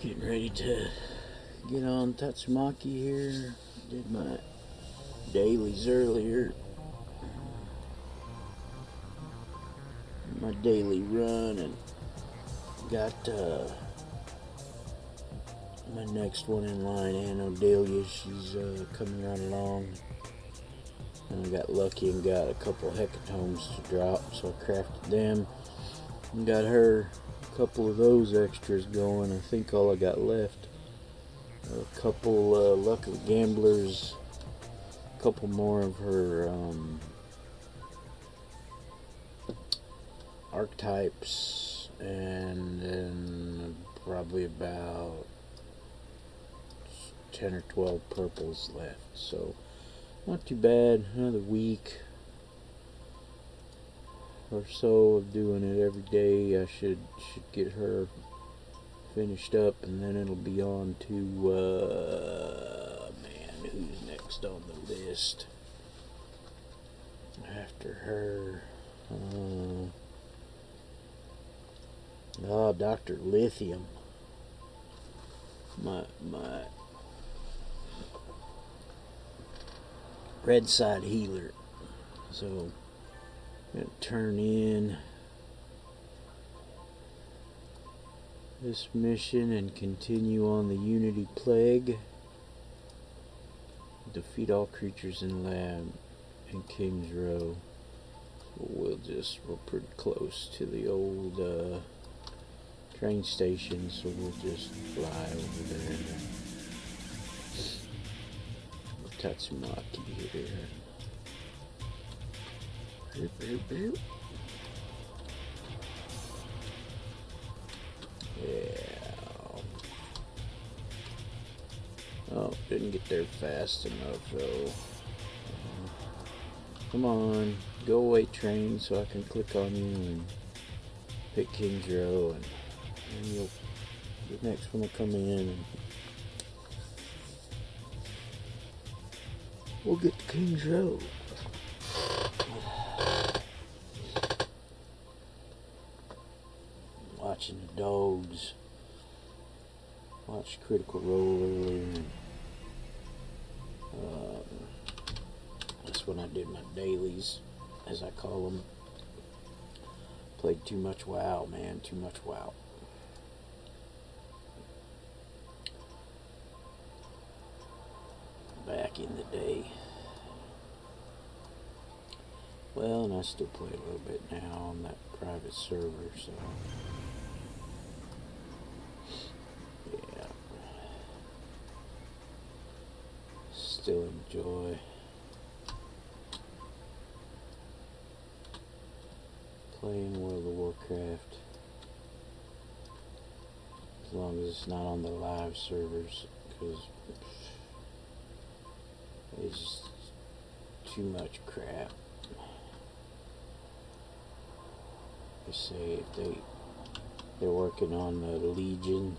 Getting ready to get on Tatsumaki here. Did my dailies earlier. My daily run, and got my next one in line, Anodelia. She's coming right along. And I got lucky and got a couple hecatombs to drop, so I crafted them. And got her a couple of those extras going. I think all I got left. A couple Luck of the Gamblers, a couple more of her archetypes, and then probably about 10 or 12 purples left. So not too bad. Another week or so of doing it every day. I should get her finished up, and then it'll be on to man, who's next on the list after her? Dr. Lithium, my red side healer. So I'm gonna turn in this mission and continue on the Unity Plague. Defeat all creatures in lab in King's Row. We're pretty close to the old train station, so we'll just fly over there. Tatsumaki here. Yeah. Oh, didn't get there fast enough though. Come on, go away train, so I can click on you and pick King's Row, and then the next one will come in and we'll get to King's Row. Watching the dogs. Watched Critical Role earlier. That's when I did my dailies, as I call them. Played too much WoW, man. Too much WoW. Back in the day. Well, and I still play a little bit now on that private server, so yeah, still enjoy playing World of Warcraft, as long as it's not on the live servers, because it's just too much crap. They say if they're working on the Legion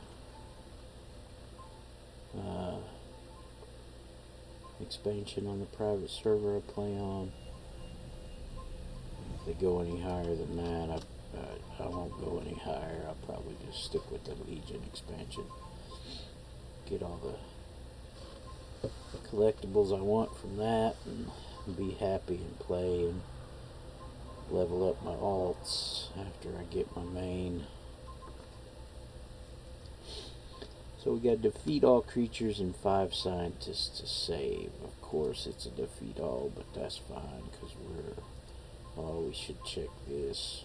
expansion on the private server I play on. If they go any higher than that, I won't go any higher. I'll probably just stick with the Legion expansion. Get all the collectibles I want from that, and be happy and play and level up my alts after I get my main. So we got defeat all creatures and 5 scientists to save. Of course it's a defeat all, but that's fine, because we should check this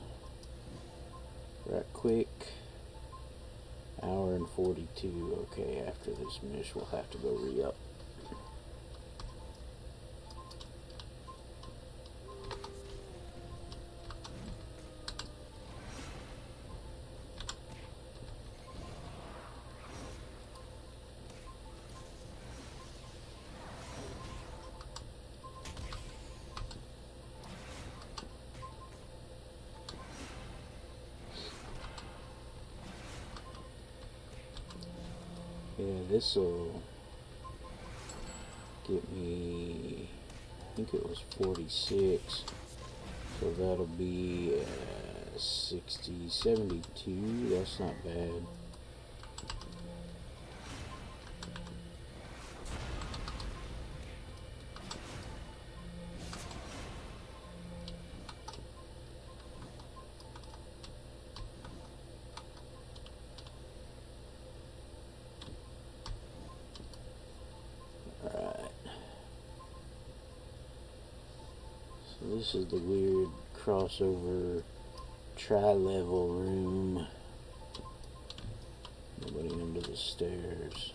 right quick. Hour and 42. Okay, after this mish we'll have to go re-up. Yeah, this will get me, I think it was 46, so that'll be 60, 72, that's not bad. This is the weird crossover tri-level room. Nobody under the stairs.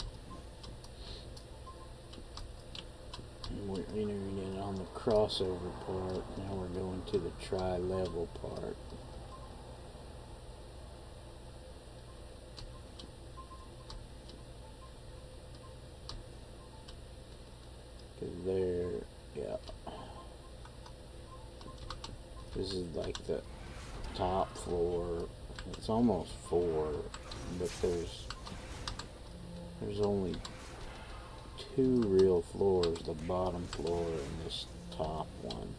And we're entering in on the crossover part. Now we're going to the tri-level part. Cause there, yeah. This is like the top floor. It's almost 4, but there's only 2 real floors, the bottom floor and this top one.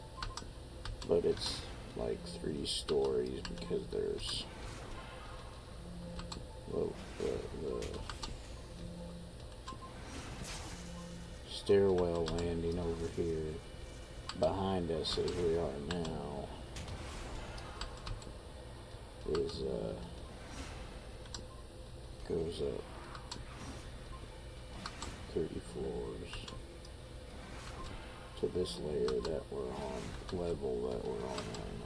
But it's like 3 stories because there's the stairwell landing over here behind us as we are now is goes up 30 floors to this layer that we're on, level that we're on right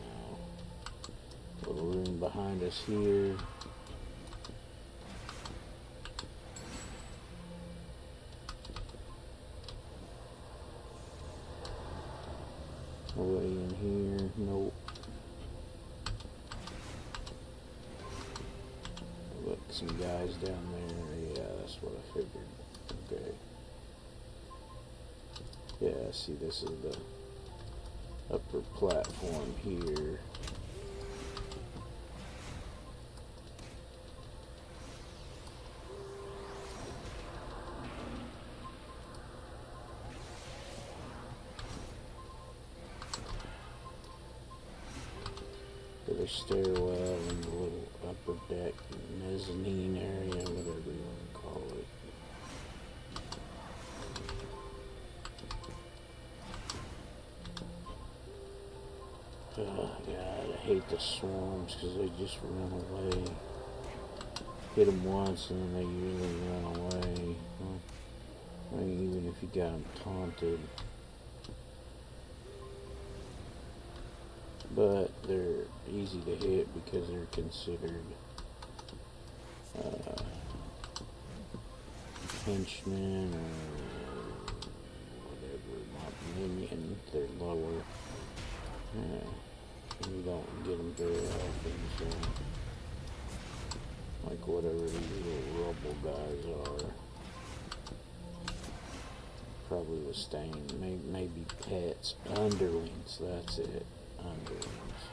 now. Little room behind us here. Nobody in here, nope. Look, some guys down there, yeah, that's what I figured. Okay. Yeah, see, this is the upper platform here. The stairwell and the little upper deck mezzanine area, whatever you want to call it. Oh God, I hate the swarms because they just run away. Hit them once and then they usually run away. I mean, even if you got them taunted. But they're easy to hit because they're considered henchmen or whatever, not minion. They're lower. You don't get them very often, so like whatever these little rubble guys are. Probably the stain, maybe pets, underlings, that's it. Underlings.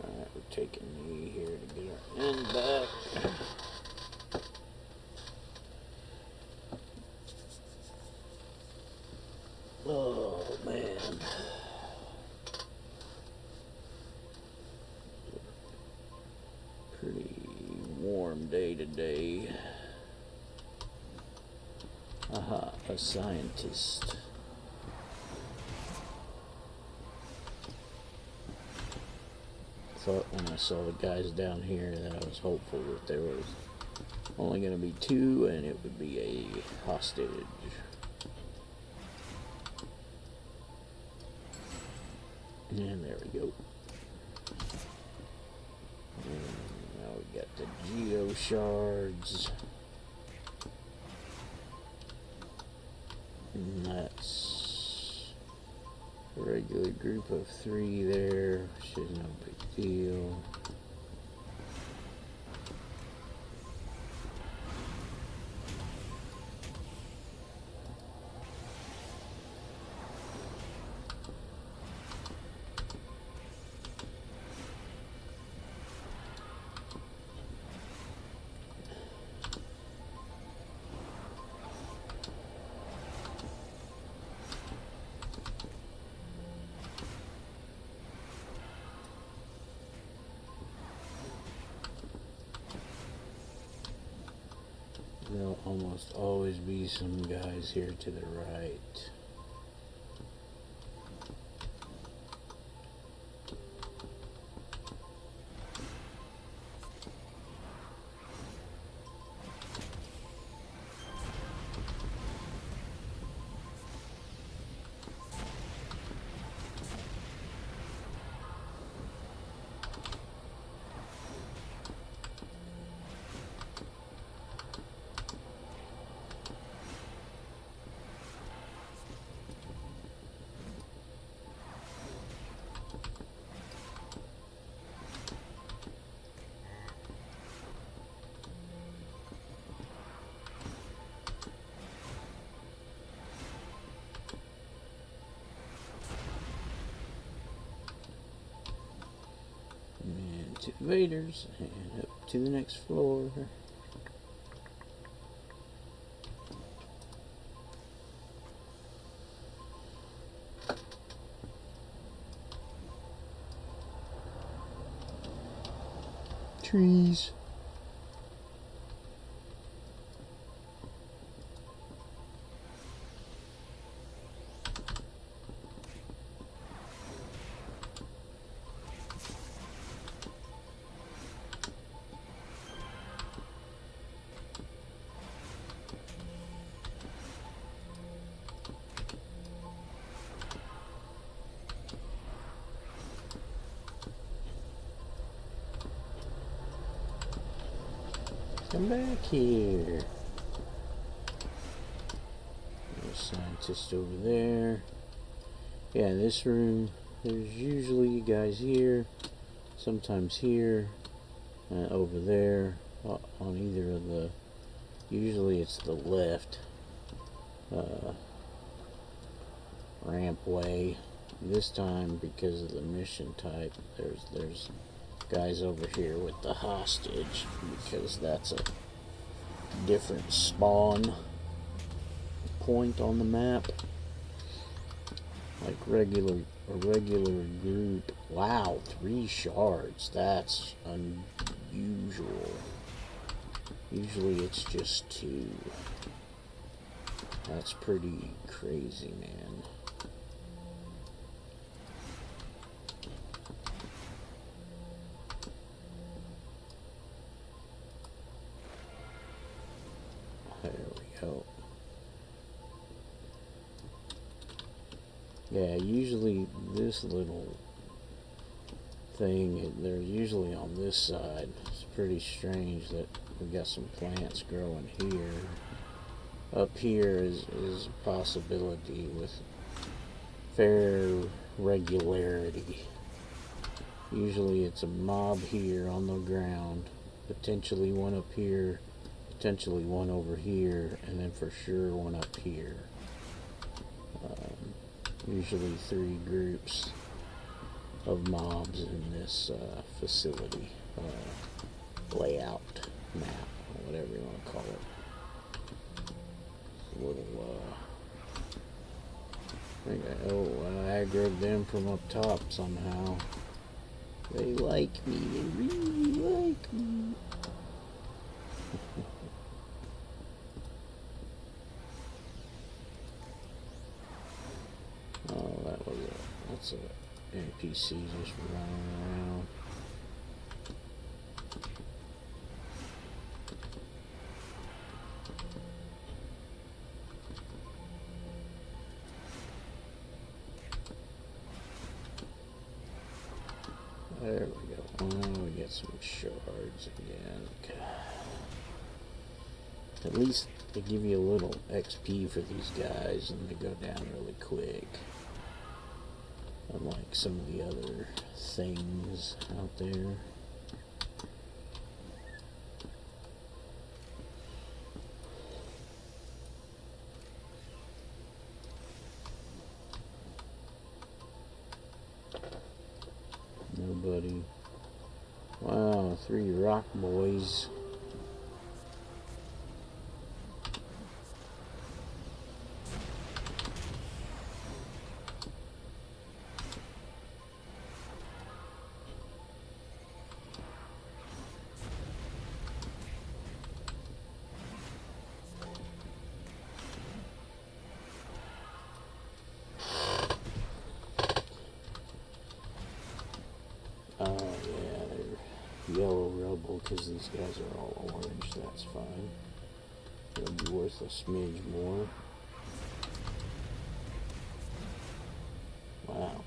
Alright, we're taking me here to get our end back. Oh man. Pretty warm day today. Aha, a scientist. Thought when I saw the guys down here that I was hopeful that there was only going to be 2 and it would be a hostage. And there we go. And now we got the geo shards. And that's a regular group of 3 there, which is no big deal. Must always be some guys here to the right. To Vader's and up to the next floor. Trees. Come back here. There's a scientist over there. Yeah, this room, there's usually guys here, sometimes here, over there, on either of the, usually it's the left rampway. This time, because of the mission type, there's guys over here with the hostage, because that's a different spawn point on the map. Like a regular group. Wow, 3 shards. That's unusual. Usually it's just 2. That's pretty crazy, man. There we go. Yeah, usually this little thing, they're usually on this side. It's pretty strange that we've got some plants growing here. Up here is a possibility with fair regularity. Usually it's a mob here on the ground, potentially one up here, potentially one over here, and then for sure one up here. Usually 3 groups of mobs in this facility layout map, or whatever you want to call it. A little I aggroed them from up top somehow. They like me. They really like me. Oh, that's a NPC just running around. There we go. Oh, we get some shards again. Okay. At least they give you a little XP for these guys and they go down really quick. Unlike some of the other things out there. Nobody. Wow, 3 rock boys. yellow rubble because these guys are all orange. That's fine. It'll be worth a smidge more. Wow.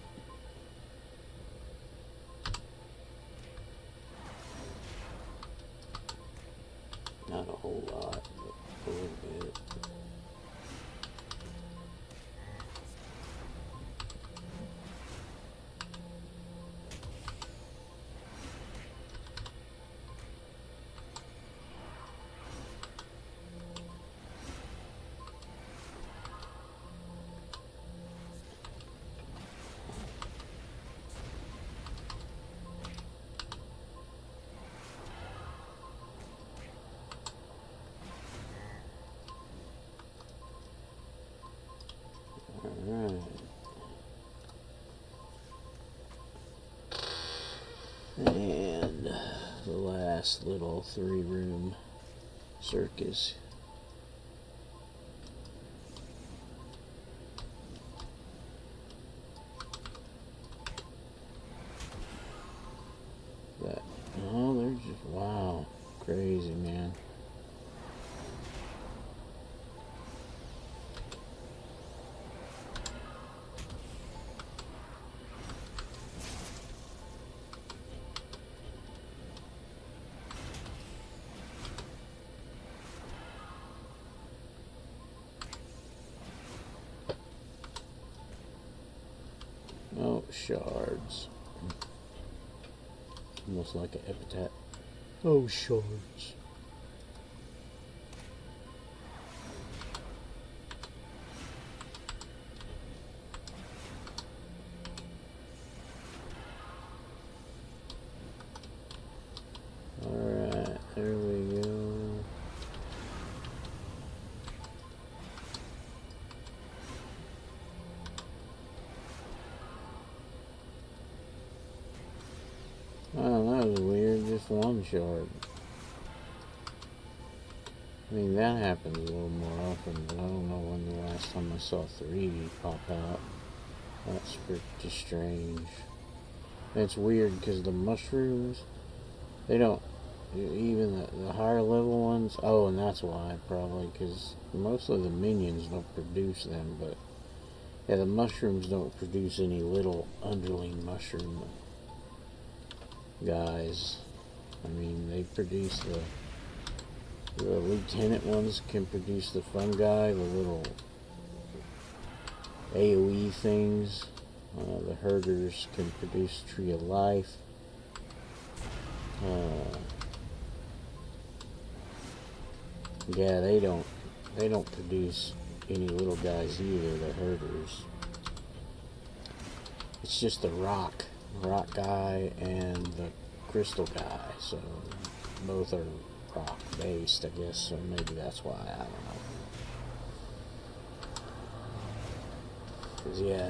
Not a whole lot, but a little bit. Alright. And the last little 3-room circus. That, oh, they're just, wow, crazy, man. Oh, shards. Almost like an epitaph. Oh, shards. Alright, there we go. Oh, that was weird, just one shard. I mean, that happens a little more often, but I don't know when the last time I saw 3 pop out. That's pretty strange. And it's weird because the mushrooms, they don't, even the higher level ones, oh, and that's why, probably, because most of the minions don't produce them, but yeah, the mushrooms don't produce any little underling mushroom guys. I mean, they produce the lieutenant ones can produce the fungi, the little AoE things. The herders can produce tree of life. Yeah, they don't produce any little guys either, the herders. It's just the rock guy and the crystal guy, so both are rock based, I guess, so maybe that's why, I don't know. Because yeah,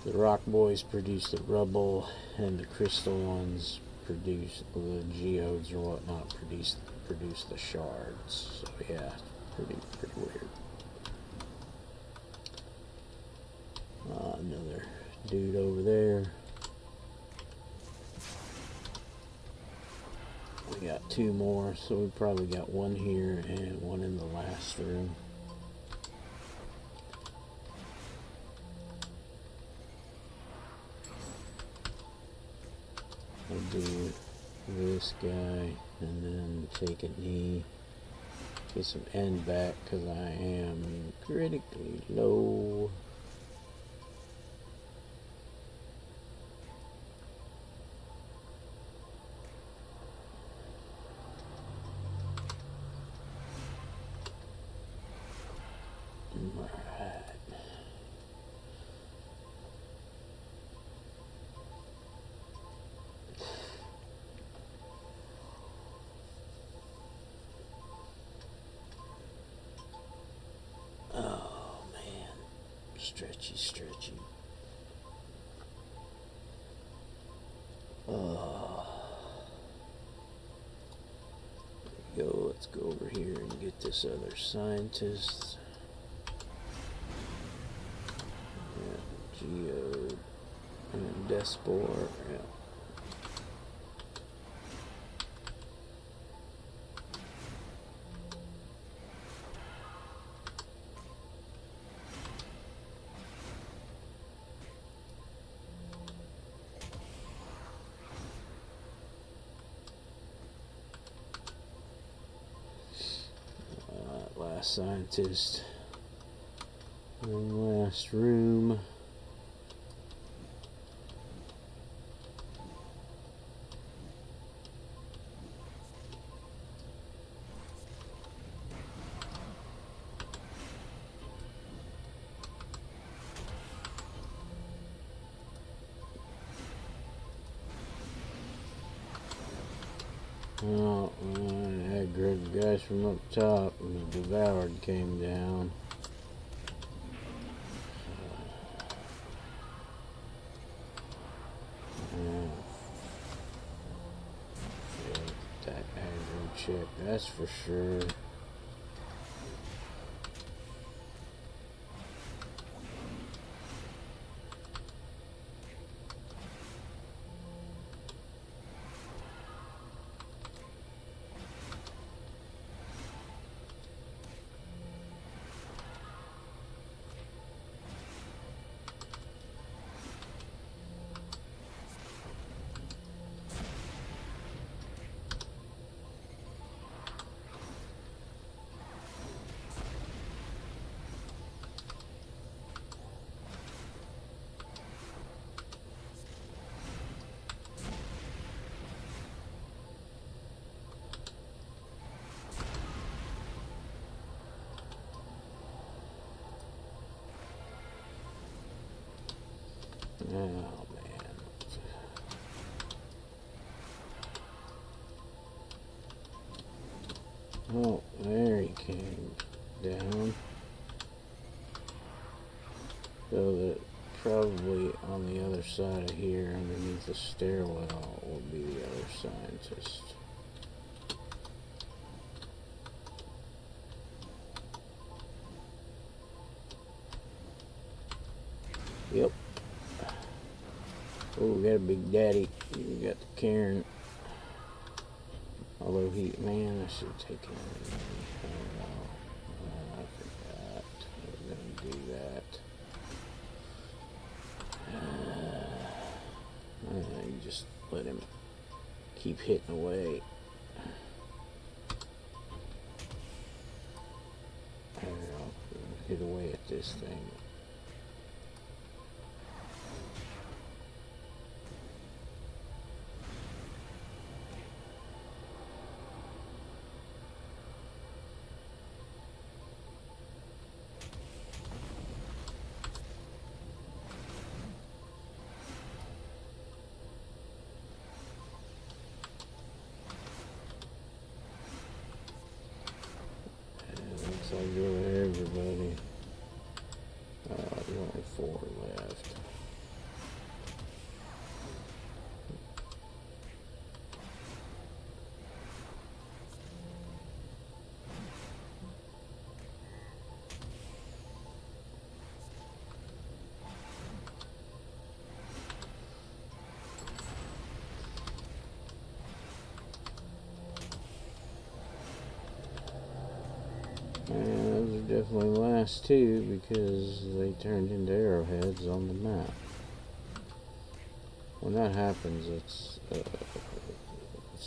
the rock boys produce the rubble, and the crystal ones produce, the geodes or whatnot produce the shards. So yeah, pretty weird. Another dude over there. We got 2 more, so we probably got 1 here and 1 in the last room. I'll do this guy and then take a knee. Get some end back because I am critically low. Oh man, stretchy. There we go. Let's go over here and get this other scientist. Yeah, Geode and Despore. Yeah. scientist. And last room. Oh, I aggroed the guys from up top, and the devoured came down. That aggro check, that's for sure. Oh, man. Oh, there he came down. So that probably on the other side of here, underneath the stairwell, will be the other scientist. Yep. Oh, we got a big daddy. We got the Karen. Although man, I should have taken it. I forgot. I was going to do that. You just let him keep hitting away. I'll hit away at this thing. So go there, everybody. There's only 4 left. And those are definitely last 2 because they turned into arrowheads on the map. When that happens, it's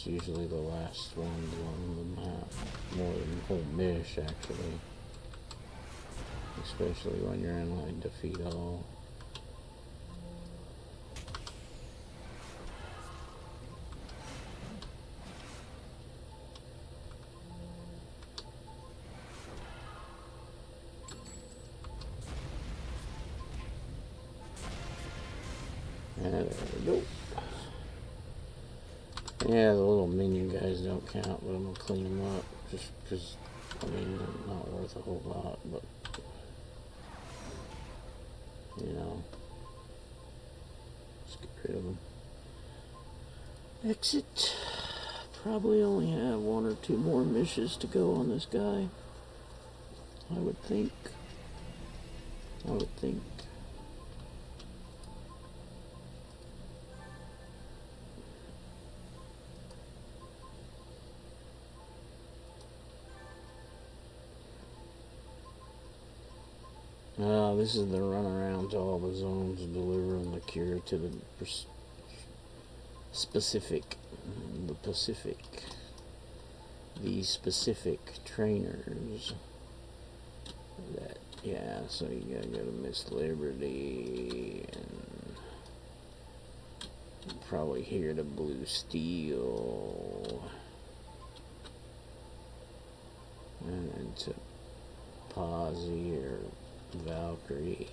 usually the last ones on the map, more than the whole mish actually. Especially when you're in like defeat all. There we go. Yeah, the little minion guys don't count, but I'm going to clean them up. Just because, I mean, they're not worth a whole lot, but, you know, let's get rid of them. Exit. Probably only have 1 or 2 more missions to go on this guy. I would think. This is the run around to all the zones, delivering the cure to the specific trainers. That, yeah, so you gotta go to Miss Liberty and probably hear the Blue Steel. And then to Posy or Valkyrie.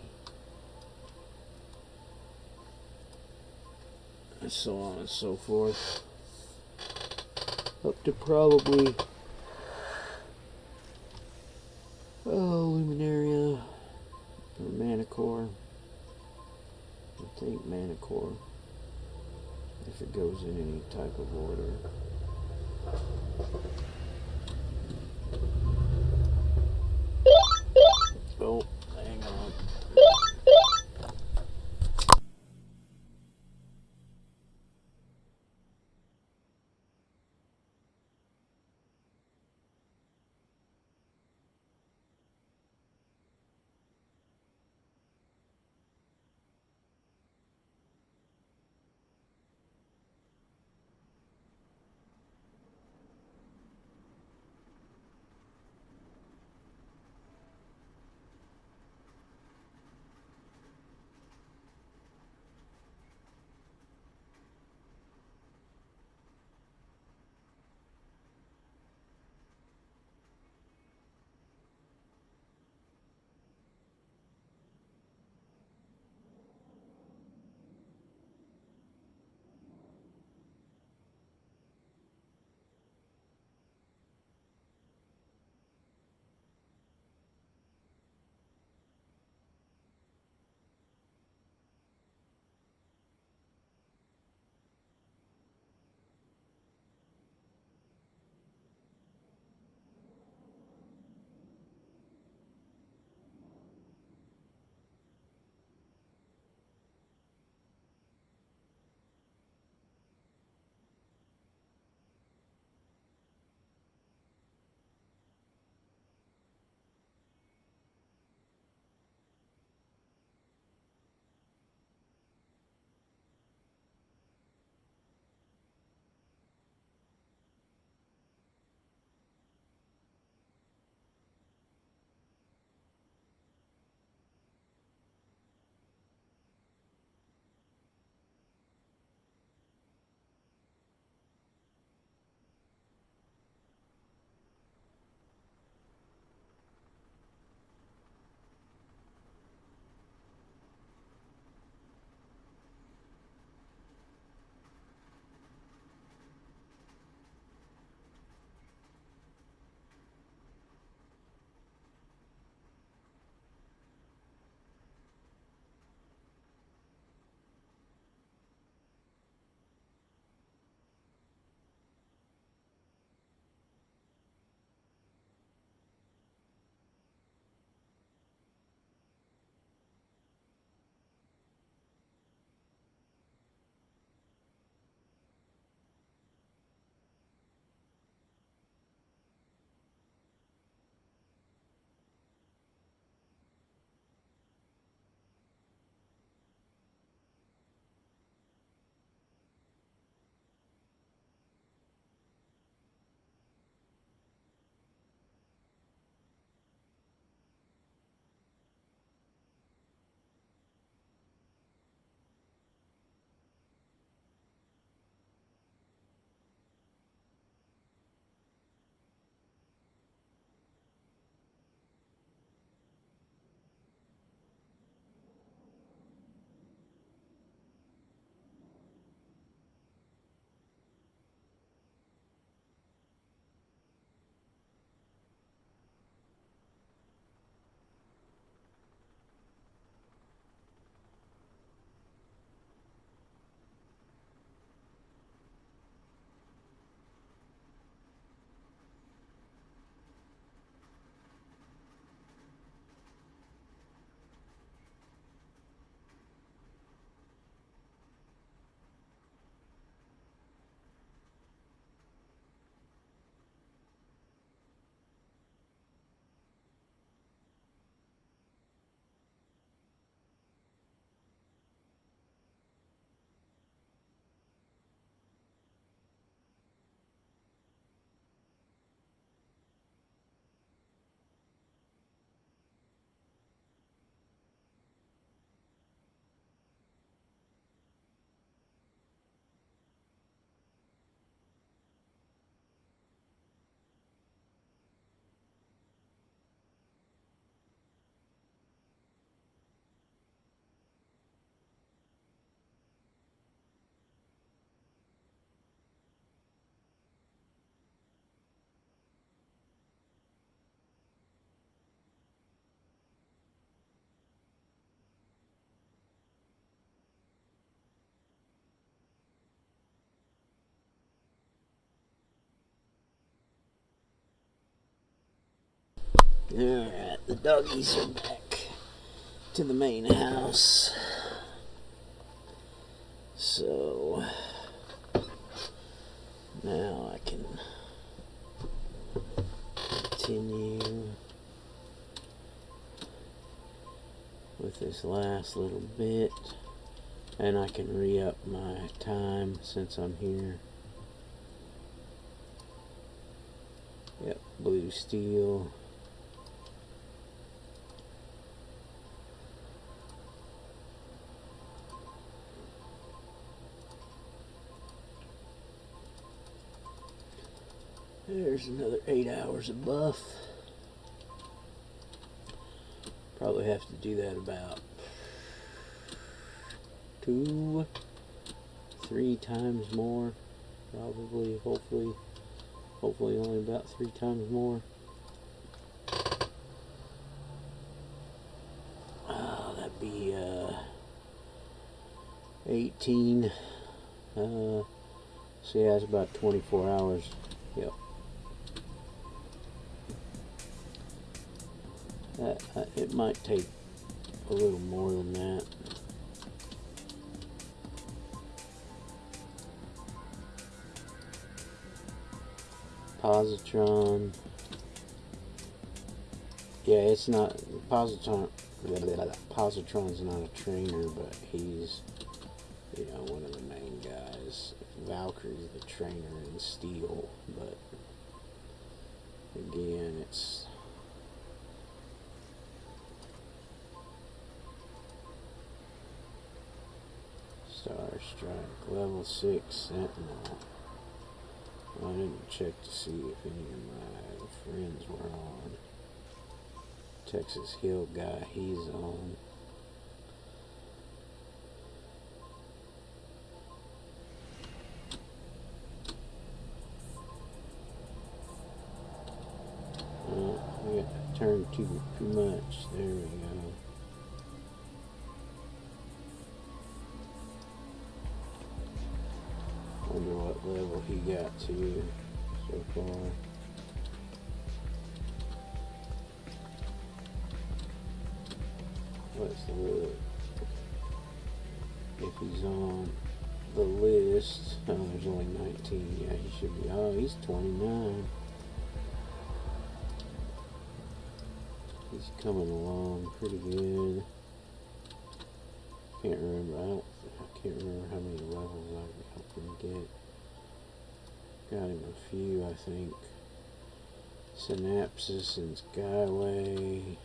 And so on and so forth. Up to probably Luminaria or Manicore. I think Manicore, if it goes in any type of order. Oh, hang on. Alright, the doggies are back to the main house. So now I can continue with this last little bit, and I can re-up my time since I'm here. Yep, blue steel. There's another 8 hours of buff. Probably have to do that about 2-3 times more. Probably, hopefully only about 3 times more. Oh, that'd be 18. So yeah, it's about 24 hours. Yep. It might take a little more than that. Positron. Yeah, it's not Positron. Positron's not a trainer, but he's, you know, one of the main guys. Valkyrie's the trainer in Steel, but again, it's Star Strike, level 6 Sentinel. I didn't check to see if any of my friends were on. Texas Hill guy, he's on. We got to turn too much. There we go. Wonder what level he got to so far. Let's look. If he's on the list, oh, there's only 19. Yeah, he should be. Oh, he's 29. He's coming along pretty good. Can't remember. I can't remember how many levels I helped him get. Got him a few, I think. Synapsis and Skyway.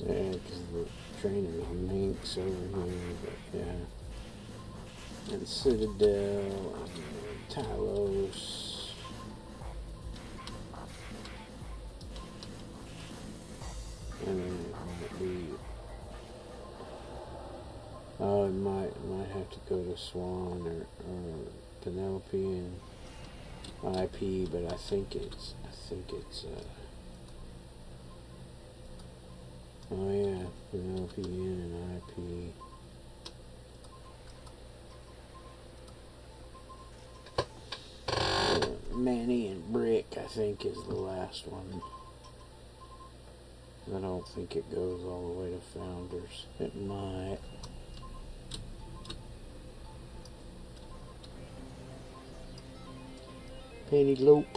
Yeah, because the trainer's Minx over here, but yeah. And Citadel, and Talos. And then it might be, oh, it might have to go to Swan or Penelope and IP, but I think it's oh yeah, Penelope and IP. Manny and Brick, I think, is the last one. I don't think it goes all the way to Founders. It might. Penelope.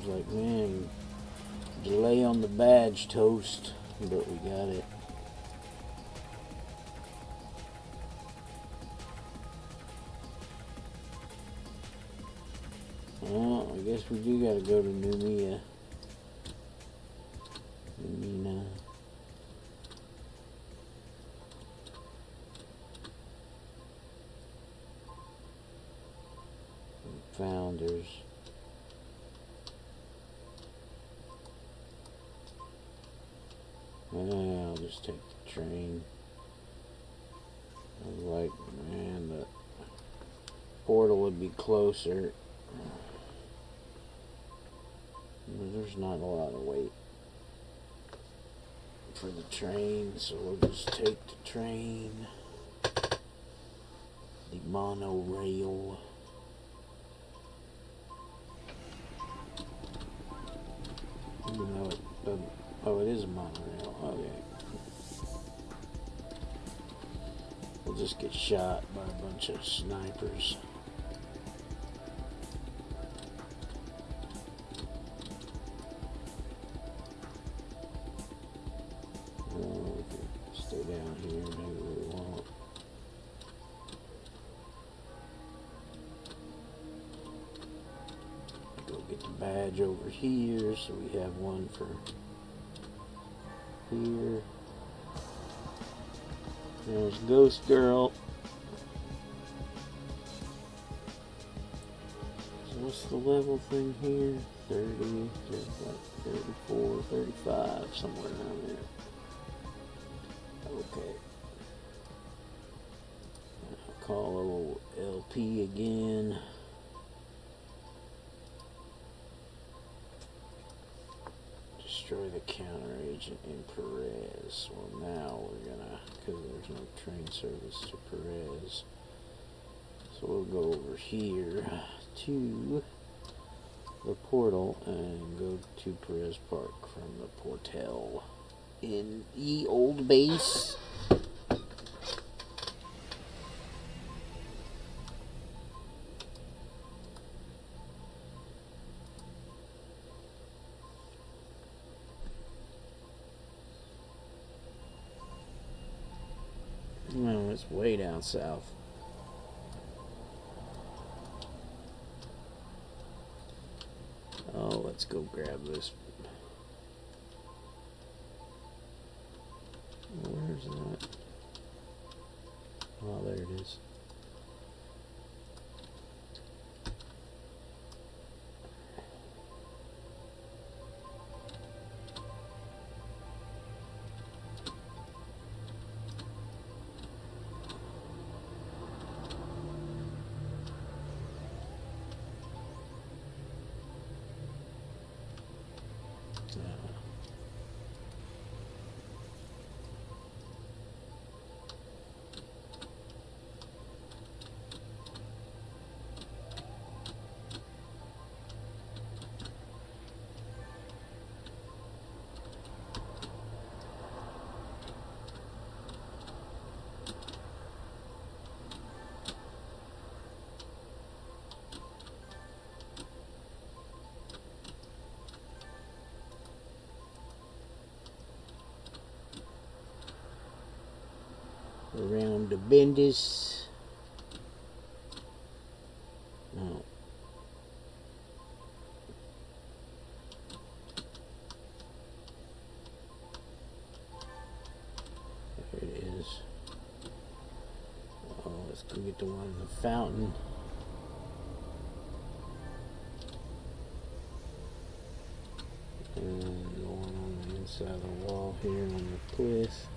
was like, man, delay on the badge, toast, but we got it. Well, I guess we do gotta go to Numina. Founders. I'll just take the train. I was like, man, the portal would be closer. There's not a lot of wait for the train, so we'll just take the train. The monorail. Even though it doesn't. Oh, it is a monorail. Okay. We'll just get shot by a bunch of snipers. Oh, okay. Stay down here. Maybe we won't. Go get the badge over here, so we have one for here. There's Ghost Girl. So what's the level thing here? 30, 34, 35, somewhere around there. Okay. I'll call old LP again. Destroy the counter agent in Perez. Well, now we're gonna, because there's no train service to Perez. So we'll go over here to the portal and go to Perez Park from the Portel in the old base. No, it's way down south. Oh, let's go grab this. Where's that? Oh, there it is. Around the Bendis. No. There it is. Oh, let's go get the one in the fountain. And the one on the inside of the wall here on the cliff.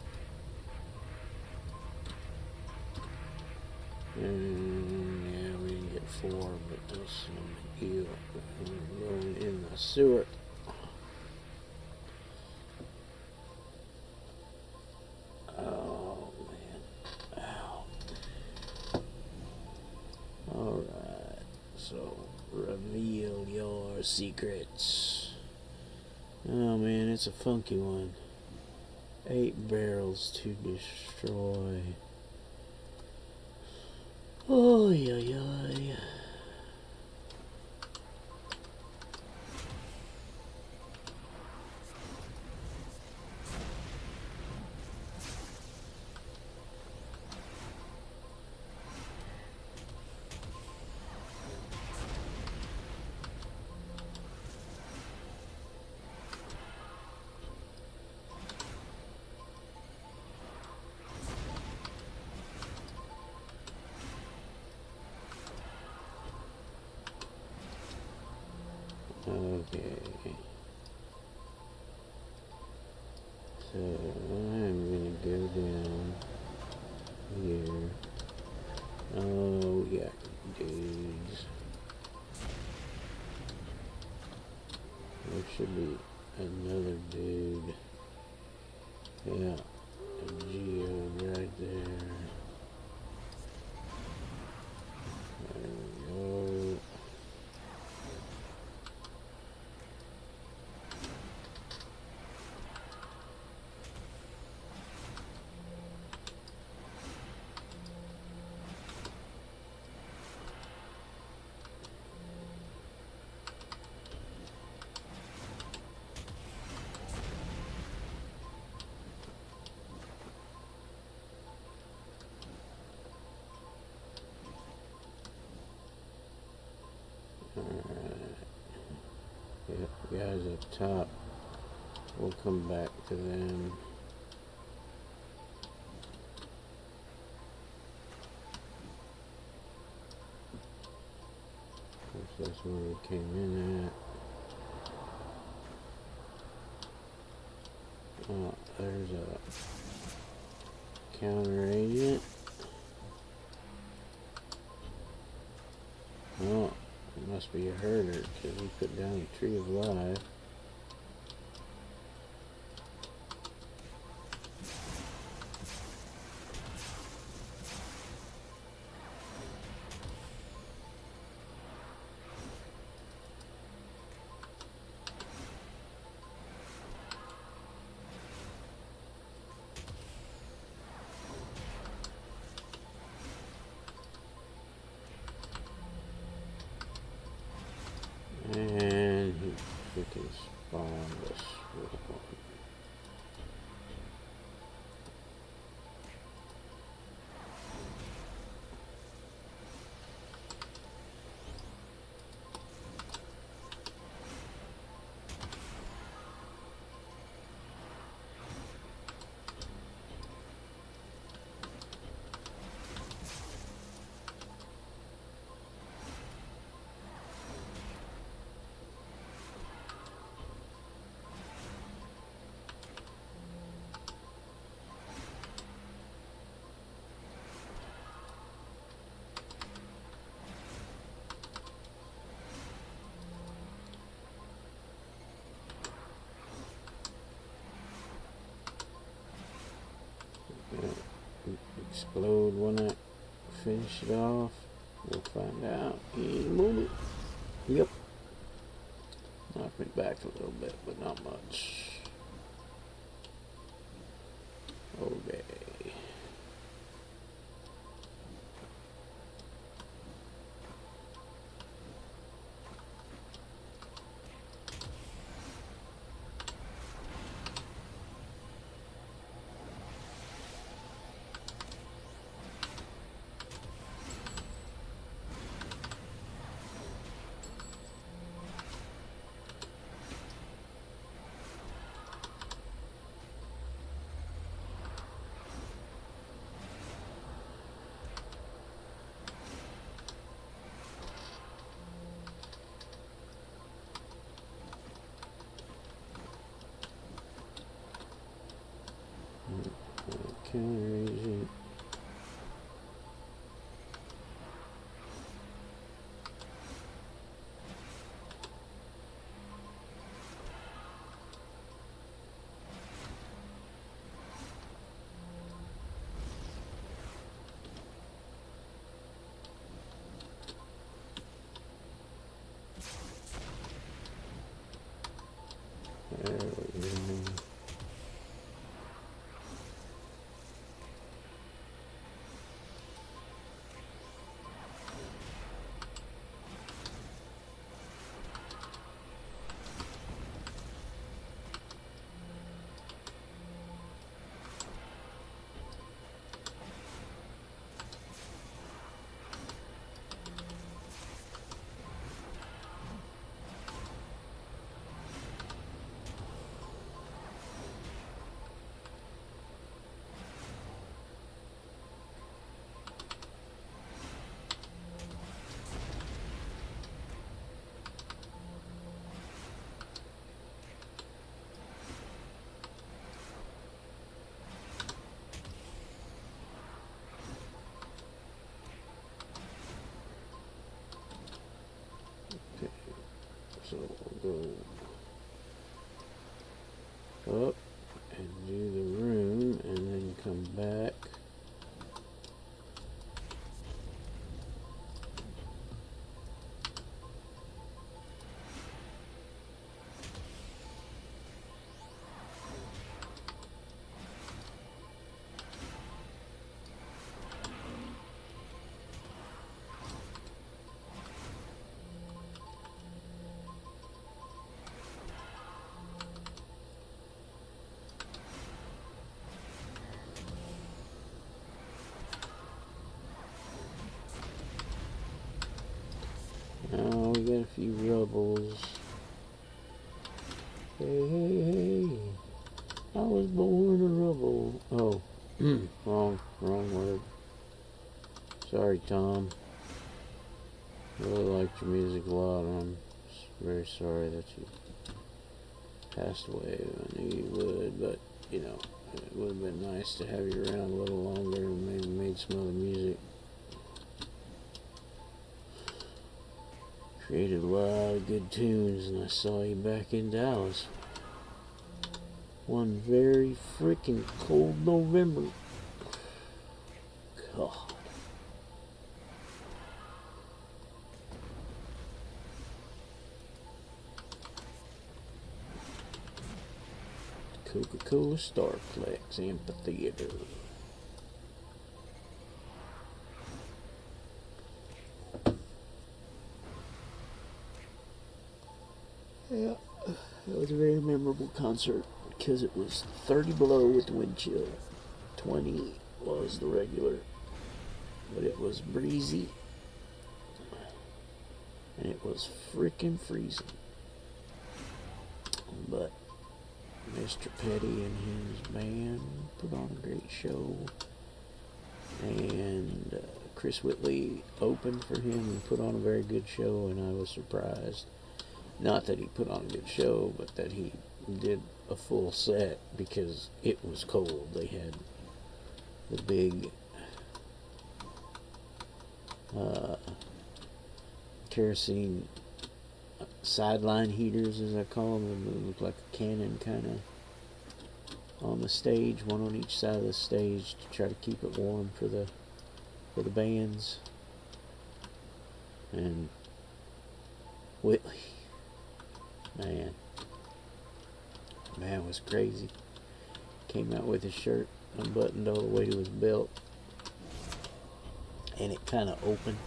And yeah, we didn't get 4, but that's no big deal. We're going in the sewer. Oh man. Ow. Alright, so reveal your secrets. Oh man, it's a funky one. 8 barrels to destroy. Oh, yeah, yeah. So I'm gonna go down here. Oh, we got dudes. There should be another dude. Yeah, a geode right there. There we go. Alright. Yep, guys up top. We'll come back to them. That's where we came in at. Oh, there's a counter agent. Oh, it must be a herder because he put down a tree of life. And he freaking spawned us with one. Explode when I finish it off. We'll find out in a moment. Yep. Knocked me back a little bit, but not much. Okay. Counter agent. There we go. go up and do the room and then come back. Oh, we got a few rubbles. Hey, hey, hey. I was born a rubble. Oh, wrong word. Sorry, Tom. Really liked your music a lot. I'm very sorry that you passed away. I knew you would, but, you know, it would have been nice to have you around a little longer and maybe made some other music. Created a lot of good tunes, and I saw you back in Dallas. One very freaking cold November. God. Coca-Cola Starplex Amphitheater. Yeah, it was a very memorable concert because it was 30 below with the wind chill. 20 was the regular, but it was breezy and it was freaking freezing. But Mr. Petty and his band put on a great show, and Chris Whitley opened for him and put on a very good show, and I was surprised. Not that he put on a good show, but that he did a full set because it was cold. They had the big kerosene sideline heaters, as I call them. They look like a cannon kind of on the stage, one on each side of the stage to try to keep it warm for the bands. And Whitley, man was crazy. Came out with his shirt unbuttoned all the way to his belt, and it kind of opened,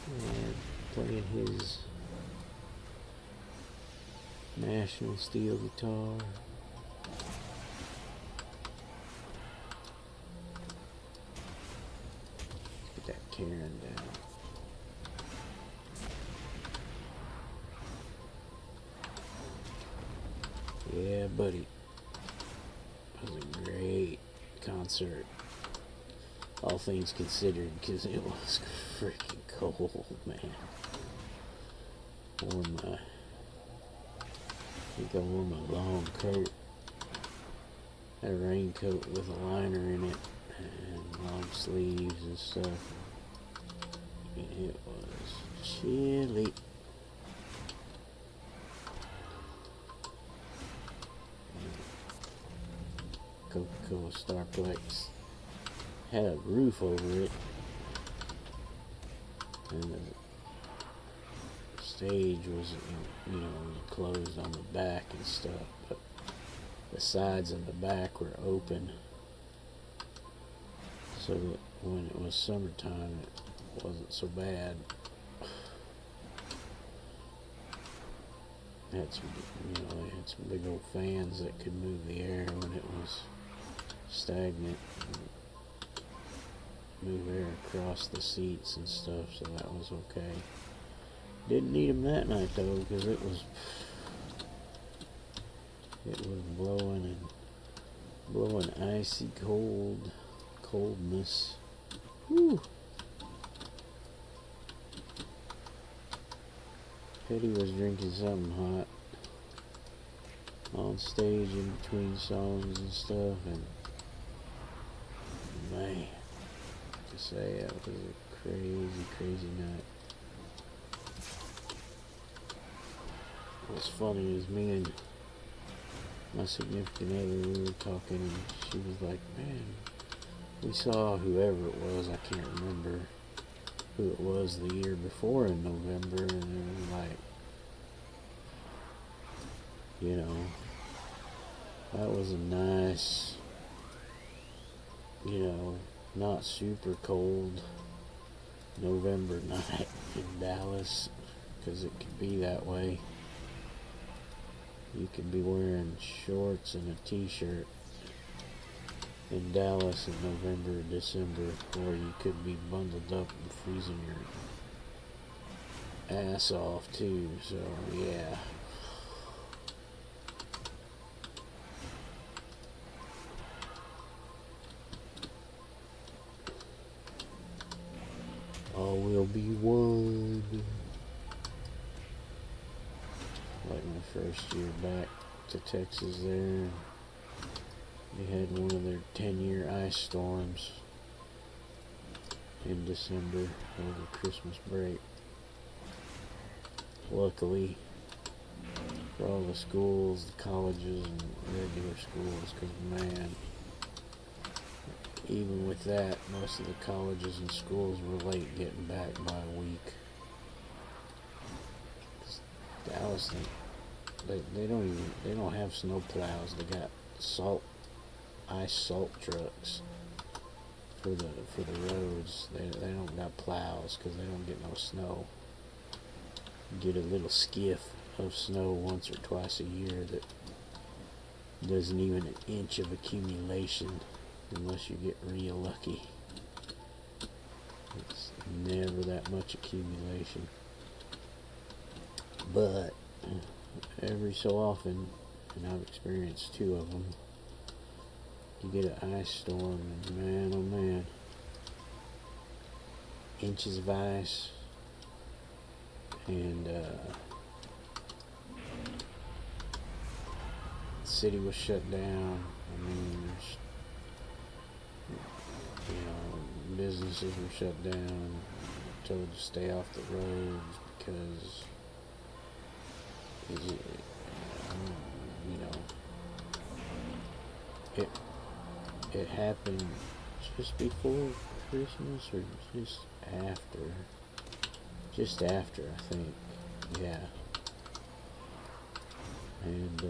and playing his National steel guitar. Get that Karen down. Yeah, buddy. That was a great concert. All things considered, because it was freaking cold, man. I think I wore my long coat. Had a raincoat with a liner in it, and long sleeves and stuff. And it was chilly. Coca-Cola Starplex had a roof over it, and the stage was, closed on the back and stuff, but the sides and the back were open, so that when it was summertime it wasn't so bad. They had some big old fans that could move the air when it was stagnant, move air across the seats and stuff, so that was okay. Didn't need them that night though, because it was blowing icy coldness. Whew. Petty was drinking something hot on stage in between songs and stuff, and man, to say that was a crazy night. what's funny is me and my significant other, we were talking, and she was like, man, we saw whoever it was, I can't remember who it was the year before in November, and it was like, you know, that was a nice, you know, not super cold November night in Dallas, because it could be that way. You could be wearing shorts and a t-shirt in Dallas in November or December, or you could be bundled up and freezing your ass off too, so yeah. All will be one. Like my first year back to Texas there, they had one of their 10-year ice storms in December over Christmas break. Luckily for all the schools, the colleges, and regular schools, because man, even with that, most of the colleges and schools were late getting back by a week. Dallas, they don't have snow plows. They got ice salt trucks for the roads. They don't got plows because they don't get no snow. You get a little skiff of snow once or twice a year that doesn't even an inch of accumulation unless you get real lucky. It's never that much accumulation. But every so often, and I've experienced 2 of them, you get an ice storm, and man, oh man, inches of ice, and the city was shut down. I mean, businesses were shut down, told to stay off the roads because it happened just before Christmas or just after, I think, yeah. And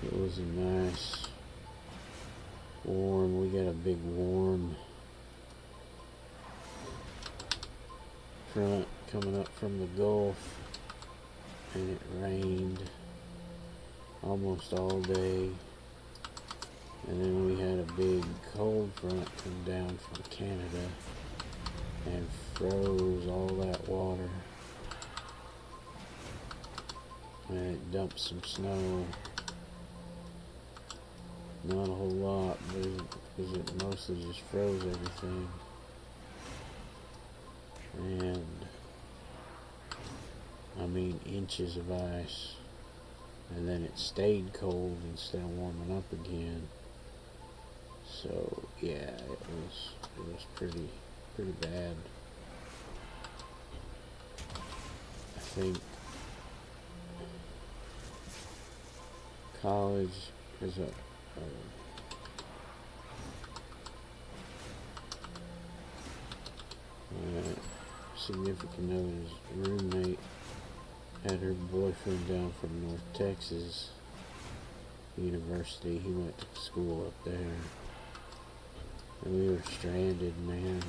it was a nice warm, we got a big warm front coming up from the Gulf, and it rained almost all day, and then we had a big cold front come down from Canada and froze all that water, and it dumped some snow. Not a whole lot, because it mostly just froze everything. And I mean inches of ice, and then it stayed cold instead of warming up again. So yeah, it was pretty bad. I think college is a significant other's roommate had her boyfriend down from North Texas University. He went to school up there, and we were stranded, man.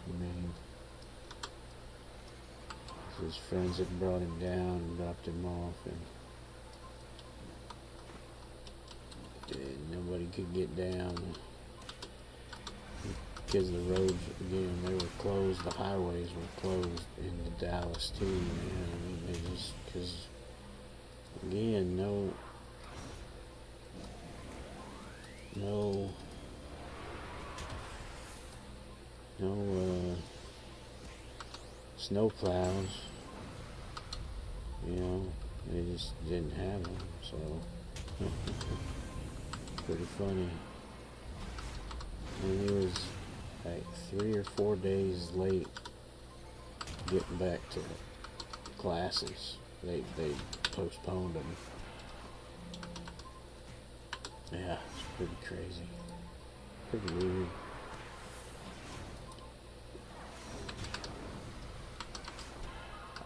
I mean, his friends had brought him down and dropped him off, and nobody could get down because the roads, again, they were closed. The highways were closed into Dallas too, man. I mean, they just, because again, no snow plows, they just didn't have them, so pretty funny. And he was like 3 or 4 days late getting back to classes. They postponed them. Yeah, it's pretty crazy. Pretty weird.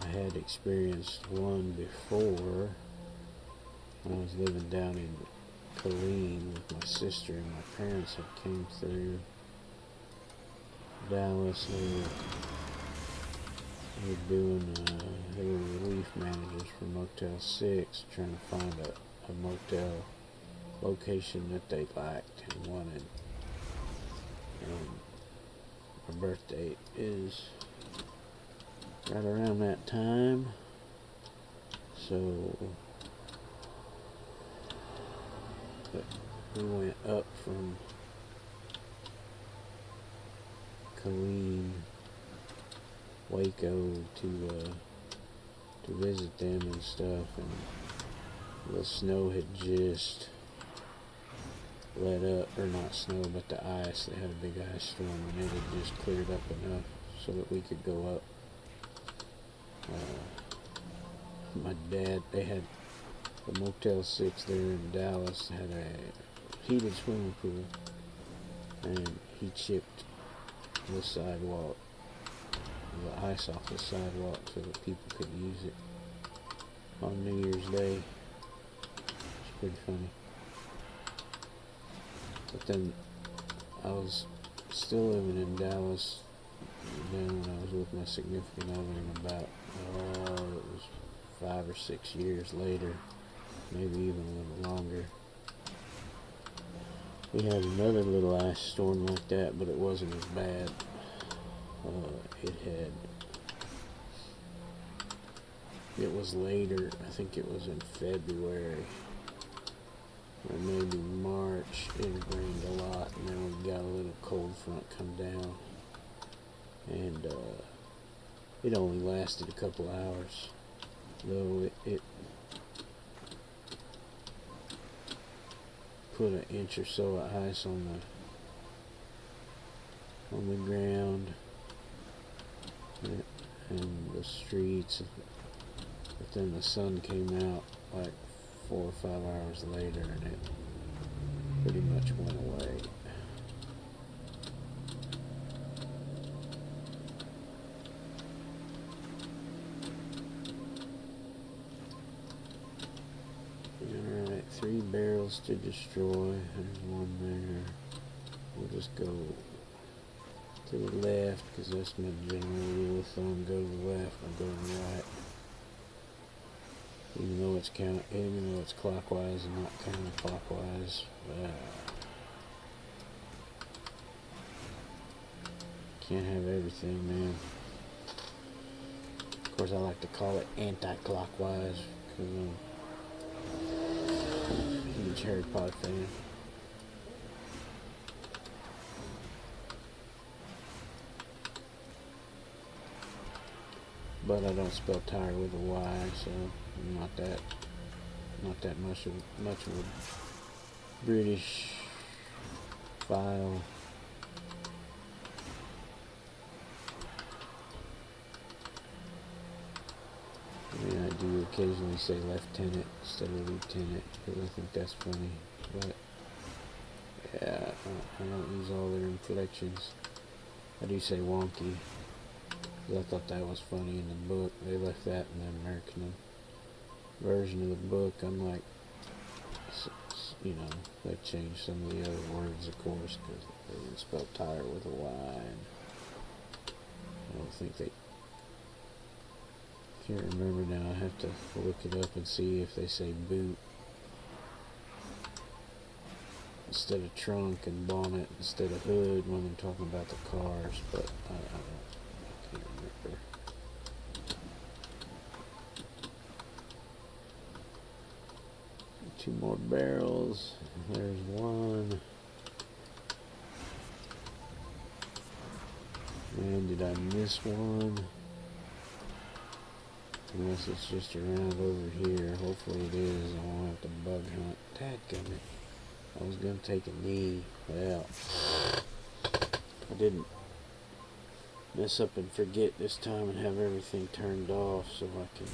I had experienced one before when I was living down in Killeen with my sister, and my parents had came through Dallas. They were relief managers for Motel 6, trying to find a motel location that they liked and wanted. And my birthday is right around that time, so we went up from Killeen, Waco to visit them and stuff, and the snow had just let up, or not snow, but the ice. They had a big ice storm, and it had just cleared up enough so that we could go up. My dad, they had the Motel 6 there in Dallas, had a heated swimming pool, and he chipped the sidewalk, the ice off the sidewalk, so that people could use it on New Year's Day. It's pretty funny. But then I was still living in Dallas then when I was with my significant other, and about it was 5 or 6 years later, maybe even a little longer, we had another little ice storm like that, but it wasn't as bad. It was later, I think it was in February, or maybe March. It rained a lot, and then we got a little cold front come down, and it only lasted a couple hours, though it put an inch or so of ice on the ground and the streets, but then the sun came out like 4 or 5 hours later, and it pretty much went away. Alright, 3 barrels to destroy. There's one there. We'll just go to the left, because that's my general rule of thumb. Go to the left, I'll go to the right. Even though it's clockwise and not counterclockwise. Can't have everything, man. Of course, I like to call it anti-clockwise, because I'm a huge Harry Potter fan. But I don't spell tire with a Y, so I'm not that much of a British file. I mean, I do occasionally say lieutenant instead of lieutenant, because I think that's funny. But yeah, I don't use all their inflections. I do say wonky. I thought that was funny in the book. They left that in the American version of the book. I'm like, they changed some of the other words, of course, because they didn't spell tire with a Y. And I don't think they... Can't remember now. I have to look it up and see if they say boot instead of trunk, and bonnet instead of hood when they're talking about the cars, but I can't remember. Two more barrels. There's one. Man, did I miss one? Unless it's just around over here. Hopefully it is. I won't have to bug hunt. Dadgummit. I was going to take a knee. Well, I didn't. mess up and forget this time and have everything turned off so I can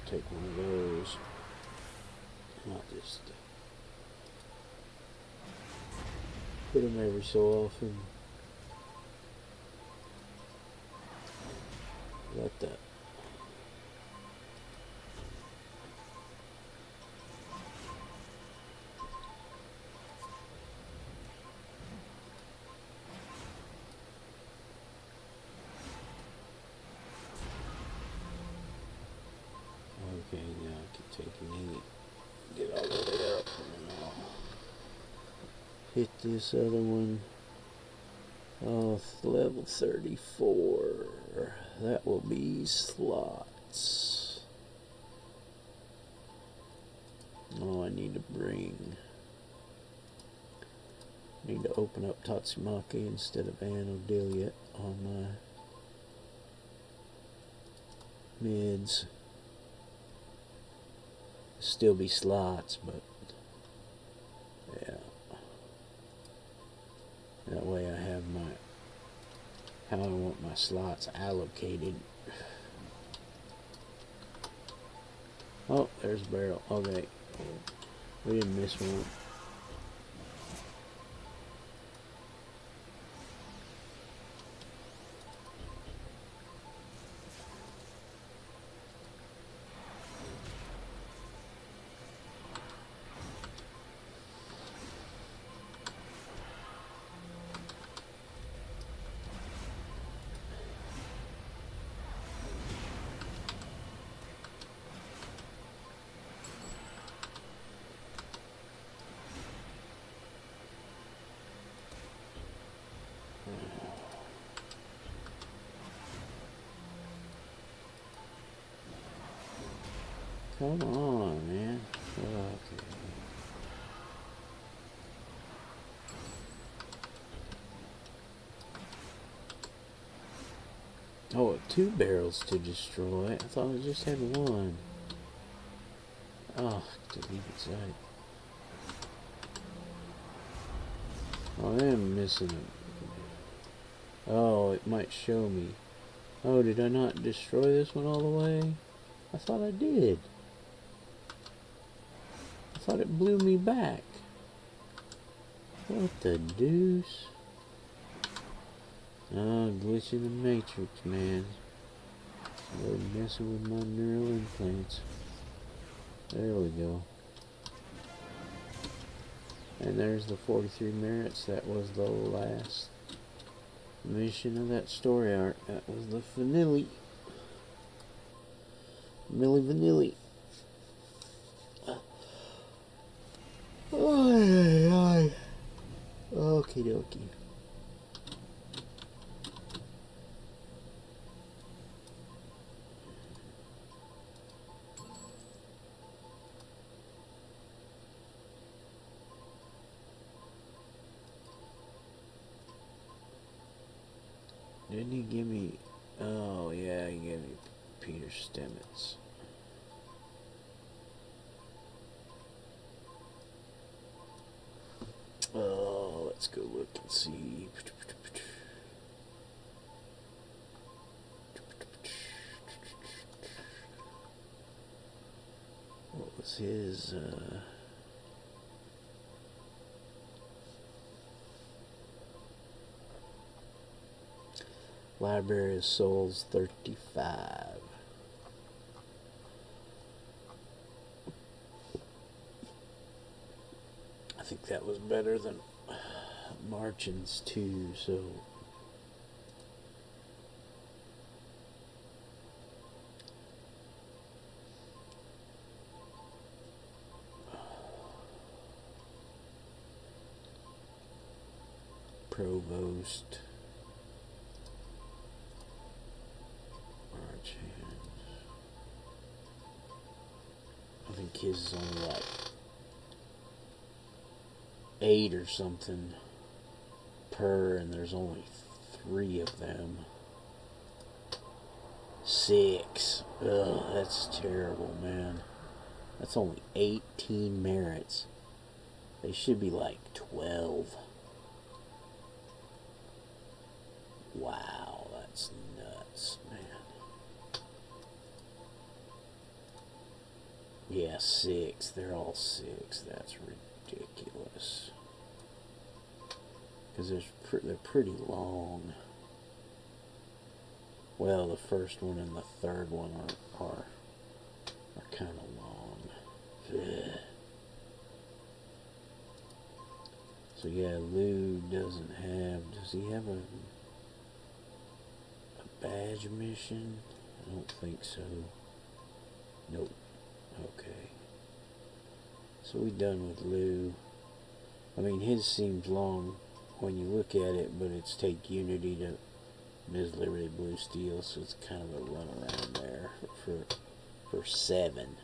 take one of those. I'll just put them every so often. Let that. Okay, now I can take and get all the way up, and then I'll hit this other one. Oh, level 34. That will be slots. Oh, I need to open up Tatsumaki instead of Anodelia on my mids. Still be slots, but yeah. That way I have how I want my slots allocated. Oh, there's a barrel. Okay. We didn't miss one. Come on, man. Okay. Oh, 2 barrels to destroy. I thought I just had 1. Oh, delete site. Oh, I am missing it. Oh, it might show me. Oh, did I not destroy this one all the way? I thought I did. I thought it blew me back. What the deuce? Oh, glitch in the matrix, man. They're messing with my neural implants. There we go. And there's the 43 merits. That was the last mission of that story arc. That was the finale. Milli Vanilli. Okie dokie. Didn't he give me... Oh, yeah, he gave me Peter Stamets. Oh, let's go look and see. What was his... Library of Souls 35. I think that was better than Marchin's 2, so... Provost. I think his is only like 8 or something per, and there's only 3 of them. 6. Ugh, that's terrible, man. That's only 18 merits. They should be like 12. Wow, that's nuts, man. Yeah, 6. They're all 6. That's ridiculous. Because they're pretty long. Well, the first one and the third one are kind of long. Ugh. So yeah, Lou doesn't have. Does he have a badge mission? I don't think so. Nope. Okay. So we done with Lou. I mean, his seems long when you look at it, but it's take Unity to Ms. Liberty Blue Steel, so it's kind of a run around there for 7.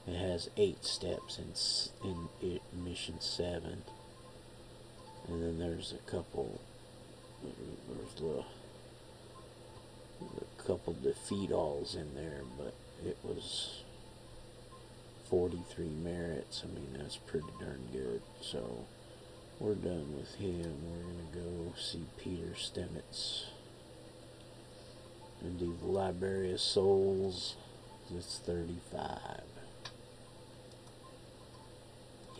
It has 8 steps in mission 7, and then there's a couple. There's a couple defeat alls in there, but it was 43 merits. I mean, that's pretty darn good. So we're done with him. We're gonna go see Peter Stemets and do the Library of Souls. It's 35.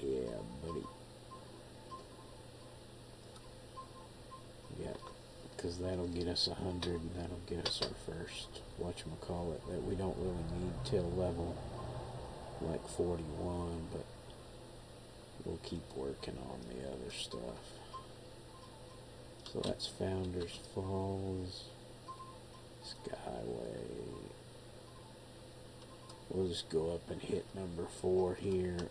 Yeah, buddy. Yeah, because that'll get us 100, and that'll get us our first whatchamacallit that we don't really need till level like 41, but we'll keep working on the other stuff. So that's Founders Falls, Skyway. We'll just go up and hit number 4 here,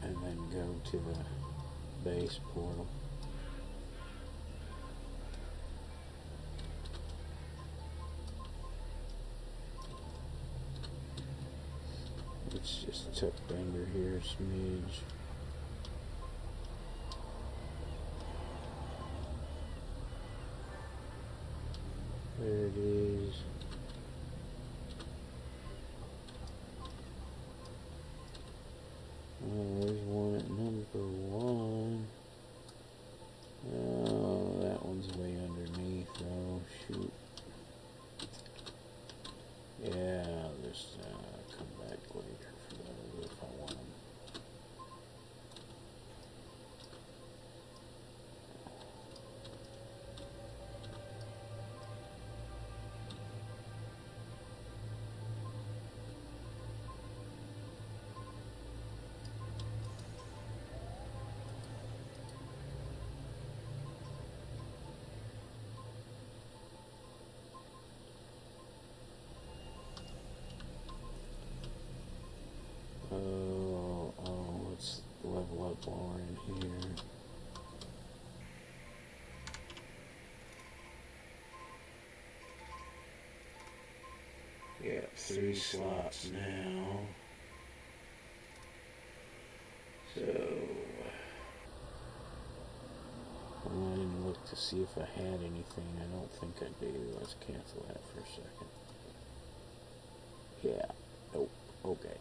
and then go to the base portal. Let's just tuck under here a smidge. There it is. Oh, there's one at number 1. Oh, that one's way underneath. Oh, shoot. Yeah, I'll just come back later for those if I want them. Let's level up while we're in here. Yeah, 3 slots now. So, I didn't look to see if I had anything. I don't think I do. Let's cancel that for a second. Yeah. Nope. Okay.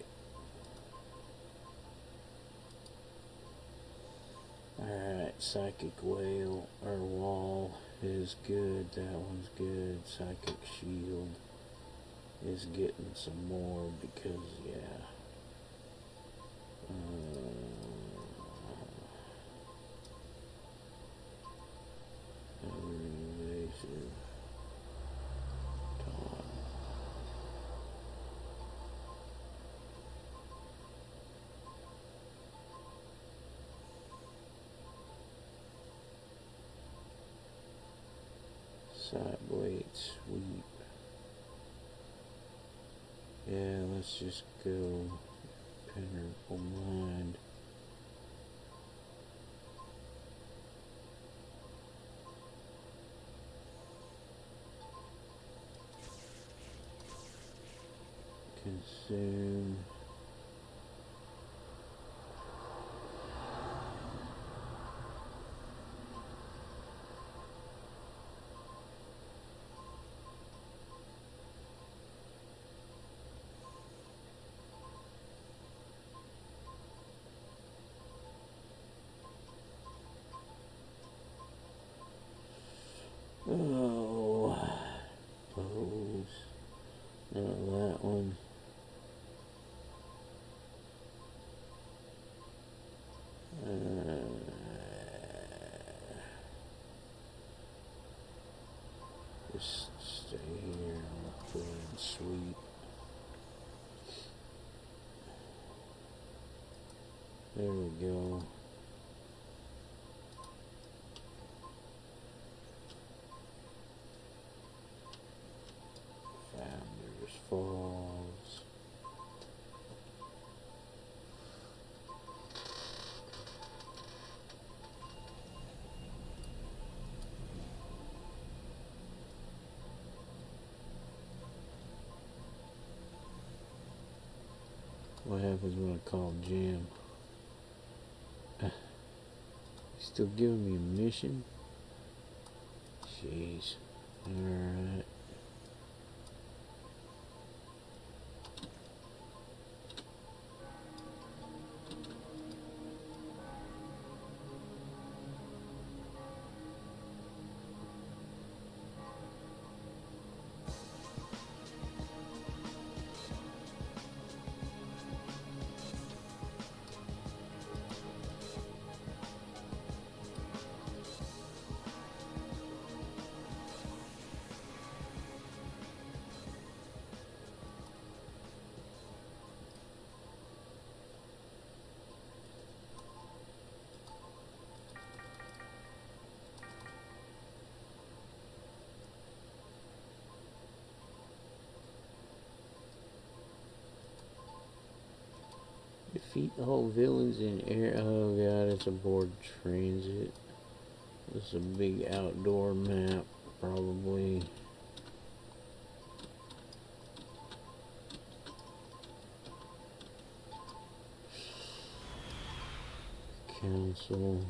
Alright, Psychic Whale, or Wall is good. That one's good. Psychic Shield is getting some more because, yeah. Invasive. Taunt. Side blade sweep. Yeah, let's just go Penetrable Mind. Consume. Oh, There we go. Founders Falls. What happens when I call Jim? Still giving me a mission? Jeez. Alright. Defeat all villains in air. Oh god, it's a board transit. This is a big outdoor map, probably. Council.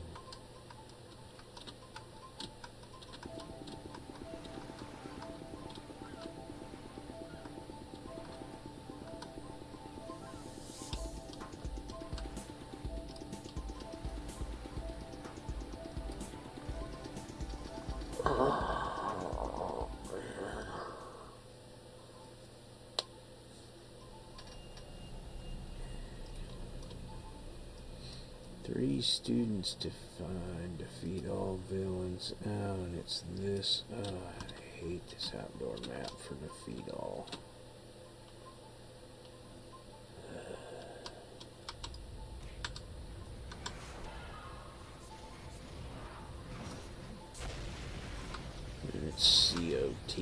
Three students to find, defeat all villains. Oh, and it's this. Oh, I hate this outdoor map for defeat all. And it's COT.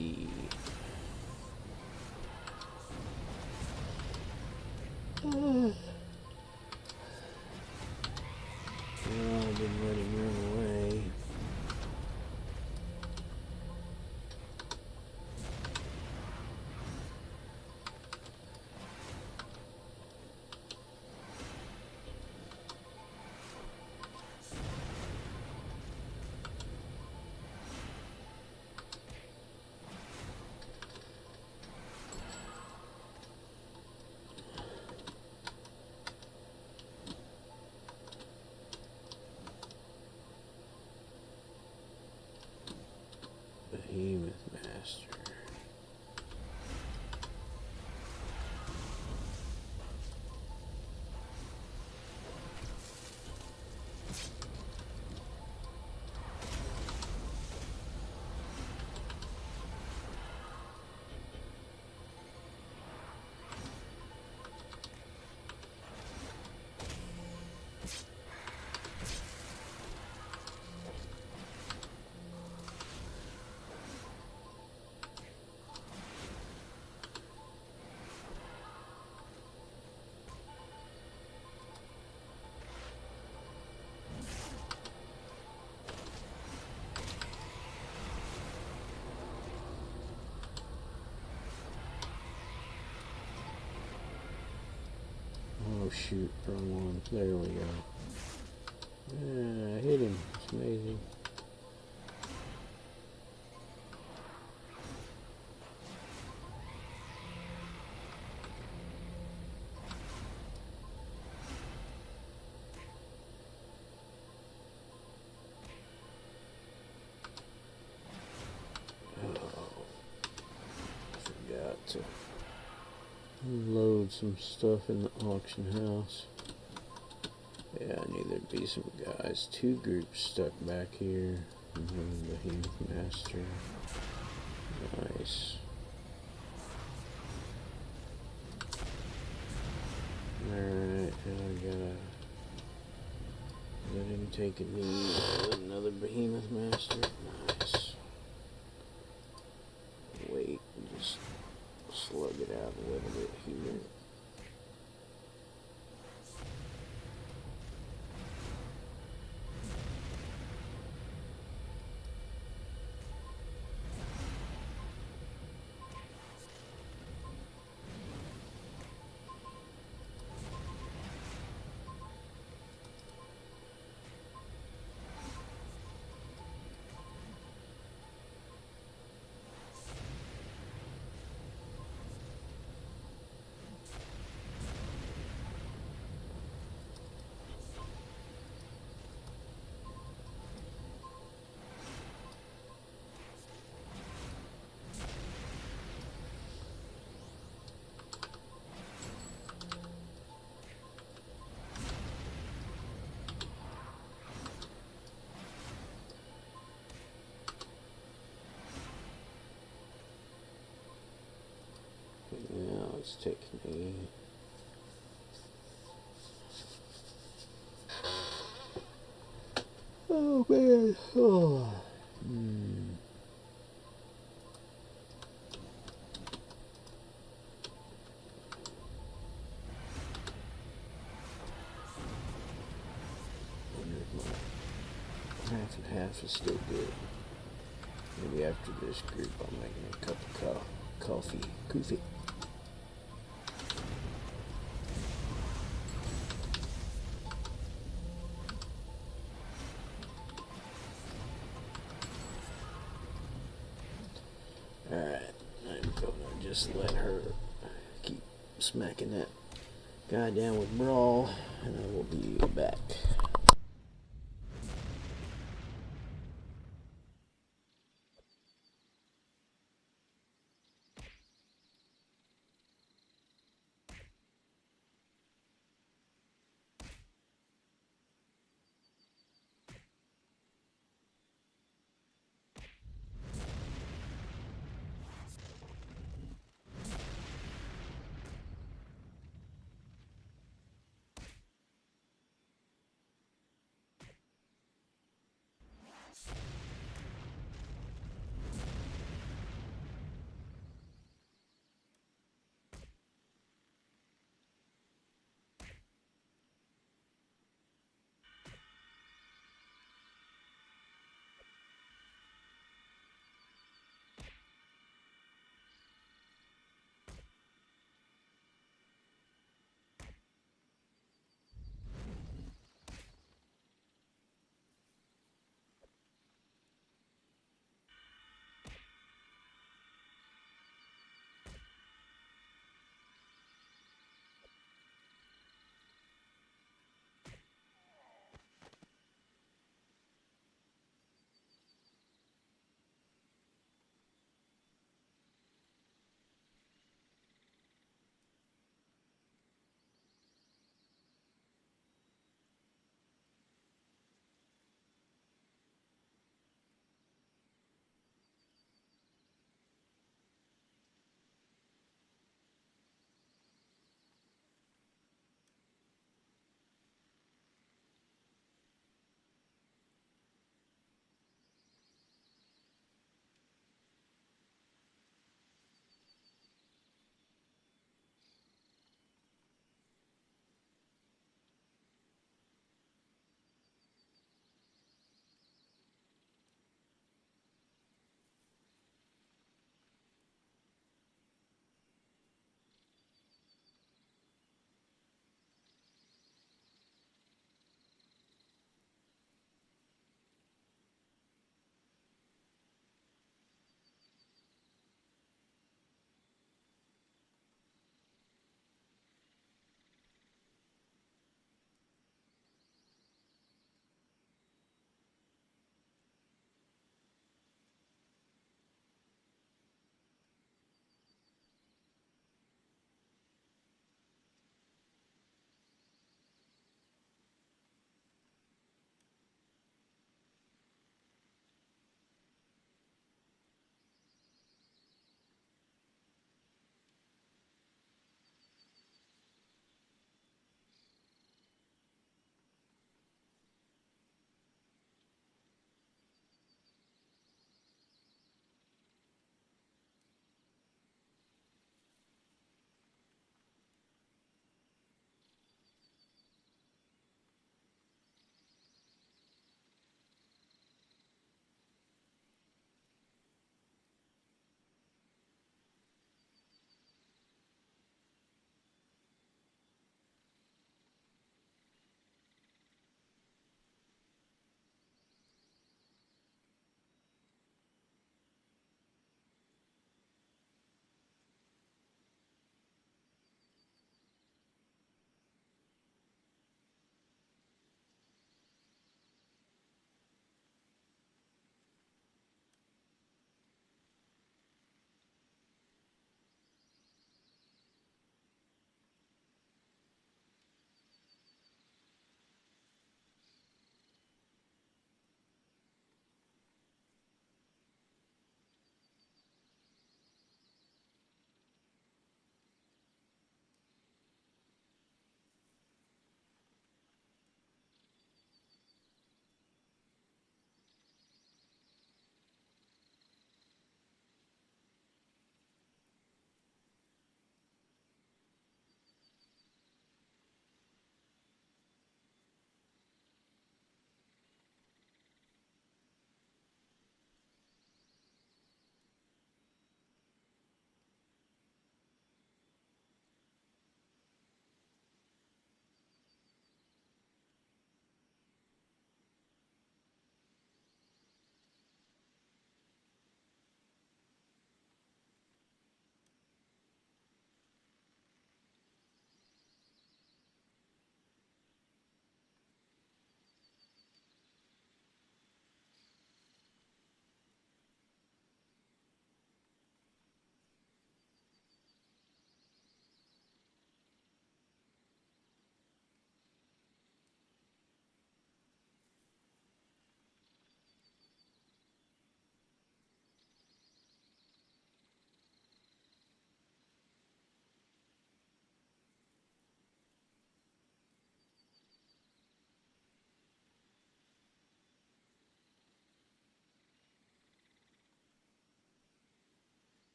Oh, I didn't let him run away. Behemoth Master. Oh shoot, wrong one. There we go. I hit him. It's amazing. Forgot to load some stuff in the auction house. Yeah, I knew there'd be some guys. Two groups stuck back here. The Behemoth Master. Nice. Alright, now I gotta Let him take a knee. Another behemoth master. Nice. Wait, just slug it out a little bit here. Now let's take me. Oh man. Oh. Half and half is still good. Maybe after this group I'll make me a cup of coffee. Alright, I'm gonna just let her keep smacking that guy down with Brawl, and I will be back.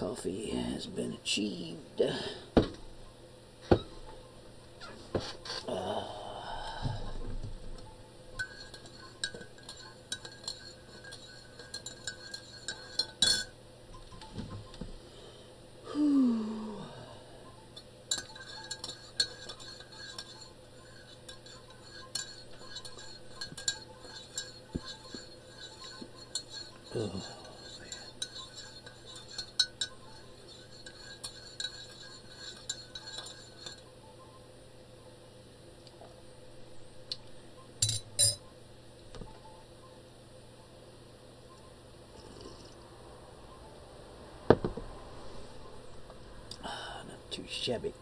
Coffee has been achieved. Oh. Not too shabby.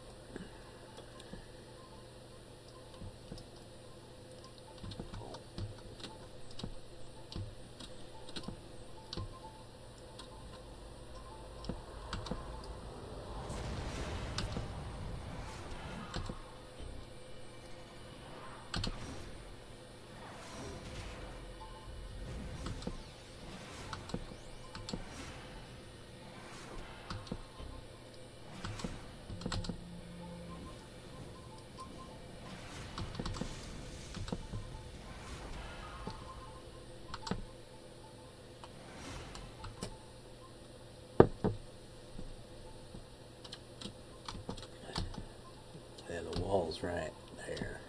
The wall's right there.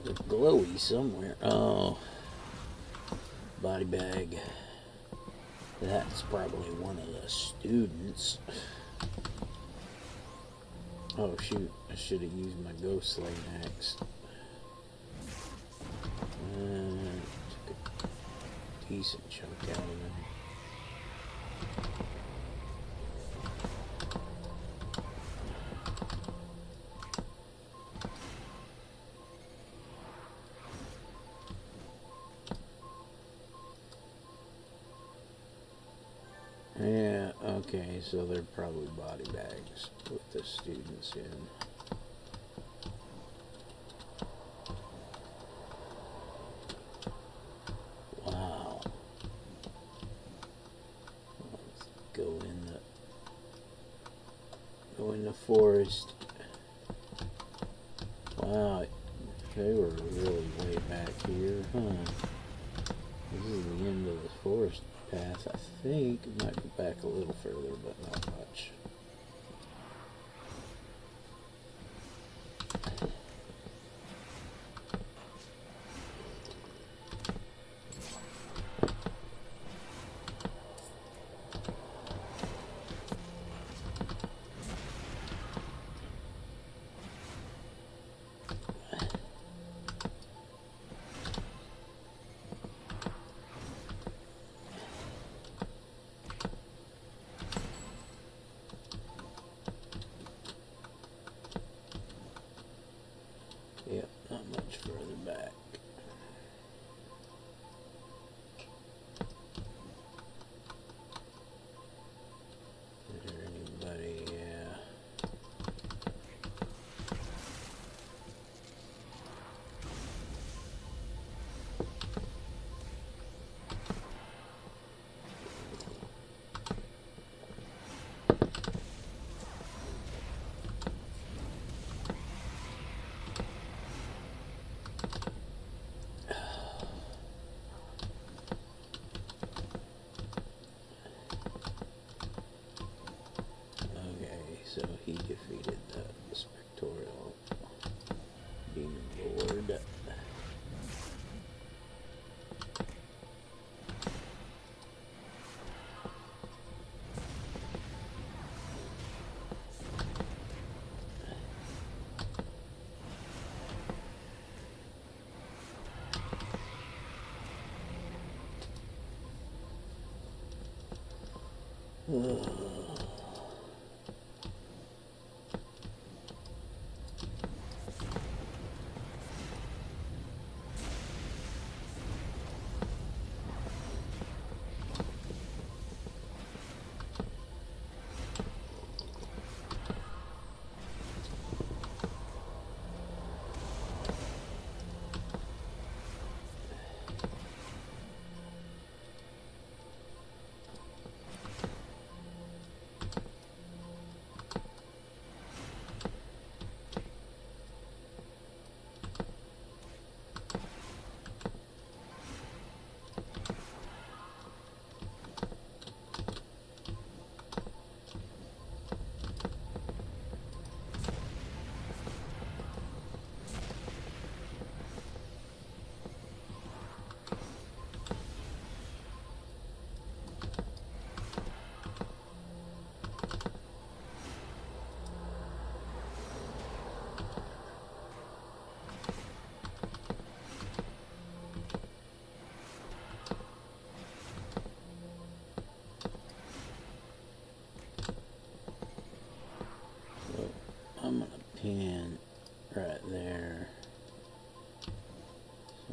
It's glowy somewhere. Oh, body bag. That's probably one of the students. Oh shoot, I should have used my ghost slaying axe. Took a decent chunk out of him. Yeah, okay, so they're probably body bags with the students in. Wow. Let's go in the forest. Wow, they were really way back here, huh? This is the end of the forest path, I think. It might go back a little further, but not much. Yep, not much further back. Is there anybody? Yeah. So he defeated the spectral demon lord.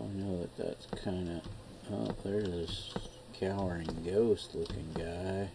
I know that that's kind of... Oh, there's this cowering ghost looking guy.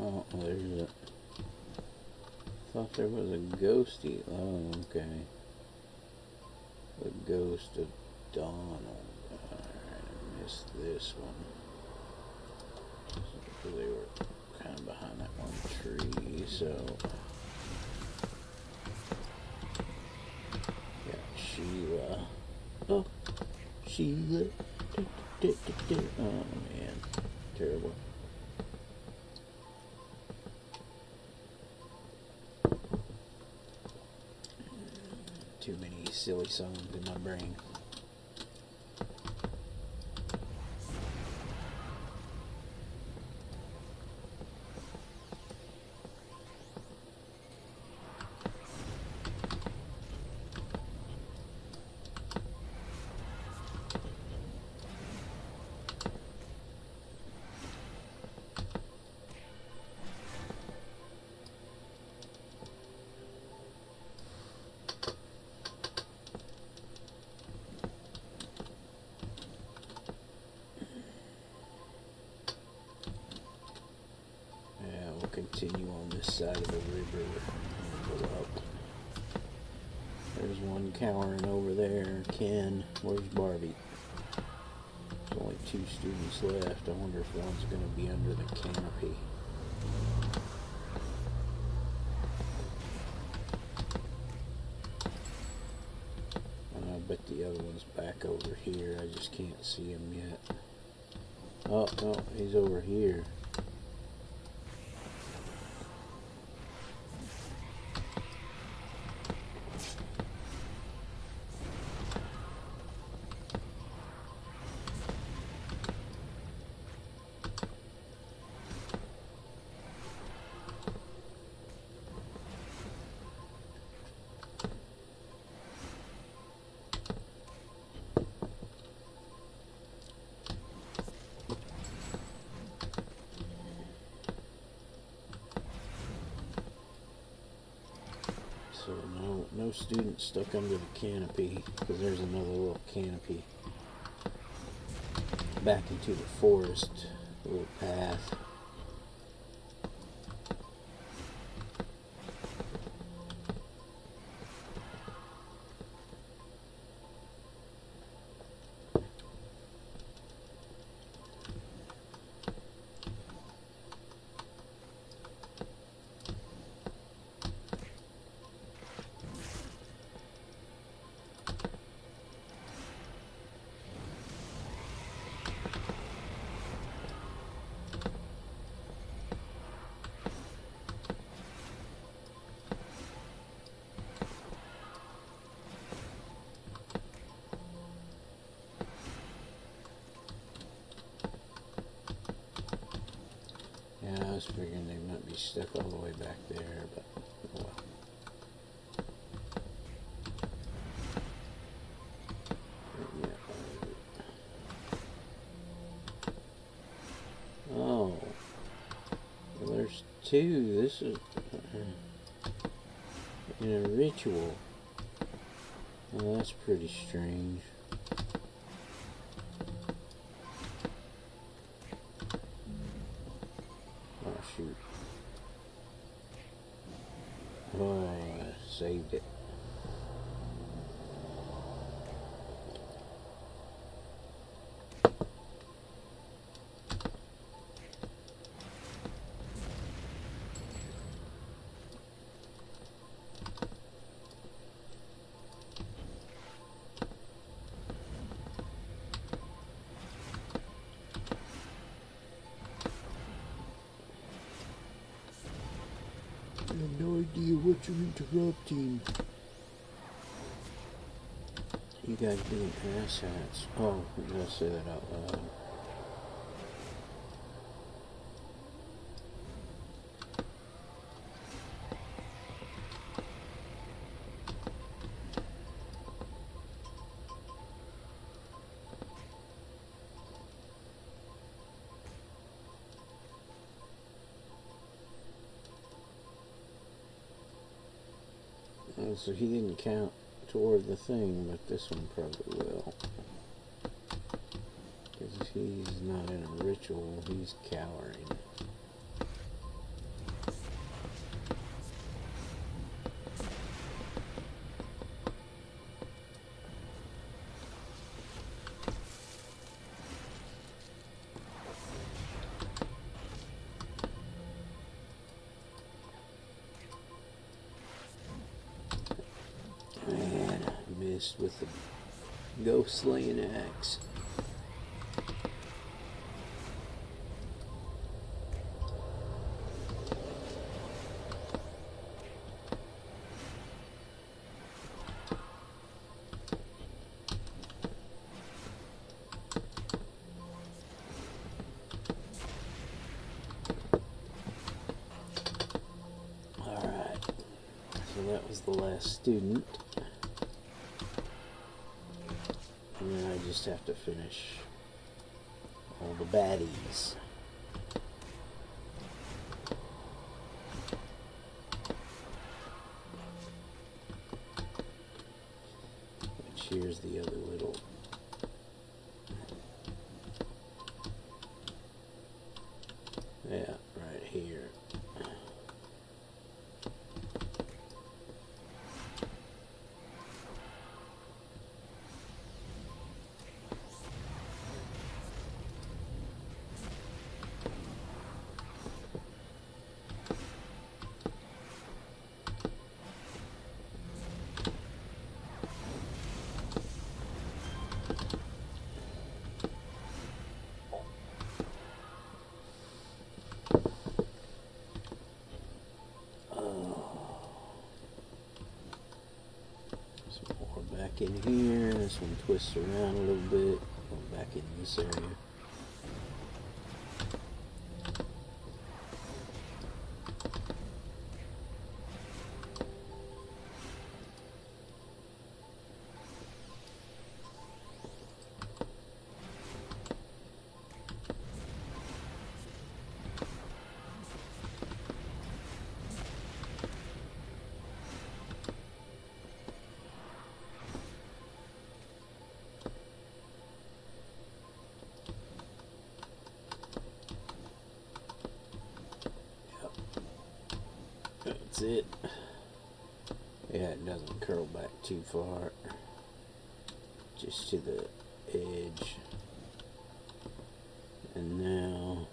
Oh, there's a... Thought there was a ghosty. Oh, okay. The ghost of Donald. Alright, I missed this one. So they were kind of behind that one tree, so... Got Sheila. Oh, Sheila. Oh, man. Terrible. Too many silly songs in my brain. Continue on this side of the river and go up. There's one cowering over there. Ken, where's Barbie? There's only 2 students left. I wonder if one's going to be under the canopy. I bet the other one's back over here. I just can't see him yet. Oh, no, he's over here. So no students stuck under the canopy, because there's another little canopy back into the forest, a little path. Yeah, I was figuring they might be stuck all the way back there, but well. Oh, well, there's 2. This is in a ritual. Well, that's pretty strange. Oh, shoot. Oh, I saved it. I have no idea what you're interrupting. You guys being asshats. Oh, I gotta say that out loud. So he didn't count toward the thing, but this one probably will. Because he's not in a ritual, he's cowering. With the ghost slaying axe. Alright, so that was the last student. And then I just have to finish all the baddies. Which here's the other little... Yeah, right here. Back in here, this one twists around a little bit, go back in this area. That's it. Yeah, it doesn't curl back too far. Just to the edge. And now,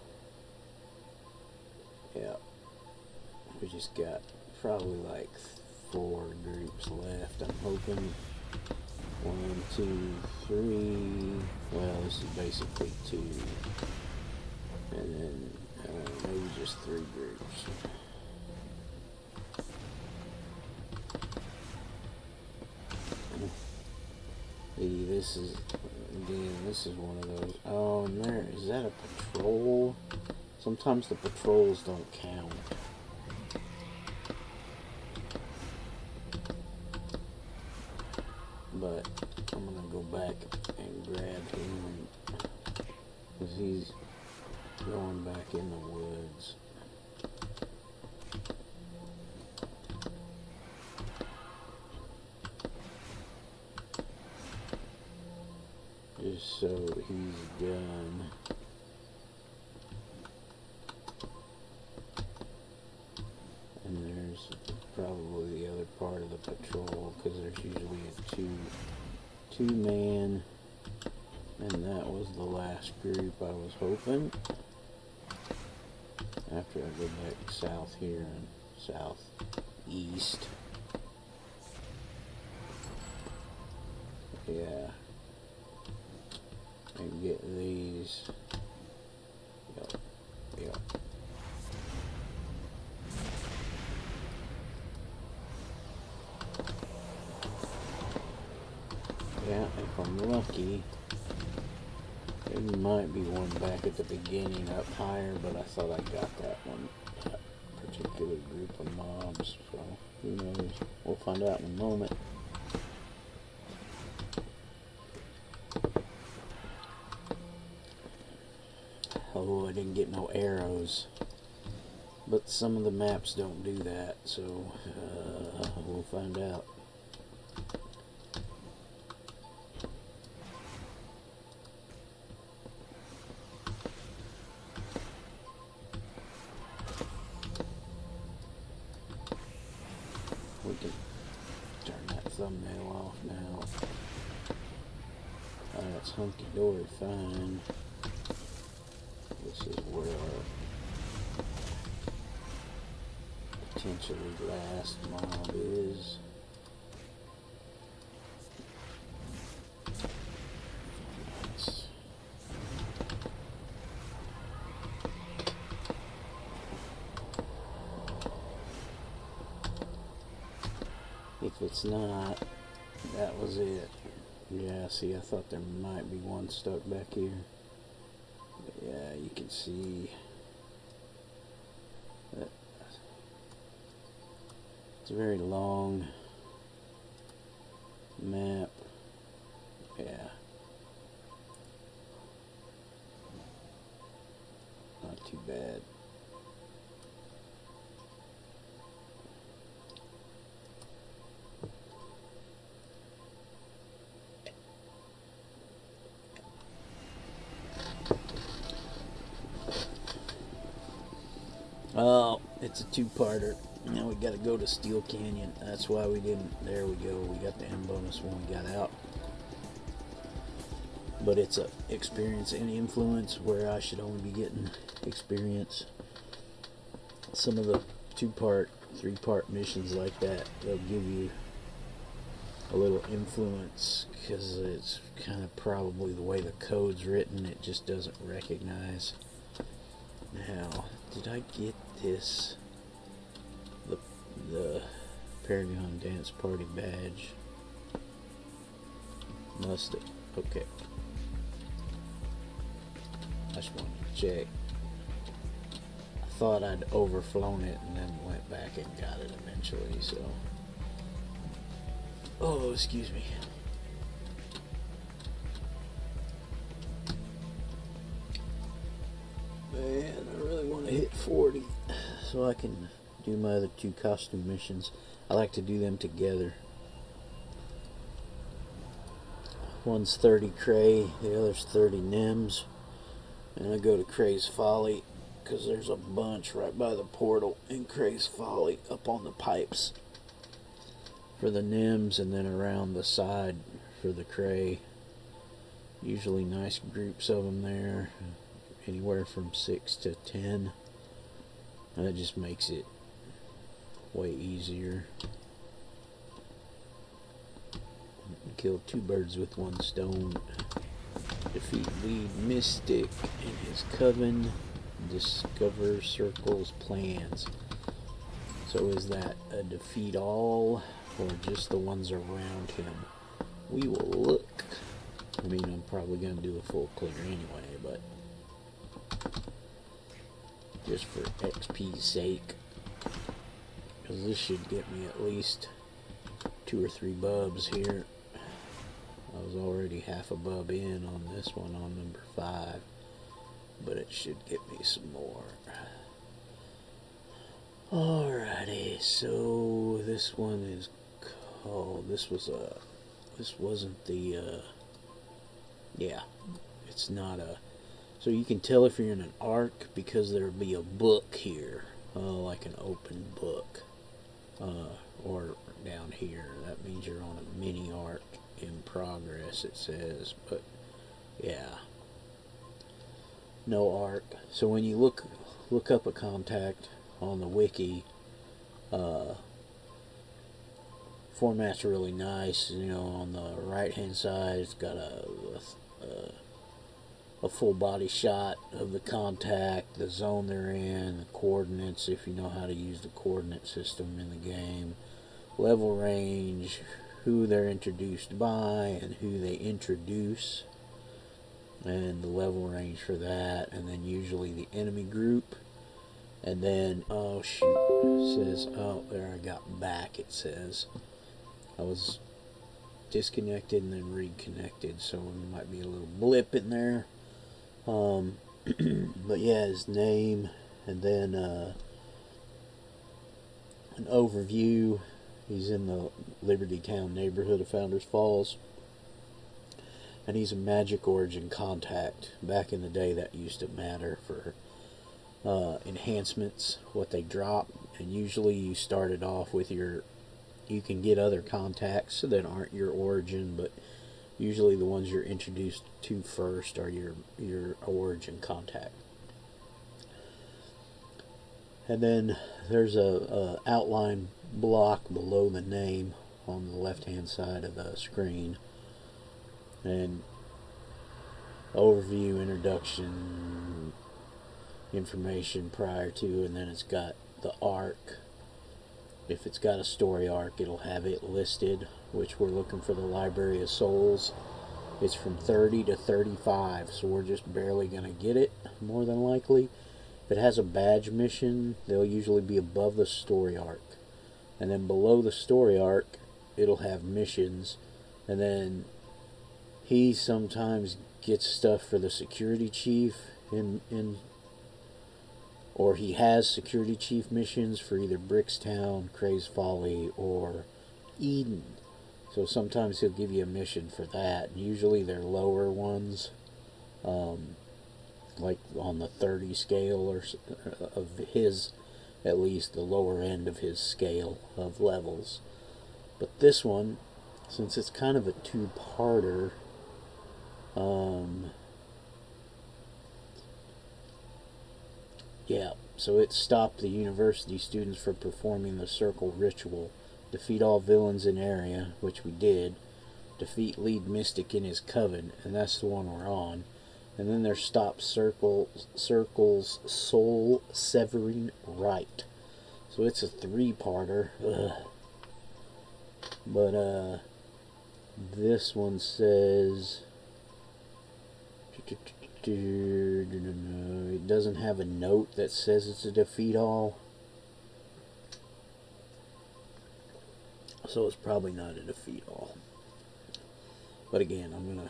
yeah, we just got probably like 4 groups left, I'm hoping. 1, 2, 3. Well, this is basically 2. And then maybe just 3 groups. This is one of those. Oh, and there is that a patrol? Sometimes the patrols don't count. But I'm gonna go back and grab him because he's going back in the woods. Just so he's done. And there's probably the other part of the patrol, because there's usually a two-man, and that was the last group I was hoping. After I go back south here and southeast. Yeah. And get these. Yep. lucky. There might be one back at the beginning up higher, but I thought I got that one, that particular group of mobs, so who knows? We'll find out in a moment. Oh, I didn't get no arrows, but some of the maps don't do that, so we'll find out. We can turn that thumbnail off now. That's hunky-dory fine. This is where our potentially last mob is. Nice. If it's not, that was it. Yeah, see, I thought there might be one stuck back here. But yeah, you can see that it's a very long map. Yeah. Not too bad. Oh, it's a two-parter. Now we got to go to Steel Canyon. That's why we didn't. There we go. We got the M bonus when we got out. But it's a experience and influence where I should only be getting experience. Some of the two-part, three-part missions like that, they'll give you a little influence because it's kind of probably the way the code's written. It just doesn't recognize. Now, did I get this? The Paragon Dance Party badge. Must have. Okay. I just wanted to check. I thought I'd overflown it and then went back and got it eventually, so. Oh, excuse me. Man, I really want to hit 40 so I can do my other two costume missions. I like to do them together. One's 30 Cray, the other's 30 Nims. And I go to Cray's Folly because there's a bunch right by the portal in Cray's Folly up on the pipes for the Nims, and then around the side for the Cray. Usually nice groups of them there, anywhere from 6 to 10. And that just makes it way easier. Kill two birds with one stone. Defeat lead mystic and his coven. Discover circle's plans. So is that a defeat all or just the ones around him? We will look. I mean, I'm probably going to do a full clear anyway, but just for XP's sake, because this should get me at least 2 or 3 bubs here. I was already half a bub in on this one on number 5, but it should get me some more. Alrighty, so this one is called, this wasn't the, yeah, it's not a, so you can tell if you're in an arc because there'll be a book here, like an open book, or down here, that means you're on a mini arc in progress, it says, but yeah, no arc. So when you look up a contact on the wiki, format's really nice. You know, on the right hand side it's got a full body shot of the contact, the zone they're in, the coordinates if you know how to use the coordinate system in the game, level range, who they're introduced by and who they introduce, and the level range for that, and then usually the enemy group. And then, oh shoot, it says, oh, there I got back, it says. I was disconnected and then reconnected, so there might be a little blip in there. But yeah, his name, and then an overview. He's in the Liberty Town neighborhood of Founders Falls, and he's a magic origin contact. Back in the day, that used to matter for enhancements, what they drop, and usually you started off with you can get other contacts that aren't your origin, but usually the ones you're introduced to first are your origin contact. And then there's a outline block below the name on the left hand side of the screen, and overview, introduction, information prior to, and then it's got the arc. If it's got a story arc, it'll have it listed, which we're looking for the Library of Souls. It's from 30 to 35, so we're just barely going to get it, more than likely. If it has a badge mission, they'll usually be above the story arc. And then below the story arc, it'll have missions. And then he sometimes gets stuff for the security chief or he has security chief missions for either Brickstown, Craze Folly, or Eden. So sometimes he'll give you a mission for that. Usually they're lower ones, like on the 30 scale or of his, at least the lower end of his scale of levels. But this one, since it's kind of a two-parter, yeah, so it stopped the university students from performing the circle ritual. Defeat all villains in area, which we did. Defeat lead mystic in his coven, and that's the one we're on. And then there's stop circle's soul severing rite. So it's a three-parter. But this one says it doesn't have a note that says it's a defeat all, so it's probably not a defeat all. But again, I'm gonna,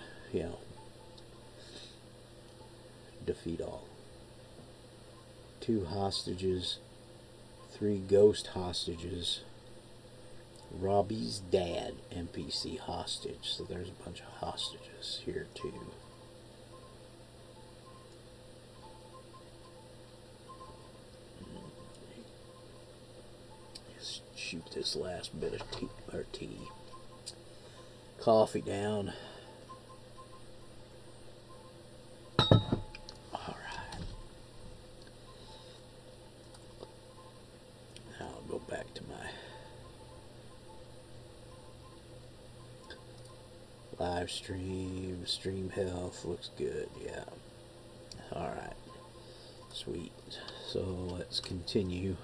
defeat all. 2 hostages, 3 ghost hostages, Robbie's dad NPC hostage. So there's a bunch of hostages here too. Just shoot this last bit of tea. Coffee down. Alright. Now I'll go back to my live stream. Stream health looks good, yeah. Alright. Sweet. So let's continue.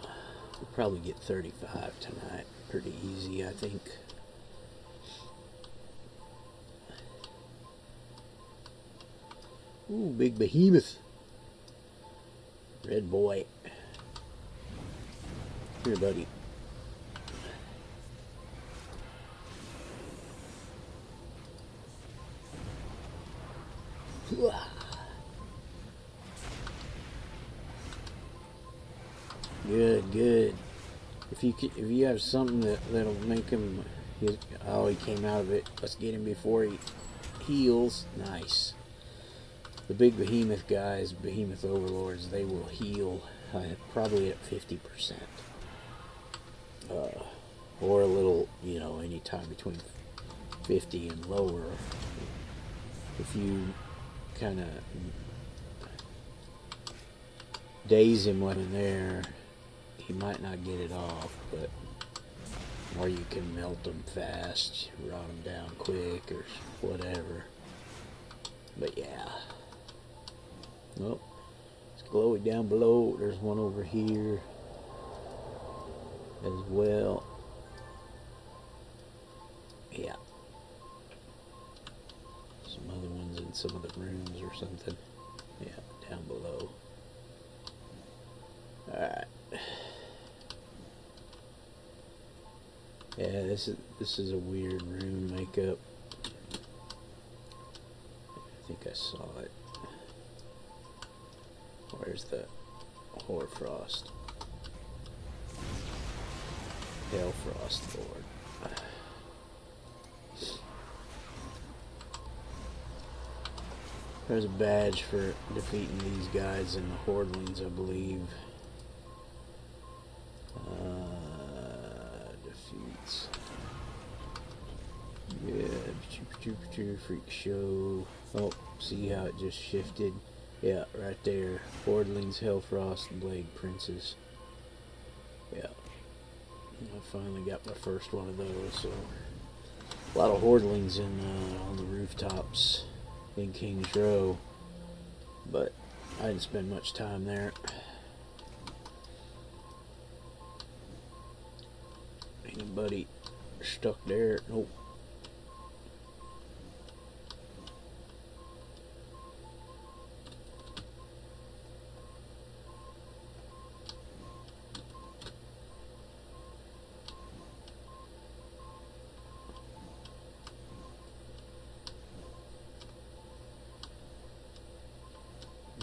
We'll probably get 35 tonight. Pretty easy, I think. Ooh, big behemoth. Red boy. Here, buddy. Good, good. If you have something that'll make him, he came out of it. Let's get him before he heals. Nice. The big behemoth guys, behemoth overlords, they will heal probably at 50%, or a little, anytime between 50 and lower. If you kind of daze him when in there, he might not get it off, but or you can melt them fast, rot them down quick, or whatever. But yeah. Oh, it's glowy down below. There's one over here. as well. Yeah. Some other ones in some of the rooms or something. Yeah, down below. Alright. Yeah, this is a weird room makeup. I think I saw it. Where's the Hoarfrost? Hellfrost Lord. There's a badge for defeating these guys in the Hordlings, I believe. Defeats. Yeah, freak show. Oh, see how it just shifted? Yeah, right there. Hordlings, Hellfrost, Blade Princes. Yeah. I finally got my first one of those, so a lot of Hordlings on the rooftops in King's Row, but I didn't spend much time there. Anybody stuck there? Nope.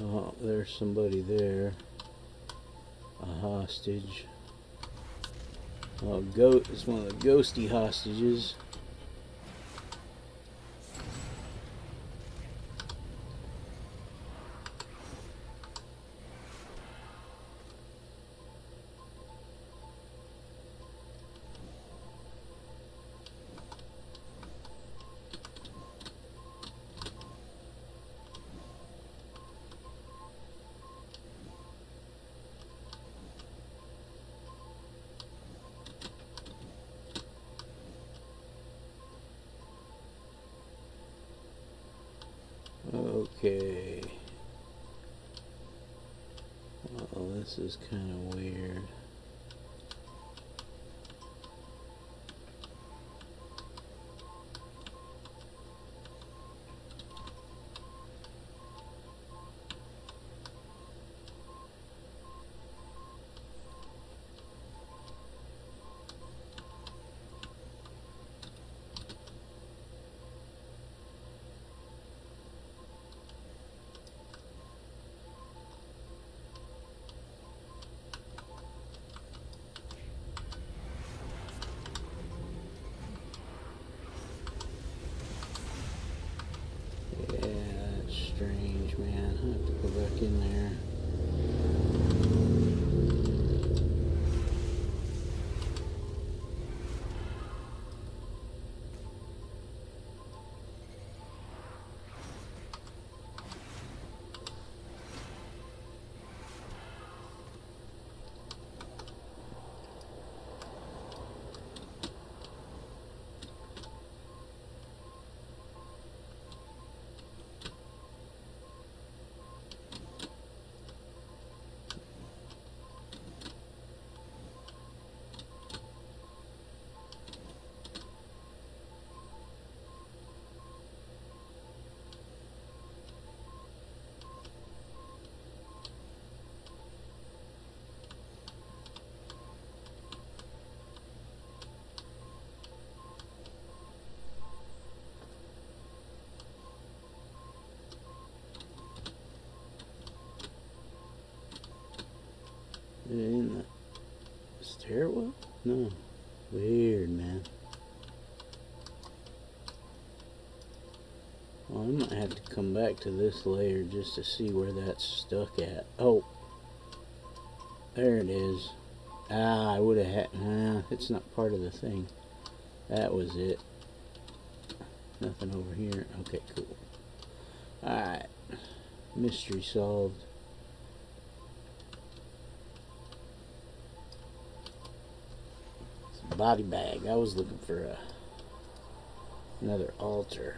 Oh, there's somebody there. A hostage. Oh, it's one of the ghosty hostages. Okay. Oh, this is kind of weird. Strange, man. I have to go back in there. In the stairwell? No. Weird, man. Well, I might have to come back to this layer just to see where that's stuck at. Oh. There it is. Ah, I would have had... Nah, it's not part of the thing. That was it. Nothing over here. Okay, cool. Alright. Mystery solved. Body bag. I was looking for another altar.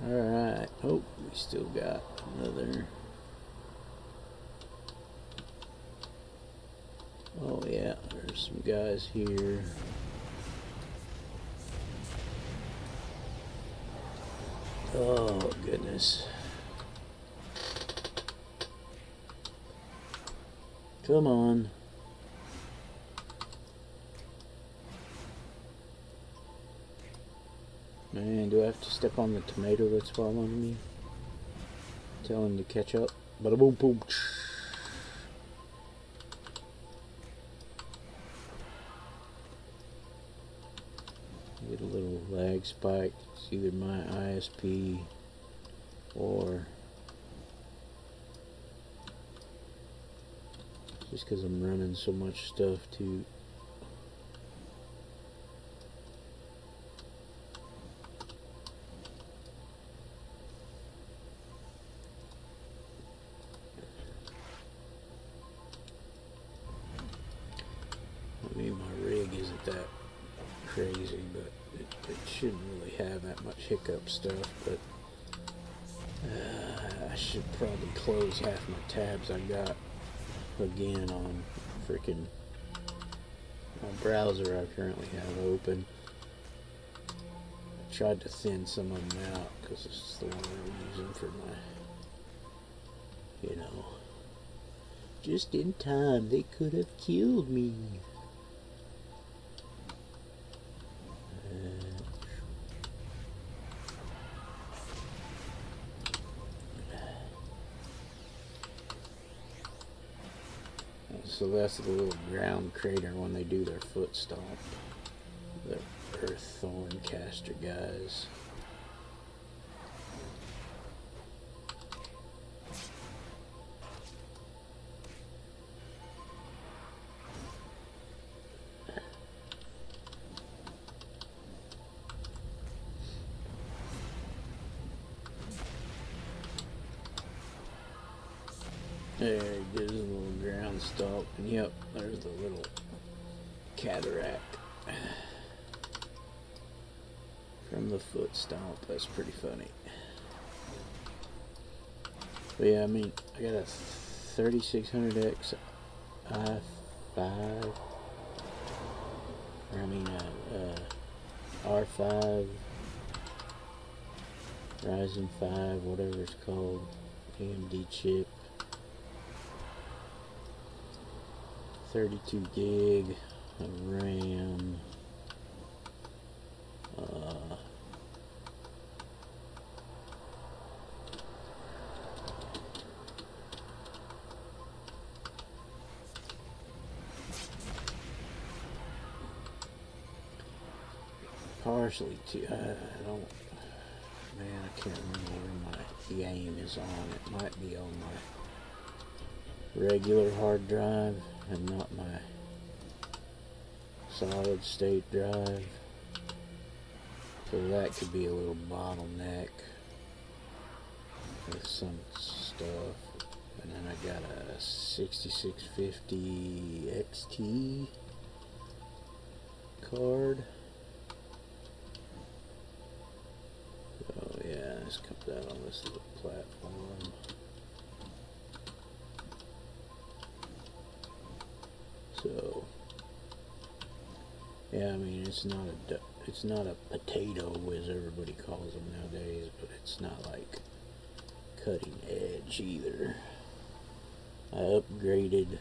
Alright. Oh, we still got another Oh yeah, there's some guys here. Oh goodness. Come on. Man, do I have to step on the tomato that's following me? Tell him to catch up. Bada boom boom. Get a little lag spike. It's either my ISP or just because I'm running so much stuff too. I mean, my rig isn't that crazy, but it shouldn't really have that much hiccup stuff. But I should probably close half my tabs I got again on freaking browser I currently have open. I tried to thin some of them out because it's the one I'm using for my, you know, just in time. They could have killed me. So that's the little ground crater when they do their foot stomp. The earth thorn caster guys. There it gives a little ground stalk, and yep, there's the little cataract from the foot stomp. That's pretty funny. But yeah, I mean, I got a 3600X i5, or I mean, R5, Ryzen 5, whatever it's called, AMD chip. 32 gig of RAM. Partially too. I don't. Man, I can't remember where my game is on. It might be on my regular hard drive and not my solid state drive, so that could be a little bottleneck with some stuff. And then I got a 6650 XT card. Oh yeah, this comes out on this little platform. So yeah, I mean, it's not a potato as everybody calls them nowadays, but it's not like cutting edge either. I upgraded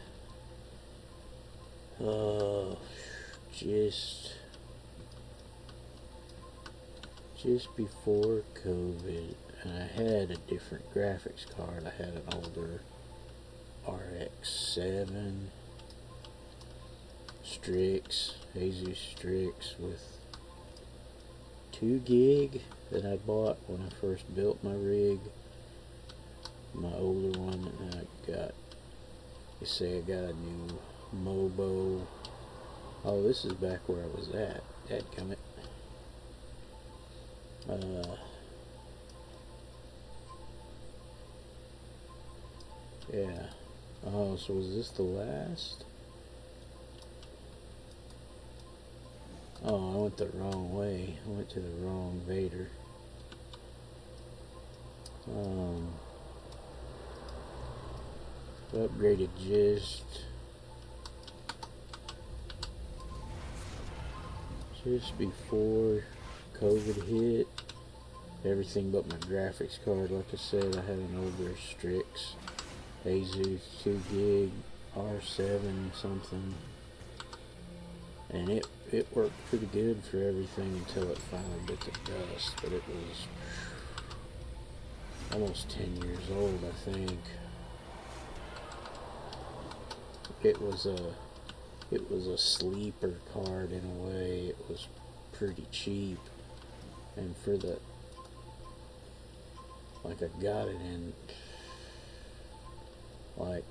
just before COVID, and I had a different graphics card. I had an older RX-7 Strix, Asus Strix with 2 gig that I bought when I first built my rig, my older one, and I got, you say I got a new Mobo. Oh, this is back where I was at. Dadgummit. Yeah. Oh, so was this the last? Oh, I went the wrong way. I went to the wrong Vader. Upgraded just just before COVID hit. Everything but my graphics card. Like I said, I had an older Strix Asus 2 gig R7 something, and it worked pretty good for everything until it finally bit the dust. But it was almost 10 years old, I think. It was a sleeper card in a way. It was pretty cheap, and for the, like, I got it in like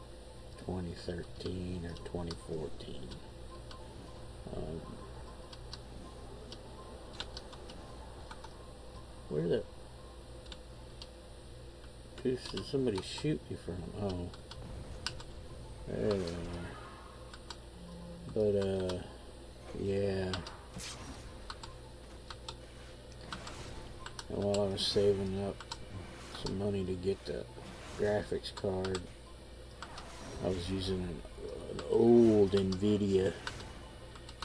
2013 or 2014. Where the did somebody shoot me from? Oh, there they are. But yeah. And while I was saving up some money to get the graphics card, I was using an old NVIDIA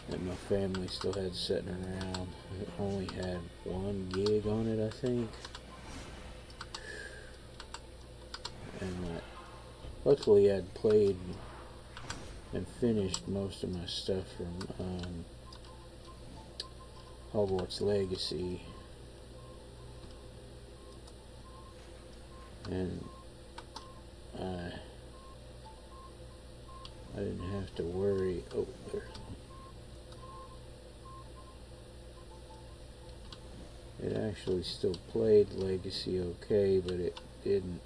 that my family still had sitting around. It only had 1 gig on it, I think. And luckily I'd played and finished most of my stuff from Hogwarts Legacy, and I didn't have to worry. Oh, there's one. It actually still played Legacy okay, but it didn't.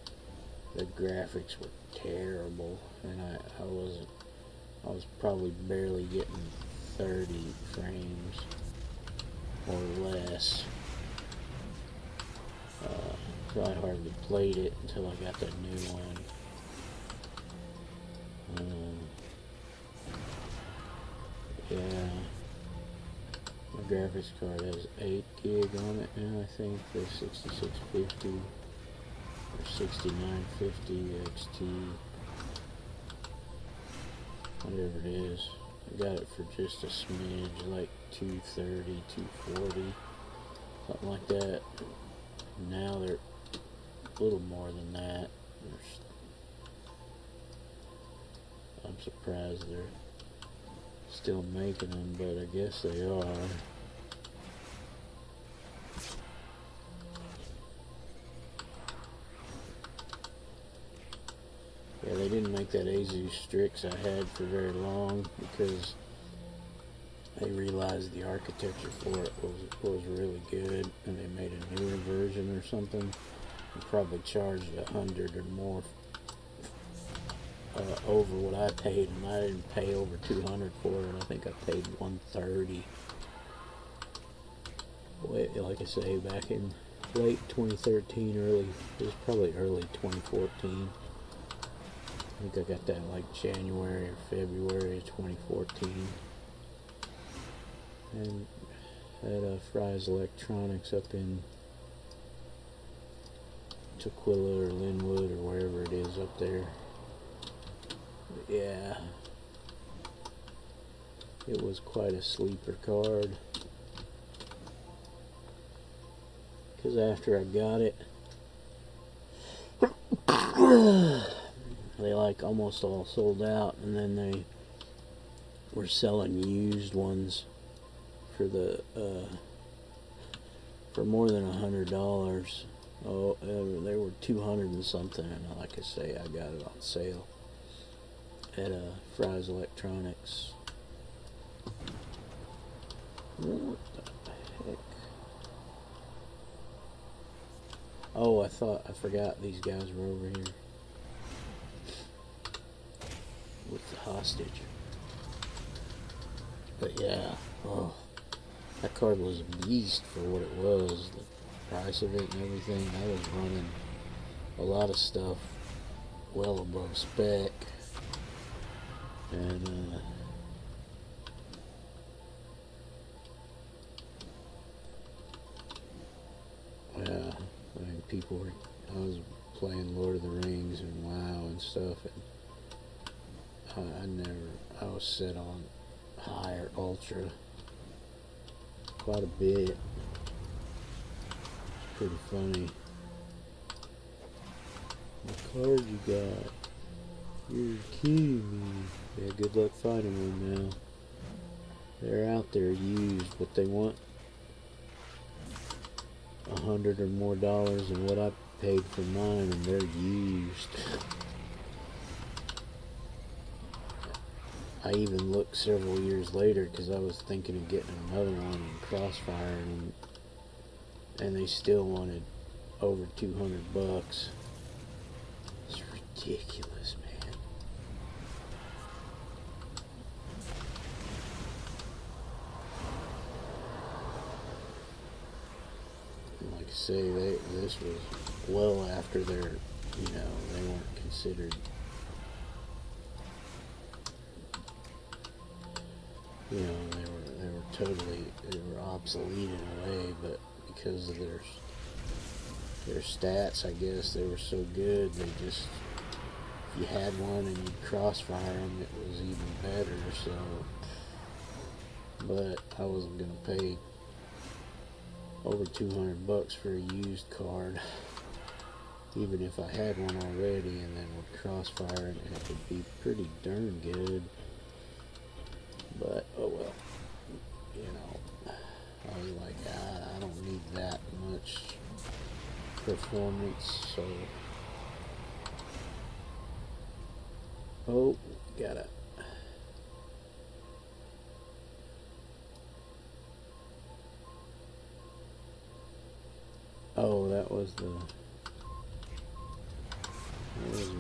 The graphics were terrible, and I was probably barely getting 30 frames or less. So I hardly played it until I got the new one. Yeah, my graphics card has 8 gig on it now, I think, for 6650 or 6950 XT. Whatever it is. I got it for just a smidge, like 230, 240, something like that. Now they're a little more than that. I'm surprised they're still making them, but I guess they are. Yeah, they didn't make that Asus Strix I had for very long because they realized the architecture for it was really good, and they made a newer version or something, and probably charged $100 or more over what I paid, and I didn't pay over $200 for it. I think I paid $130. Like I say, back in late 2013, it was probably early 2014. I think I got that like January or February of 2014. And at Fry's Electronics up in Tukwila or Linwood or wherever it is up there. But yeah, it was quite a sleeper card. Because after I got it, they like almost all sold out, and then they were selling used ones for the for more than $100. Oh, they were 200 and something, and like I say, I got it on sale at Fry's Electronics. What the heck? Oh, I forgot these guys were over here with the hostage. But yeah, oh, that card was a beast for what it was. The price of it and everything. I was running a lot of stuff well above spec, and yeah, I mean, I was playing Lord of the Rings and WoW and stuff, and I was set on high or ultra, quite a bit. It's pretty funny. What card you got? You're kidding me. Yeah, good luck finding one now. They're out there used, but they want $100 or more than what I paid for mine, and they're used. I even looked several years later because I was thinking of getting another one in Crossfire, and they still wanted over $200. It's ridiculous, man. Like I say, this was well after their, they weren't considered, they were obsolete in a way, but because of their stats, I guess they were so good, they just, if you had one and you'd crossfire them, it was even better. So, but I wasn't gonna pay over $200 for a used card, even if I had one already, and then with crossfire it would be pretty darn good. But oh well, I was like, I don't need that much performance. So gotta. Oh, that was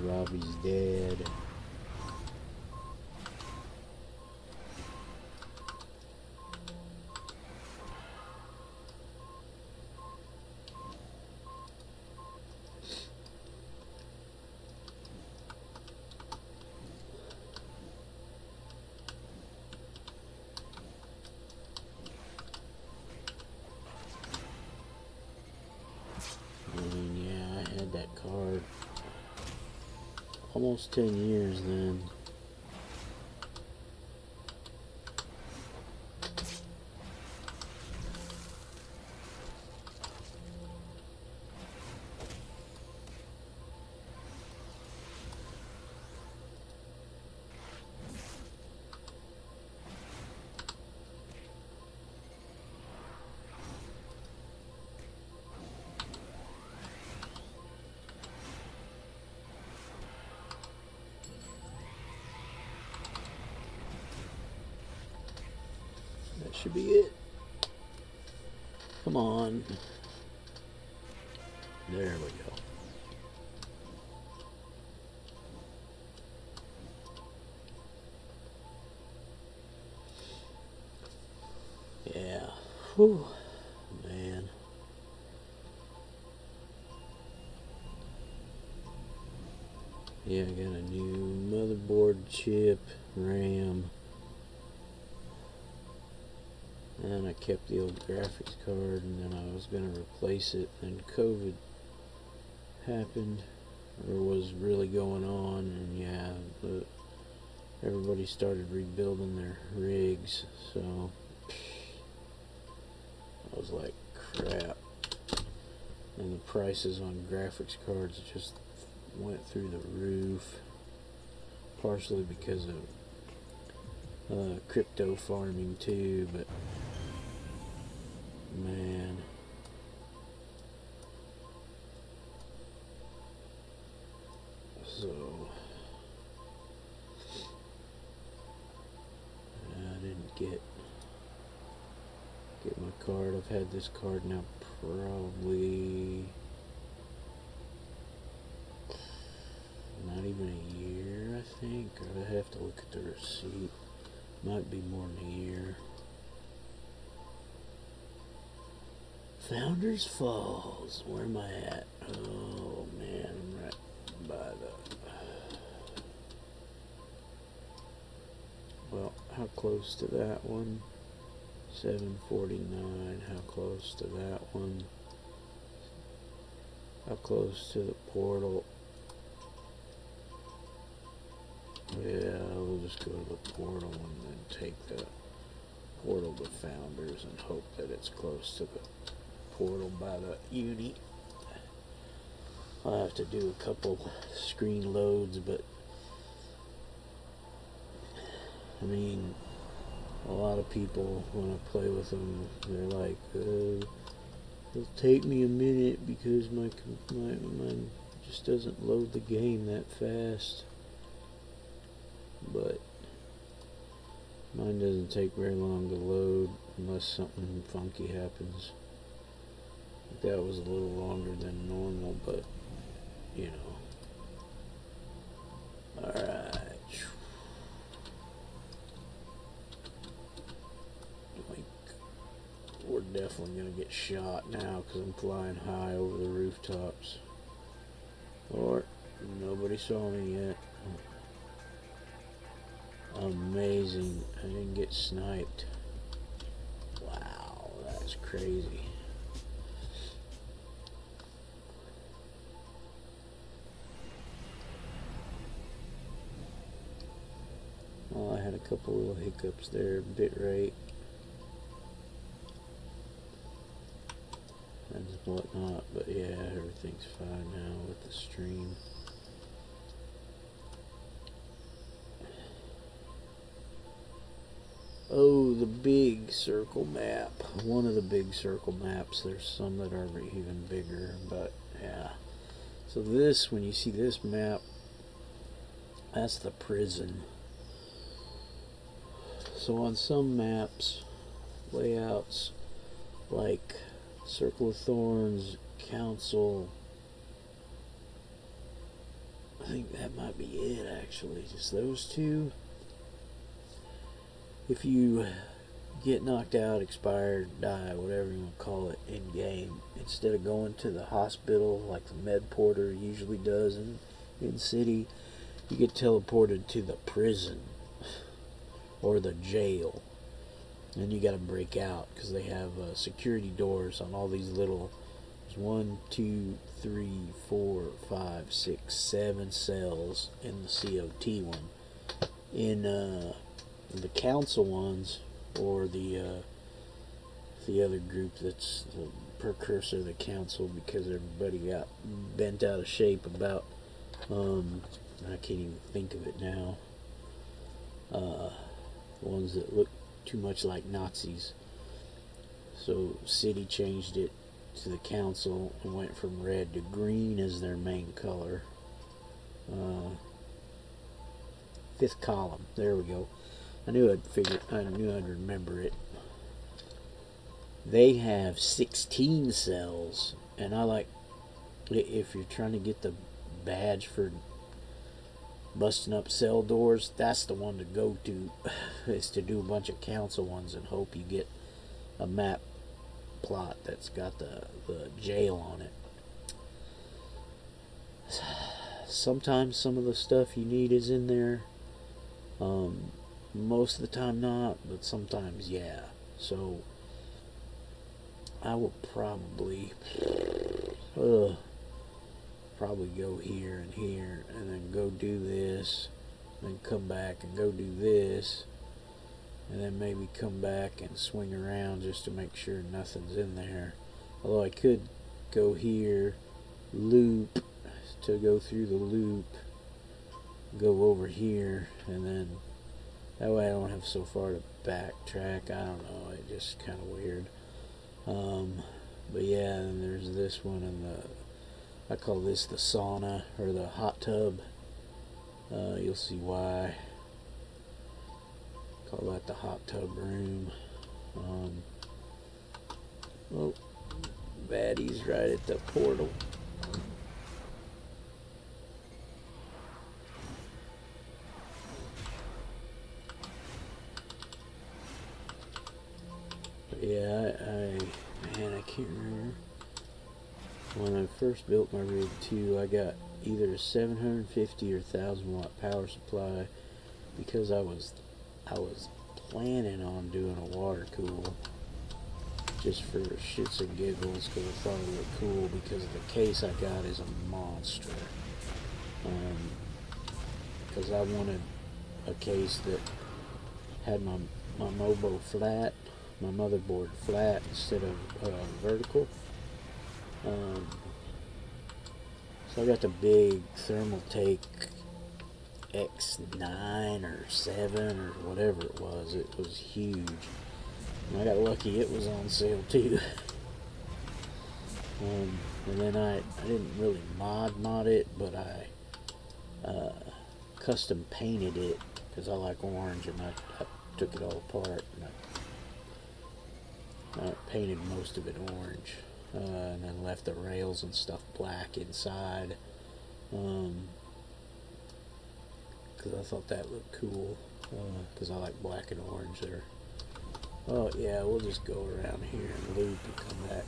Robbie's dad. Yeah, I had that card almost 10 years then. That should be it. Come on. There we go. Yeah. Whew. Man. Yeah, I got a new motherboard, chip, RAM. And I kept the old graphics card, and then I was going to replace it, and COVID happened, or was really going on, and yeah, everybody started rebuilding their rigs, so I was like, crap. And the prices on graphics cards just went through the roof, partially because of crypto farming too, but man, so I didn't get my card. I've had this card now probably not even a year, I think. I have to look at the receipt. Might be more than a year. Founders Falls. Where am I at? Oh man, I'm right by the. Well, how close to that one? 749. How close to that one? How close to the portal? Yeah, we'll just go to the portal and then take the portal to Founders and hope that it's close to the portal by the uni. I'll have to do a couple screen loads, but I mean, a lot of people, when I play with them, they're like, it'll take me a minute because mine just doesn't load the game that fast. But mine doesn't take very long to load unless something funky happens. That was a little longer than normal, but you know. Alright. We're definitely going to get shot now because I'm flying high over the rooftops. Or nobody saw me yet. Amazing. I didn't get sniped. Wow, that's crazy. Well, I had a couple little hiccups there. Bit rate and whatnot, but yeah, everything's fine now with the stream. Oh, the big circle map. One of the big circle maps. There's some that are even bigger, but yeah. So this, when you see this map, that's the prison. So on some maps, layouts like Circle of Thorns, Council, I think that might be it actually, just those two. If you get knocked out, expired, die, whatever you want to call it, in game, instead of going to the hospital like the med porter usually does in city, you get teleported to the prison or the jail. And you got to break out because they have security doors on all these little. There's 1, 2, 3, 4, 5, 6, 7 cells in the COT one. In the council ones, or the other group that's the precursor of the council, because everybody got bent out of shape about I can't even think of it now. Ones that look too much like Nazis. So city changed it to the council and went from red to green as their main color. Fifth column. There we go. I knew I'd remember it. They have 16 cells, and I like, if you're trying to get the badge for busting up cell doors, that's the one to go to, is to do a bunch of council ones and hope you get a map plot that's got the jail on it. Sometimes some of the stuff you need is in there. Most of the time not, but sometimes yeah. So I will probably go here and then go do this, then come back and go do this, and then maybe come back and swing around just to make sure nothing's in there. Although I could go here, loop to go through the loop, go over here, and then that way I don't have so far to backtrack. I don't know, it's just kind of weird. But yeah, then there's this one, and I call this the sauna, or the hot tub. You'll see why. Call that the hot tub room. Oh, baddie's right at the portal. Yeah, I can't remember. When I first built my rig 2, I got either a 750 or 1000 watt power supply because I was planning on doing a water cool just for shits and giggles, because I thought it looked cool because the case I got is a monster. Because I wanted a case that had my my mobile flat, my motherboard flat instead of vertical. So I got the big Thermaltake X9 or 7 or whatever it was. It was huge. And I got lucky it was on sale too. And then I didn't really mod it, but I custom painted it because I like orange, and I took it all apart and I painted most of it orange, and then left the rails and stuff black inside, because I thought that looked cool, because I like black and orange there. Oh yeah, we'll just go around here and loop and come back.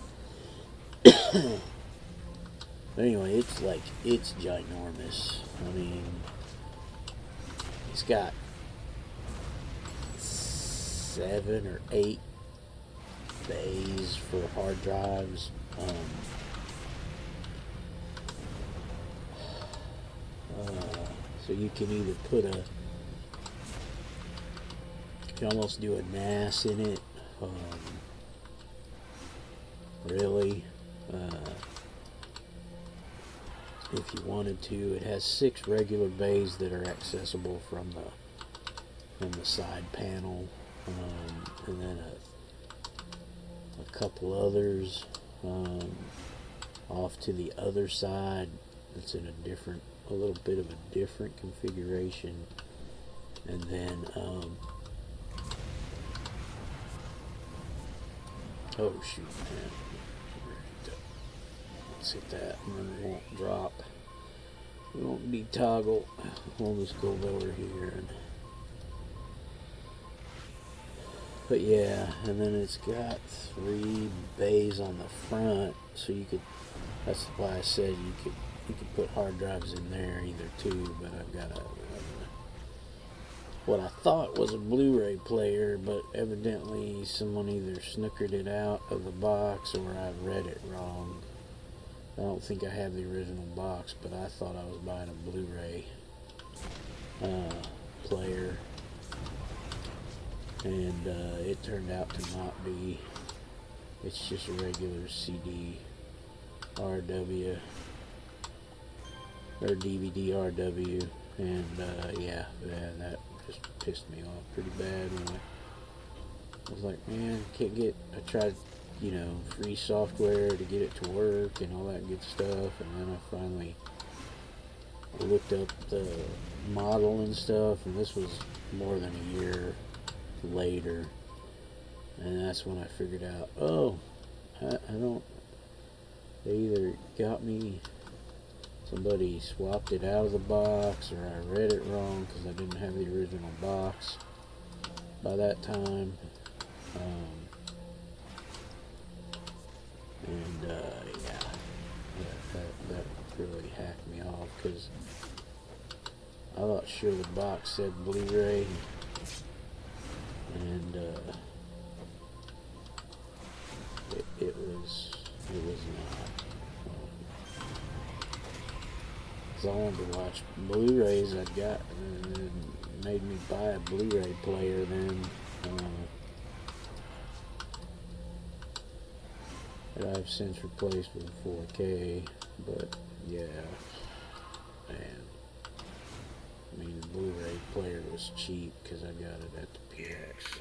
But anyway, it's ginormous. I mean, it's got 7 or 8 bays for hard drives. So you can either put you can almost do a NAS in it. Really. If you wanted to. It has 6 regular bays that are accessible from the side panel, and then a couple others off to the other side. It's in a little bit of a different configuration, and then oh shoot, man. Let's hit that, and then it won't drop. It won't detoggle. We'll just go over here. But yeah, and then it's got 3 bays on the front, so you could. That's why I said you could put hard drives in there, either 2. But I've got what I thought was a Blu-ray player, but evidently someone either snookered it out of the box or I read it wrong. I don't think I have the original box, but I thought I was buying a Blu-ray player, and it turned out to not be. It's just a regular CD RW or DVD RW, and yeah, that just pissed me off pretty bad when I was like, man, can't get. I tried, free software to get it to work and all that good stuff, and then I finally looked up the model and stuff, and this was more than a year later, and that's when I figured out, oh, I don't, they either got me, somebody swapped it out of the box, or I read it wrong because I didn't have the original box by that time. And yeah, that really hacked me off, because I thought sure the box said Blu-ray, and it was not. Because I wanted to watch Blu-rays, I got made me buy a Blu-ray player then. That I've since replaced with 4K, but yeah, man. I mean, the Blu-ray player was cheap because I got it at the PX. So,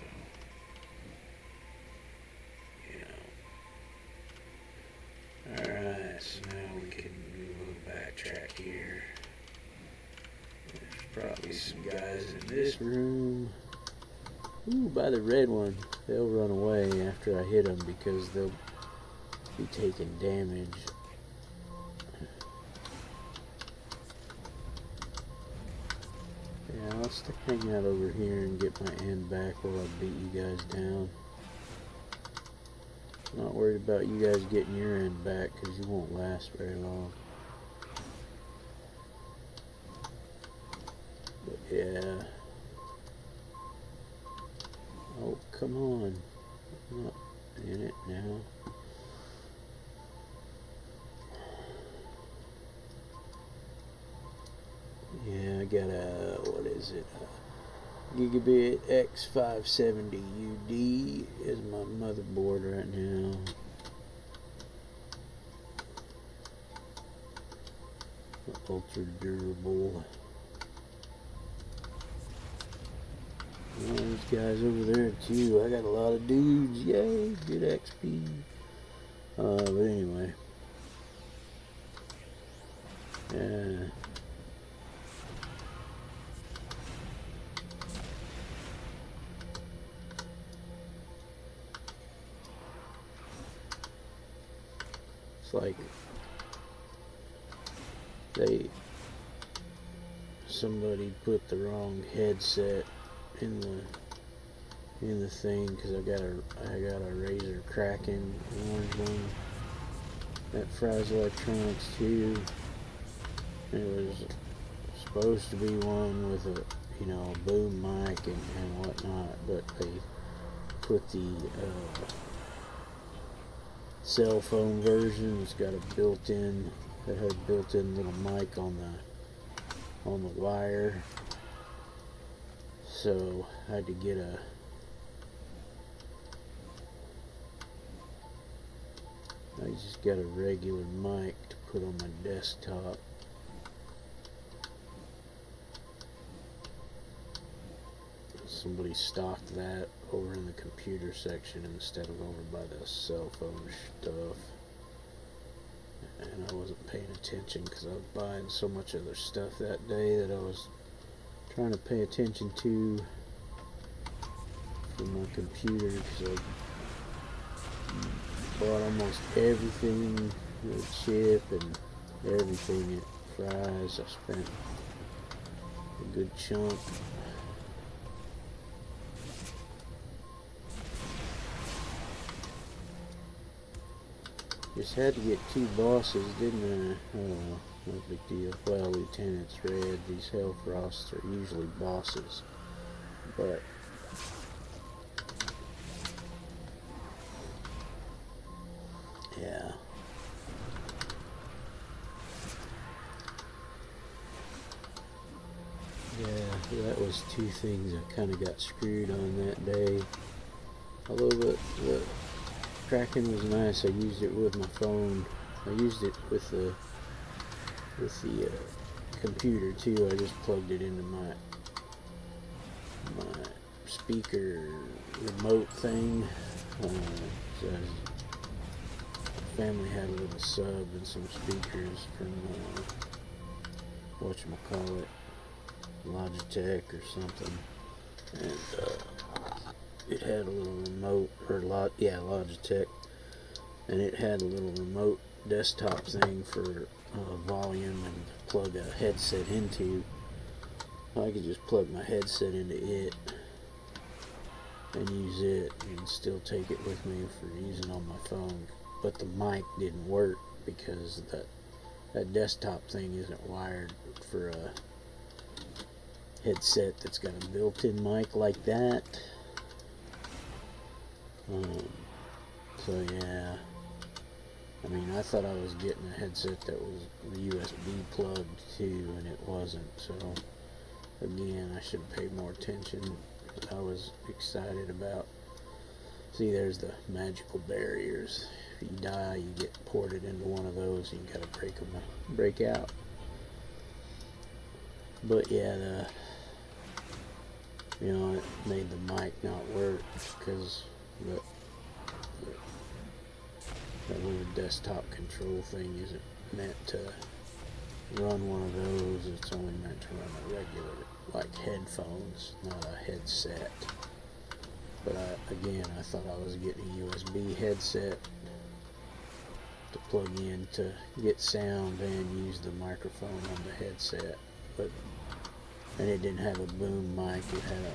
Alright, so now we can do a little backtrack here. There's probably some guys in this room. Ooh, by the red one. They'll run away after I hit them because they'll be taking damage. Yeah, I'll hang out over here and get my end back while I beat you guys down. Not worried about you guys getting your end back because you won't last very long. But yeah. Oh, come on. I'm not in it now. Yeah, I got a, what is it? Gigabit X570UD is my motherboard right now. Ultra durable. Oh, these guys over there too. I got a lot of dudes. Yay, good XP. But anyway. Yeah. It's like somebody put the wrong headset in the thing, because I got a Razer Kraken orange one that fries electronics too. It was supposed to be one with a boom mic and whatnot, but they put the cell phone version. It's got a built-in little mic on the wire, so I had to get I just got a regular mic to put on my desktop. Somebody stocked that over in the computer section instead of over by the cell phone stuff, and I wasn't paying attention because I was buying so much other stuff that day that I was trying to pay attention to for my computer, because I bought almost everything that chip and everything at Fry's. I spent a good chunk. Just had to get 2 bosses, didn't I? Oh, no big deal. Well, Lieutenant's red. These Hellfrosts are usually bosses, but yeah. Yeah, that was 2 things I kind of got screwed on that day. Although the Kraken was nice. I used it with my phone. I used it with the computer too. I just plugged it into my speaker remote thing. So family had a little sub and some speakers from whatchamacallit, Logitech or something, and it had a little remote, Logitech, and it had a little remote desktop thing for volume and plug a headset into. I could just plug my headset into it and use it and still take it with me for using on my phone. But the mic didn't work because that desktop thing isn't wired for a headset that's got a built-in mic like that. So yeah, I mean, I thought I was getting a headset that was USB plugged too, and it wasn't. So again, I should have paid more attention. I was excited about. See, there's the magical barriers. If you die, you get ported into one of those. You gotta break out. But yeah, it made the mic not work because that little desktop control thing isn't meant to run one of those. It's only meant to run a regular, like, headphones, not a headset. But I thought I was getting a USB headset to plug in to get sound and use the microphone on the headset. And it didn't have a boom mic. It had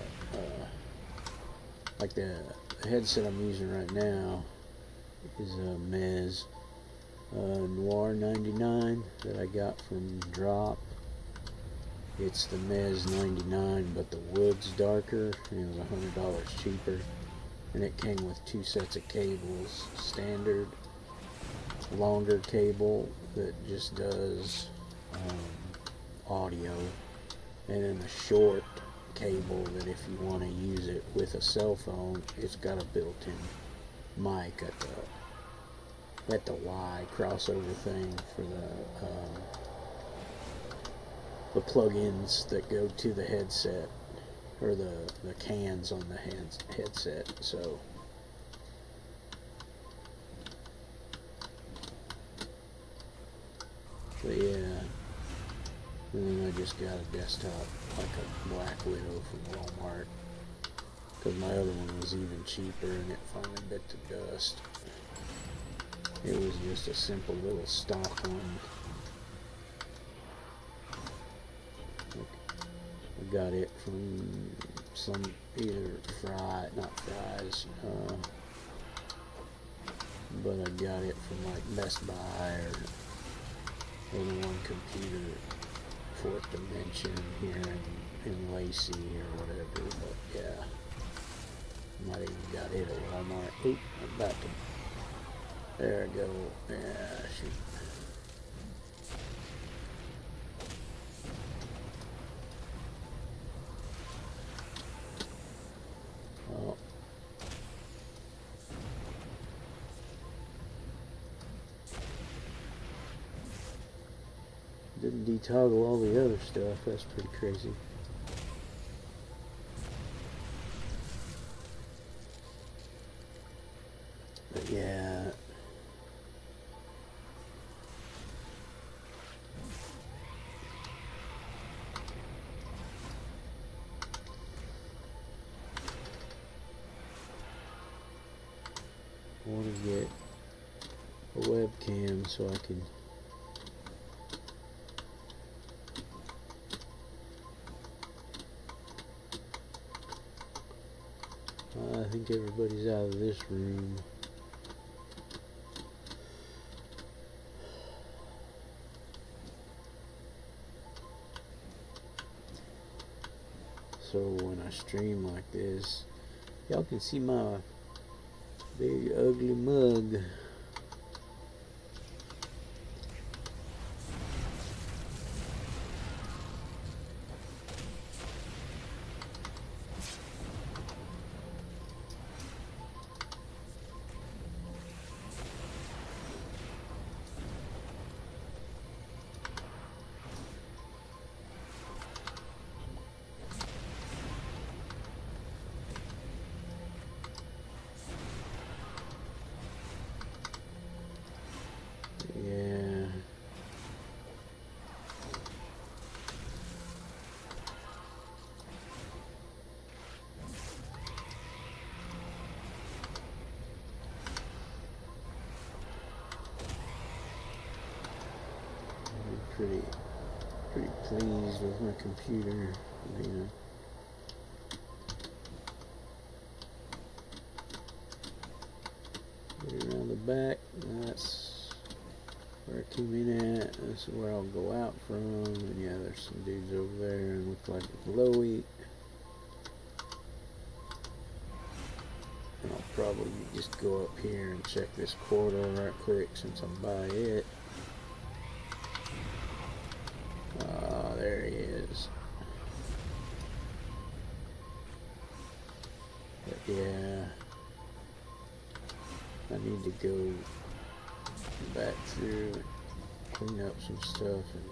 like the headset I'm using right now is a Mez Noir 99 that I got from Drop. It's the Mez 99, but the wood's darker, and it was $100 cheaper, and it came with 2 sets of cables. Standard longer cable that just does audio, and then the short cable that if you want to use it with a cell phone, it's got a built-in mic at the Y crossover thing for the plug-ins that go to the headset, or the cans on the headset. So but yeah, and then I just got a desktop, like a Black Widow from Walmart, because my other one was even cheaper and it finally bit the dust. It was just a simple little stock one. I got it from either not Fry's, but I got it from like Best Buy or One Computer, Fourth Dimension here in Lacey or whatever. But yeah, might even got it at Walmart. Oop, I'm about to. There I go. Yeah, shoot. Oh. Didn't detoggle all the other stuff. That's pretty crazy. But yeah. I want to get a webcam so I can I think everybody's out of this room. So when I stream like this, y'all can see my very ugly mug. Yeah. I'm pretty pleased with my computer, you know. Get it around the back. That's where I came in at. This is where I'll go out from. And yeah, there's some dudes over there and look like it's low eat. And I'll probably just go up here and check this corridor right quick since I'm by it. There he is. But yeah, I need to go back through and clean up some stuff, and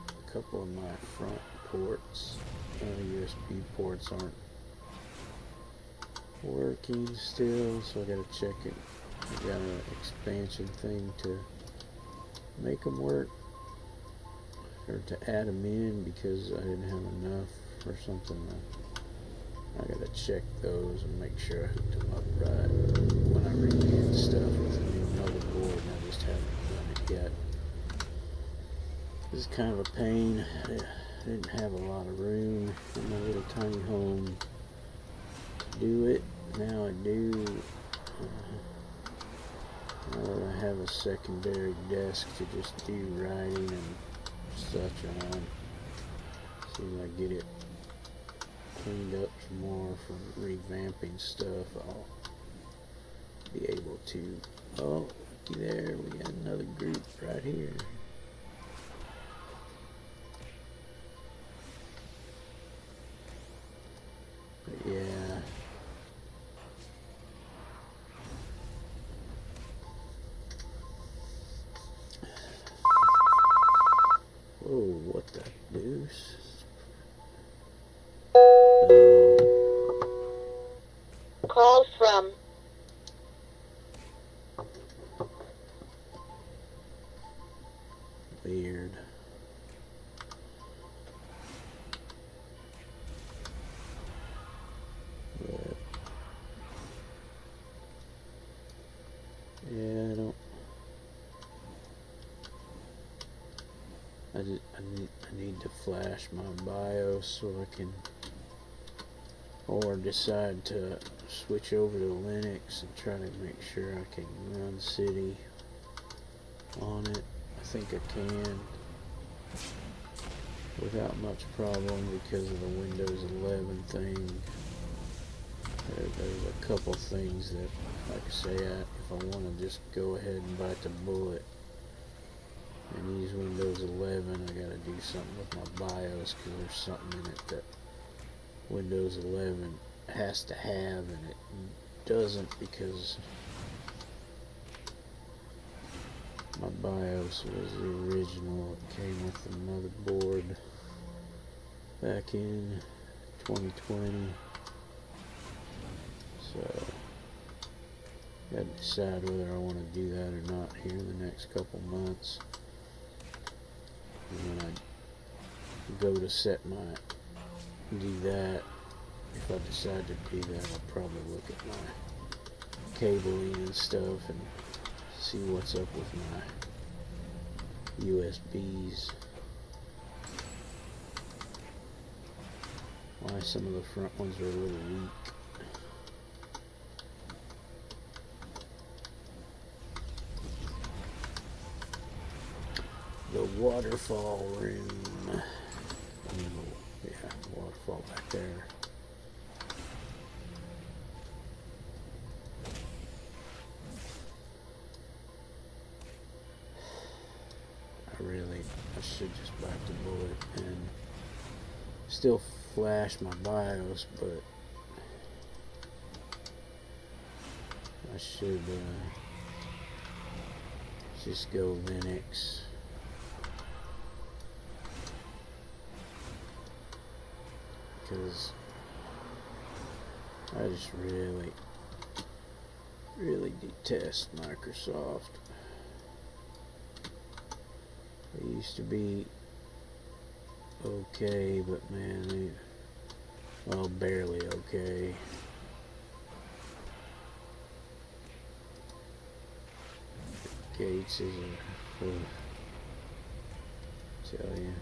a couple of my front ports, USB ports aren't working still, so I gotta check it. I got an expansion thing to make them work, or to add them in, because I didn't have enough or something. I gotta check those and make sure I hooked them up right when I read stuff with a new motherboard, and I just haven't done it yet. This is kind of a pain. I didn't have a lot of room in my little tiny home to do it. Now I do. Now that I have a secondary desk to just do writing and such on, see if I get it cleaned up some more from revamping stuff, I'll be able to. Oh, looky there, we got another group right here. weird. But yeah, I need to flash my BIOS so I can, or decide to switch over to Linux and try to make sure I can run City on it. I think I can without much problem because of the Windows 11 thing. There's a couple things that, like I say, if I want to just go ahead and bite the bullet and use Windows 11, I gotta do something with my BIOS because there's something in it that Windows 11 has to have and it doesn't because my BIOS was the original. It came with the motherboard back in 2020. So I gotta decide whether I want to do that or not here in the next couple months. And when I go to do that, if I decide to do that, I'll probably look at my cabling and stuff and see what's up with my USBs. Why some of the front ones are a little weak. The waterfall room. Yeah, waterfall back there. I should just bite the bullet and still flash my BIOS, but I should just go Linux. Because I just really detest Microsoft. They used to be okay, but man, well, barely okay. Gates is tell you.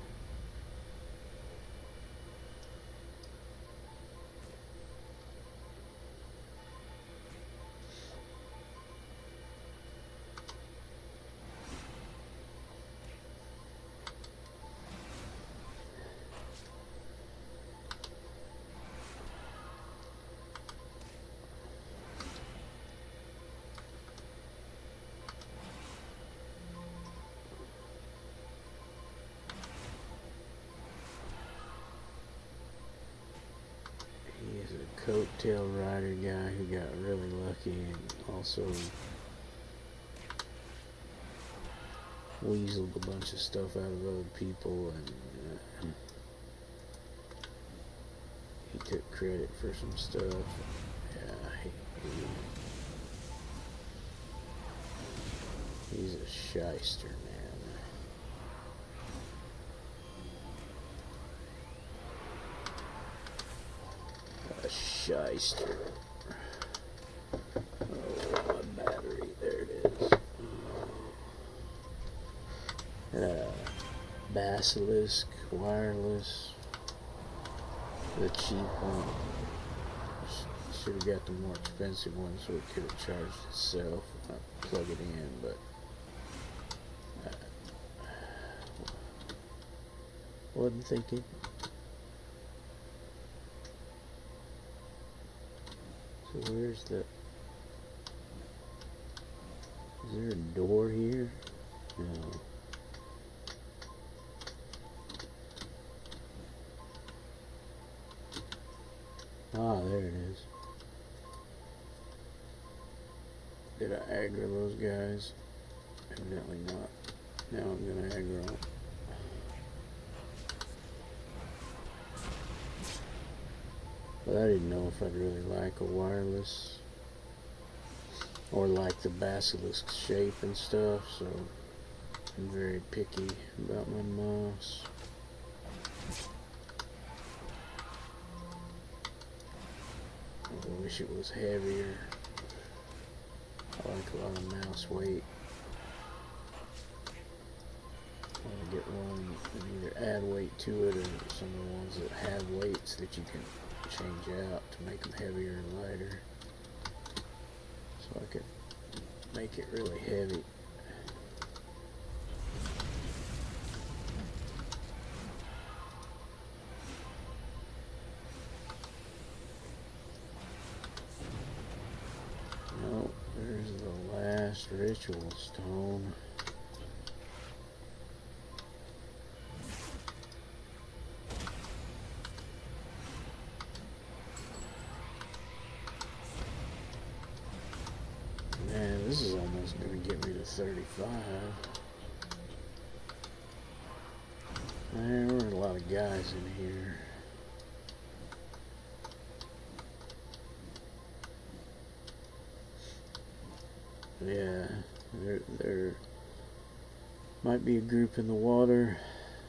Coattail rider guy who got really lucky and also weaseled a bunch of stuff out of other people, and he took credit for some stuff. Yeah, he's a shyster, man. Shyster. Oh, my battery. There it is. Basilisk wireless. The cheap one. Should have got the more expensive one so it could have charged itself when I plug it in, but wasn't thinking. So where's the... Is there a door here? No. Ah, there it is. Did I aggro those guys? Evidently not. Now I'm gonna aggro them. But I didn't know if I'd really like a wireless or like the basilisk shape and stuff, so I'm very picky about my moss. I wish it was heavier. I like a lot of mouse weight. I want to get one and either add weight to it or some of the ones that have weights that you can change out to make them heavier and lighter. So I could make it really heavy. Oh, there's the last ritual stone. Man, this is almost going to get me to 35. There were a lot of guys in here. Yeah, there might be a group in the water,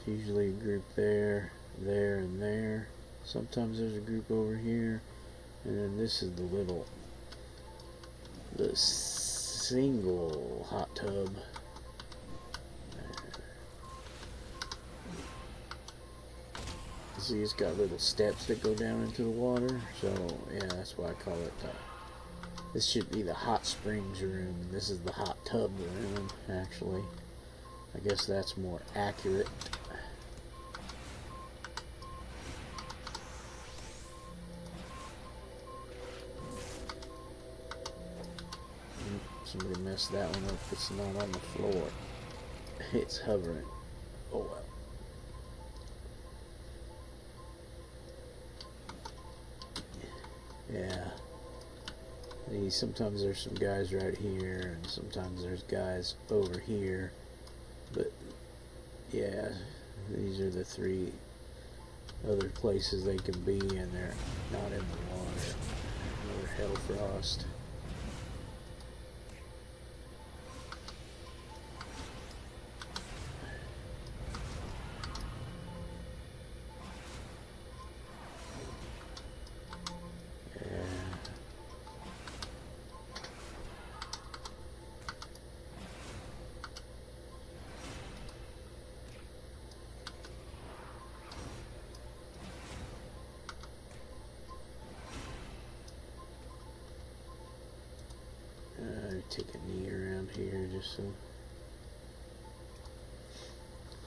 usually a group there, there, and there. Sometimes there's a group over here, and then this is the single hot tub. See, it's got little steps that go down into the water, so yeah, that's why I call it this should be the hot springs room. This is the hot tub room, actually. I guess that's more accurate. Somebody messed that one up. It's not on the floor. It's hovering. Oh well. Yeah. Sometimes there's some guys right here, and sometimes there's guys over here. But yeah, these are the three other places they can be, and they're not in the water. Another Hellfrost. Take a knee around here just so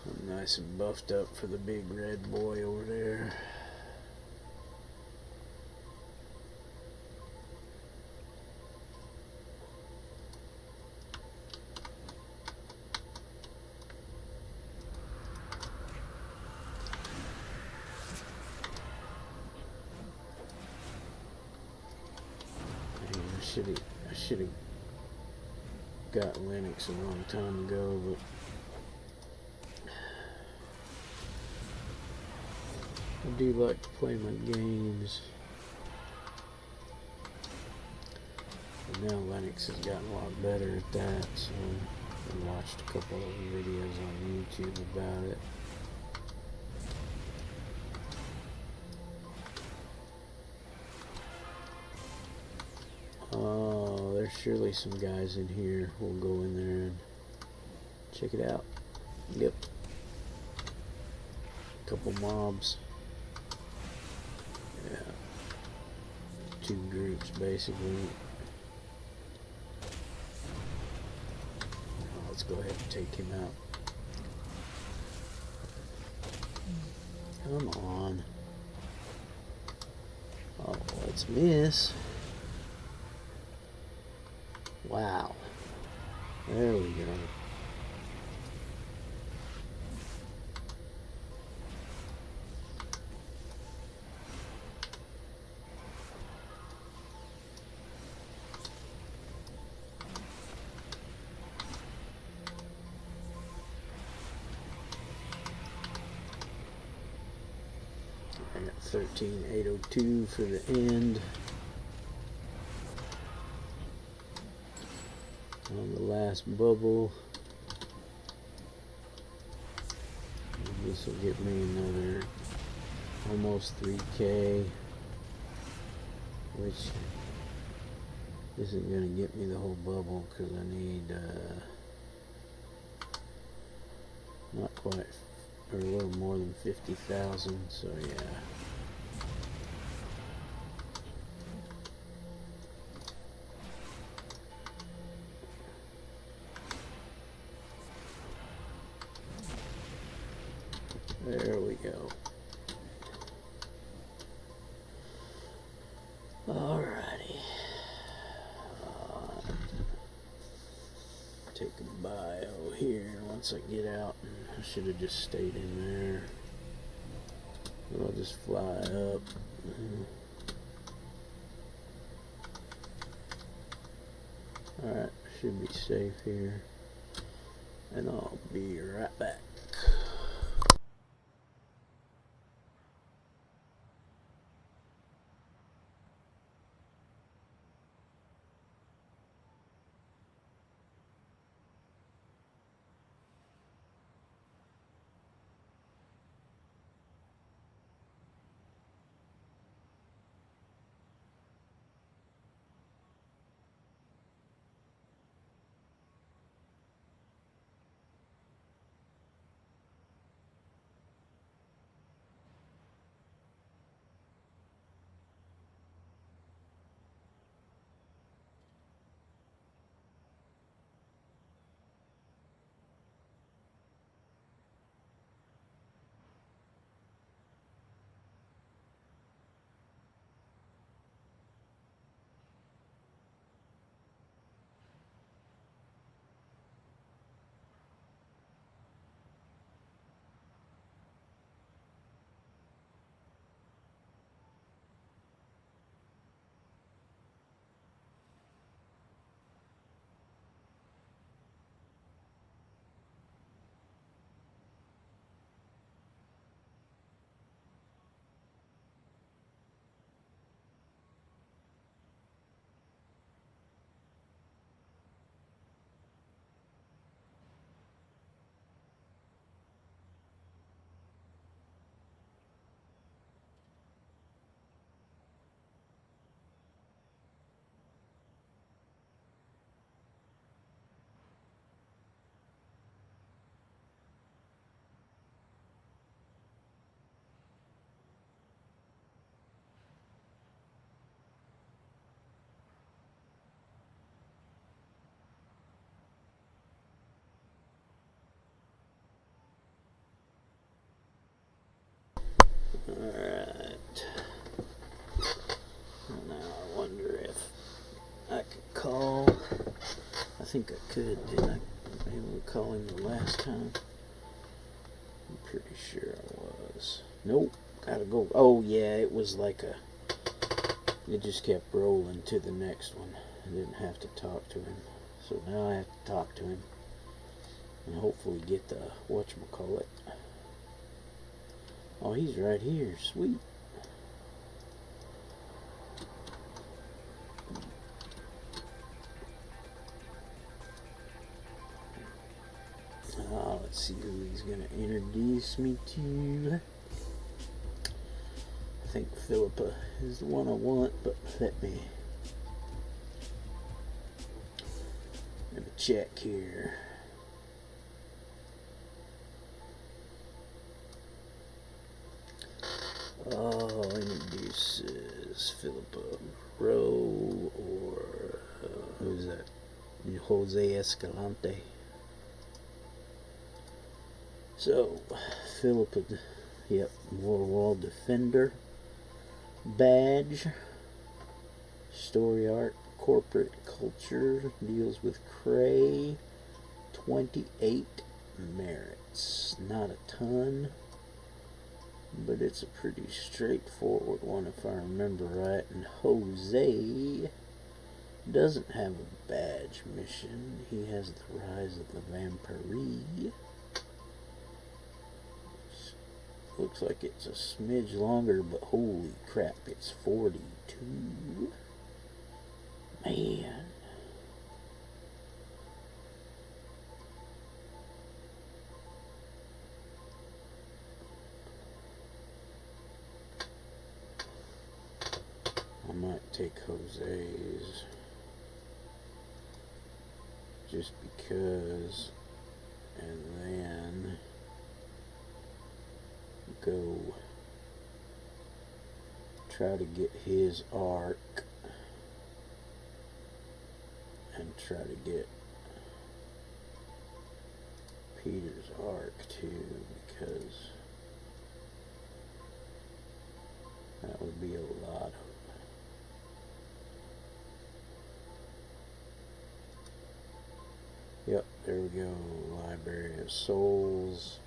I'm nice and buffed up for the big red boy over there. Man, I should have got Linux a long time ago, but I do like to play my games. And now Linux has gotten a lot better at that, so I watched a couple of videos on YouTube about it. Oh, there's surely some guys in here. We'll go in there and check it out. Yep. Couple mobs. Yeah. Two groups basically. Oh, let's go ahead and take him out. Come on. Oh, let's miss. Wow. There we go. I got 13,802 for the end. On the last bubble. This will get me another almost 3K, which isn't going to get me the whole bubble because I need not quite, or a little more than 50,000, so yeah. There we go. Alrighty. Take a bio here once I get out. I should have just stayed in there. But I'll just fly up. Alright, should be safe here. And I'll be right back. Alright. Now I wonder if I could call. I think I could, didn't I? Able to call him the last time? I'm pretty sure I was. Nope. Gotta go. Oh yeah, it was like a... It just kept rolling to the next one. I didn't have to talk to him. So now I have to talk to him. And hopefully get the whatchamacallit. Oh, he's right here. Sweet. Let's see who he's going to introduce me to. I think Philippa is the one I want, but let me check here. Oh, introduces Philippa Rowe or who's that? Jose Escalante. So, Philippa, yep, Wall Defender badge, story art, corporate culture, deals with Cray, 28 merits, not a ton. But it's a pretty straightforward one if I remember right. And Jose doesn't have a badge mission. He has the Rise of the Vampire. Looks like it's a smidge longer, but holy crap, it's 42. Man. I might take Jose's just because, and then go try to get his arc and try to get Peter's arc too, because that would be a lot of. Yep, there we go. Library of Souls.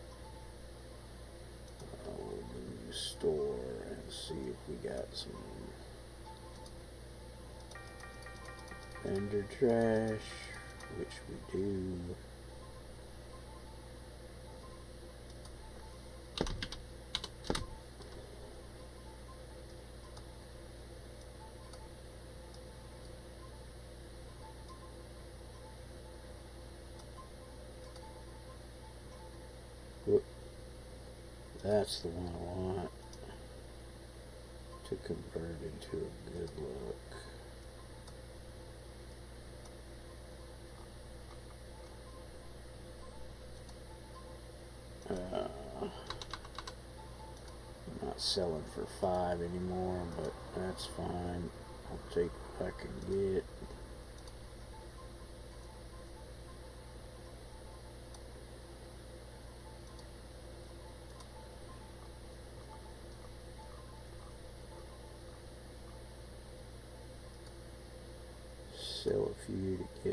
The new store, and see if we got some vendor trash, which we do. That's the one I want to convert into a good look. I'm not selling for $5 anymore, but that's fine. I'll take what I can get. Sell a few to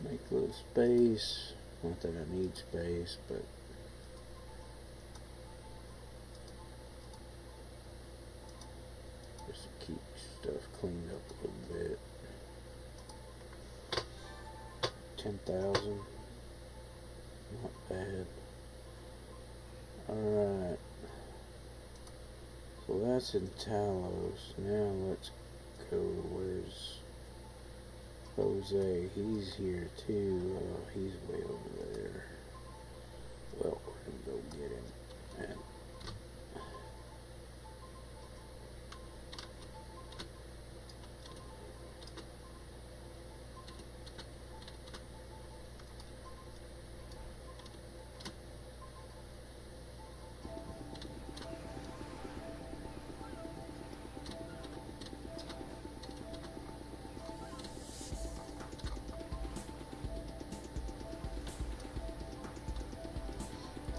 make a little space. Not that I need space, but just to keep stuff cleaned up a little bit. 10,000, not bad. Alright, so that's in Talos. Now let's go. Where's Jose? He's here too. He's way over there. Well, we're gonna go get him. And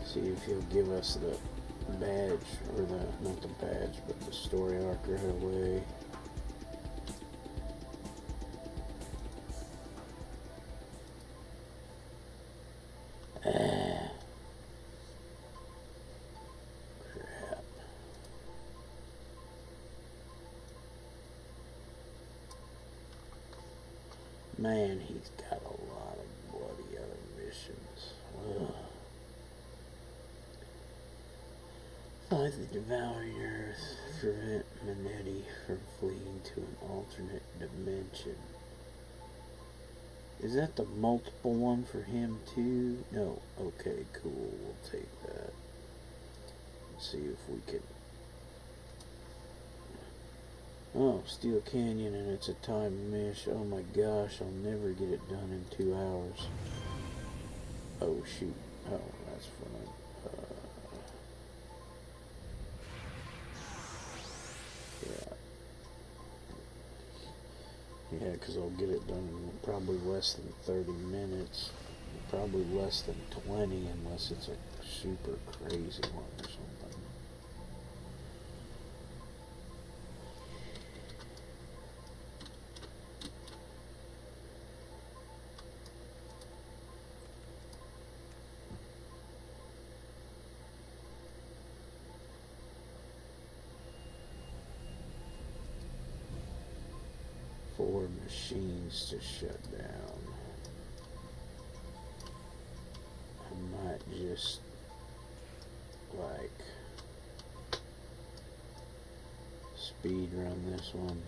see if he'll give us the badge, or not the badge, but the story arc right away. Crap. Man, he's got a lot of bloody other missions. Ugh. Find the devouring earth, prevent Manetti from fleeing to an alternate dimension. Is that the multiple one for him too? No. Okay, cool. We'll take that. Let's see if we can. Oh, Steel Canyon, and it's a time mish. Oh my gosh, I'll never get it done in 2 hours. Oh shoot. Oh, that's fun. Yeah, because I'll get it done in probably less than 30 minutes. Probably less than 20 unless it's a super crazy one or something. Four machines to shut down. I might just like speed run this one.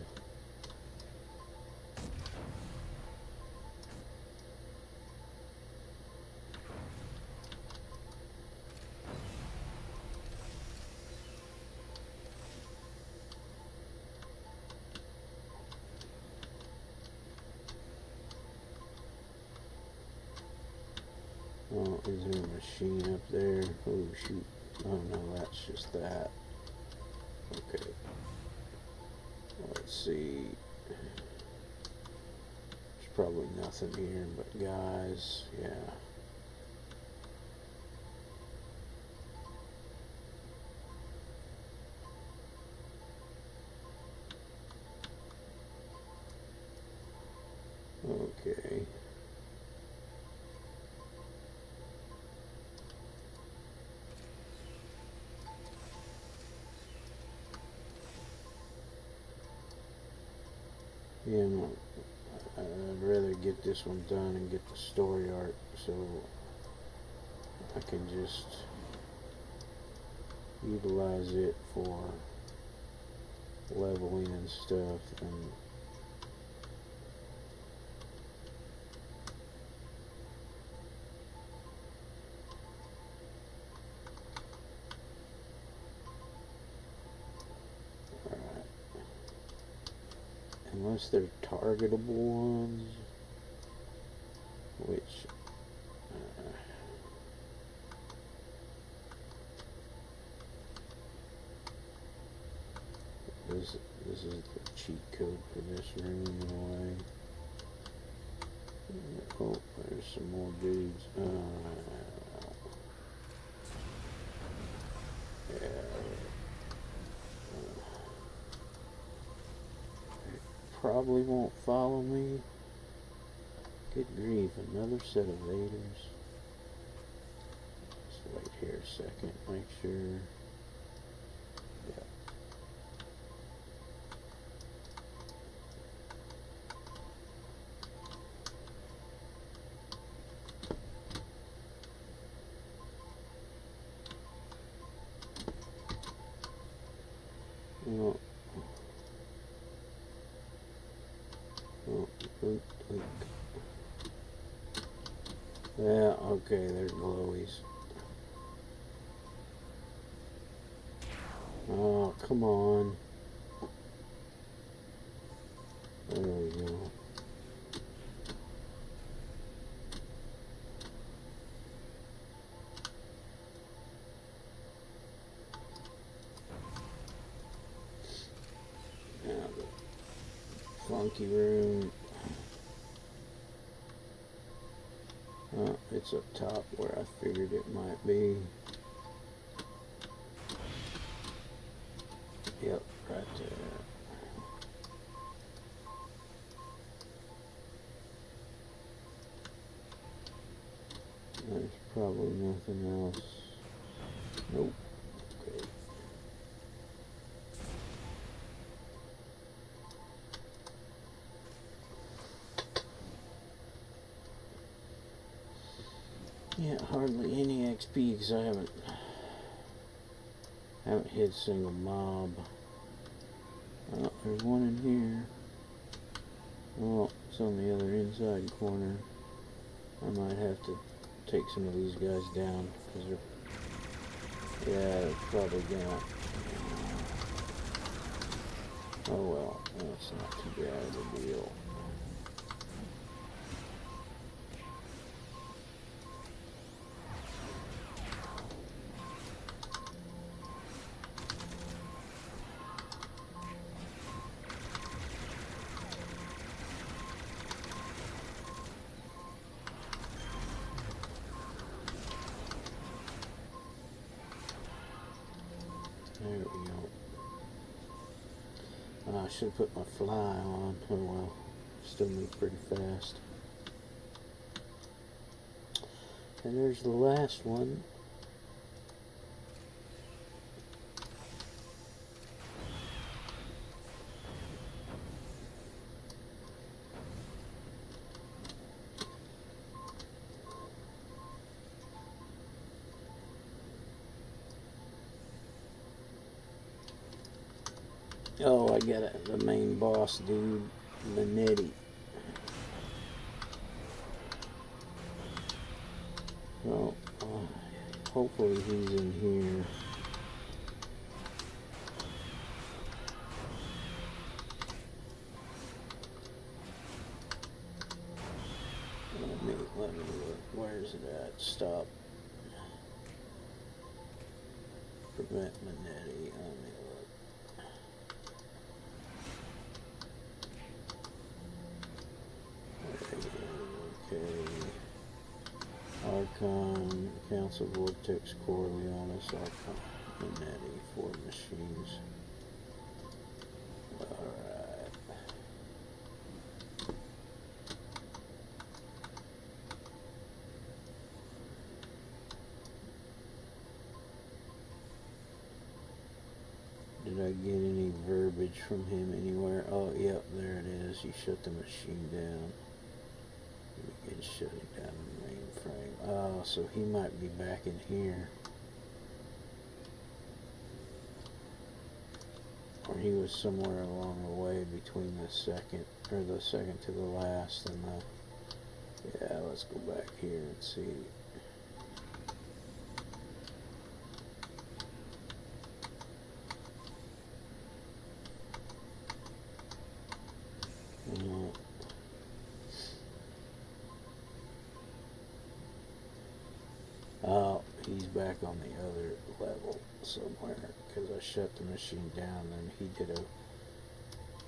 Oh, is there a machine up there? Oh shoot. Oh no, that's just that. Okay. Let's see. There's probably nothing here but guys. Yeah. Okay. Yeah, I'd rather get this one done and get the story arc so I can just utilize it for leveling and stuff. And alright. Unless they're targetable ones, which this is the cheat code for this room in a way. Oh, there's some more dudes. Yeah. Probably won't follow me. Good grief, another set of Vaders. Let's wait here a second, make sure. Yeah. Oh. Yeah, okay, there's glowies. Oh, come on. There we go. Now the funky room. It's up top where I figured it might be. Yep, right there. There's probably nothing else. Nope. Okay. Yeah, hardly any XP because I haven't hit a single mob. Oh, there's one in here. Oh, it's on the other inside corner. I might have to take some of these guys down because they're probably gonna. Oh well, that's not too bad of a deal. There we go. I should put my fly on. Oh well, still move pretty fast. And there's the last one. Oh, I got the main boss dude, Manetti. Well, hopefully he's in here. Let me look. Where's it at? Stop. Prevent Manetti. Let me look. Okay. Archon, Council Vortex, Corleonis, Archon, Manetti, 4 machines. Alright. Did I get any verbiage from him anywhere? Oh, yep, there it is. You shut the machine down. You can shut it down in the mainframe. Oh, so he might be back in here. Or he was somewhere along the way between the second to the last and the... Yeah, let's go back here and see. Oh, he's back on the other level somewhere because I shut the machine down and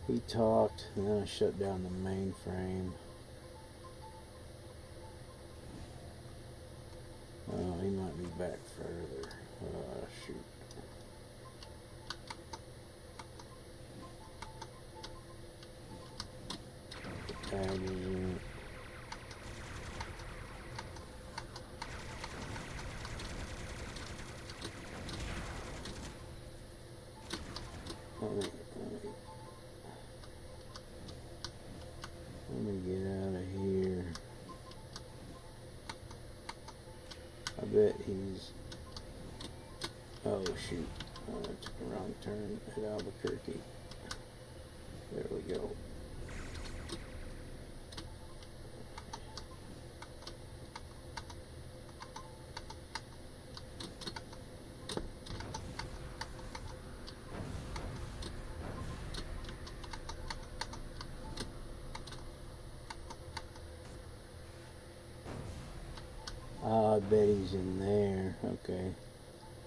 he talked and then I shut down the mainframe. Oh, he might be back further. Shoot. Adjutant. Let me get out of here. I bet he's... Oh shoot, I took a wrong turn at Albuquerque. There we go. I bet he's in there. Okay.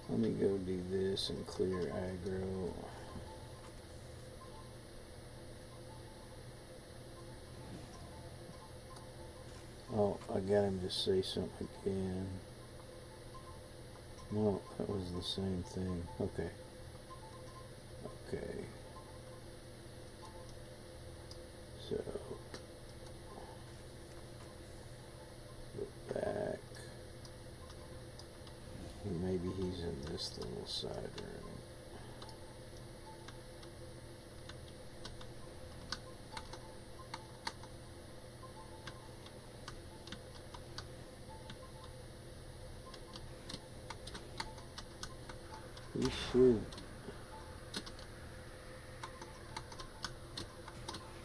Let me go do this and clear aggro. Oh, I got him to say something again. No, that was the same thing. Okay. Okay. So, go back. Maybe he's in this little side room.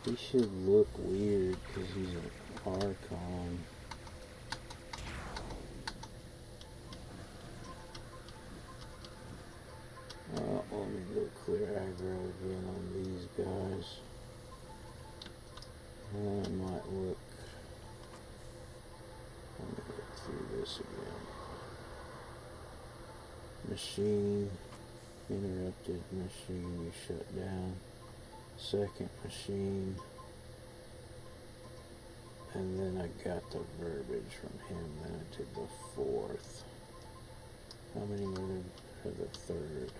He should look weird because he's an Archon. Let me go clear aggro again on these guys. I might look. Let me look through this again. Machine, interrupted machine, you shut down. Second machine. And then I got the verbiage from him. Then I did the fourth. How many were there for the third?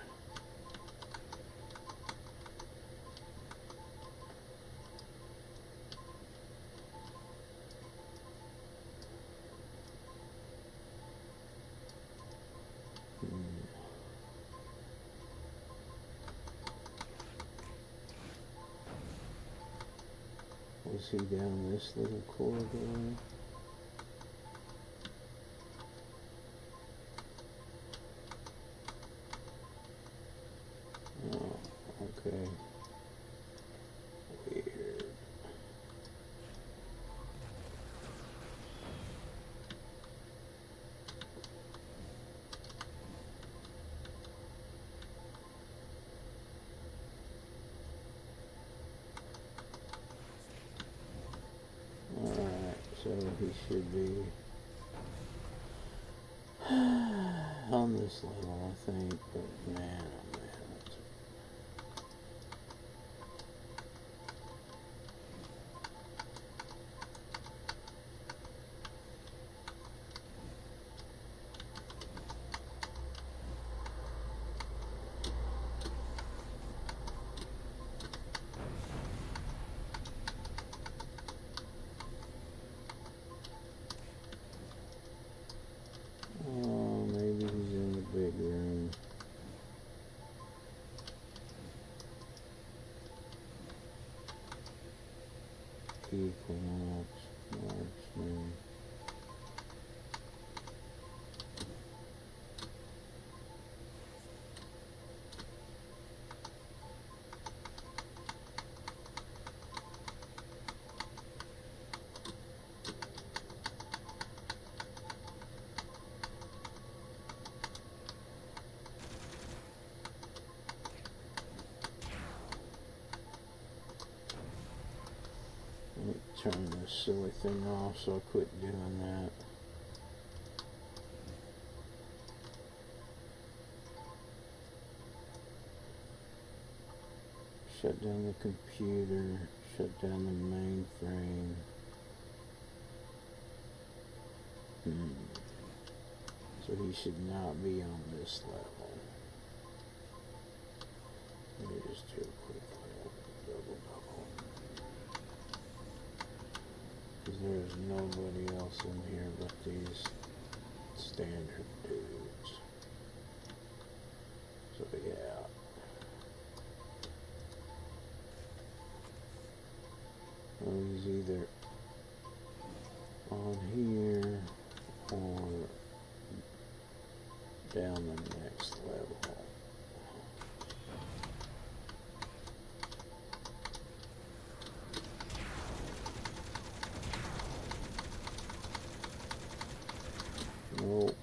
Was he down this little corridor? Oh, okay. Weird. Alright, So he should be on this level, I think, but man, oh man. Oh, maybe he's in the big room. Equinox, marksman. Let me turn this silly thing off so I quit doing that. Shut down the computer, shut down the mainframe. So he should not be on this level. Let me just do a quick double. Because there's nobody else in here but these standard dudes. So yeah. Well, he's either on here or down the next level. Nope.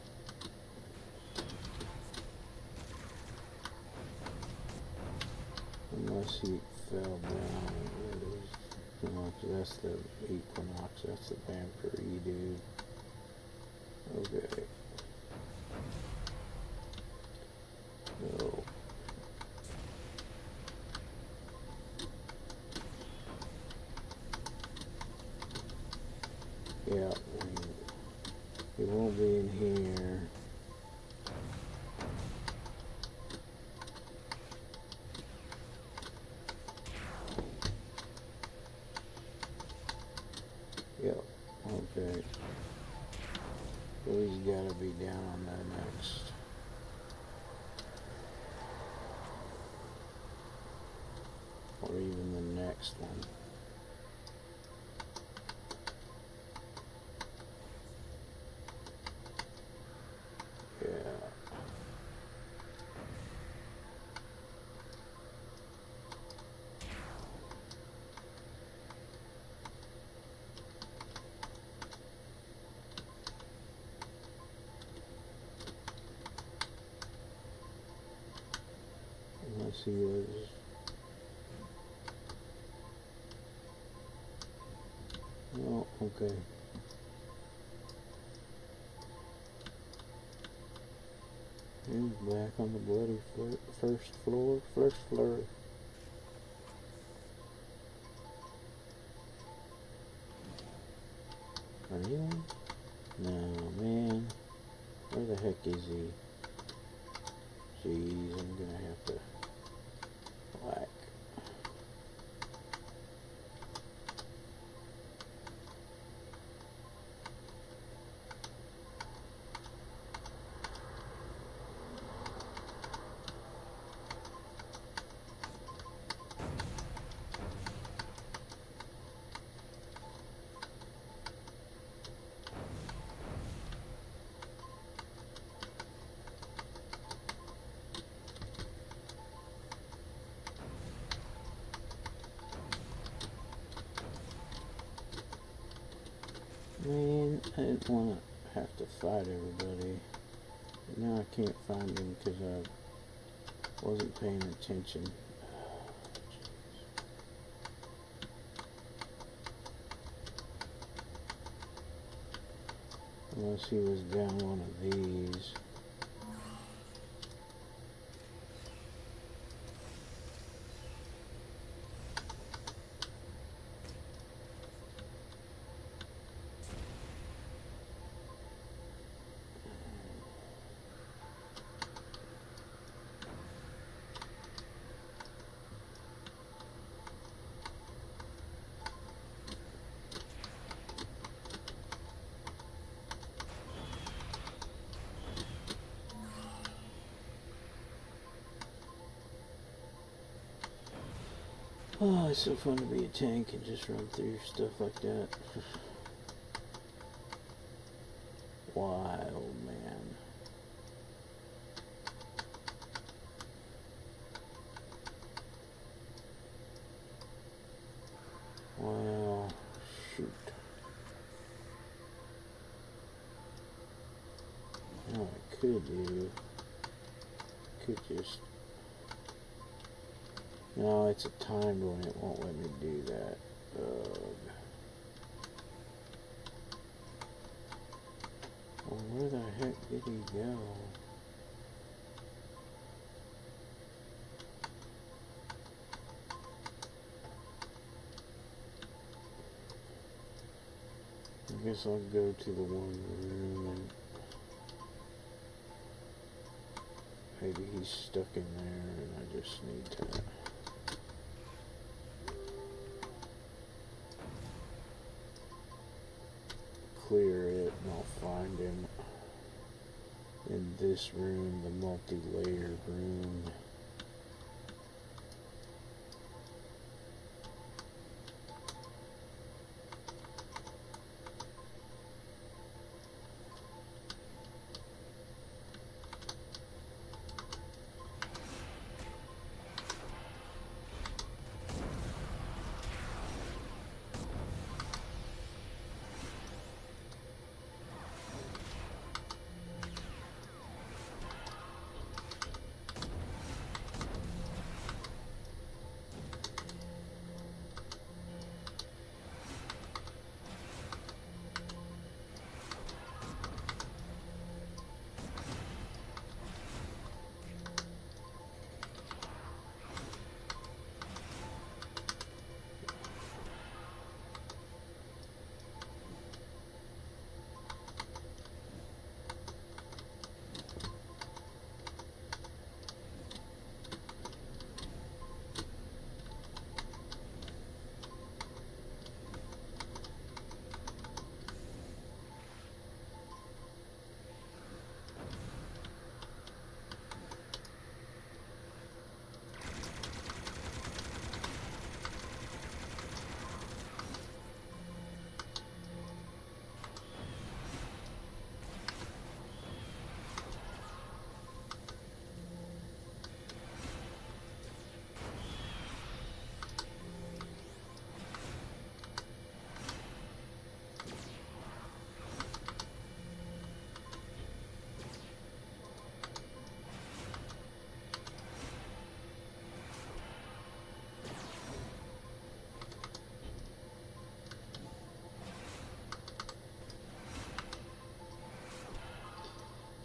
Unless he fell down. That's the Equinox, that's the vampire dude. Okay. So. Yeah, he won't be in here. Yep, okay. So he's got to be down on the next. Or even the next one. Yeah. Unless he was. Oh, okay. He's back on the bloody first floor. Really? No, man. Where the heck is he? Jeez, I'm gonna have to whack. Man, I didn't want to have to fight everybody. Now I can't find him because I wasn't paying attention. Unless he was down one of these. Oh, it's so fun to be a tank and just run through stuff like that. Wild, man. Well, shoot. Now I could just... No, it's a timed one. It won't let me do that. Well, where the heck did he go? I guess I'll go to the one room and maybe he's stuck in there and I just need to clear it and I'll find him in this room, the multi-layered room.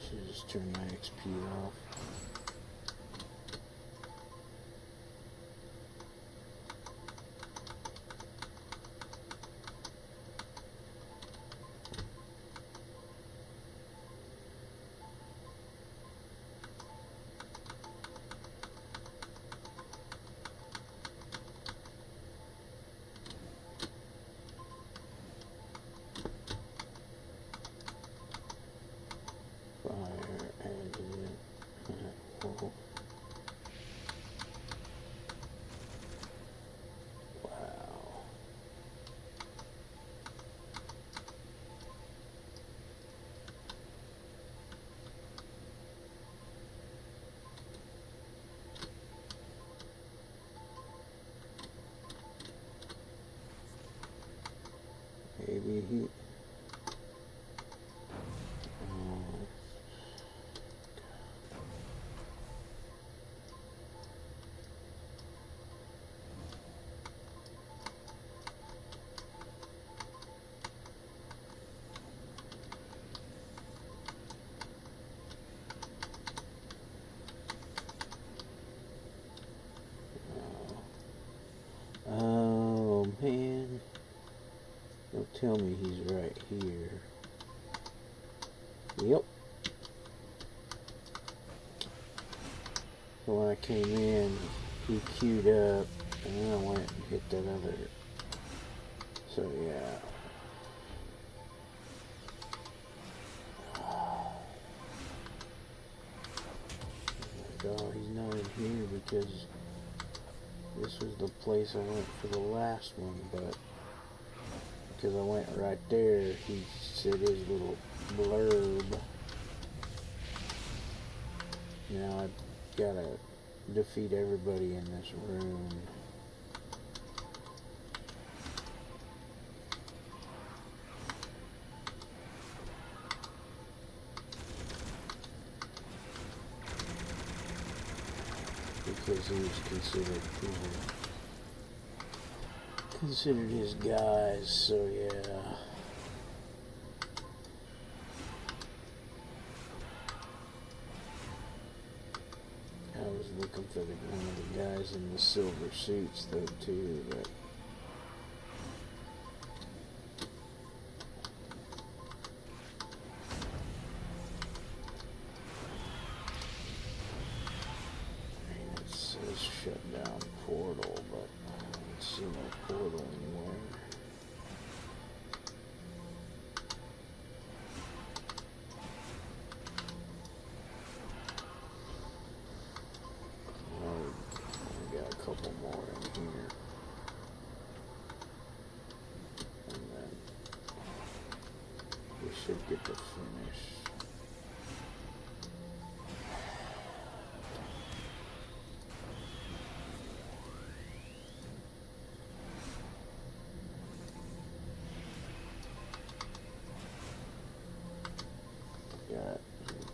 Should just turn my XP off. Maybe he... Don't tell me he's right here. Yep. So when I came in, he queued up, and then I went and hit that other. So yeah. Oh, he's not in here because this was the place I went for the last one, but because I went right there, he said his little blurb. Now I gotta defeat everybody in this room. Because he was considered his guys, so yeah. I was looking for one of the guys in the silver suits though too, but shut down portal, but I don't see no portal anywhere. Oh, we got a couple more in here. And then we should get to finish.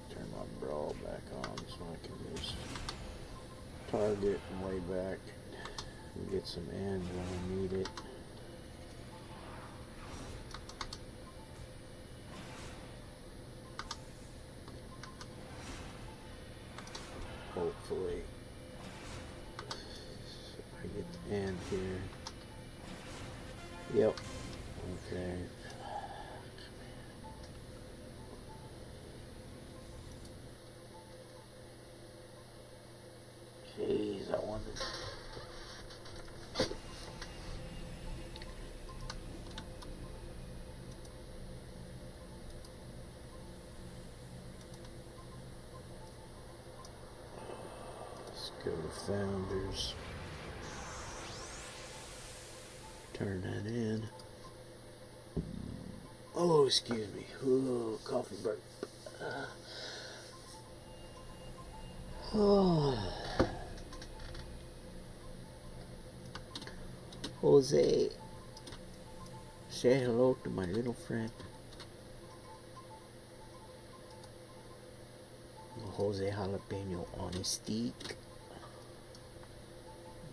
Turn my brawl back on so I can just target and way back and get some ends when I need it. Hopefully I get the end here. Yep. Okay. Jeez, I wonder. Let's go to Founders. Turn that in. Oh, excuse me. Ooh, coffee break. Oh. Jose, say hello to my little friend. Jose Jalapeno on a steak.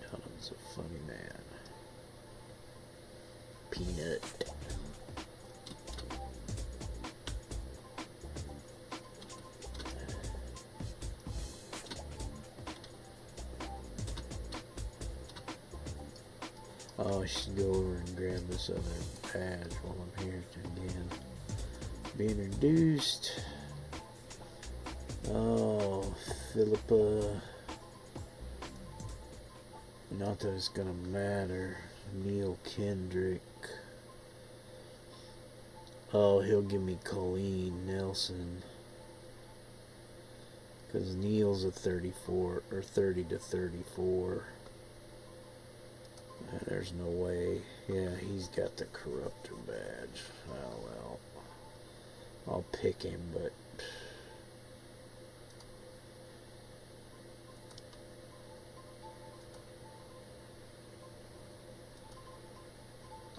Donald's a funny man. Peanut. Oh, I should go over and grab this other badge while I'm here again. Be introduced. Oh, Philippa. Not that it's gonna matter. Neil Kendrick. Oh, he'll give me Colleen Nelson. Because Neil's a 34, or 30 to 34. There's no way. Yeah, he's got the Corruptor badge. Oh well. I'll pick him, but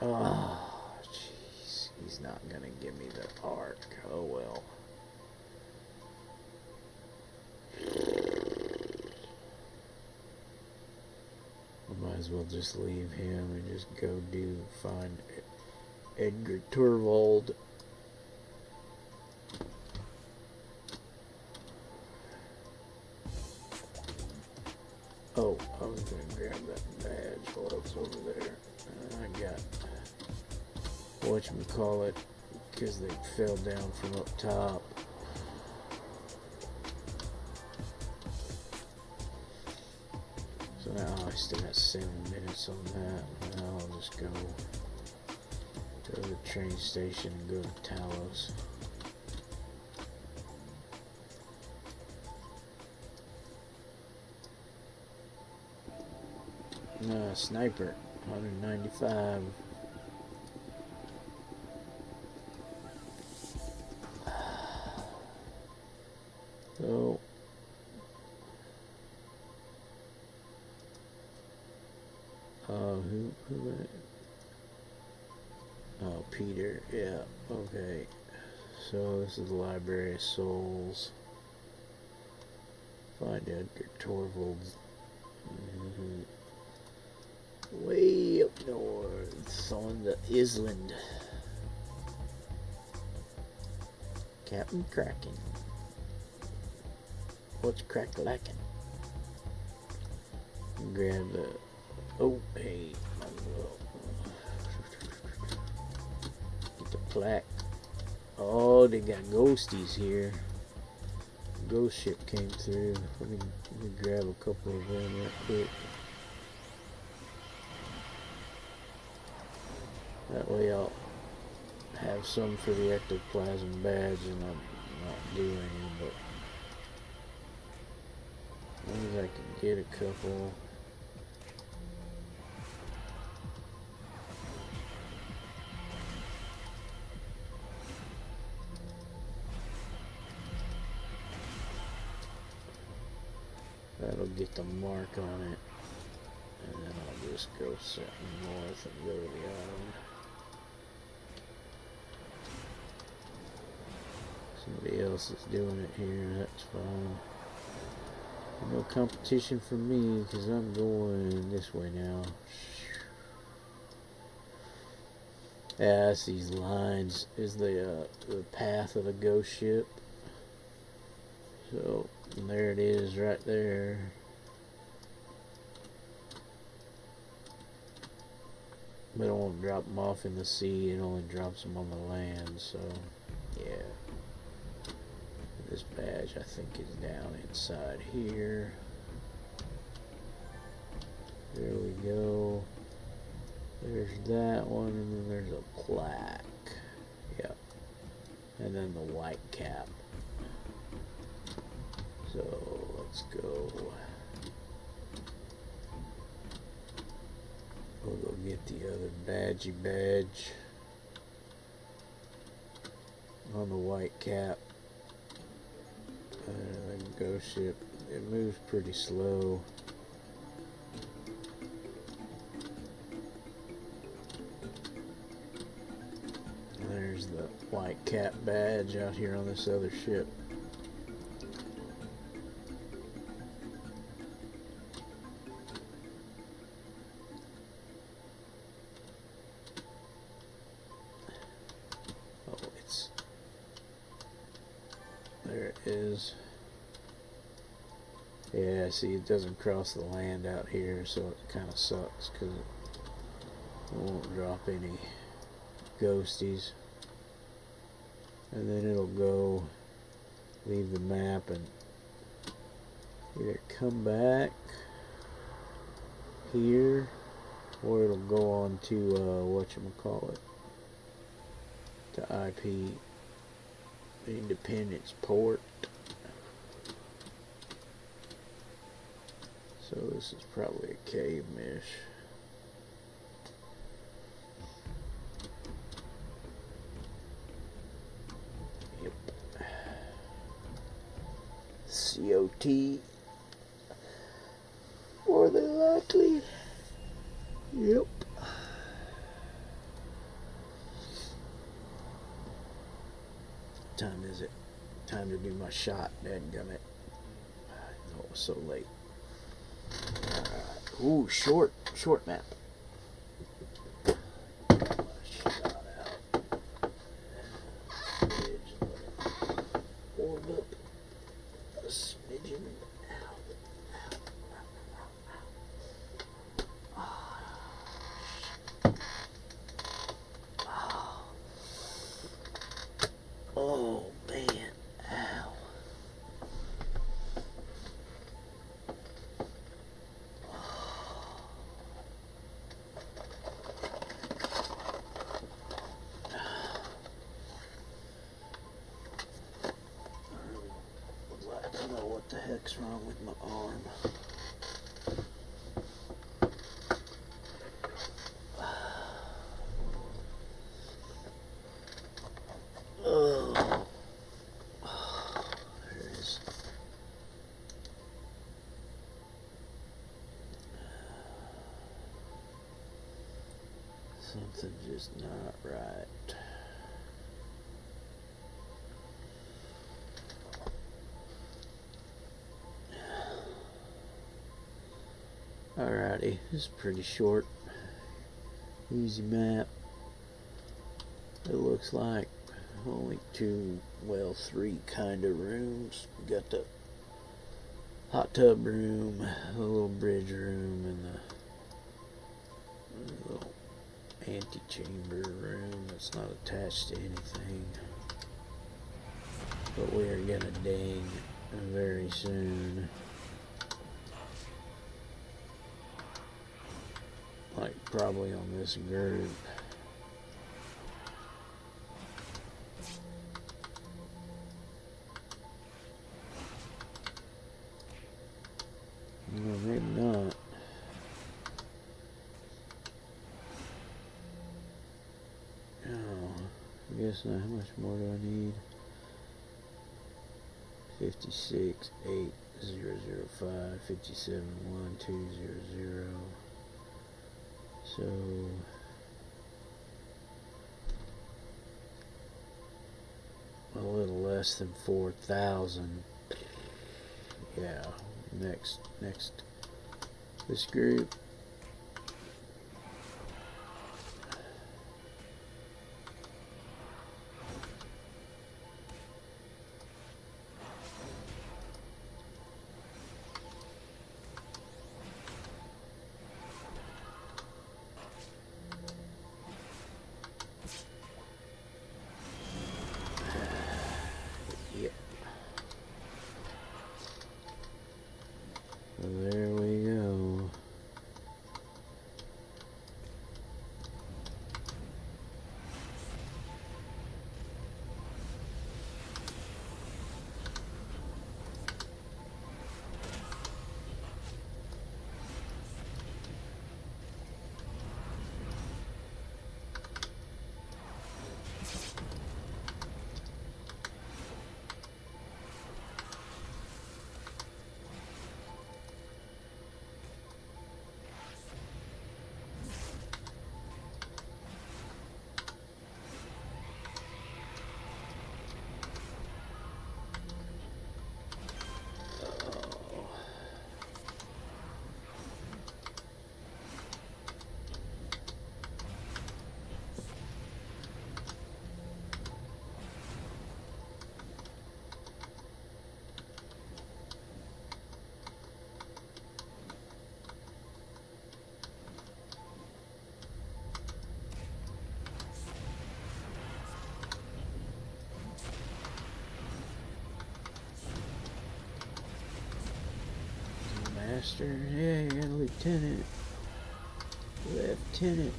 oh jeez, he's not gonna give me the arc. Oh well. I might as well just leave him and just go find Edgar Torvald. Oh, I was going to grab that badge while it's over there. I got whatchamacallit, because they fell down from up top. So now I still got 7 minutes on that. Now I'll just go to the train station and go to Talos. Sniper, 195. So who oh, Peter, yeah, okay. So this is the Library of Souls. Find Edgar Torvald's way up north on the island. Captain Kraken. What's crack-lacking? Grab the... Oh, hey. Get the plaque. Oh, they got ghosties here. Ghost ship came through. Let me grab a couple of them real quick. That way I'll have some for the ectoplasm badge and I'm not doing any, but as long as I can get a couple. That'll get the mark on it. And then I'll just go set north and go to the island. Somebody else is doing it here, that's fine. No competition for me because I'm going this way now. Yeah, that's these lines is the path of the ghost ship. So and there it is right there. But it won't drop them off in the sea, it only drops them on the land, so yeah. This badge I think is down inside here. There we go. There's that one, and then there's a plaque. Yep. And then the white cap. So let's go. We'll go get the other badge on the white cap. Ghost ship, it moves pretty slow. There's the white cap badge out here on this other ship. Oh, there it is. Yeah, see, it doesn't cross the land out here, so it kind of sucks because it won't drop any ghosties. And then it'll go leave the map and either come back here or it'll go on to whatchamacallit, to IP Independence Port. So this is probably a cave mesh. Yep. COT. More than likely. Yep. What time is it? Time to do my shot, dadgummit. I know it was so late. Ooh, short map. Shot out. Warm up a smidgen. What the heck's wrong with my arm? Oh, there it is. Something's just not right. Alrighty, this is pretty short, easy map. It looks like only two, well, three kind of rooms. We got the hot tub room, the little bridge room, and the little antechamber room that's not attached to anything. But we are gonna dig very soon. Like probably on this group. No, maybe not. Oh, I guess not. How much more do I need? 56, 8, 0, 0, 5, 57, 1, 2, 0, 0. So a little less than 4,000. Yeah, next this group. Yep. So there we go. Master, yeah, you got a lieutenant, lieutenant.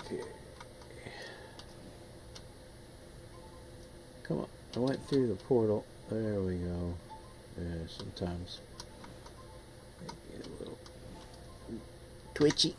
Okay. Come on. I went through the portal. There we go. Yeah, sometimes I get a little twitchy.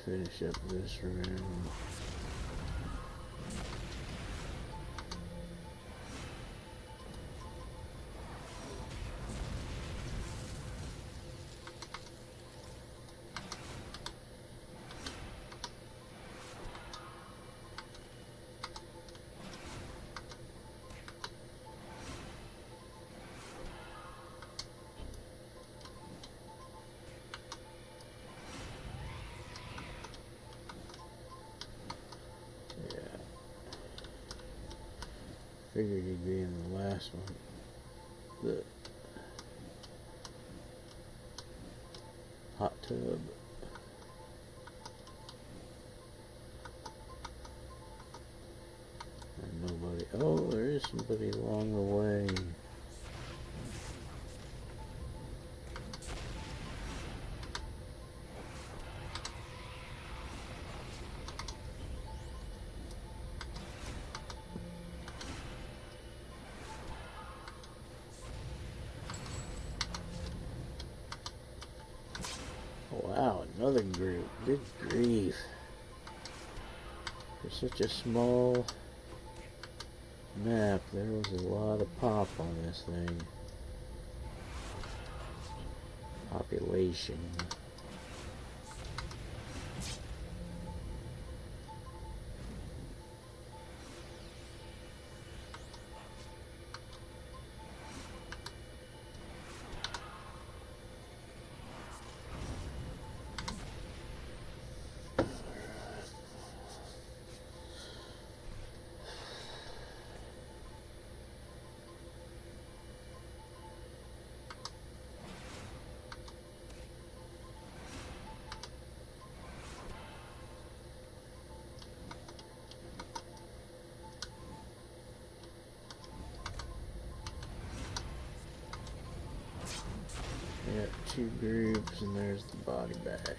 finish up this room. Figured he'd be in the last one. The hot tub. And nobody. Oh, there is somebody along the way. Wow, another group. Good grief. For such a small map, there was a lot of pop on this thing. Population. Yeah, 2 groups, and there's the body bag.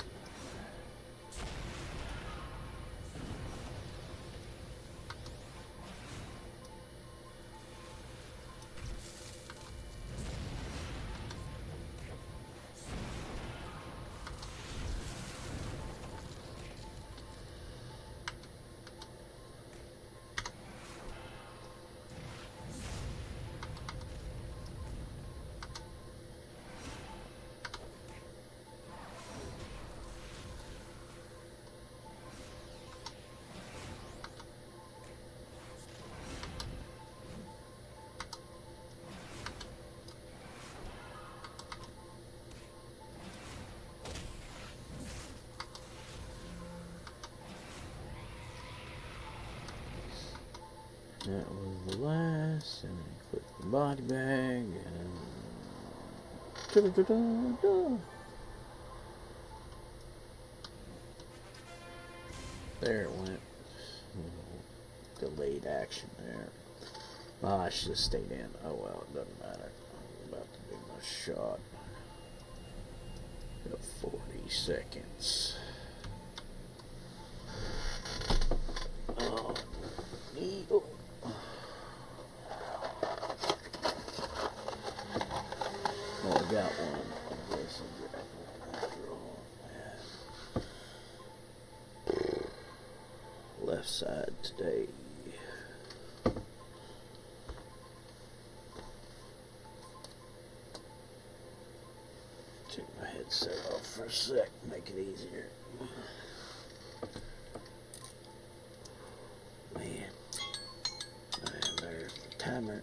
That was the last, and then click the body bag, and da-da-da-da-da. There it went. Delayed action there. Oh, I should have stayed in. Oh well, it doesn't matter. I'm about to do my shot. Got 40 seconds. Oh, needle. Oh, I got one. I guess I got one after all. Left side today. Take my headset off for a sec, make it easier. Man. And there's the timer.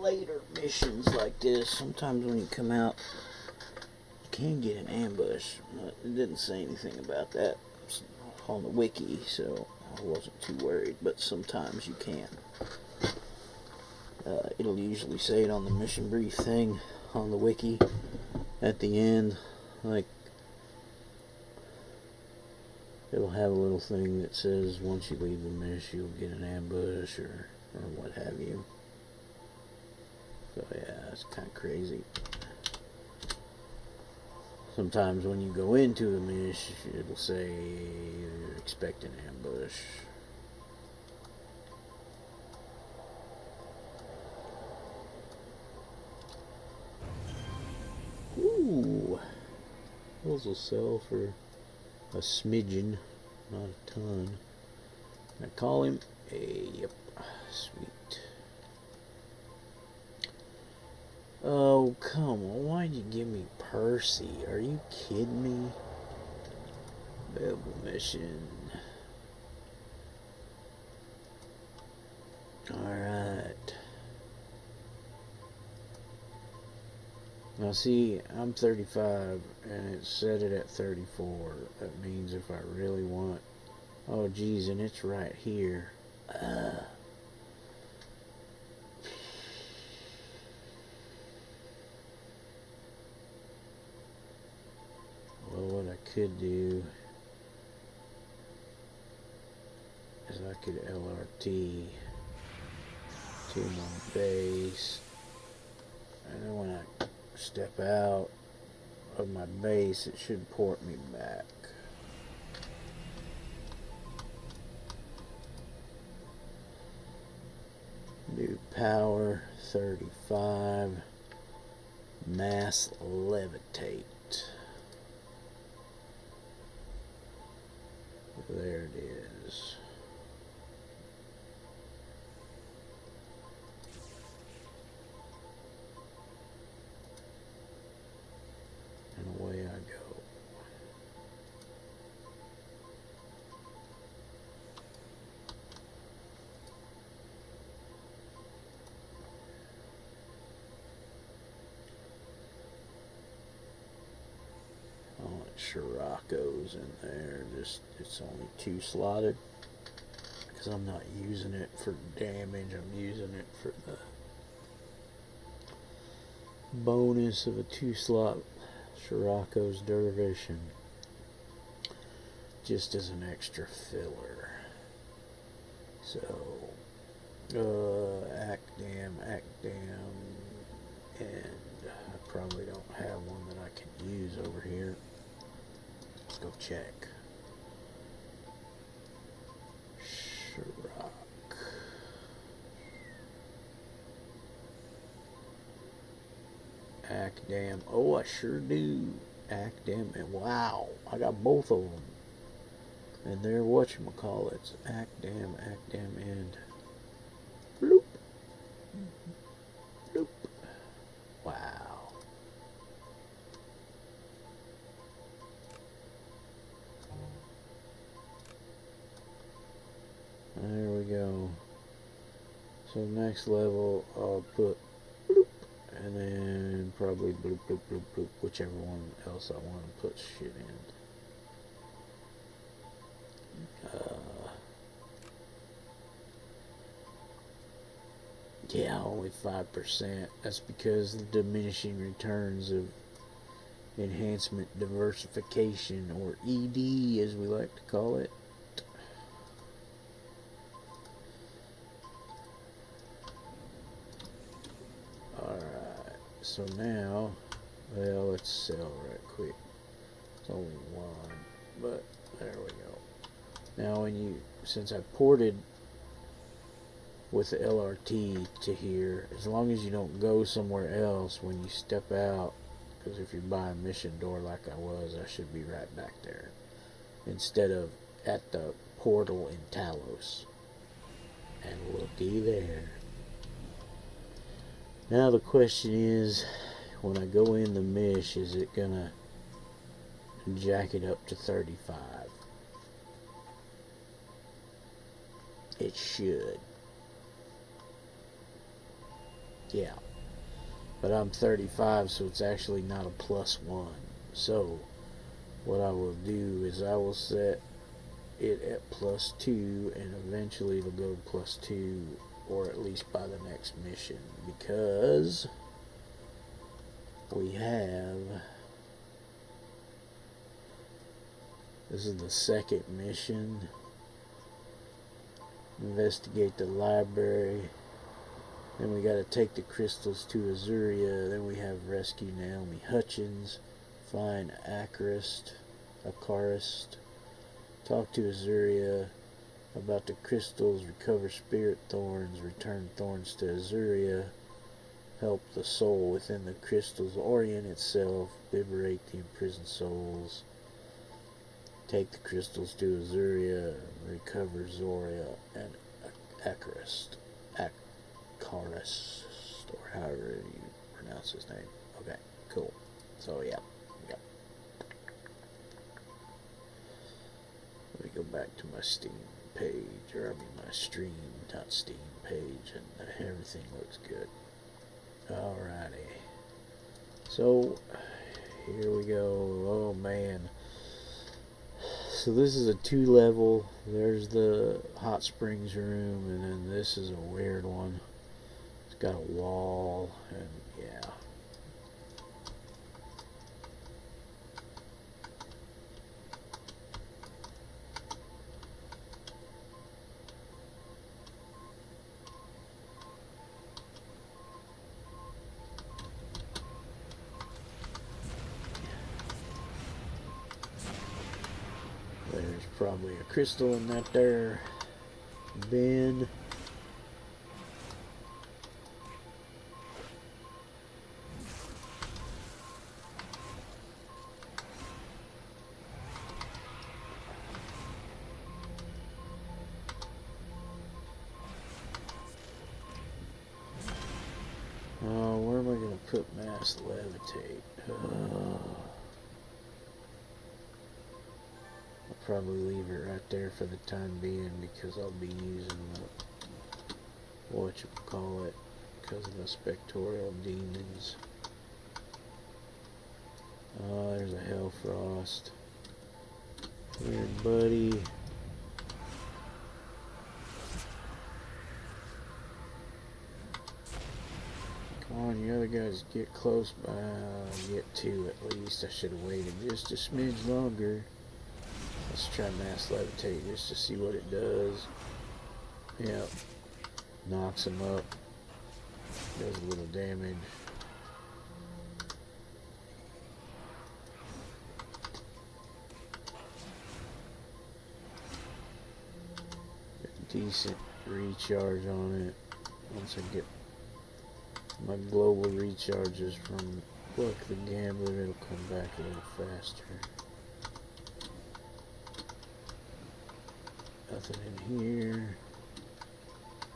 later missions like this, sometimes when you come out, you can get an ambush. It didn't say anything about that on the wiki, so I wasn't too worried, but sometimes you can. It'll usually say it on the mission brief thing on the wiki at the end, like it'll have a little thing that says once you leave the mission you'll get an ambush or what have you. So yeah, it's kind of crazy. Sometimes when you go into a mission, it'll say expect an ambush. Ooh, those will sell for a smidgen, not a ton. I call him a yep, sweet. Oh, come on, why'd you give me Percy? Are you kidding me? Available mission. Alright. Now see, I'm 35 and it set it at 34. That means if I really want... Oh geez, and it's right here. Well, what I could do is I could LRT to my base, and then when I step out of my base, it should port me back. New power 35, mass levitate. There it is. And away I go. I want Scirocco's in there. Just it's only 2 slotted because I'm not using it for damage. I'm using it for the bonus of a 2-slot Scirocco's Dervish, and just as an extra filler. So Acdam, and I probably don't have one that I can use over here. Let's go check. Shirok. Acdam. Oh, I sure do. Acdam, and wow, I got both of them. And they're whatchamacallits. Acdam, and bloop. Bloop. Wow. There we go. So next level I'll put bloop, and then probably bloop, bloop, bloop, bloop, whichever one else I want to put shit in. Yeah, only 5%. That's because the diminishing returns of enhancement diversification, or ED as we like to call it. Alright, so now, well, let's sell right quick. It's only 1, but there we go. Now when you, since I ported with the LRT to here, as long as you don't go somewhere else when you step out, because if you're by a mission door like I was, I should be right back there instead of at the portal in Talos. And looky there. Now the question is, when I go in the mish, is it gonna jack it up to 35? It should. Yeah. But I'm 35, so it's actually not a +1. So what I will do is I will set it at +2, and eventually it'll go to +2, or at least by the next mission, because we have, this is the second mission. Investigate the library. Then we got to take the crystals to Azuria. Then we have rescue Naomi Hutchins, find Acarist, talk to Azuria about the crystals, recover spirit thorns, return thorns to Azuria, help the soul within the crystals orient itself, liberate the imprisoned souls, take the crystals to Azuria, recover Zoria and Acarist, or however you pronounce his name. Okay, cool. So yeah. Let me go back to my Steam page, or my stream, not Steam page, and everything looks good. Alrighty. So, here we go. Oh man. So this is a 2-level. There's the hot springs room, and then this is a weird one. It's got a wall, and yeah. There's probably a crystal in that there bin. Where am I going to put mass levitate? I'll probably leave it right there for the time being, because I'll be using the, whatchamacallit, because of the spectral demons. Oh, there's a Hellfrost. Come here, buddy. Come on, you other guys get close by. Get 2 at least. I should have waited just a smidge longer. Let's try mass levitate just to see what it does. Yep. Knocks him up. Does a little damage. Decent recharge on it. Once I get my global recharges from Pluck the Gambler, it'll come back a little faster. Nothing in here.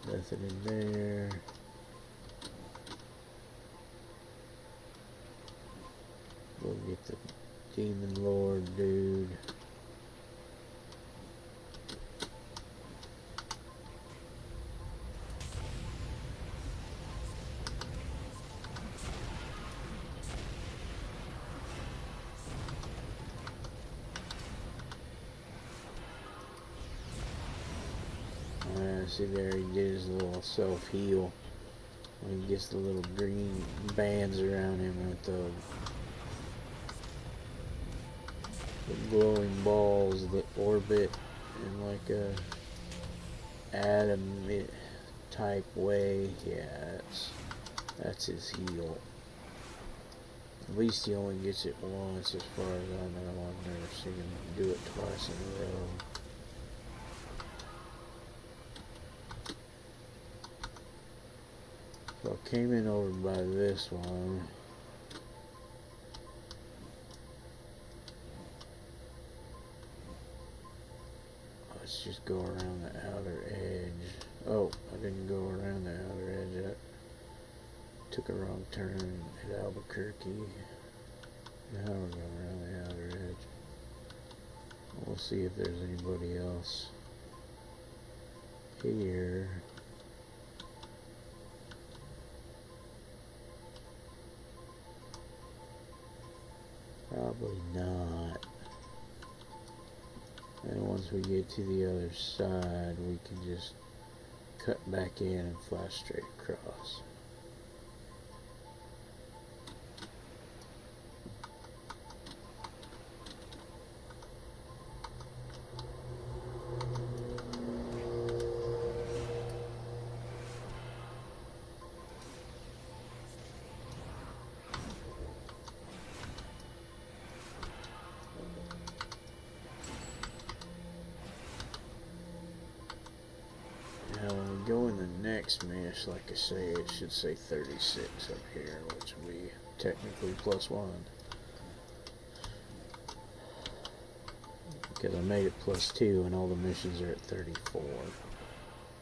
Nothing in there. We'll get the Demon Lord dude. See there, he did his little self-heal. When he gets the little green bands around him with the glowing balls that orbit in like a atom type way. Yeah, that's his heal. At least he only gets it once, as far as I know. I've never seen him do it twice in a row. So I came in over by this one. Let's just go around the outer edge. Oh, I didn't go around the outer edge. I took a wrong turn at Albuquerque. Now we're going around the outer edge. We'll see if there's anybody else here. Probably not. And once we get to the other side, we can just cut back in and fly straight across. Now when we go in the next mesh, like I say, it should say 36 up here, which will be technically +1. Because I made it +2 and all the missions are at 34.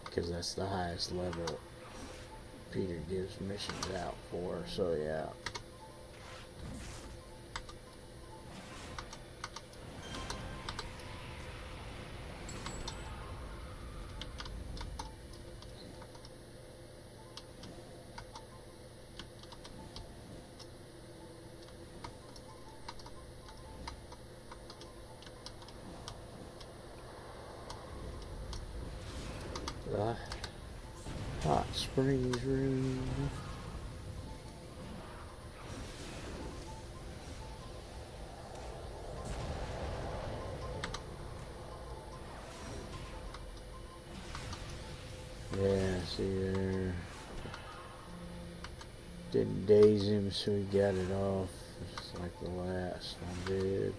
Because that's the highest level Peter gives missions out for, so yeah. The hot springs room. Yeah, see there. Didn't daze him, so he got it off, just like the last one did.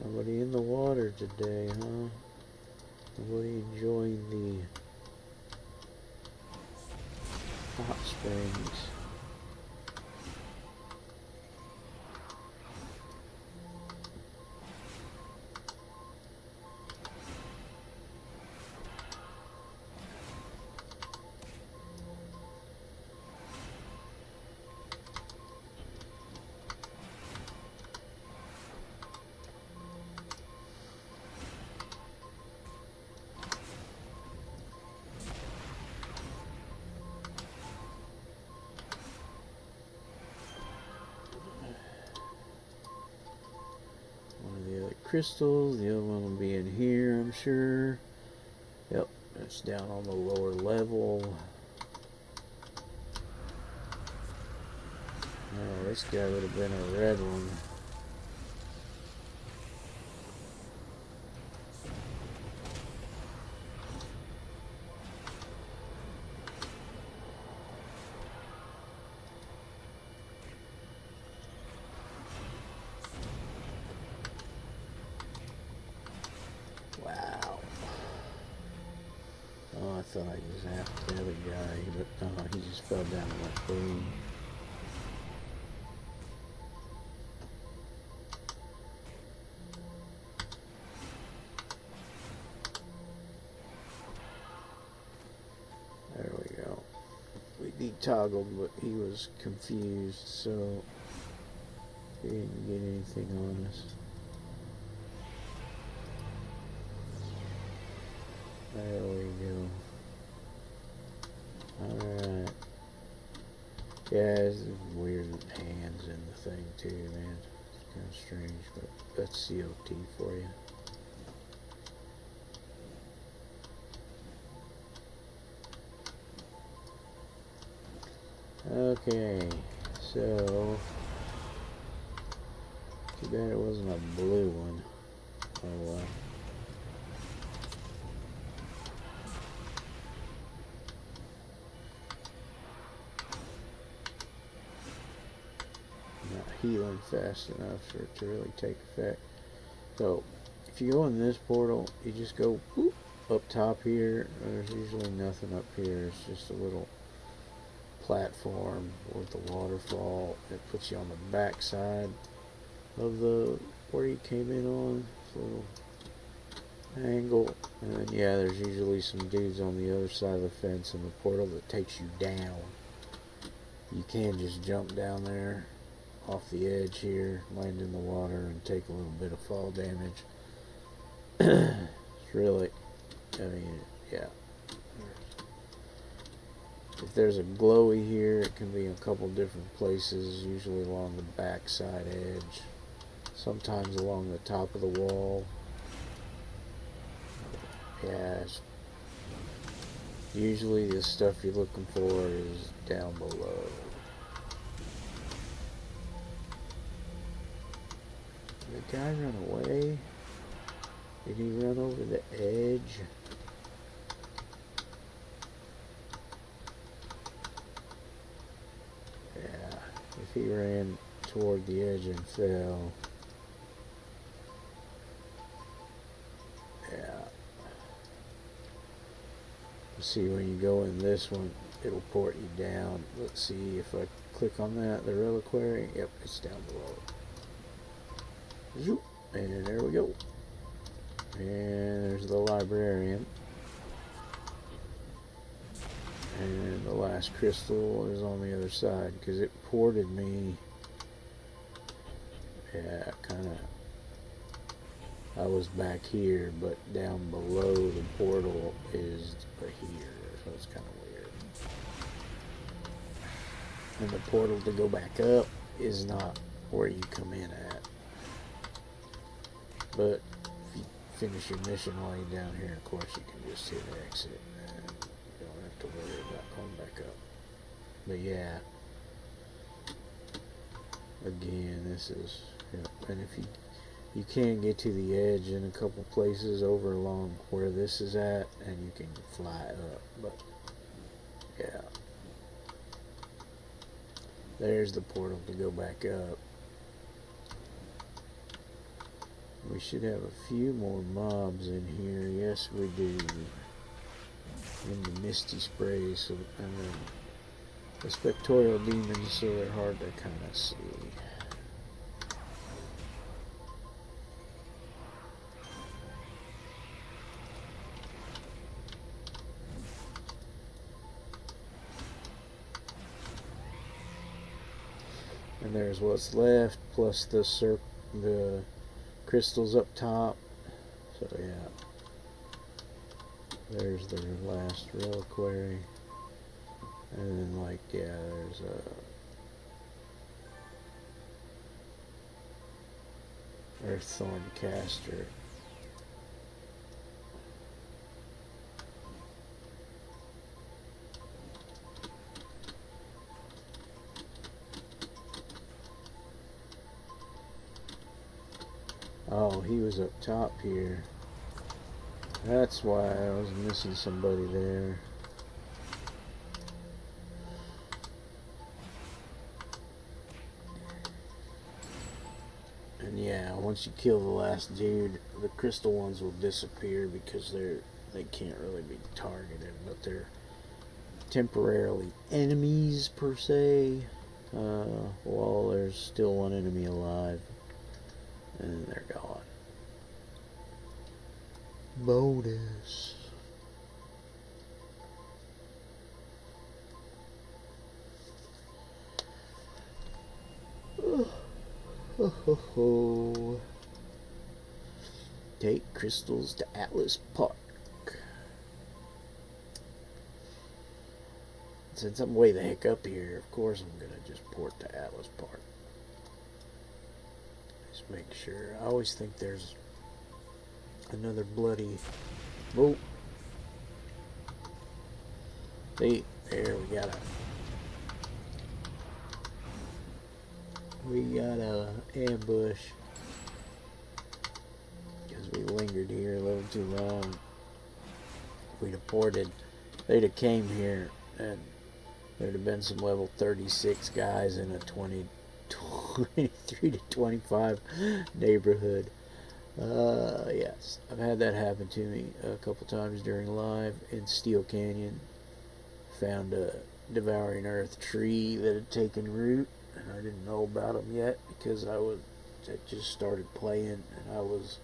Nobody in the water today, huh? Nobody enjoying the hot springs. Crystals, the other one will be in here, I'm sure. Yep, it's down on the lower level. Oh, this guy would have been a red one. Wow. Oh, I thought I just zapped the other guy, but no, he just fell down in that pool. There we go. We detoggled, but he was confused, so he didn't get anything on us. There we go. Alright. Yeah, there's weird hands in the thing too, man. It's kind of strange, but that's COT for you. Okay, so too bad it wasn't a blue one. Oh well. Not healing fast enough for it to really take effect. So if you go in this portal, you just go whoop, up top here. There's usually nothing up here. It's just a little platform with the waterfall. It puts you on the back side of the where you came in on. It's a little angle, and then yeah, there's usually some dudes on the other side of the fence in the portal that takes you down. You can just jump down there off the edge here, land in the water, and take a little bit of fall damage. It's really, I mean, yeah. If there's a glowy here, it can be in a couple different places, usually along the back side edge, sometimes along the top of the wall. Yeah, usually the stuff you're looking for is down below. Did the guy run away? Did he run over the edge? Yeah, if he ran toward the edge and fell. Yeah. See, when you go in this one, it'll port you down. Let's see if I click on that, the reliquary. Yep, it's down below. Zoop, and there we go. And there's the librarian. And the last crystal is on the other side because it ported me. Yeah, kind of. I was back here, but down below the portal is here, so it's kind of weird. And the portal to go back up is not where you come in at. But if you finish your mission while you're down here, of course, you can just hit exit, and you don't have to worry about going back up. But yeah, again, this is, and if you can get to the edge in a couple places over along where this is at, and you can fly up, but yeah. There's the portal to go back up. We should have a few more mobs in here. Yes, we do. In the misty spray, so the spectral demons, so they're hard to kind of see. And there's what's left, plus the crystals up top. So yeah, there's the last reliquary, and then like yeah, there's a Earththorn caster. Oh, he was up top here. That's why I was missing somebody there. And yeah, once you kill the last dude, the crystal ones will disappear because they can't really be targeted, but they're temporarily enemies per se. While there's still one enemy alive. And they're gone. Bonus. Take crystals to Atlas Park. Since I'm way the heck up here, of course I'm gonna just port to Atlas Park. Just make sure. I always think there's another bloody. Oh. See, there we got a ambush because we lingered here a little too long. If we'd have ported, they'd have came here and there'd have been some level 36 guys in a 23 to 25 neighborhood. Yes, I've had that happen to me a couple times during live in Steel Canyon. Found a Devouring Earth tree that had taken root, and I didn't know about them yet because I just started playing, and I was,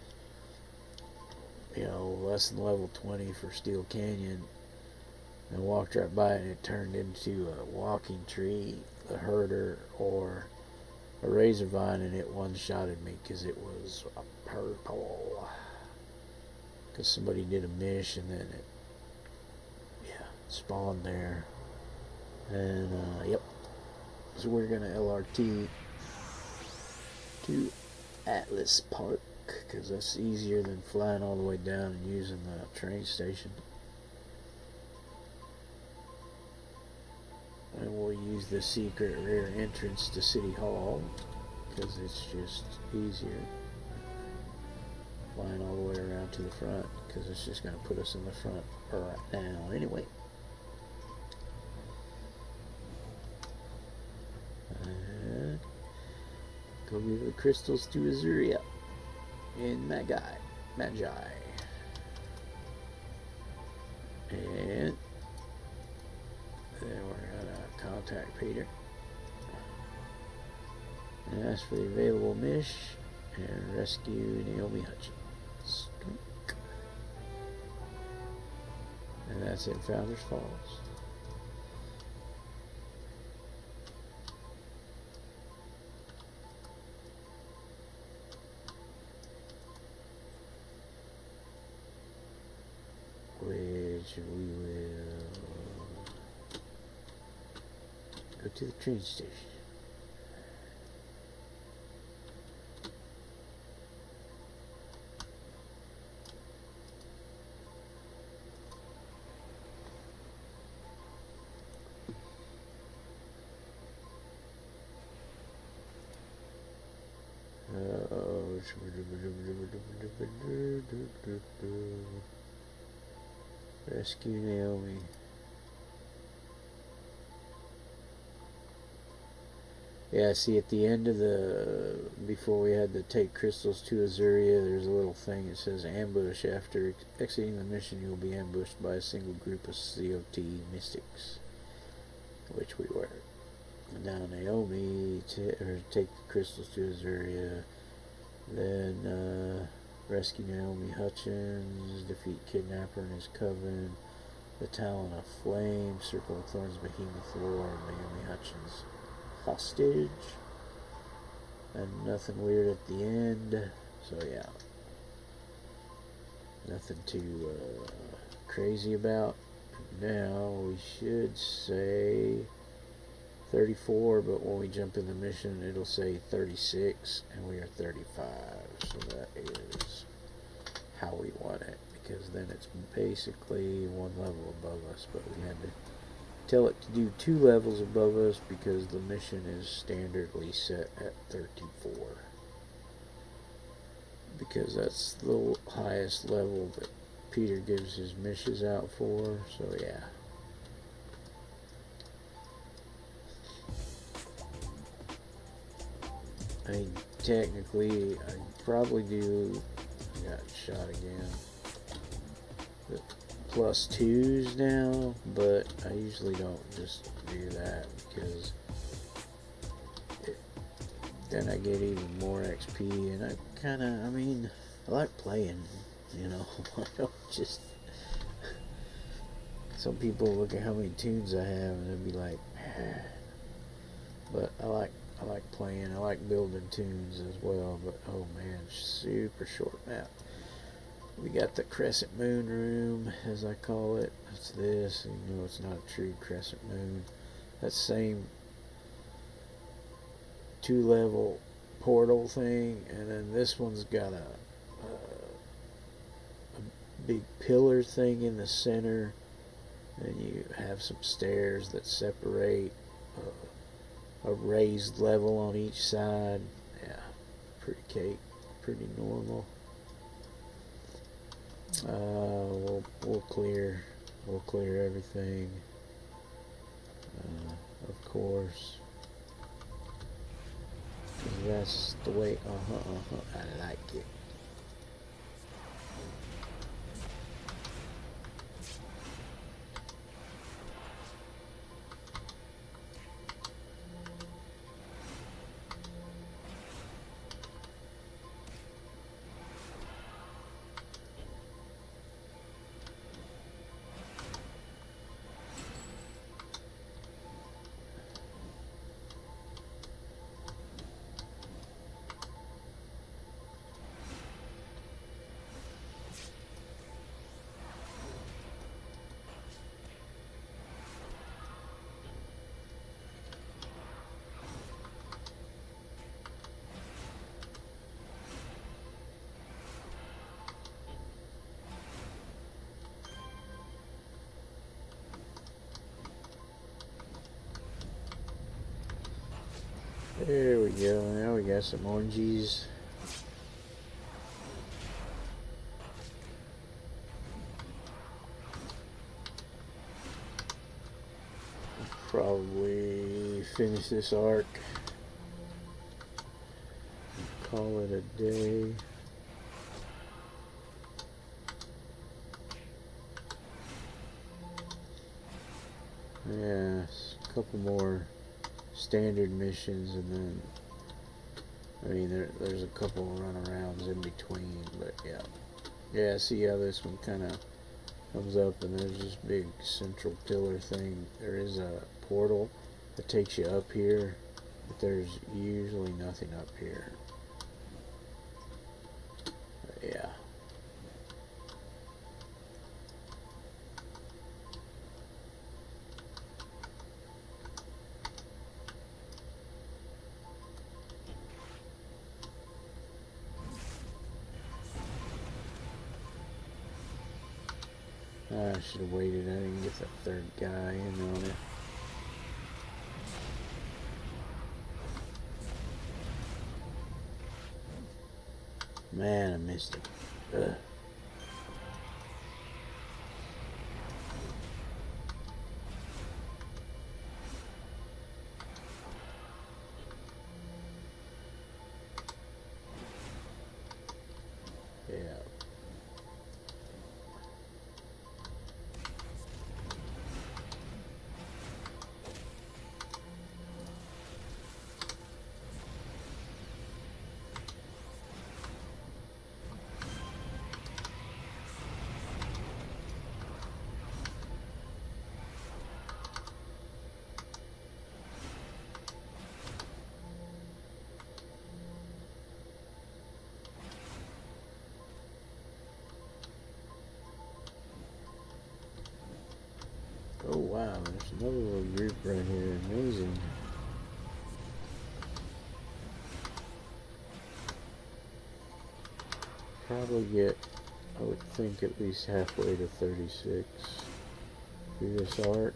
less than level 20 for Steel Canyon. And I walked right by it, and it turned into a walking tree, a herder, or a razor vine, and it one-shotted me because it was purple. because somebody did a mish and then it, yeah, spawned there. And yep, so we're gonna LRT to Atlas Park because that's easier than flying all the way down and using the train station. And we'll use the secret rear entrance to City Hall because it's just easier flying all the way around to the front because it's just going to put us in the front right now anyway. Go give the crystals to Azuria and Magi. And then we're going to contact Peter and ask for the available mish and rescue Naomi Hutchins. And that's in Founders Falls. Which we will go to the train station. Rescue Naomi. Yeah, see at the end of the, before we had to take crystals to Azuria, there's a little thing that says ambush. After exiting the mission, you will be ambushed by a single group of COT mystics, which we were. Now Naomi, take the crystals to Azuria, then rescue Naomi Hutchins, defeat Kidnapper and his coven, the Talon of Flame, Circle of Thorns, Behemoth War, Naomi Hutchins hostage, and nothing weird at the end, so yeah, nothing too crazy about. Now we should say 34, but when we jump in the mission it'll say 36 and we are 35, so that is how we want it, because then it's basically one level above us, but we had to tell it to do 2 levels above us because the mission is standardly set at 34, because that's the highest level that Peter gives his missions out for, so yeah. I mean, technically, I'd probably do, I got shot again, the +2s now, but I usually don't just do that because then I get even more XP, and I kind of, I mean, I like playing, you know, I don't just, some people look at how many tunes I have and they'll be like, but I like playing, I like building tunes as well, but oh man, super short map. We got the Crescent Moon room, as I call it. That's this, even though it's not a true Crescent Moon. That same 2-level portal thing, and then this one's got a big pillar thing in the center, and you have some stairs that separate a raised level on each side. Yeah, pretty normal. We'll clear everything, of course, 'cause that's the way. I like it. There we go. Now we got some oranges. Probably finish this arc. Call it a day. Yeah, a couple more standard missions, and then I mean there's a couple runarounds in between, but yeah, see how this one kind of comes up, and there's this big central pillar thing. There is a portal that takes you up here, but there's usually nothing up here. But yeah. I should have waited. I didn't get that third guy in on it. Man, I missed it. Ugh. Yeah. Oh wow, there's another little group right here. Amazing. Probably get, I would think, at least halfway to 36 through this arc.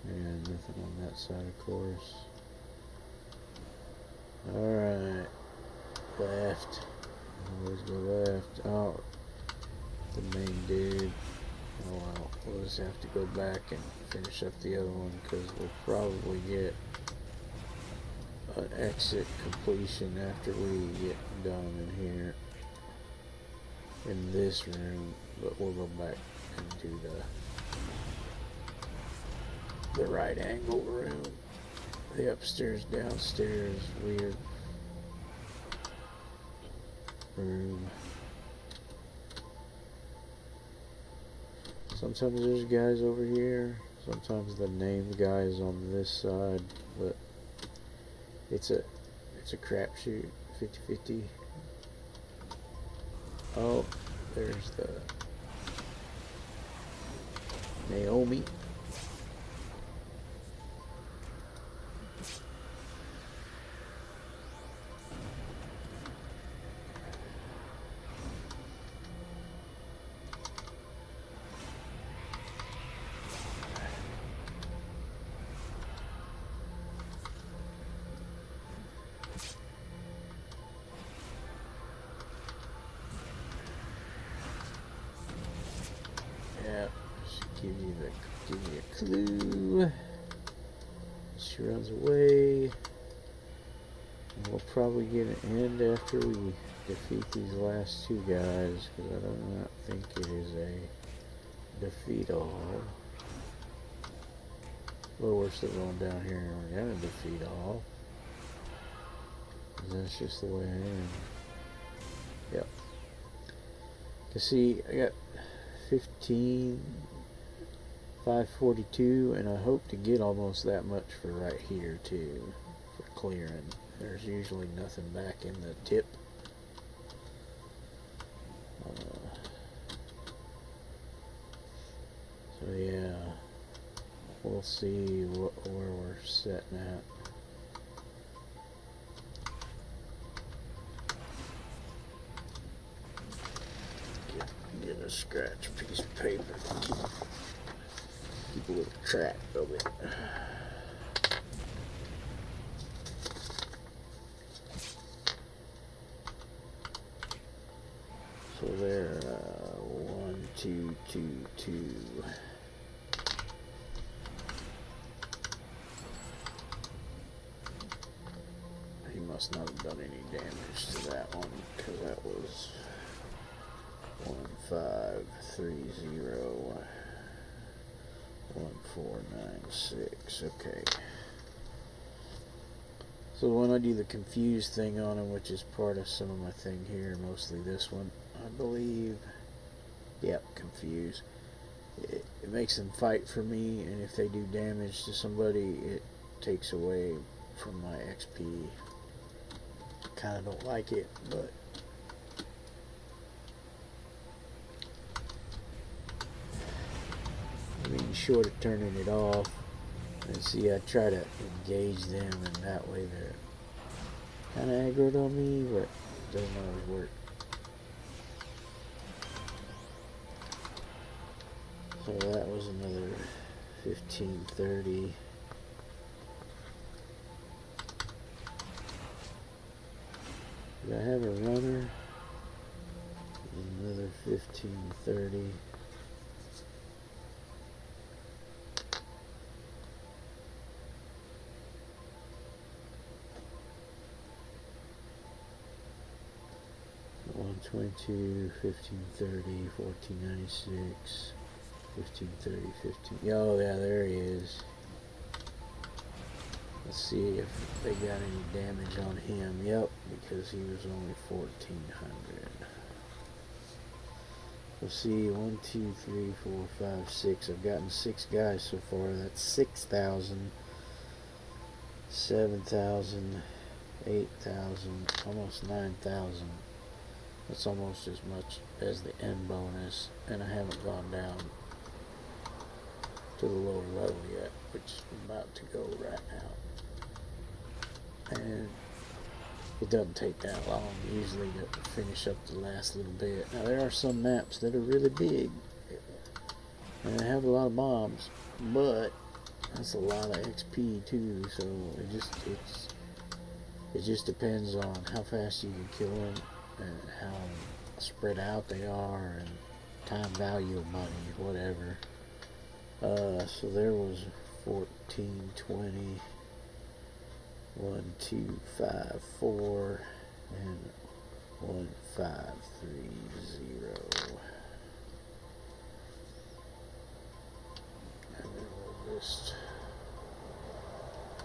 And nothing on that side, of course. Alright. Left. Always go left. Oh, the main dude. Oh well, we'll just have to go back and finish up the other one, because we'll probably get an exit completion after we get done in here in this room, but we'll go back and do the right angle room, the upstairs downstairs weird room. Sometimes there's guys over here, sometimes the named guy is on this side, but it's a crapshoot, 50-50. Oh, there's the Naomi. Give you a clue. She runs away. And we'll probably get an end after we defeat these last two guys, because I do not think it is a defeat all. Well, we're still going down here and we're gonna defeat all. That's just the way I am. Yep. You see, I got 15. 542, and I hope to get almost that much for right here too, for clearing. There's usually nothing back in the tip. So yeah, we'll see where we're sitting at. scratch a piece of paper to keep a little track of it. So there, 1, 2, 2, 2. He must not have done any damage to that one, because that was 1, 5, 3, 0, 1, 4, 9, 6. Okay. So when I do the confused thing on him, which is part of some of my thing here, mostly this one, I believe, yep, confused. It makes them fight for me, and if they do damage to somebody, it takes away from my XP. Kind of don't like it, but I mean, short of turning it off. And see, I try to engage them, and that way they're kind of aggroed on me, but it doesn't always work. So that was another 1530. Do I have a runner? Another 1530. $122, 1530, 1496, 1530, 15. Oh yeah, there he is. Let's see if they got any damage on him. Yep, because he was only 1400. Let's see, 1, 2, 3, 4, 5, 6. I've gotten 6 guys so far. That's 6,000, 7,000, 8,000, almost 9,000. That's almost as much as the end bonus, and I haven't gone down to the lower level yet, which I'm about to go right now. And it doesn't take that long usually to finish up the last little bit. Now there are some maps that are really big and they have a lot of mobs, but that's a lot of XP too, so it just depends on how fast you can kill them and how spread out they are and time value of money, whatever. So there was 14, 20, 1, 2, 5, 4, and 1, 5, 3, 0. And then we'll just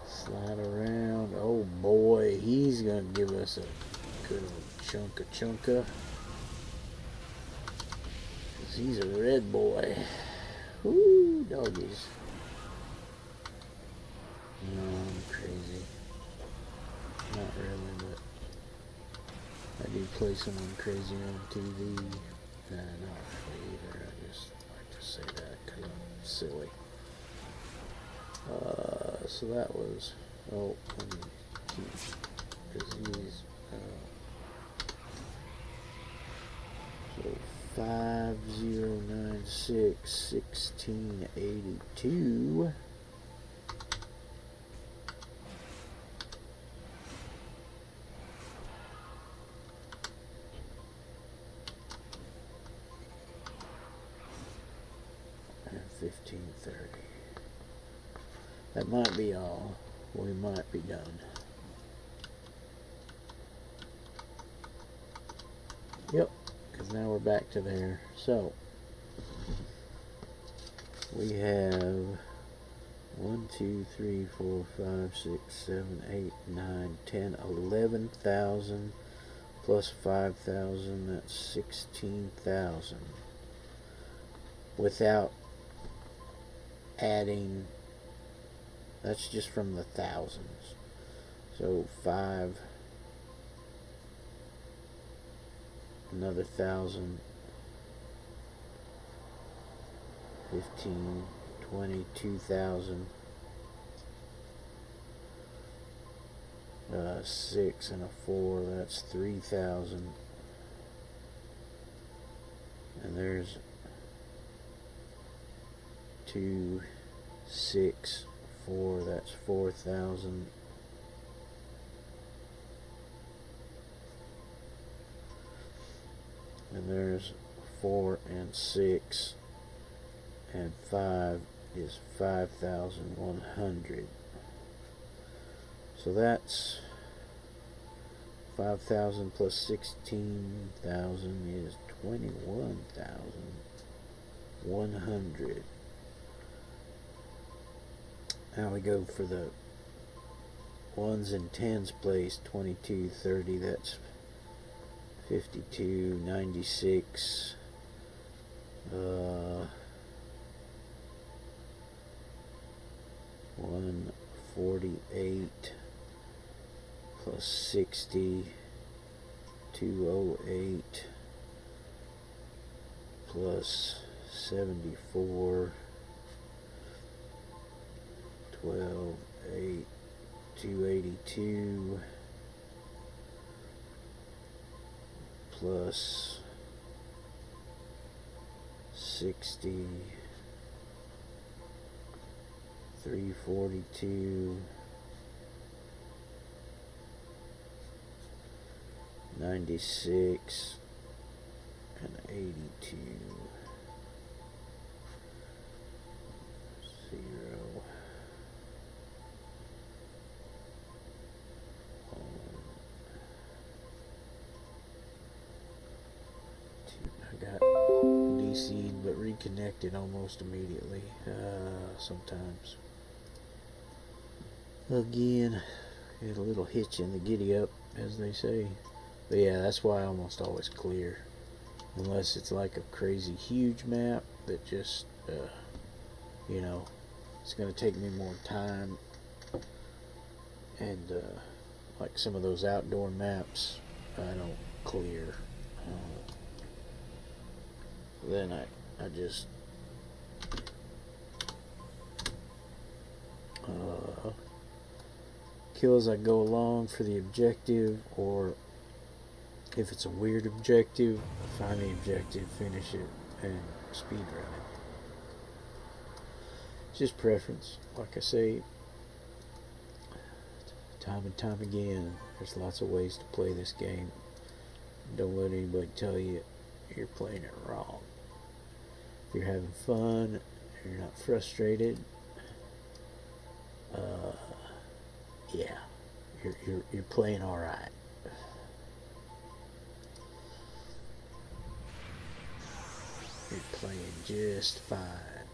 slide around. Oh boy, he's gonna give us a good old chunka. Cause he's a red boy. Woo, doggies. No, I'm crazy. Not really, but I do play someone crazy on TV. Nah, not really either. I just like to say that because I'm silly. So that was, oh, let me keep, because he's, so 5096 1682. And 1530. That might be all. We might be done. Yep, because now we're back to there. So we have 1, 2, 3, 4, 5, 6, 7, 8, 9, 10, 11,000 plus 5,000. That's 16,000. Without adding. That's just from the thousands. So 5, another 1,000, 15, 20, 2,000, 6 and a 4, that's 3,000. And there's 2, 6, 4, that's 4,000. And there's 4 and 6 and 5 is 5,100. So that's 5,000 plus 16,000 is 21,100. Now we go for the ones and tens place. 22, 30, that's 52, 96, 148 plus 60, 208 plus 74, 12, 8, 282 plus 60, 342, 96 and 82, 0, 1, 2. I got DC'd but reconnected almost immediately. Sometimes. Again, get a little hitch in the giddy up, as they say. But yeah, that's why I almost always clear. Unless it's like a crazy huge map that just, you know, it's going to take me more time. And like some of those outdoor maps, I don't clear. Then I just kill as I go along for the objective, or if it's a weird objective, find the objective, finish it, and speed run it. It's just preference. Like I say, time and time again, there's lots of ways to play this game. Don't let anybody tell you you're playing it wrong. If you're having fun, you're not frustrated, yeah, you're playing all right. You're playing just fine.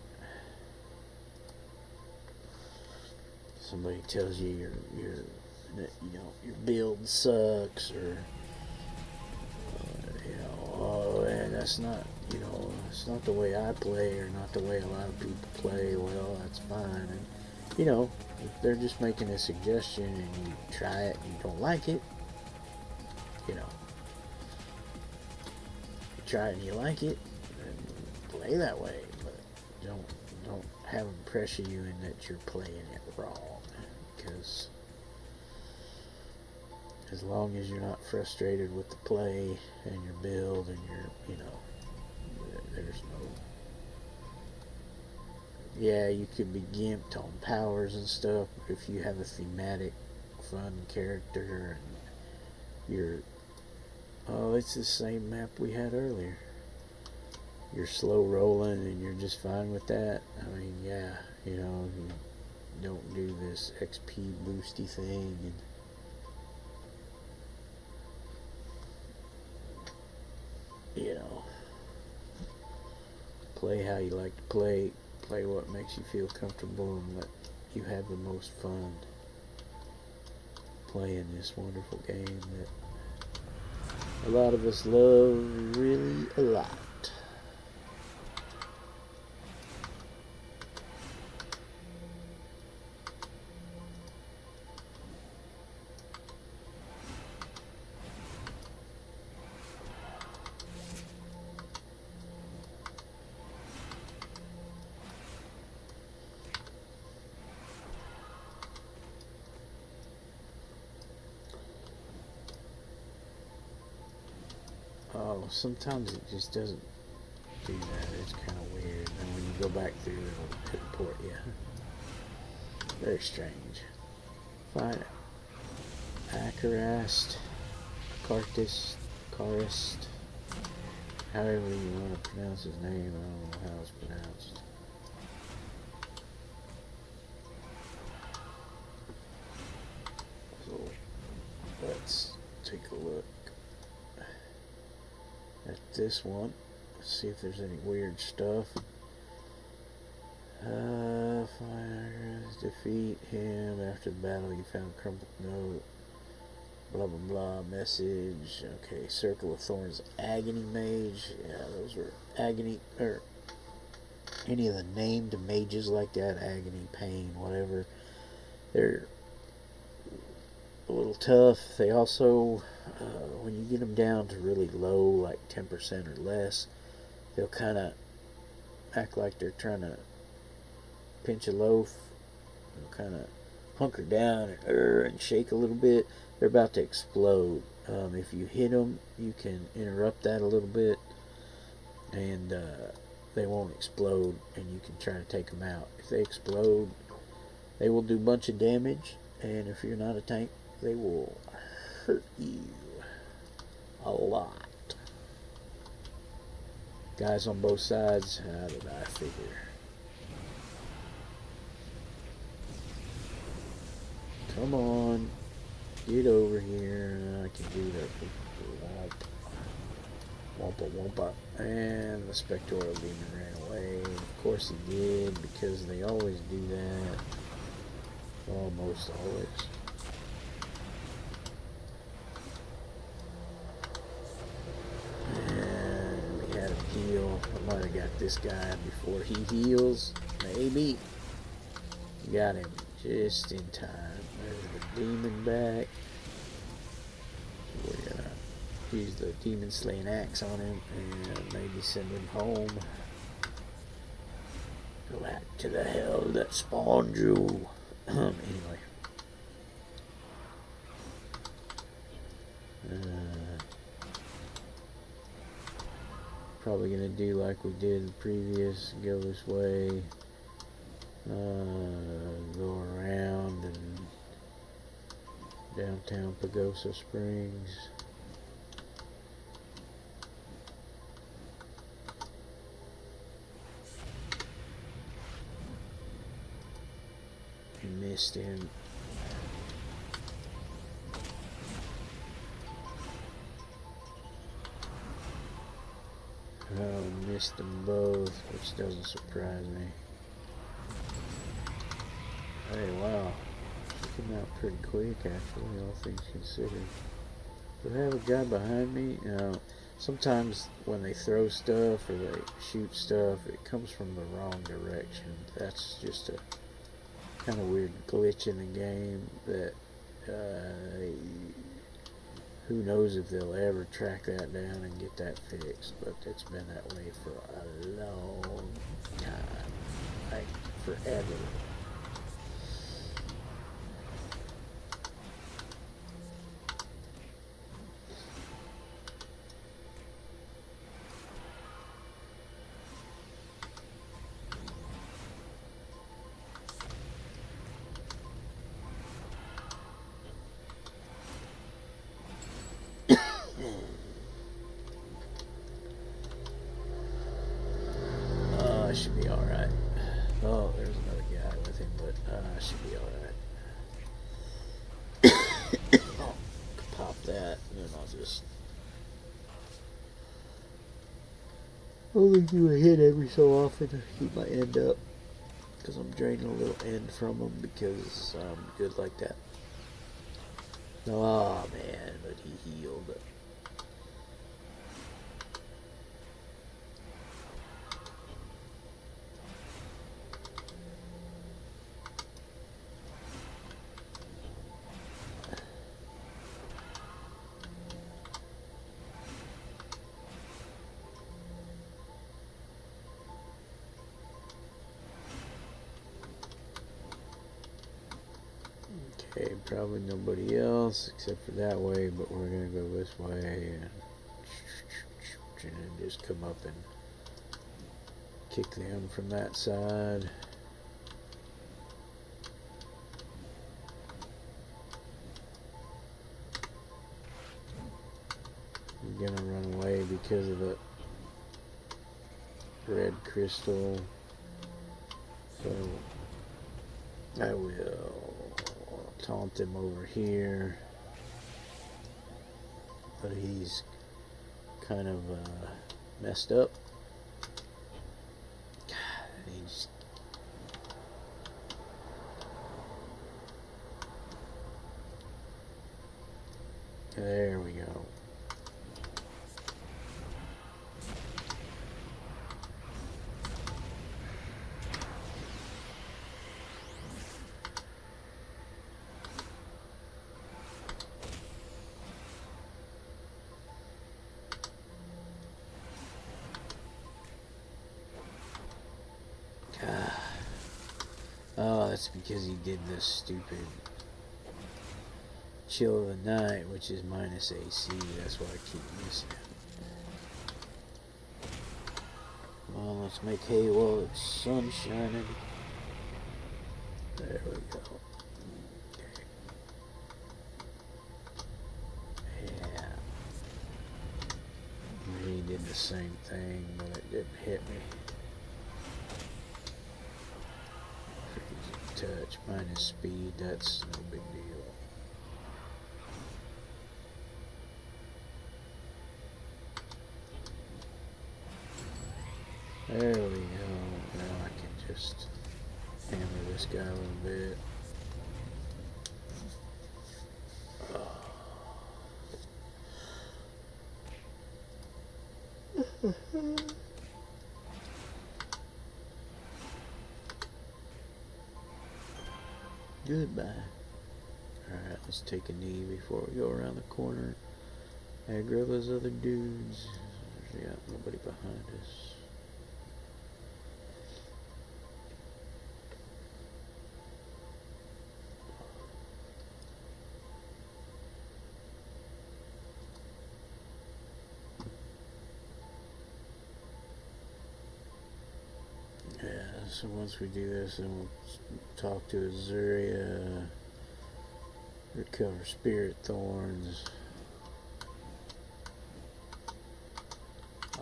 Somebody tells you your build sucks, or oh, and that's not, it's not the way I play, or not the way a lot of people play. Well, that's fine. And if they're just making a suggestion and you try it and you don't like it, you try it and you like it, then play that way. But don't have them pressure you in that you're playing it wrong, because as long as you're not frustrated with the play and your build and there's no, yeah, you could be gimped on powers and stuff, but if you have a thematic, fun character and it's the same map we had earlier. You're slow rolling and you're just fine with that. I mean, yeah, you don't do this XP boosty thing, and play how you like to play what makes you feel comfortable, and let you have the most fun playing this wonderful game that a lot of us love really a lot. Oh, sometimes it just doesn't do that. It's kind of weird. And when you go back through and it'll port you. Very strange. Fine. Acarast, Carist, however you want to pronounce his name, I don't know how it's pronounced. So let's take a look at this one. Let's see if there's any weird stuff. Defeat him after the battle. You found crumpled note. Blah blah blah. Message. Okay. Circle of Thorns. Agony Mage. Yeah, those were agony or any of the named mages like that. Agony, pain, whatever. They're a little tough. They also, when you get them down to really low, like 10% or less, they'll kind of act like they're trying to pinch a loaf. They'll kind of hunker down and shake a little bit. They're about to explode. If you hit them, you can interrupt that a little bit, and they won't explode, and you can try to take them out. If they explode, they will do a bunch of damage, and if you're not a tank, they will hurt you a lot. Guys on both sides, how did I figure? Come on, get over here. I can do that. Wampa wampa. And the Spectral Demon ran away. Of course he did, because they always do that. Almost always. And we had him heal. I might have got this guy before he heals. Maybe. Got him just in time. There's the demon back. We're gonna use the demon slaying axe on him and maybe send him home. Go back to the hell that spawned you. Anyway. Probably gonna do like we did the previous. Go this way. Go around and downtown Pagosa Springs. Missed him. Oh, missed them both, which doesn't surprise me. Hey, wow. She came out pretty quick, actually, all things considered. Do I have a guy behind me? You know, sometimes when they throw stuff or they shoot stuff, it comes from the wrong direction. That's just a kind of weird glitch in the game that who knows if they'll ever track that down and get that fixed, but it's been that way for a long time, like forever. I should be alright. Oh, there's another guy with him, but I should be alright. I'll pop that, and then I'll just only do a hit every so often to keep my end up, because I'm draining a little end from him because I'm good like that. Oh man, but he healed. Okay, probably nobody else except for that way, but we're gonna go this way and just come up and kick them from that side. I'm gonna run away because of the red crystal, so I will taunt him over here, but he's kind of messed up. God, he's there we go. Oh, that's because he did this stupid chill of the night, which is minus AC. That's why I keep missing it. Well, let's make hay while it's sun shining. There we go. Okay. Yeah. He did the same thing, but it didn't hit me. Touch minus speed, that's no big deal. There we go. Now I can just hammer this guy a little bit. Goodbye. Alright, let's take a knee before we go around the corner. Aggro those other dudes. Yeah, nobody behind us. So once we do this, then we'll talk to Azuria, recover spirit thorns.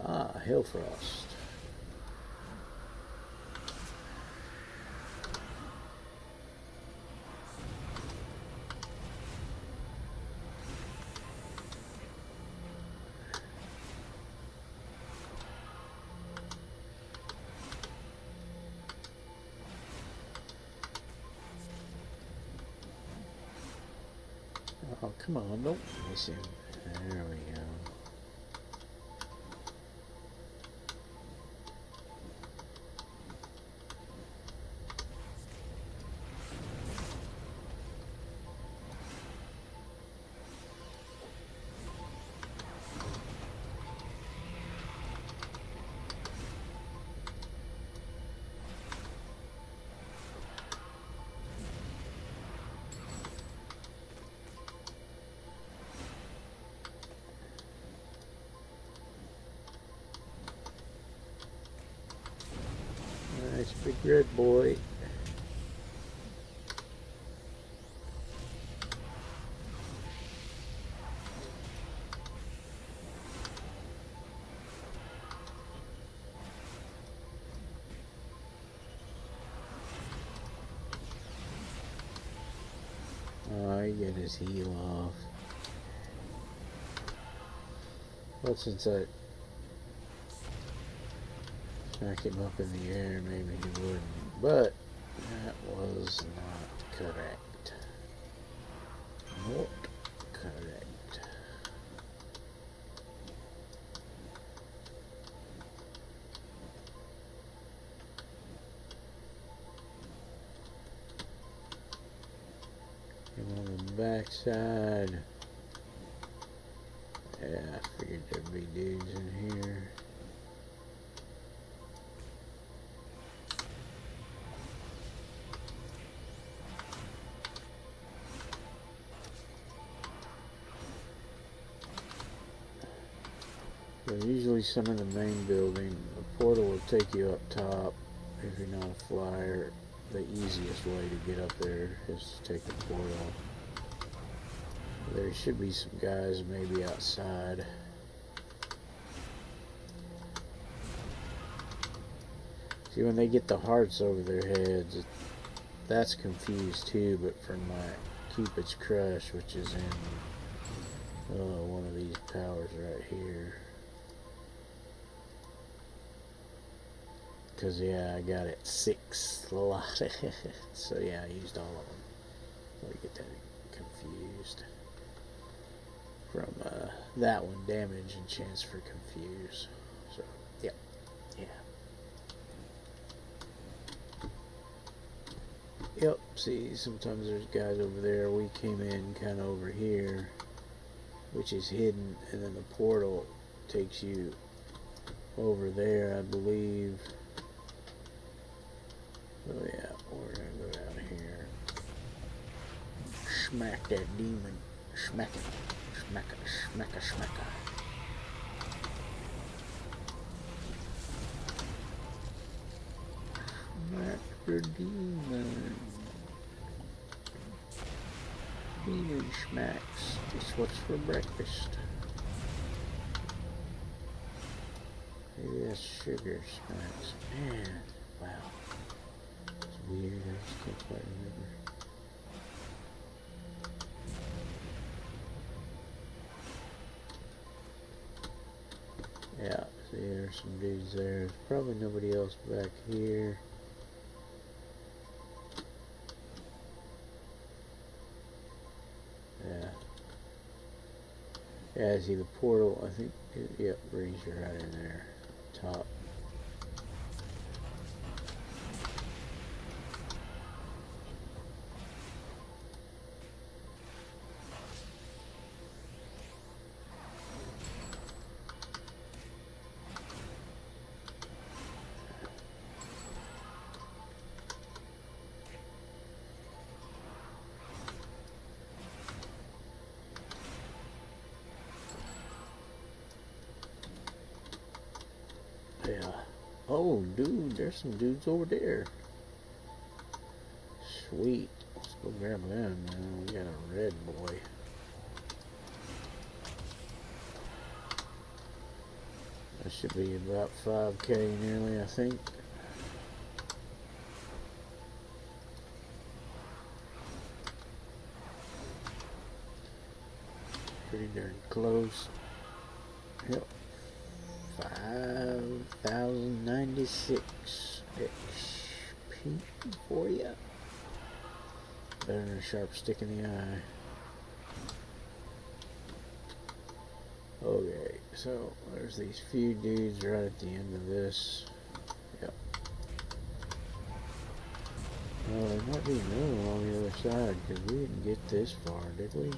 Ah, Hillfrost. Oh, come on, don't miss him. There we go. Nice big red boy. Oh, he got his heel off. Well, since I smack him up in the air, maybe he wouldn't. But that was not correct. Not correct. And on the backside, yeah, I figured there'd be dudes in here. So usually some in the main building, portal will take you up top. If you're not a flyer, the easiest way to get up there is to take the portal. There should be some guys maybe outside. See, when they get the hearts over their heads, that's confused too, but for my Cupid's Crush, which is in one of these powers right here. Because, yeah, I got it 6 slotted. So, yeah, I used all of them. Let me get that confused. From that one, damage and chance for confuse. So, yeah. Yep, see, sometimes there's guys over there. We came in kind of over here, which is hidden, and then the portal takes you over there, I believe. Oh yeah, we're gonna go down here. Smack that demon. Smack it. Smack it. Smack it. Smack it. Smack the demon. Demon smacks. Just what's for breakfast. Maybe that's sugar smacks. Man, wow. It's weird. I just can't quite remember. Yeah, see, there's some dudes there. There's probably nobody else back here. Yeah, see the portal, I think, yep, brings you right in there, top. Yeah. Oh, dude, there's some dudes over there. Sweet. Let's go grab them, man. We got a red boy. That should be about 5K nearly, I think. Pretty darn close. Yep. 5,096 XP for ya. Better than a sharp stick in the eye. Okay, so there's these few dudes right at the end of this. Yep. Oh, there might be another one on the other side because we didn't get this far, did we?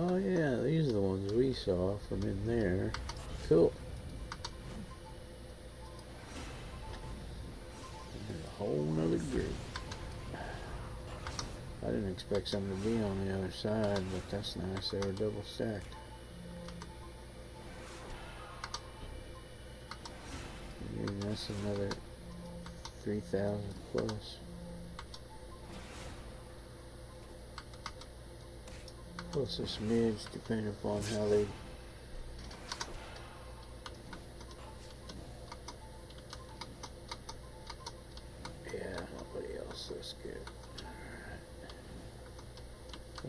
Oh yeah, these are the ones we saw from in there. Cool. There's a whole nother group. I didn't expect some to be on the other side, but that's nice. They were double stacked. And that's another 3,000 plus. Plus a smidge, depending upon how they. Yeah, nobody else. That's good.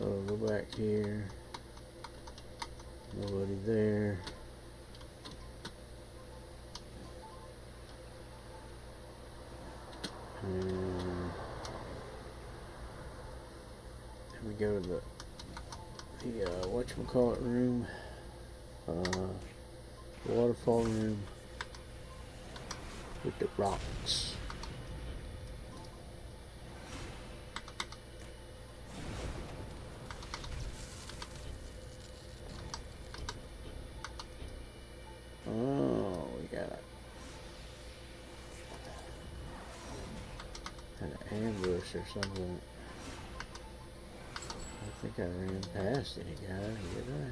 Alright. Oh, go back here. Nobody there. And then we go to the whatchamacallit room, waterfall room with the rocks. or something. I think I ran past any guy, did I?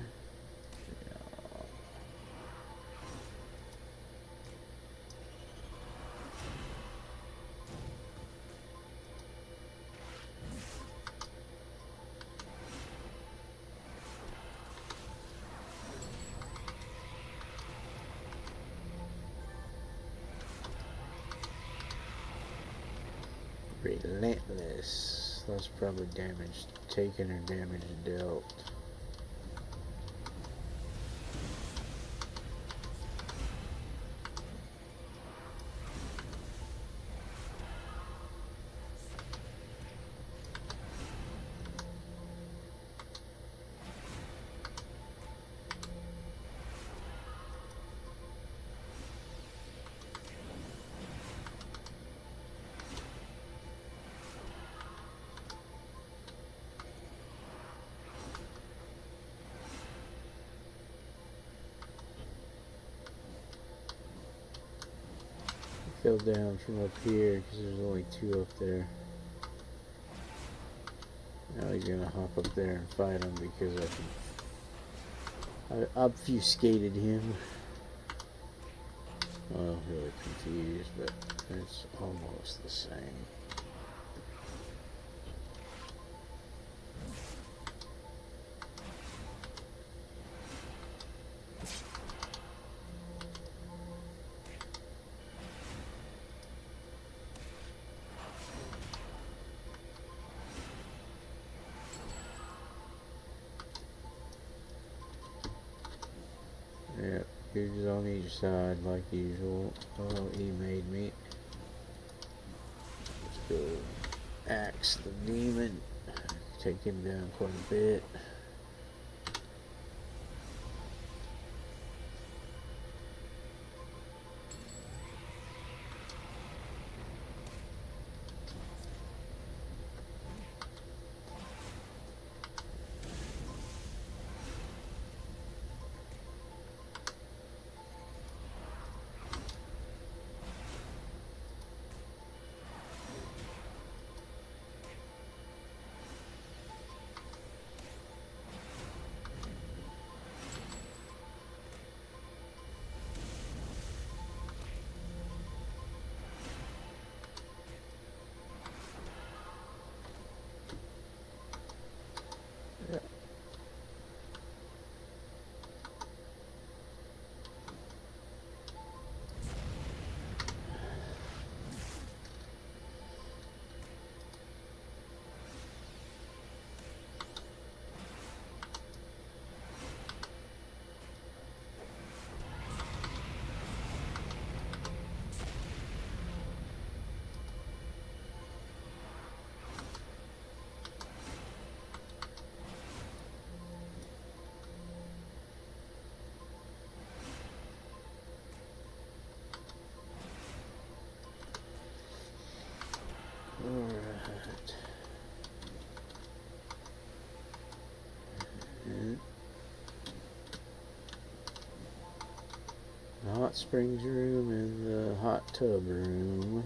Relentless. That's probably damage taken or damage dealt. Fell down from up here because there's only two up there. Now he's gonna hop up there and fight him because I obfuscated him. Well, really confused, but it's almost the same. Yep, he's on each side like usual. Oh, he made me. Let's go axe the demon. Take him down quite a bit. Alright. The hot springs room and the hot tub room.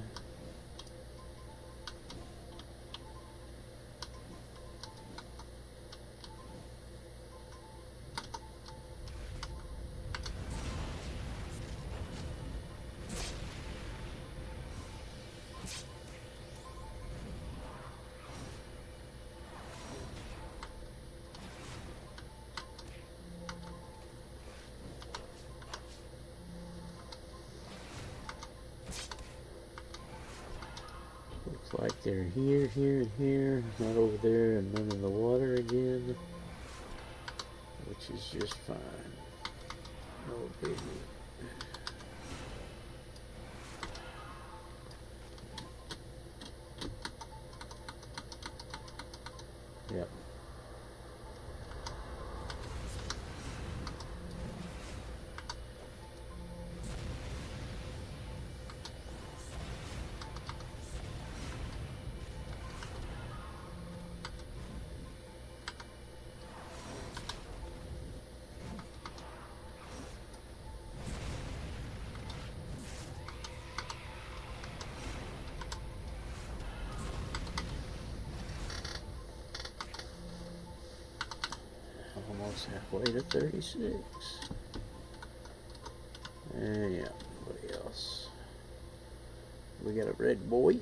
Looks like they're here, here, and here. Not over there and none in the water again. Which is just fine. No biggie. Yep. almost halfway to 36. And yeah, nobody else. We got a red boy.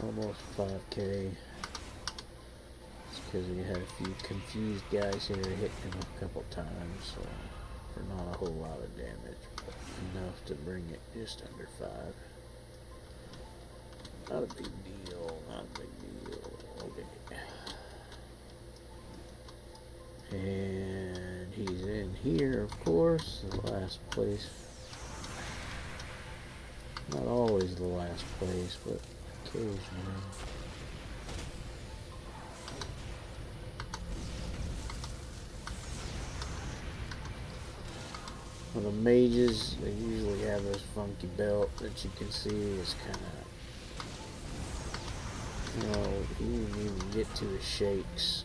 Almost 5K. It's because we had a few confused guys here hitting him a couple times, so for not a whole lot of damage, but enough to bring it just under 5. Not a big deal, not a big deal. Okay. And he's in here, of course, the last place. Not always the last place, but occasionally. For the mages, they usually have this funky belt that you can see is kind of, you know, you didn't even get to the shakes.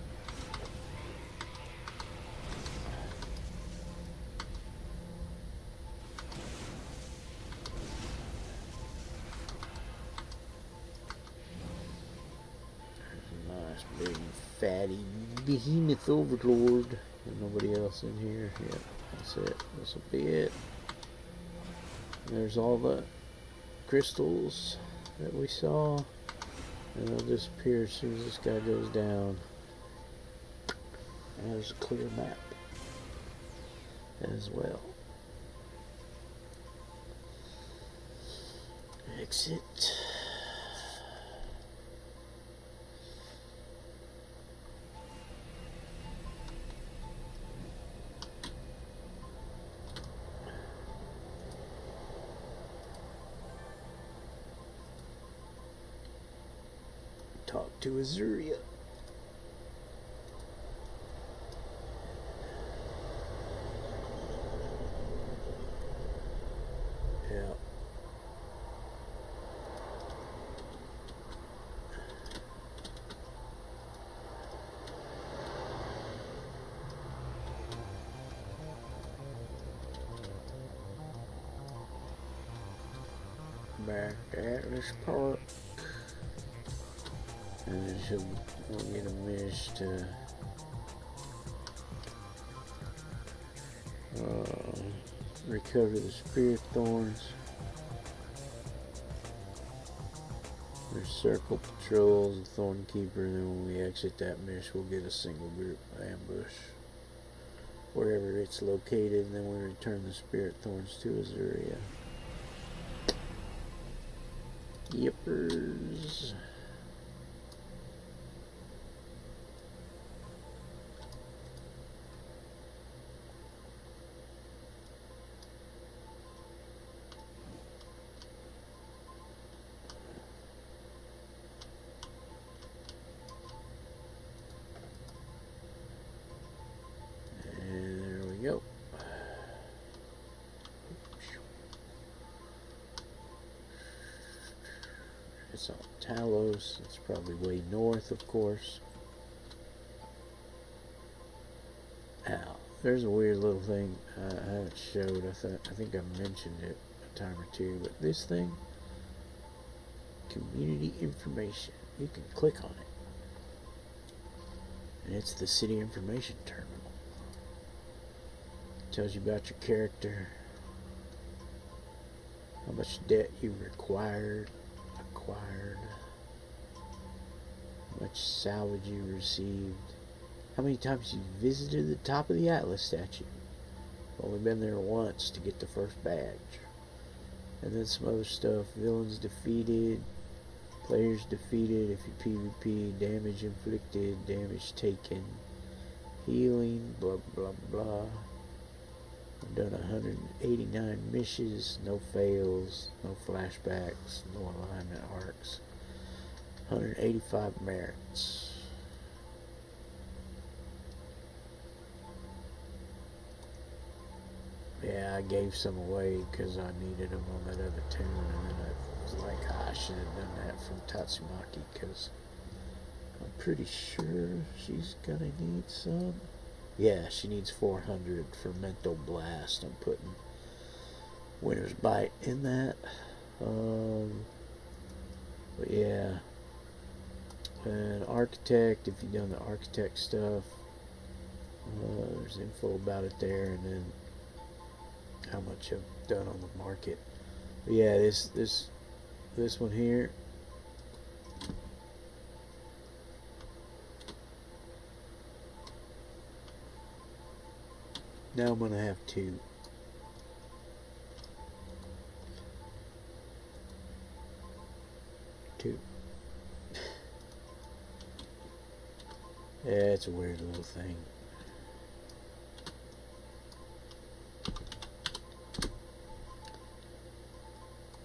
Big fatty behemoth overlord, and nobody else in here. Yep, that's it. This will be it. There's all the crystals that we saw, and they'll disappear as soon as this guy goes down. And there's a clear map as well. Exit. Talk to Azuria. Yeah. Back at this park. And then we'll get a mish to recover the spirit thorns. There's circle patrols, the thorn keeper, and then when we exit that mish, we'll get a single group ambush wherever it's located, and then we return the spirit thorns to Azuria. Yippers. Go. It's on Talos. It's probably way north, of course. Now, there's a weird little thing I haven't showed. I think I mentioned it a time or two, but this thing, community information. You can click on it, and it's the city information terminal. Tells you about your character, how much debt you acquired, how much salvage you received, how many times you visited the top of the Atlas statue. Only been there once to get the first badge. And then some other stuff, villains defeated, players defeated if you PvP, damage inflicted, damage taken, healing, blah blah blah. I've done 189 missions, no fails, no flashbacks, no alignment arcs. 185 merits. Yeah, I gave some away because I needed them on that other tune, and then I was like, I should have done that from Tatsumaki because I'm pretty sure she's gonna need some. Yeah, she needs 400 for Mental Blast. I'm putting Winter's Bite in that. But yeah. And Architect, if you've done the Architect stuff, there's info about it there, and then how much I've done on the market. But yeah, this one here. Now I'm gonna have two. Yeah, it's a weird little thing.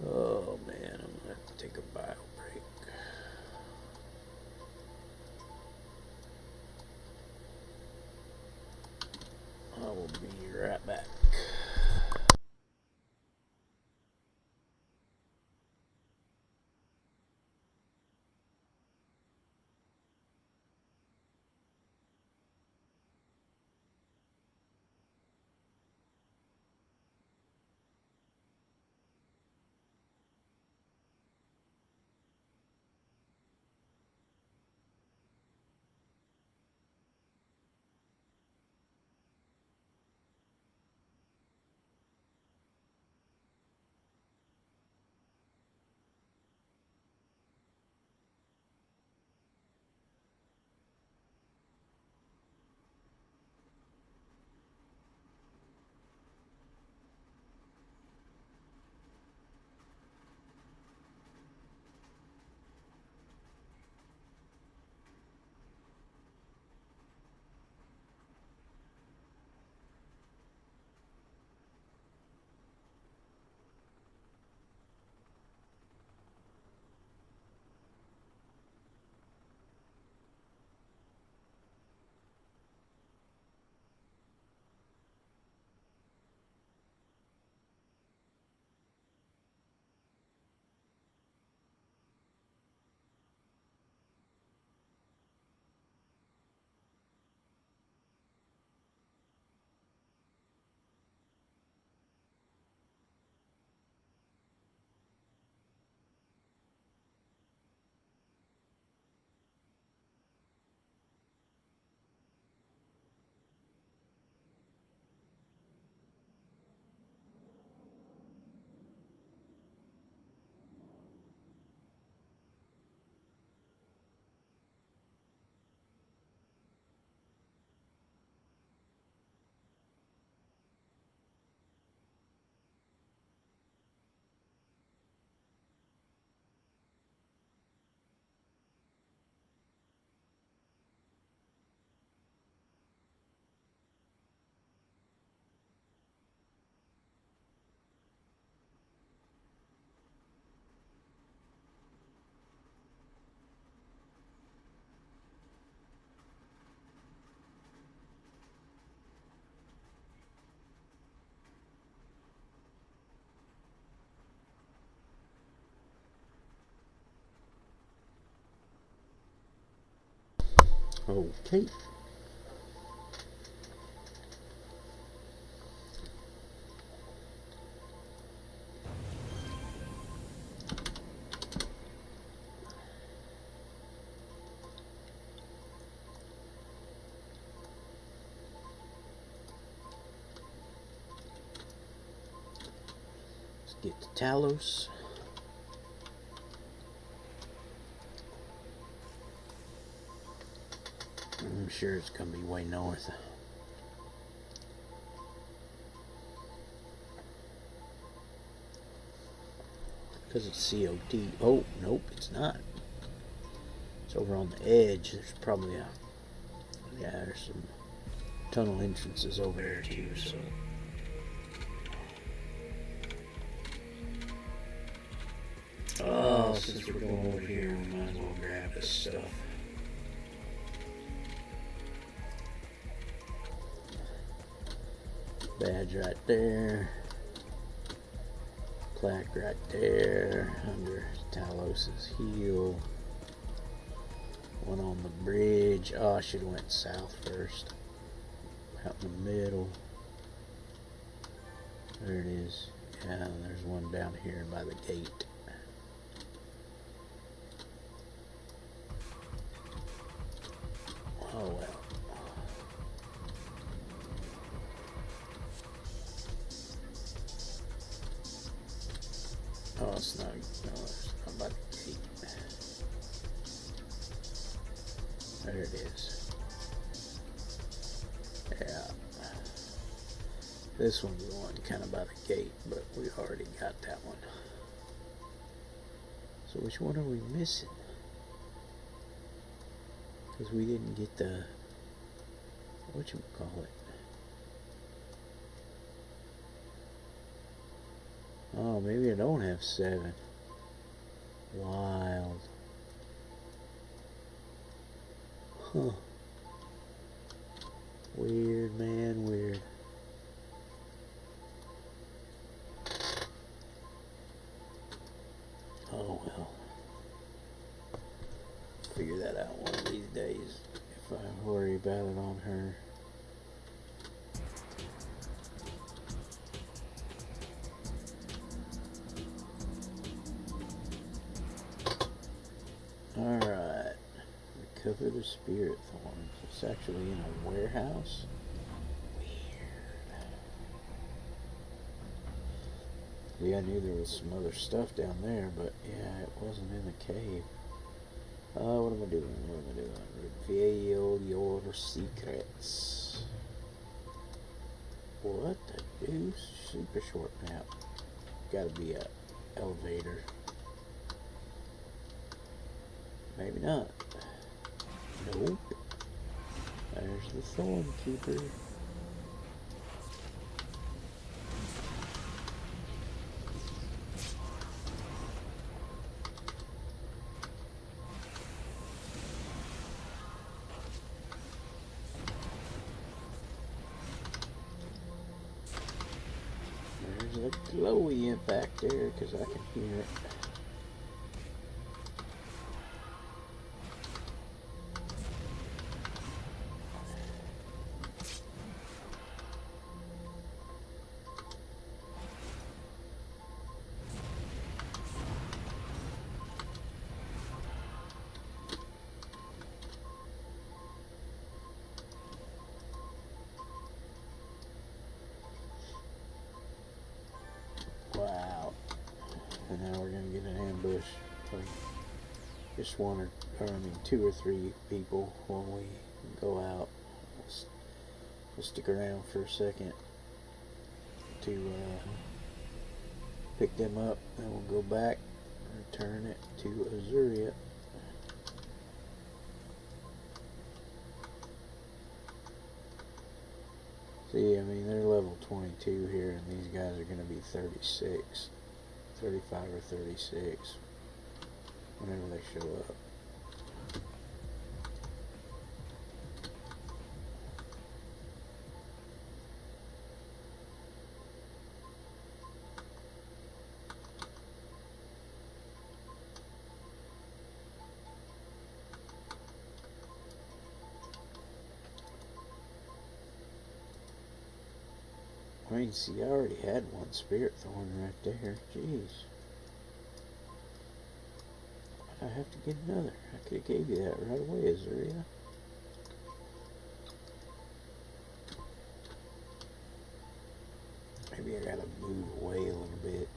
Oh man, I'm gonna have to take a bio break. I will be right back. Okay. Let's get to Talos. I'm sure it's gonna be way north. Because it's COD. Oh, nope, it's not. It's over on the edge. There's probably a... Yeah, there's some tunnel entrances over there too, so... Oh, since we're going over here, we might as well grab this stuff. Badge right there. Plaque right there under Talos's heel. One on the bridge. Oh, I should have went south first. Out in the middle. There it is. Yeah, and there's one down here by the gate. Oh well. Oh, it's not. No, it's not by the gate. There it is. Yeah. This one's the one kind of by the gate, but we already got that one. So which one are we missing? Because we didn't get the, whatchamacallit? Oh, maybe I don't have 7. Wild. Huh. Weird, man, weird. Oh well. Figure that out one of these days if I worry about it on her. Alright. Recover the spirit thorns. It's actually in a warehouse. Weird. Yeah, I knew there was some other stuff down there, but yeah, it wasn't in the cave. What am I doing? What am I doing? Reveal your secrets. What the deuce? Super short map. Gotta be a elevator. Maybe not. Nope. There's the Thorn Keeper. There's a glowy imp back there because I can hear it. Wow. And now we're going to get an ambush of just one or I mean 2 or 3 people when we go out. We'll stick around for a second to pick them up, and we'll go back and return it to Azuria. See, I mean, they're level 22 here, and these guys are going to be 36, 35 or 36 whenever they show up. I mean, see, I already had one spirit thorn right there. Jeez. I have to get another. I could have gave you that right away, Azuria. Maybe I gotta move away a little bit.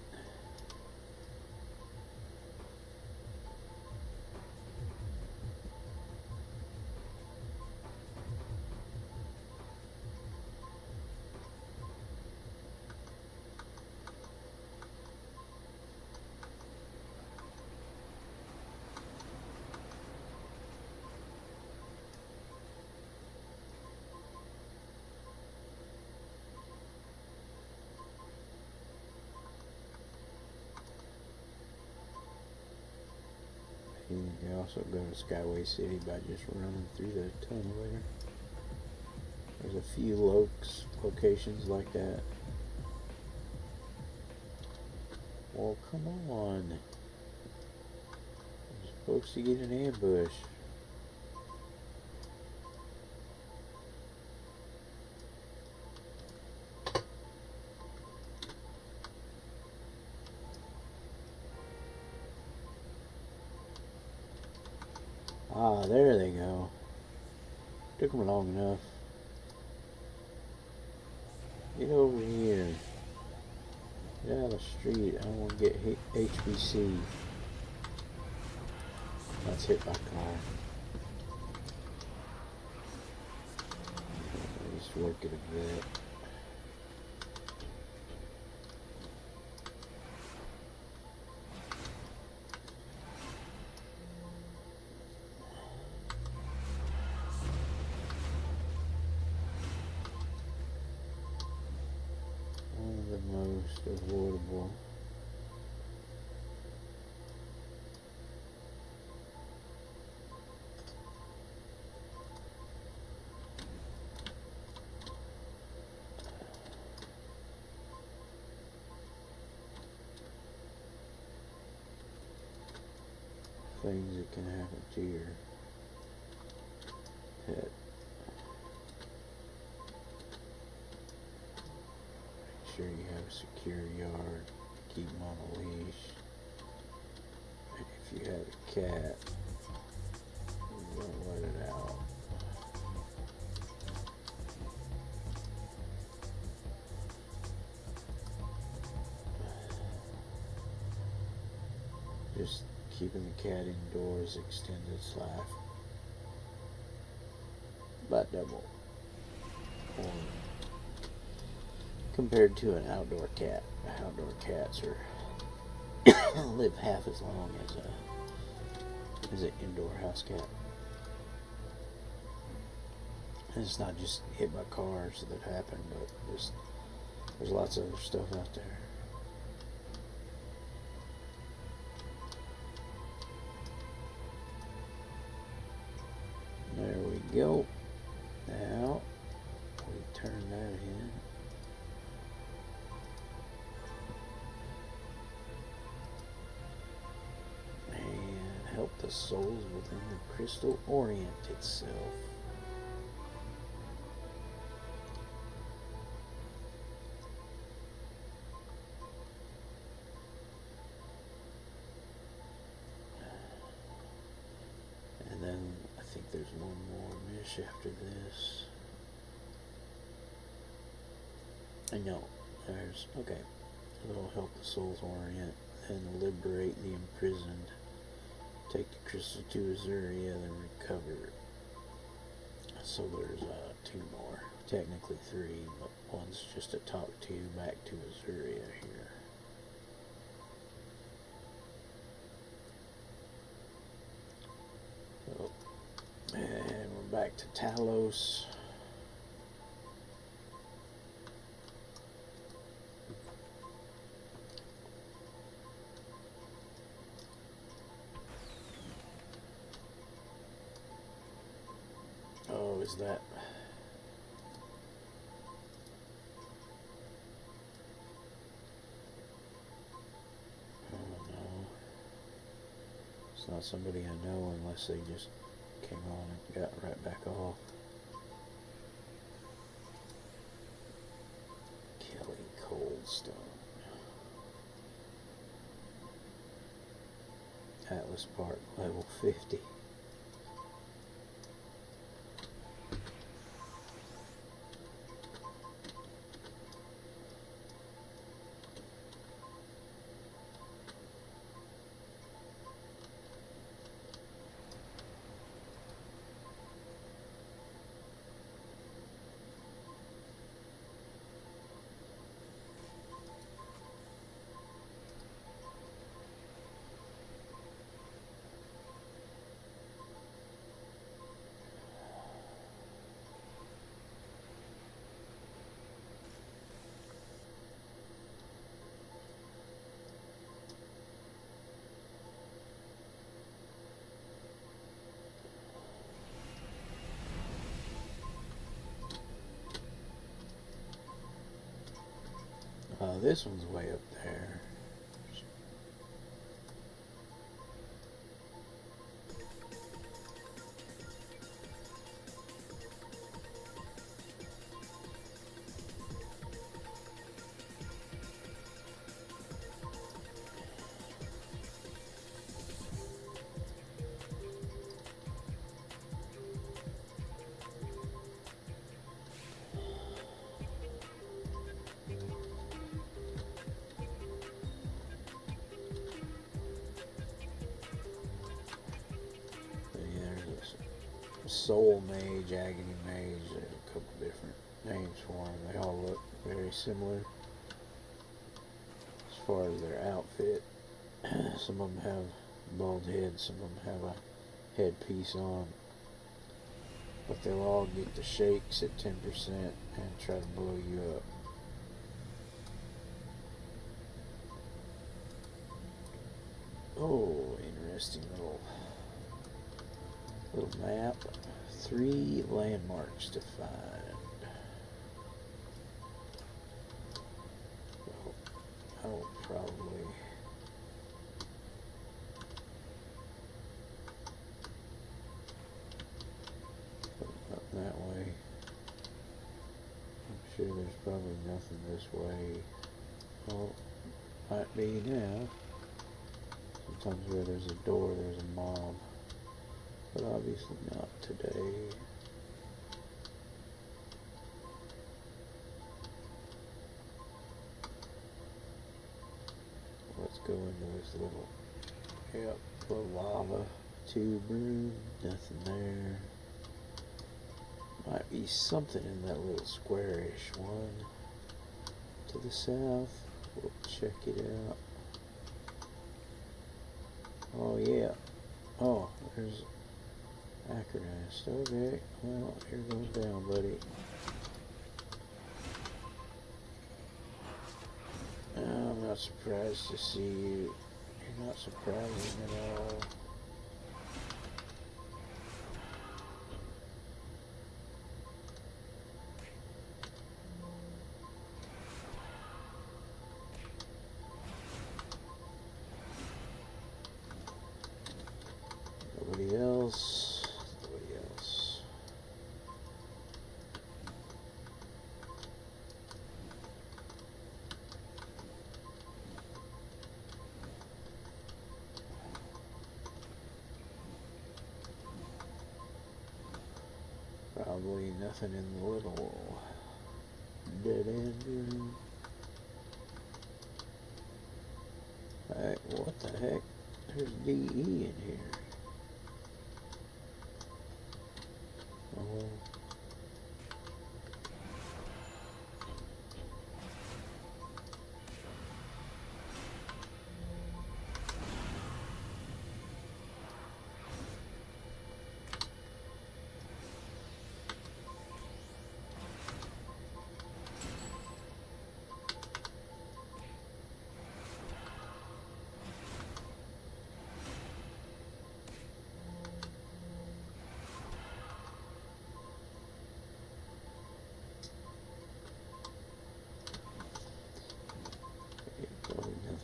You can also go to Skyway City by just running through the tunnel there. There's a few locations like that. Well, come on. I'm supposed to get an ambush. Ah, there they go. Took them long enough. Get over here. Get out of the street. I don't want to get hit HBC. That's hit by car. Just work it a bit. Most avoidable. Things that can happen to your pet. Sure you have a secure yard, keep them on a leash. And if you have a cat, don't let it out. Just keeping the cat indoors extends its life by double. Compared to an outdoor cat. Outdoor cats are live half as long as an indoor house cat. And it's not just hit by cars that happen, but there's lots of other stuff out there. There we go. Now we turn that in. Help the souls within the crystal orient itself. And then I think there's one more mish after this. I know. There's, okay. It'll help the souls orient and liberate the imprisoned. Take the crystal to Azuria, then recover. So there's 2 more. Technically 3, but one's just to talk to back to Azuria here. So, and we're back to Talos. Oh, is that? Oh no. It's not somebody I know unless they just came on and got right back off. Kelly Coldstone. Atlas Park, level 50. this one's way up there. Soul Mage, Agony Mage, there's a couple different names for them. They all look very similar as far as their outfit. Some of them have bald heads, some of them have a headpiece on. But they'll all get the shakes at 10% and try to blow you up. Oh, interesting little map. 3 landmarks to find. Well, I will probably put it up that way. I'm sure there's probably nothing this way. Well, might be now. Sometimes where there's a door, there's a mob. But obviously not today. Let's go into this little lava tube room. Nothing there. Might be something in that little squarish one to the south. We'll check it out. Oh yeah. Oh, there's Acronast. Okay, well, here goes down, buddy. I'm not surprised to see you. You're not surprising at all. Nobody else. Probably nothing in the little dead end room. Alright, what the heck? There's DE in here. Oh.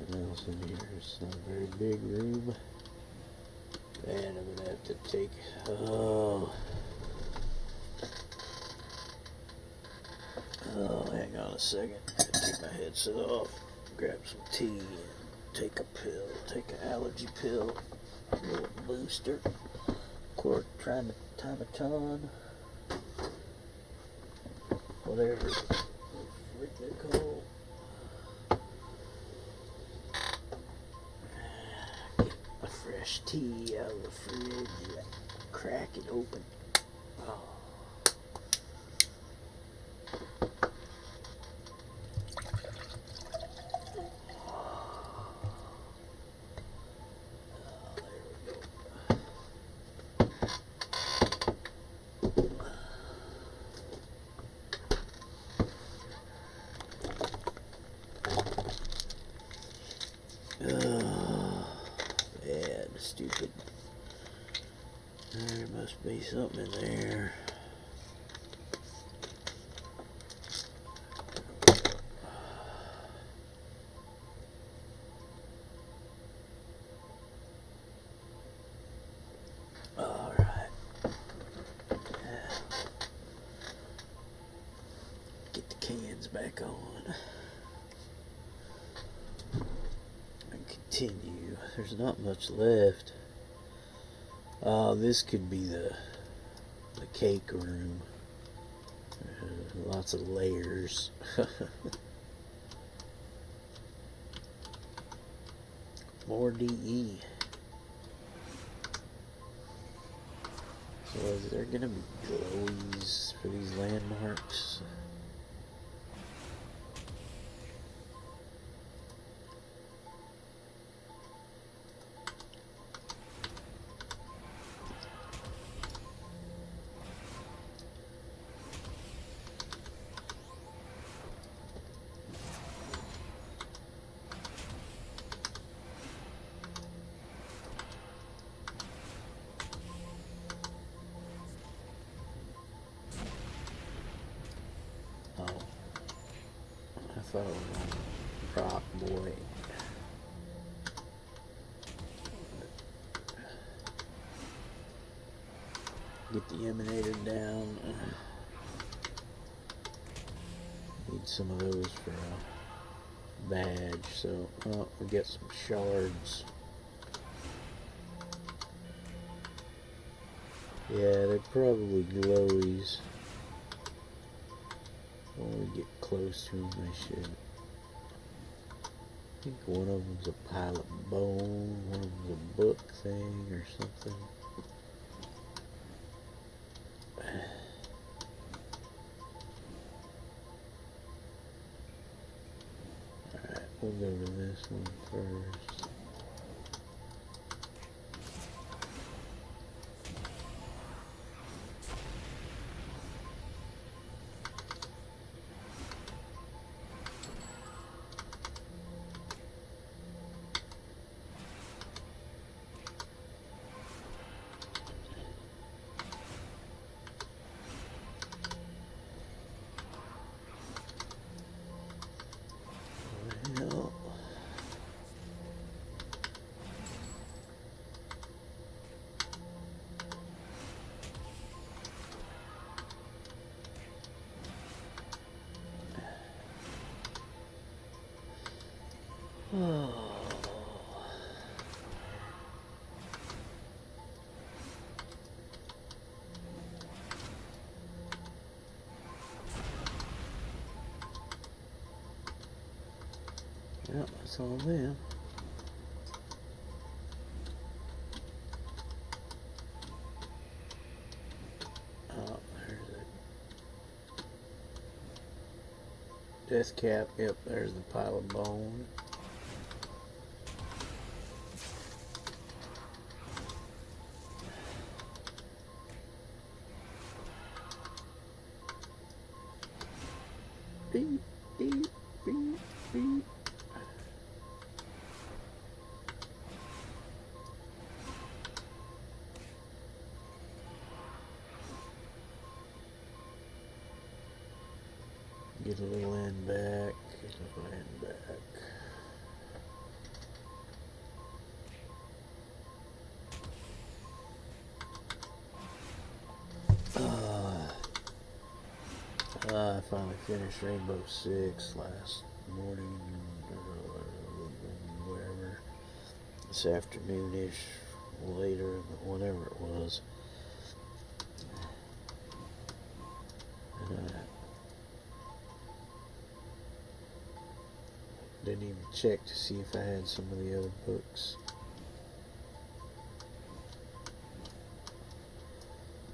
Else in here. It's not a very big room. And I'm gonna have to take. Oh, hang on a second. Take my headset off. Grab some tea. Take a pill. Take an allergy pill. A little booster. Chlorotrimethylone. Whatever. What they're called. Fresh tea out of the fridge, crack it open. Oh. Stupid. There must be something in there. band's back on. And continue. There's not much left. This could be the cake room. Lots of layers. More DE. So is there gonna be glowies for these landmarks? I thought it was on Rock Boy. Get the emanator down. Need some of those for a badge, so we get some shards. Yeah, they're probably glowies. When we get close to them, they should. I think one of them's a pile of bone, one of them's a book thing or something. Alright, we'll go to this one first. Oh. Yep, that's all there. Oh, there's a death cap. Yep, there's the pile of bone. Beep, beep, beep, beep. Get a little end back, get a little end back. I finally finished Rainbow Six last morning, or whatever, this afternoonish, later, whatever it was. And didn't even check to see if I had some of the other books.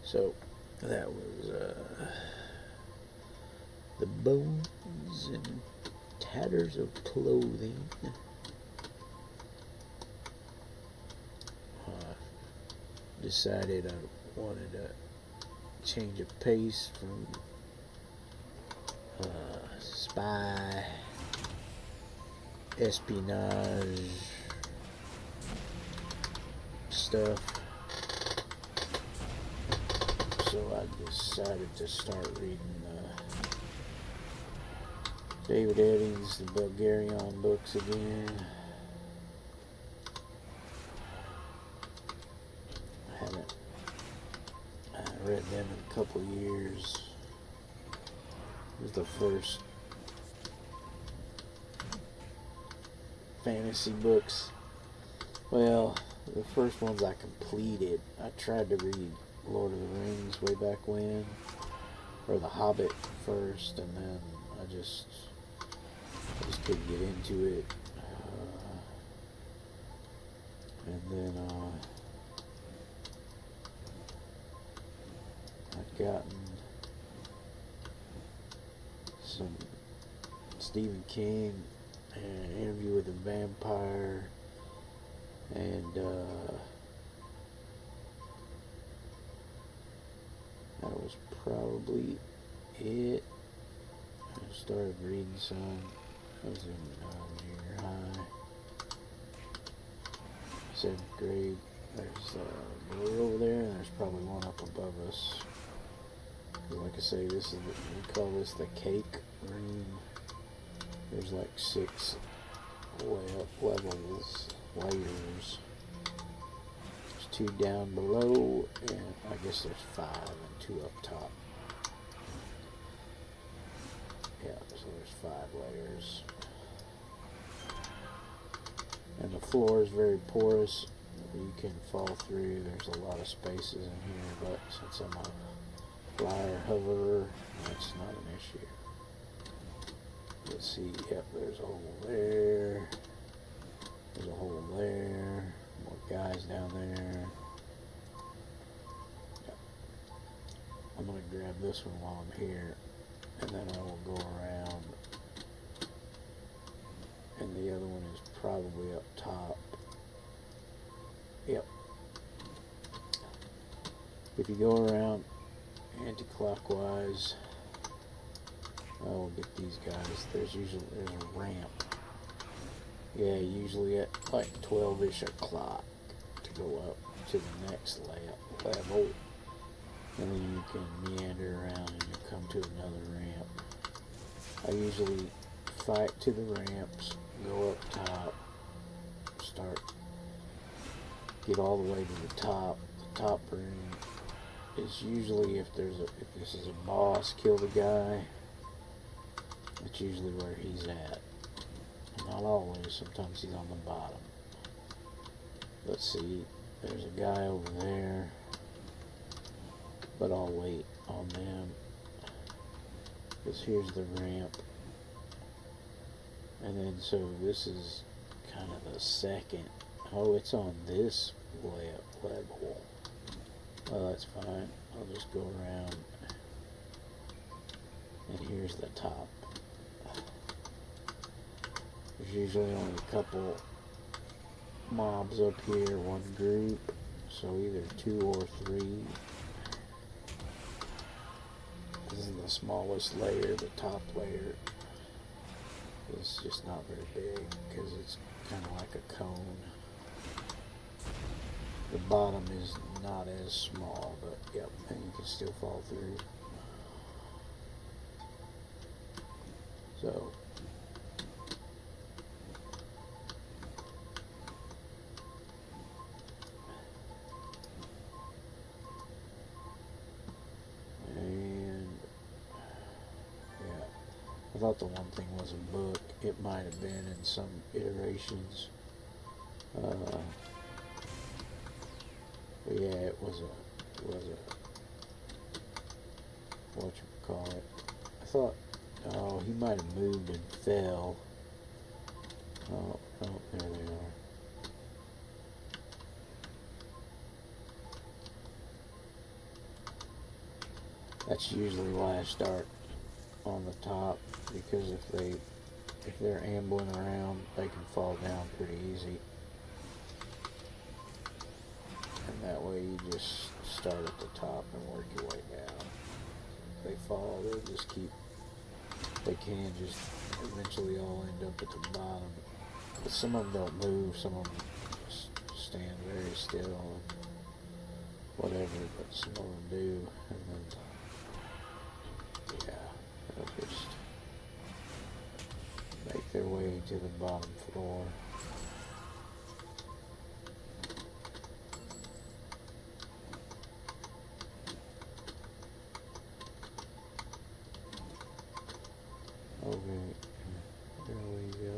So that was The Bones and Tatters of Clothing. Decided I wanted to change of pace from spy, espionage stuff. So I decided to start reading David Eddings, the Bulgarian books again. I haven't read them in a couple years. It was the first fantasy books. Well, the first ones I completed, I tried to read Lord of the Rings way back when, or The Hobbit first, and then I just couldn't get into it. And then I'd gotten some Stephen King, and Interview with a Vampire, and that was probably it. I started reading some. I was in junior high, 7th grade. There's a door over there, and there's probably one up above us. Like I say, this is we call this the cake room. There's like 6 levels, layers. There's 2 down below, and I guess there's 5 and 2 up top. Yeah, so there's 5 layers. And the floor is very porous. You can fall through. There's a lot of spaces in here, but since I'm a flyer hoverer, that's not an issue. Let's see, yep, there's a hole there. There's a hole there. More guys down there. Yep. I'm going to grab this one while I'm here, and then I will go around. And the other one is probably up top. Yep. If you go around anti-clockwise, I will get these guys. There's a ramp. Yeah, usually at like 12-ish o'clock to go up to the next level. And then you can meander around and you come to another ramp. I usually fight to the ramps, go up top, get all the way to the top. The top room is usually, if this is a boss, kill the guy. That's usually where he's at. Not always, sometimes he's on the bottom. Let's see, there's a guy over there, but I'll wait on them, because here's the ramp. And then, so this is kind of the second. Oh, it's on this level. Oh, that's fine. I'll just go around. And here's the top. There's usually only a couple mobs up here, one group. So either 2 or 3. This is the smallest layer, the top layer. It's just not very big because it's kind of like a cone. The bottom is not as small, but yep, and you can still fall through. So I thought the one thing was a book. It might have been in some iterations. But yeah, it was a whatchamacallit. I thought, oh, he might have moved and fell. Oh, there they are. That's usually why I start on the top, because if they're ambling around, they can fall down pretty easy. And that way you just start at the top and work your way down. If they fall, they can just eventually all end up at the bottom. But some of them don't move, some of them just stand very still and whatever, but some of them do, and then yeah, they'll just make their way to the bottom floor. Okay, there we go.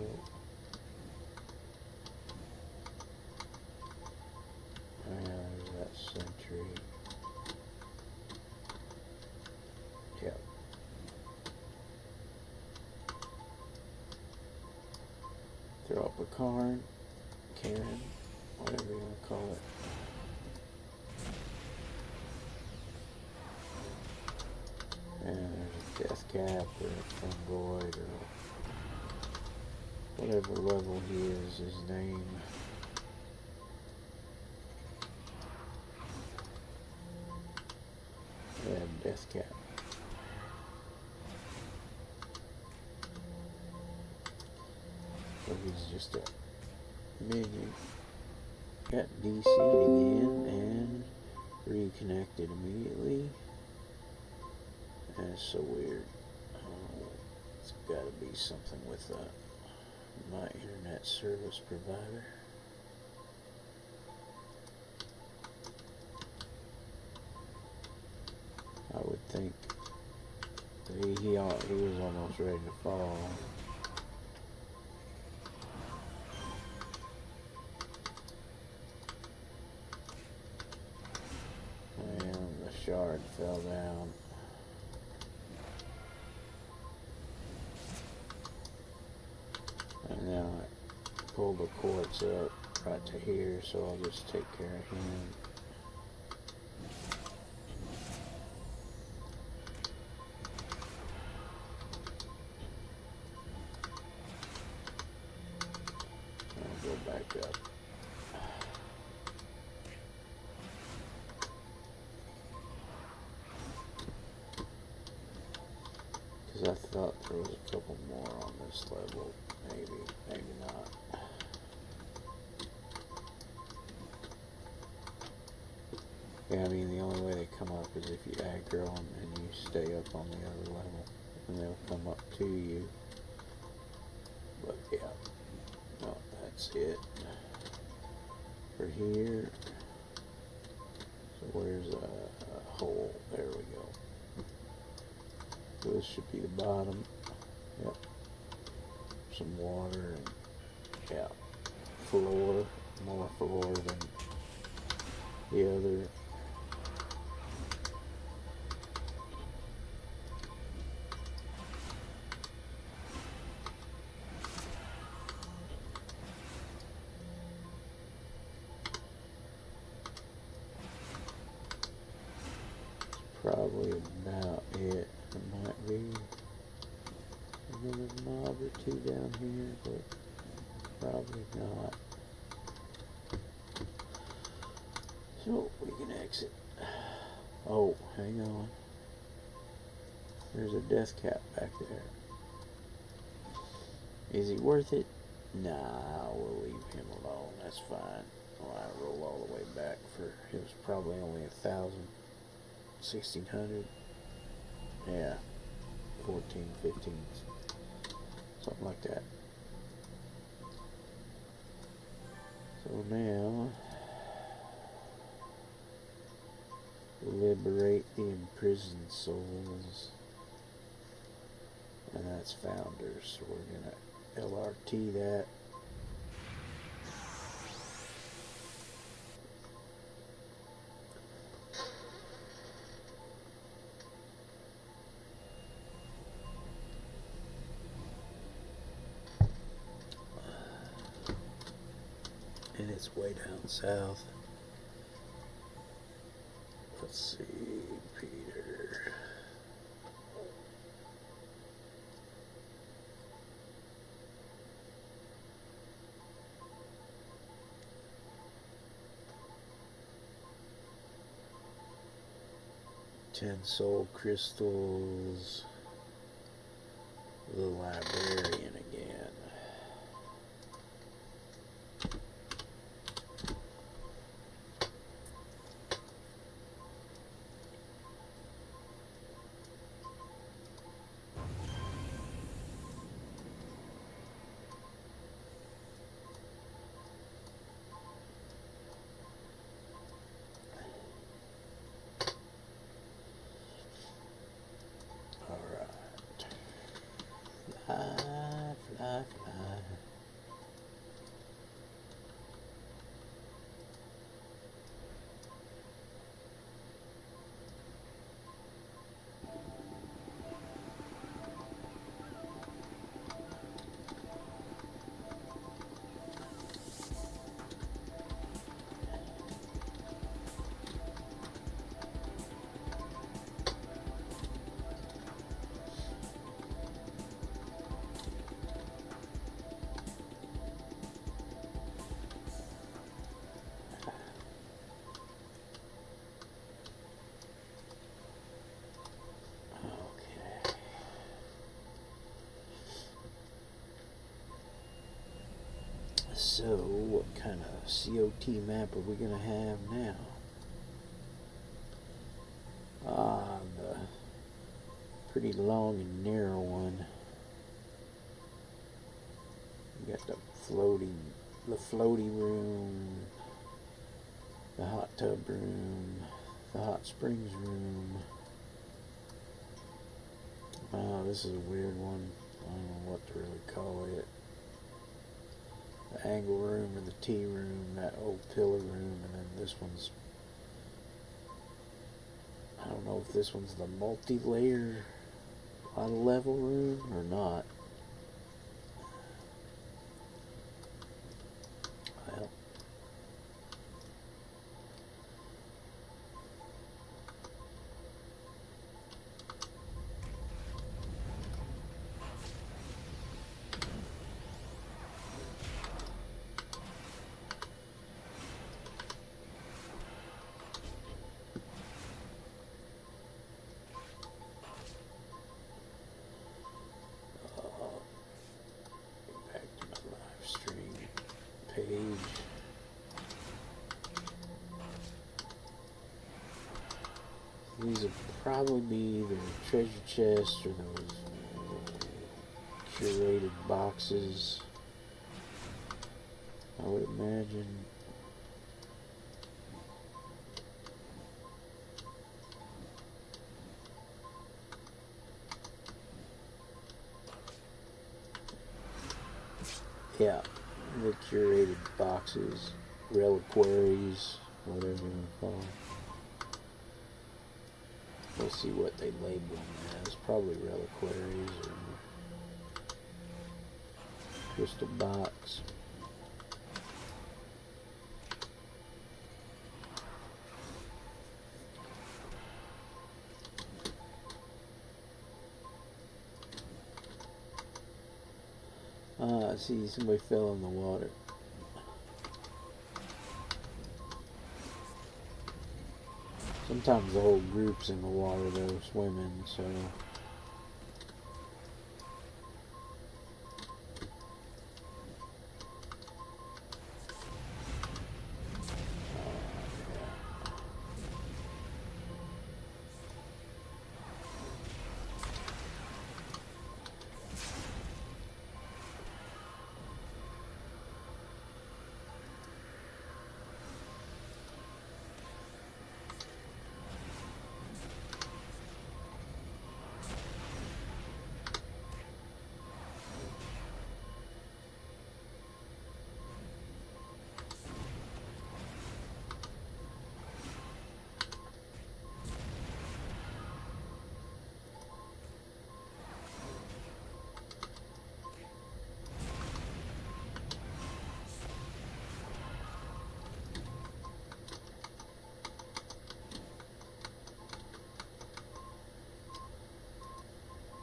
Karen, whatever you want to call it. And there's a death cap or a fungoid or whatever level he is, his name. Yeah, death cap. So he's just a minion. Got DC'd again and reconnected immediately. That's so weird. Oh, it's got to be something with my internet service provider. I would think that he was almost ready to fall. And the shard fell down. And now I pulled the quartz up right to here, so I'll just take care of him. I'll go back up. Because I thought there was a couple more on this level. Maybe not. Yeah, I mean, the only way they come up is if you aggro them and you stay up on the other level. And they'll come up to you. But yeah. No, that's it. For here. So where's a hole? There we go. So this should be the bottom. Yep. Some water and yeah, floor, more floor than the other. That's probably about it. There might be another knob or two down here, but probably not. So we can exit. Oh, hang on. There's a death cap back there. Is he worth it? Nah, we'll leave him alone. That's fine. Well, I roll all the way back for, it was probably only 1,000, 1,600. Yeah, 14, 15. Something like that. So now, liberate the imprisoned souls. And that's founders. So we're going to LRT that. And it's way down south. Let's see, Peter. Ten soul crystals. The librarian again. So, what kind of COT map are we going to have now? The pretty long and narrow one. We got the floaty room, the hot tub room, the hot springs room. This is a weird one. I don't know what to really call it. The angle room or the T room, that old pillar room, and then this one's, I don't know if this one's the multi-layer on level room or not. Well, back to my live stream page. These will probably be either treasure chests or those curated boxes, I would imagine. Yeah, the curated boxes, reliquaries, whatever you call them. We'll see what they label them as. Probably reliquaries or crystal box. I see somebody fell in the water. Sometimes the whole group's in the water though, swimming, so...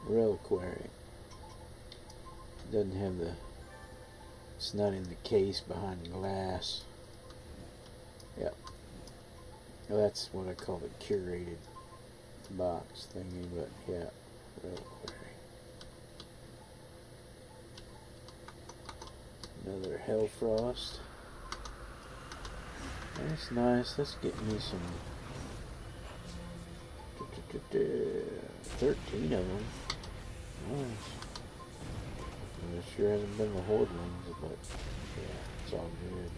reliquary. Doesn't have the, it's not in the case behind the glass. Yep. Well, that's what I call the curated box thingy, but yeah, reliquary. Another Hellfrost. That's nice. Let's get me some 13 of them. Nice. It sure hasn't been the Hordlings, but yeah, it's all good.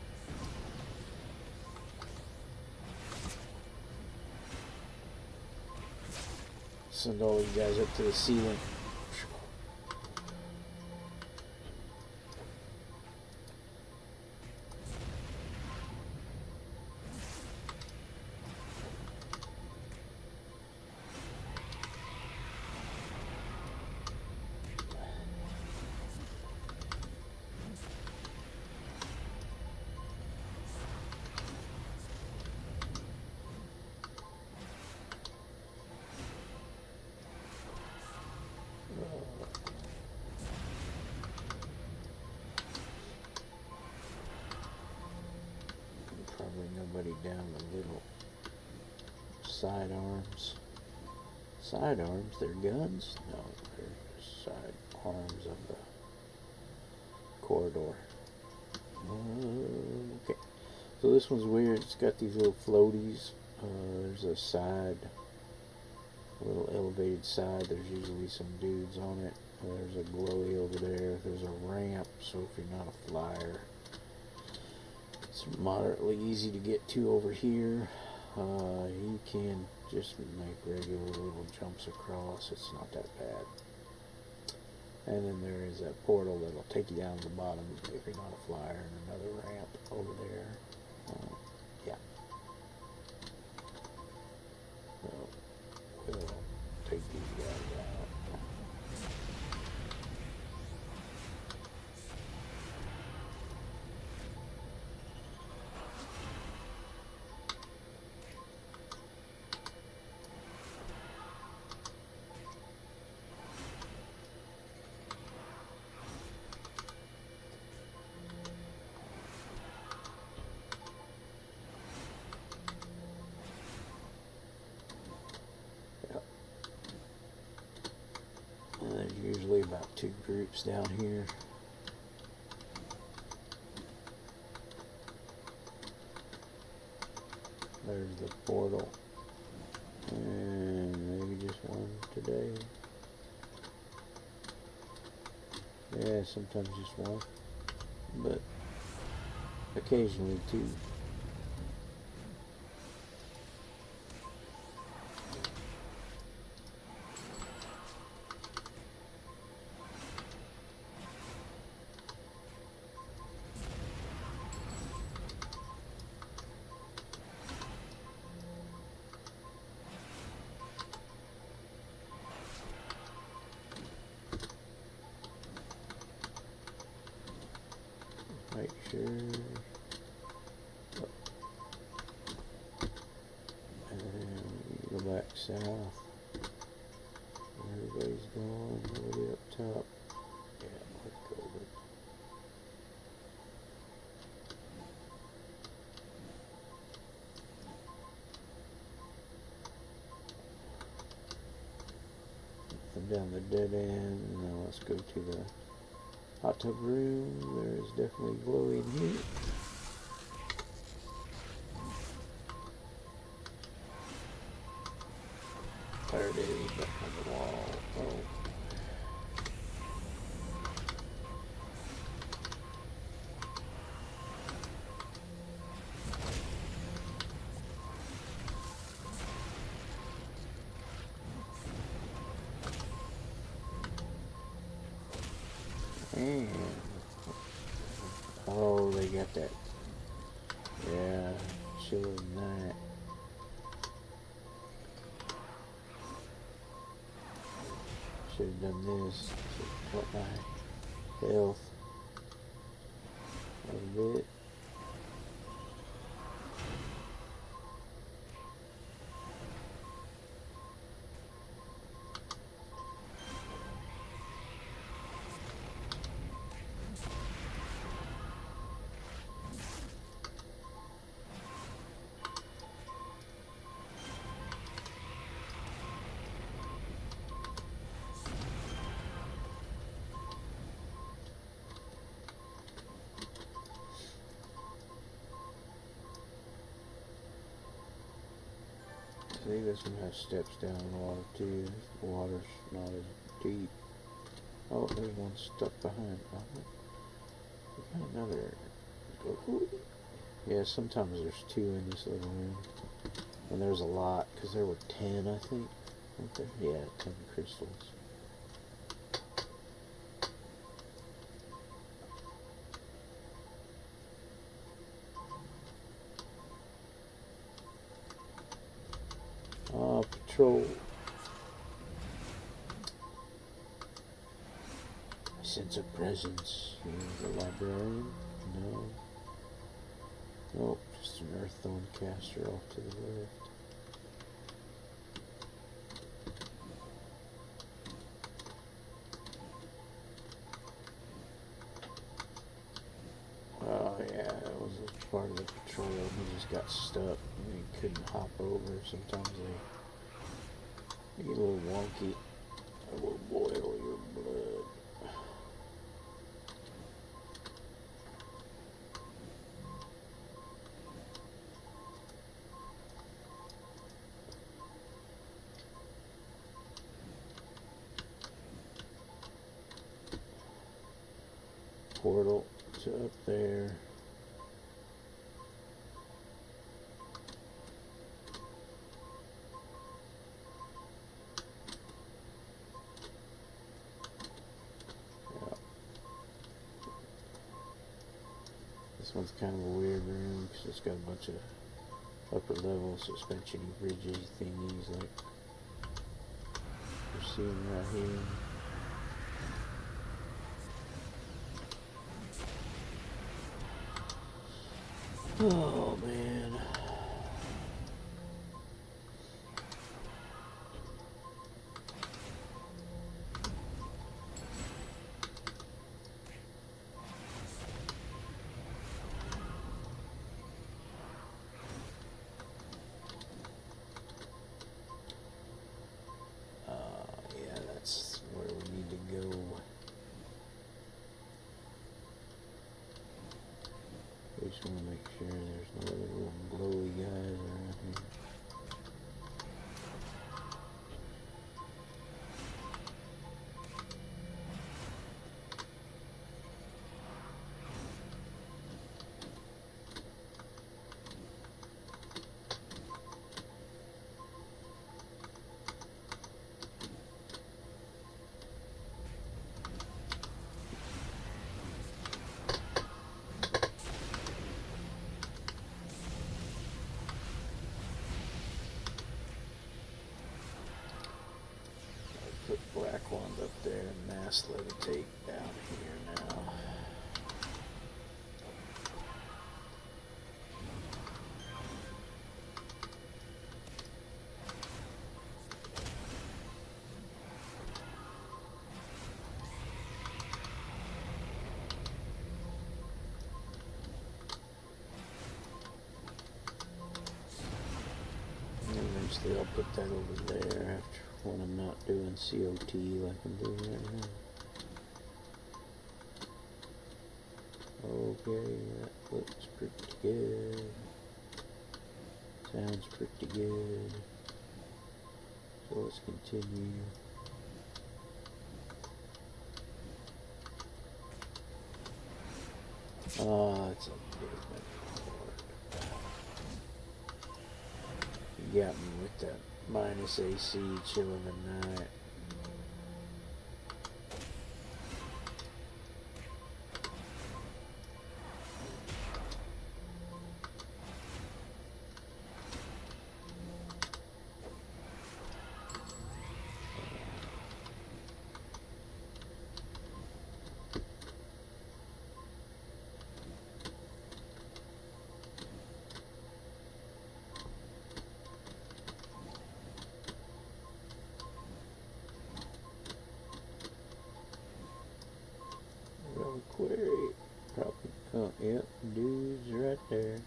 Send all you guys up to the ceiling. Probably nobody down the little sidearms. Sidearms? They're guns? No, they're just side arms of the corridor. Okay. So this one's weird. It's got these little floaties. There's a side, a little elevated side. There's usually some dudes on it. There's a glowy over there. There's a ramp, so if you're not a flyer, it's moderately easy to get to over here. You can just make regular little jumps across. It's not that bad. And then there is a portal that'll take you down to the bottom if you're not a flyer, and another ramp over there. Yeah. So we'll take these guys out. There's usually about 2 groups down here. There's the portal. And maybe just one today. Yeah, sometimes just one. But occasionally 2. Make sure. And then you go back south. Everybody's gone. Nobody up top. Yeah, let's go with it. Come down the dead end. Now let's go to the hot tub room. There's definitely glowy in here. There it is, back on the wall. Oh. And oh, they got that. Yeah, chiller than that. Should have done this. What my health a little bit. See, this one has steps down in the water too. The water's not as deep. Oh, there's one stuck behind. We got another. Yeah, sometimes there's 2 in this little room. And there's a lot, because there were 10, I think. Weren't there? Yeah, 10 crystals. Patrol. Sense of presence. The librarian? No. Nope, just an earthstone caster off to the left. Oh yeah, that was a part of the patrol. He just got stuck and he couldn't hop over. Sometimes they get a little wonky. I will boil your blood. portal to up there. This one's kind of a weird room because it's got a bunch of upper level suspension bridges thingies like you're seeing right here. Oh man. Yeah, that's where we need to go. We just want to make sure there's no other little glowy guys around here. Put black ones up there and mass levitate down here now. And eventually I'll put that over there after when I'm not doing COT like I'm doing right now. Okay, that looks pretty good. Sounds pretty good. So let's continue. Oh, it's a big one. You got me with that minus AC chilling tonight. Query. Probably, oh, yep, dude's right there.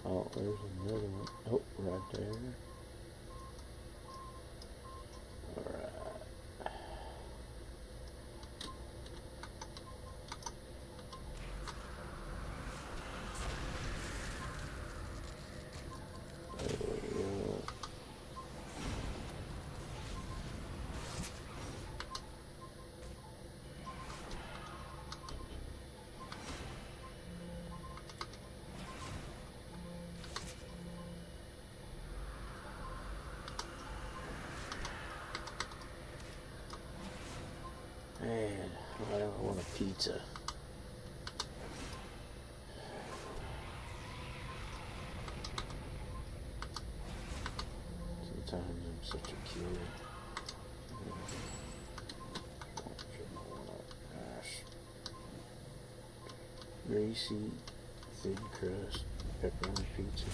Oh, there's another one. Oh, right there. Alright. There we go. Man, I want a pizza. Sometimes I'm such a kid. Gosh. Greasy, thin crust, pepperoni pizza.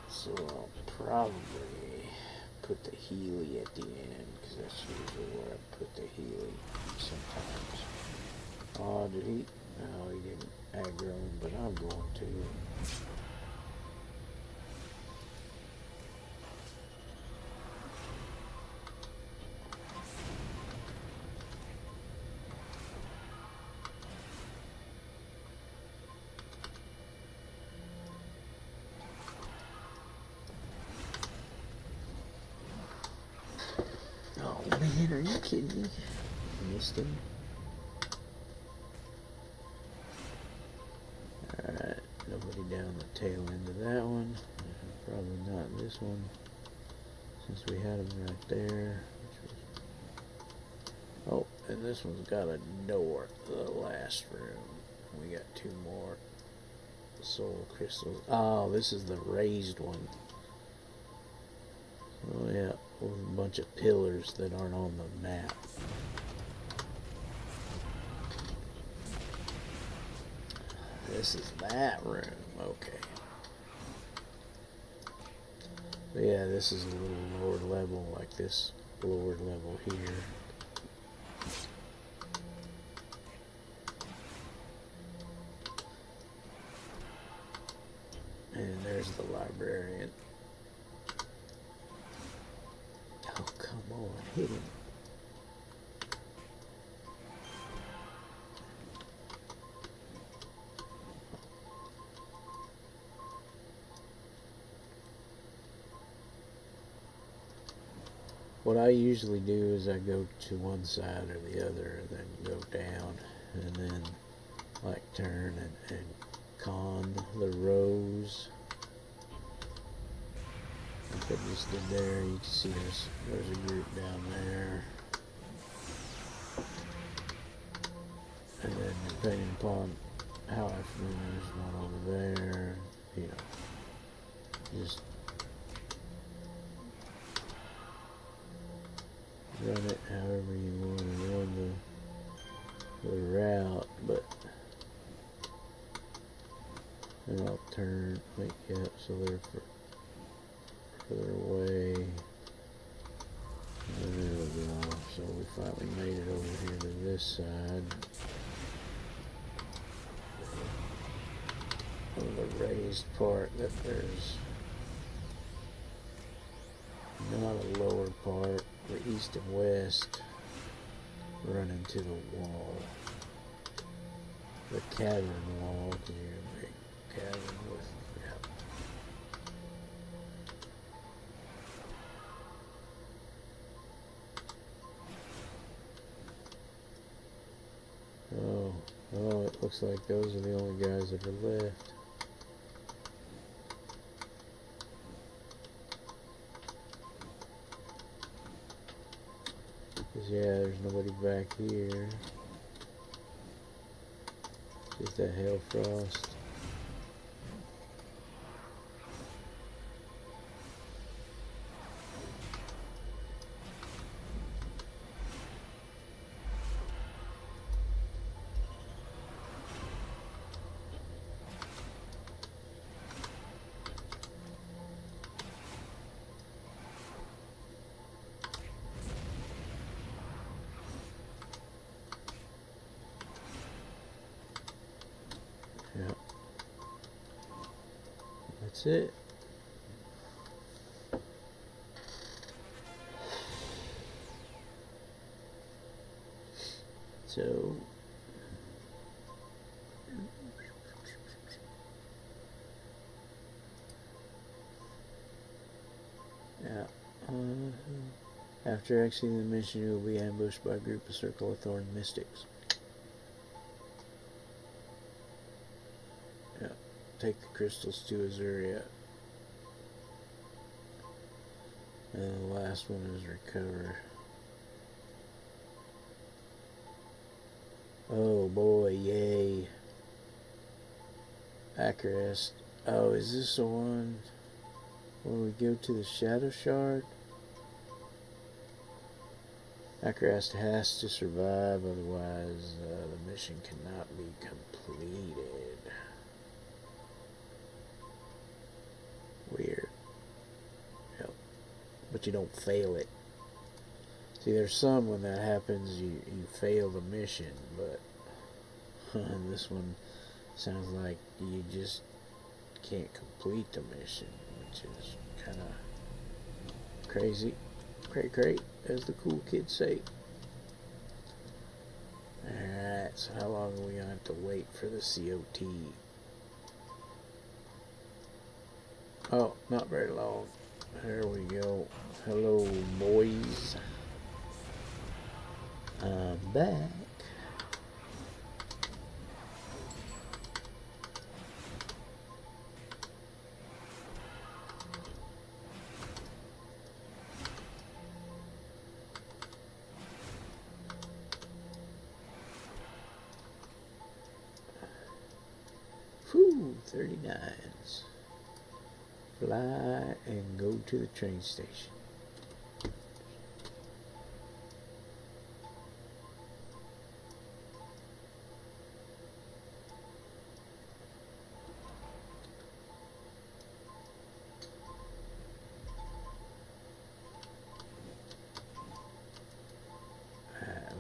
So I'll probably put the Healy at the end, because that's usually where I put the Healy sometimes. Oh, did he? Oh, he didn't aggro him, but I'm going to. Oh man, are you kidding me? Missed him. Alright, nobody down the tail end of that one. Probably not this one, since we had him right there. Oh, and this one's got a door, the last room. We got 2 more soul crystals. Oh, this is the raised one. Oh yeah, with a bunch of pillars that aren't on the map. This is that room. Okay. But yeah, this is a little lower level, like this lower level here. And there's the librarian. Oh, come on, hit him. What I usually do is I go to one side or the other and then go down and then like turn and con the rows. Like I just did there. You can see there's a group down there. And then depending upon how I feel, there's one over there. You know, just run it however you want to run the route, but then I'll turn, yep, so they're further away. And there we go. So we finally made it over here to this side of the raised part that there's not a lower part. The east and west run into the wall, the cavern wall. Because you're a big cavern with, yeah. Oh, it looks like those are the only guys that are left. Yeah, there's nobody back here. Just that Hellfrost. Yep. That's it. So yeah. After exiting the mission, you will be ambushed by a group of Circle of Thorn mystics. Yeah. Take the crystals to Azuria. And the last one is recover. Oh boy, yay. Acarest. Oh, is this the one where we go to the Shadow Shard? Acarest has to survive, otherwise the mission cannot be completed. Weird. Yep. But you don't fail it. See, there's some when that happens, you fail the mission, but And this one sounds like you just can't complete the mission, which is kind of crazy. Cray, as the cool kids say. Alright, so how long are we going to have to wait for the COT? Oh, not very long. There we go. Hello, boys. I'm back. Whew, 39s. Fly and go to the train station.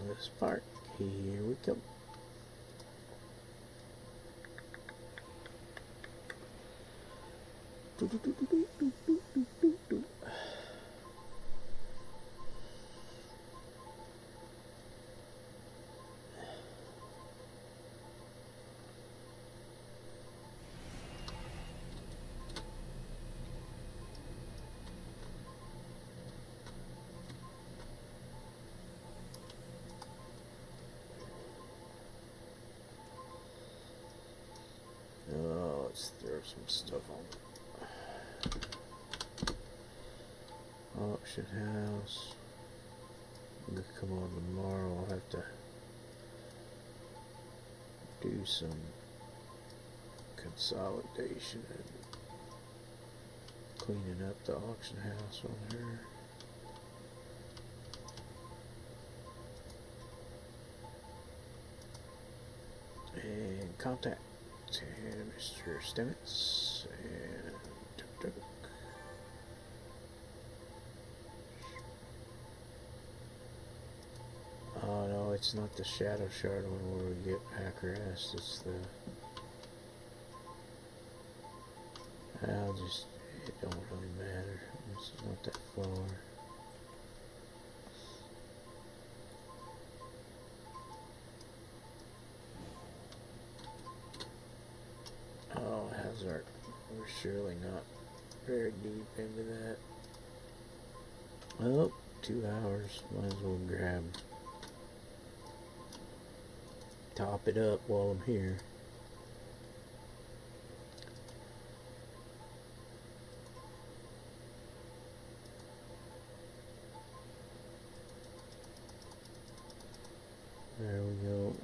Let's park. Here we come. Oh, let's throw some stuff on. Auction house. Come on tomorrow. I'll have to do some consolidation and cleaning up the auction house on her. And contact Mr. Stemets and tuk-tuk. Oh no, it's not the Shadow Shard one where we get harassed, it's the... it don't really matter, it's not that far. Oh, Hazard, we're surely not very deep into that. Well, 2 hours, might as well grab. Top it up while I'm here. There we go.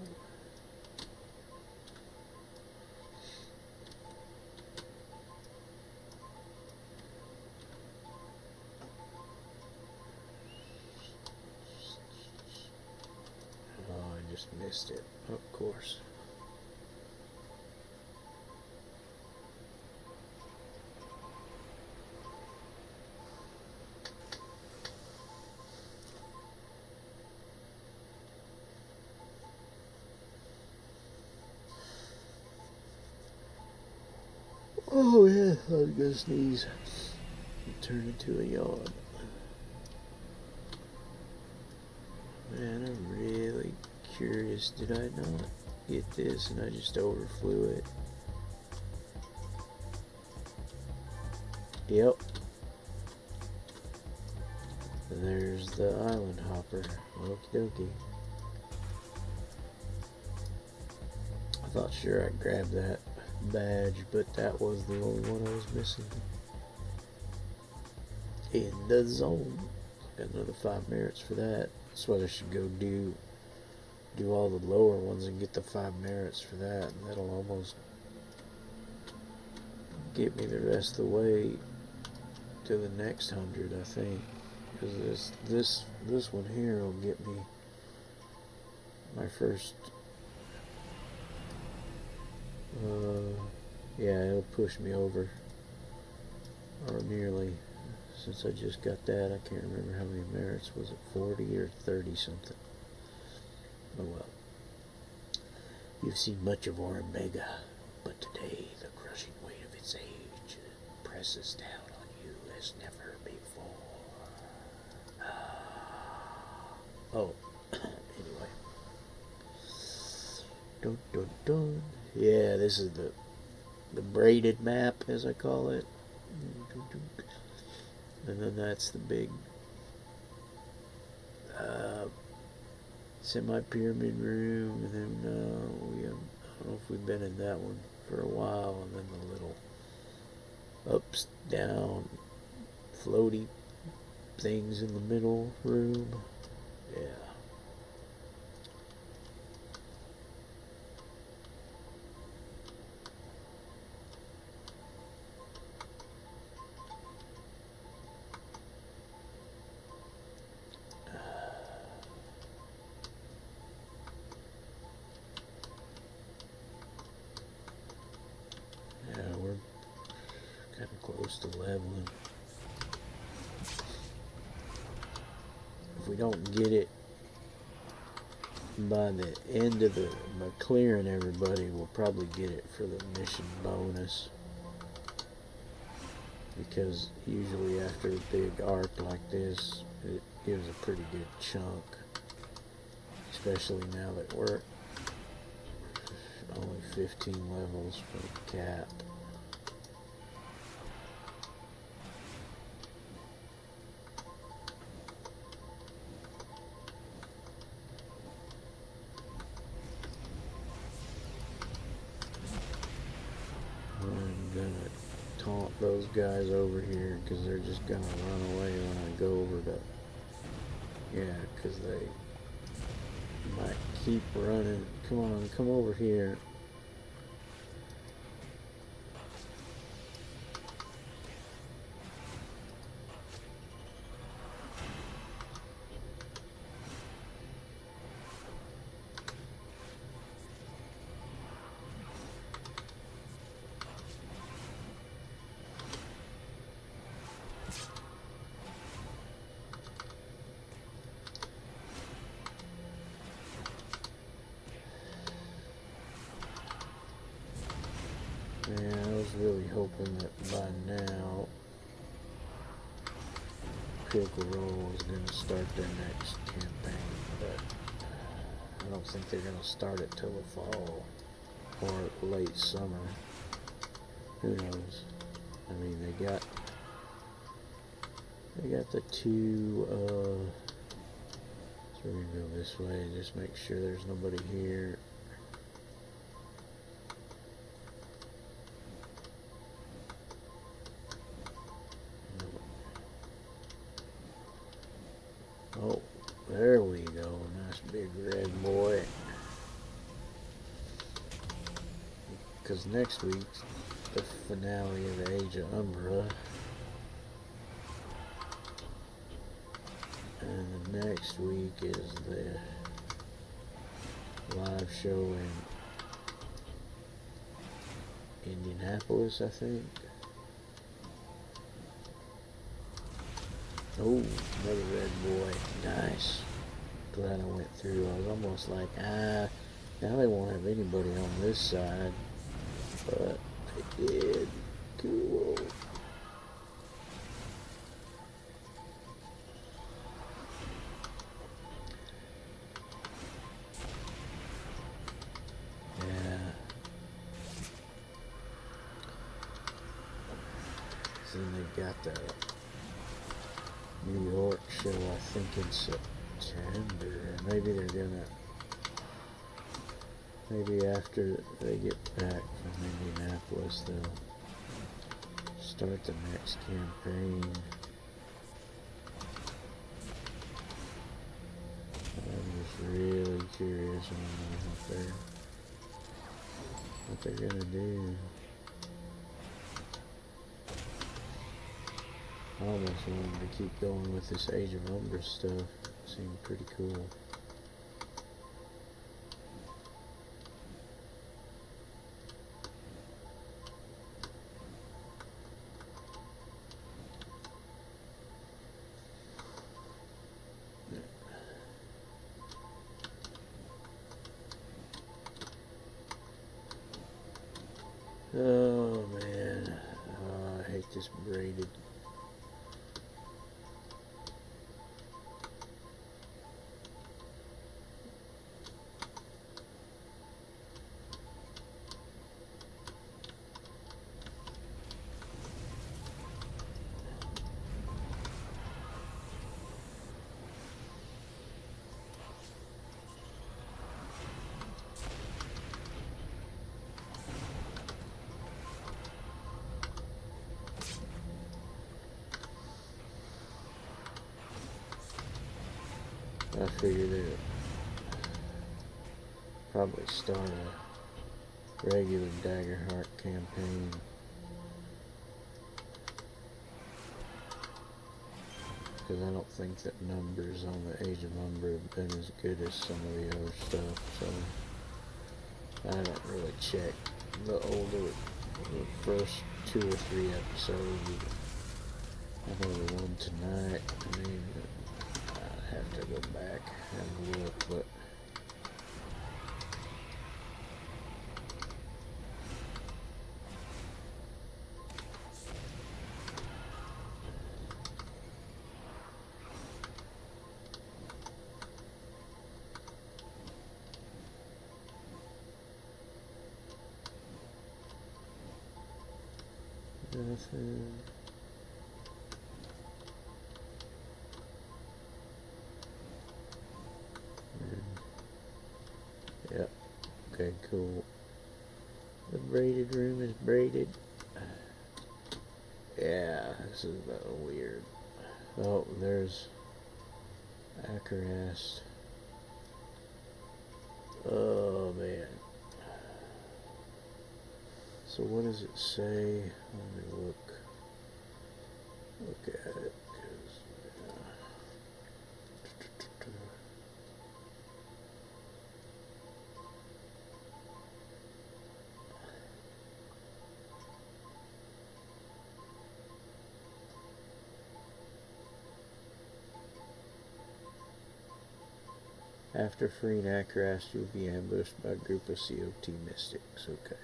Oh, I just missed it, of course. Oh yeah, I was gonna sneeze. Turn into a yawn. Man, I'm really curious. Did I not get this and I just overflew it? Yep. There's the island hopper. Okie dokie. I thought sure I'd grab that badge, but that was the only one I was missing. In the zone. Got another 5 merits for that. That's what I should go do all the lower ones and get the 5 merits for that, and that'll almost get me the rest of the way to the next 100, I think. Because this one here will get me my first. Yeah, it'll push me over, or nearly. Since I just got that, I can't remember how many merits. Was it 40 or 30 something? Oh well. You've seen much of Omega, but today the crushing weight of its age presses down on you as never before. Oh, anyway. Dun, dun, dun. Yeah, this is the braided map, as I call it. And then that's the big semi-pyramid room. And then I don't know if we've been in that one for a while. And then the little ups, down, floaty things in the middle room. Yeah. Kind of close to leveling. If we don't get it by the end of by clearing everybody, we'll probably get it for the mission bonus. Because usually after a big arc like this, it gives a pretty good chunk. Especially now that we're only 15 levels for the cap. I'm gonna taunt those guys over here because they're just gonna run away when I go over to, yeah, because they might keep running. Come on, come over here. Yeah, I was really hoping that by now Critical Role is going to start their next campaign, but I don't think they're going to start it till the fall or late summer. Who knows? I mean, they got the two. So we're gonna go this way. Just make sure there's nobody here. Oh, there we go. Nice big red boy. Because next week's the finale of the Age of Umbra. And the next week is the live show in Indianapolis, I think. Oh, another red boy. Nice. Glad I went through. I was almost like, now they won't have anybody on this side. But they did. Cool. Yeah. So then they've got the New York show, I think, in September. Maybe they're gonna. Maybe after they get back from Indianapolis, they'll start the next campaign. I'm just really curious on what they're gonna do. I almost wanted to keep going with this Age of Umbra stuff. It seemed pretty cool. Oh man, I hate this braided. I figured it probably start a regular Daggerheart campaign. Because I don't think that numbers on the Age of Umber have been as good as some of the other stuff, so I don't really check the first 2 or 3 episodes. I know the one tonight, I mean, I have to go back and look, but nothing. Yep. Okay, cool. The braided room is braided. Yeah, this is a little weird. Oh, there's Acarast. Oh man. So what does it say? Let me look at it. After freeing Acarast, you'll be ambushed by a group of COT mystics. Okay.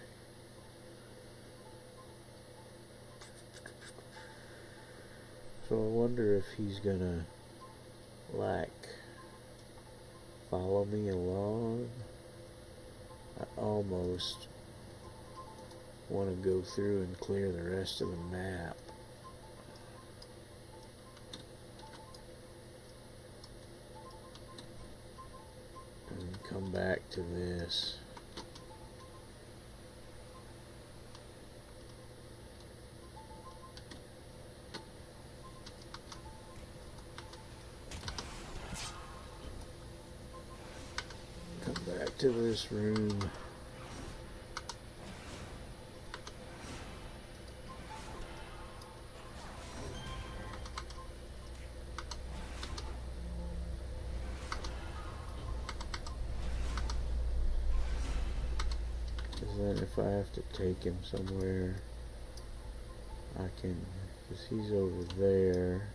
So I wonder if he's gonna, like, follow me along. I almost want to go through and clear the rest of the map. And come back to this. Come back to this room. Then if I have to take him somewhere, I can, because he's over there.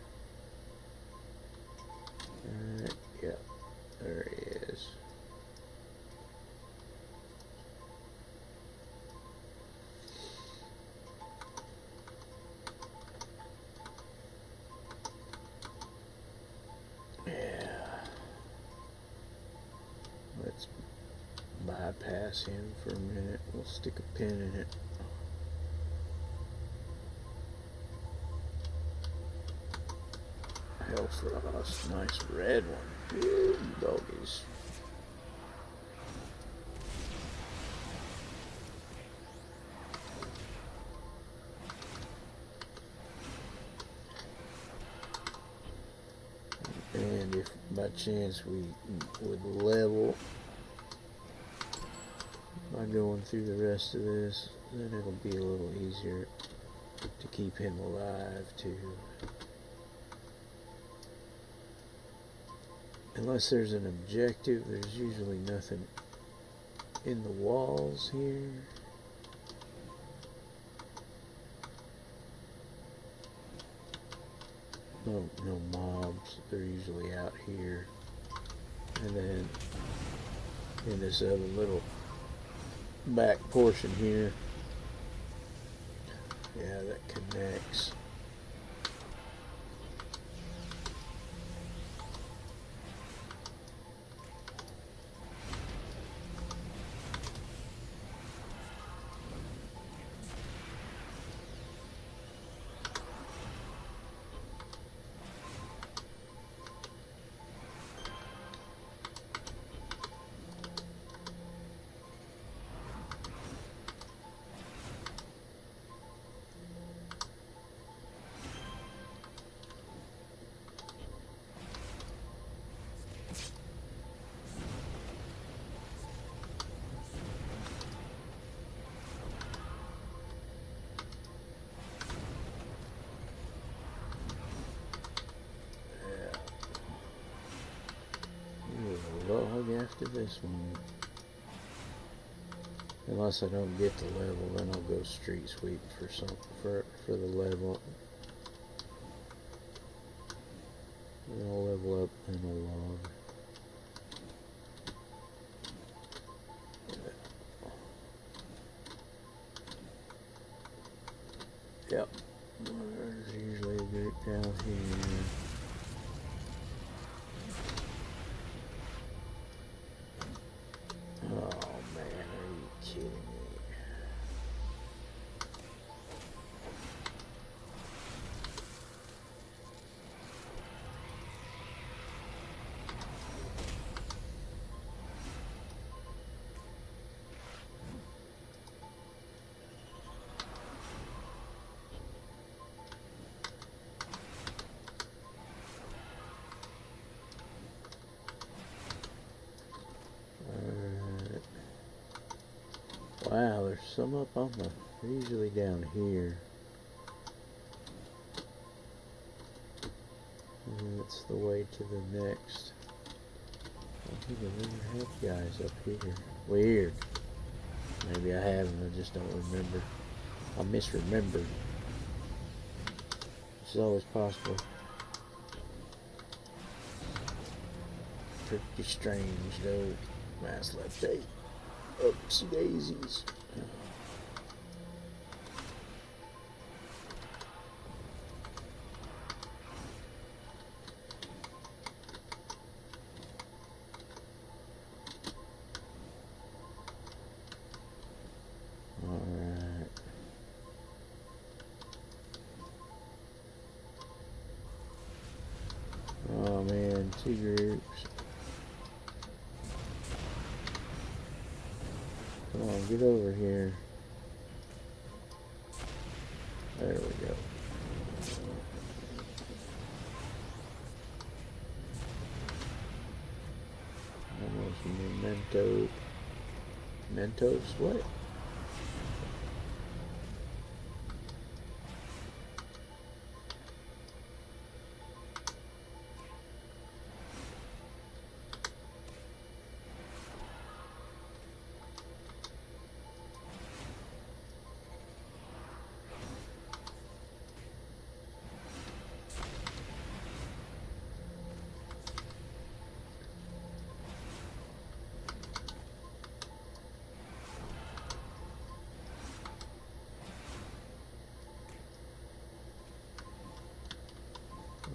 Alright, yeah, there he is. Yeah. Let's bypass him for a minute. We'll stick a pin in it. Hellfrost, nice red one. Good doggies. And if by chance we would level by going through the rest of this, then it'll be a little easier to keep him alive too. Unless there's an objective, there's usually nothing in the walls here. No mobs, they're usually out here. And then in this other little back portion here, Yeah, that connects. Log after this one. Unless I don't get the level, then I'll go street sweep for the level. Then I'll level up and I'll log. Yep. There's usually a group down here. Oh man, are you kidding me? Wow, there's some up on the, usually down here. And that's the way to the next. I think I've never had guys up here. Weird. Maybe I haven't, I just don't remember. I misremembered. It's always possible. Pretty strange though. Mass left 8. Oopsie daisies. Alright. Oh man, 2 groups. Come on, get over here. There we go. Almost Mentos, what?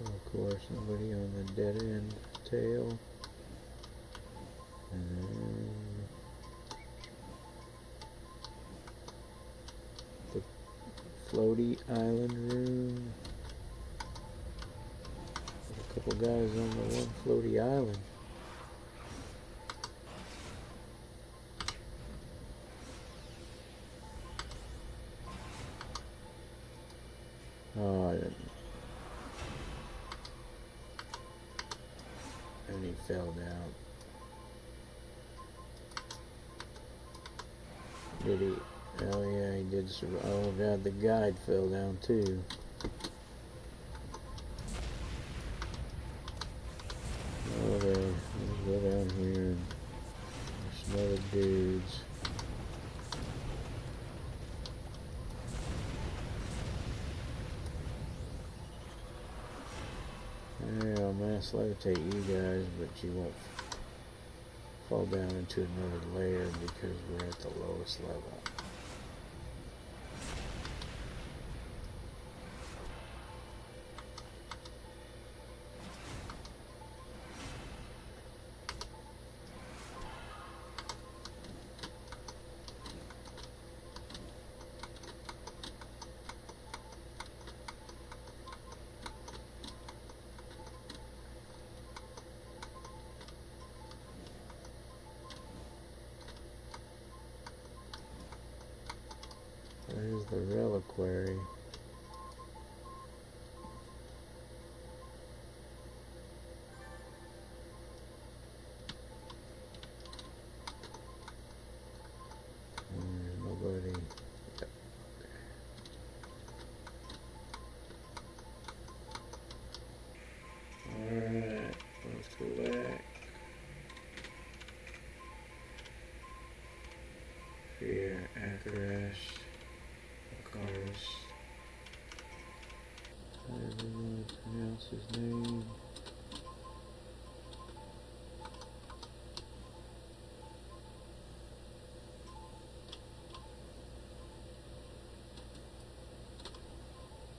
Of course, nobody on the dead end tail. And then the floaty island room. There's a couple guys on the one floaty island. Oh, I didn't. And he fell down. Did he? Oh yeah, he did survive. Oh god, the guide fell down too. Oh there, let's go down here and there's some other dudes. Yeah, I'll mass levitate you guys, but you won't fall down into another layer because we're at the lowest level. There's the reliquary. Nobody. Yep. Alright, let's go back. Fear, Acarash, Akaris. However you want to pronounce his name.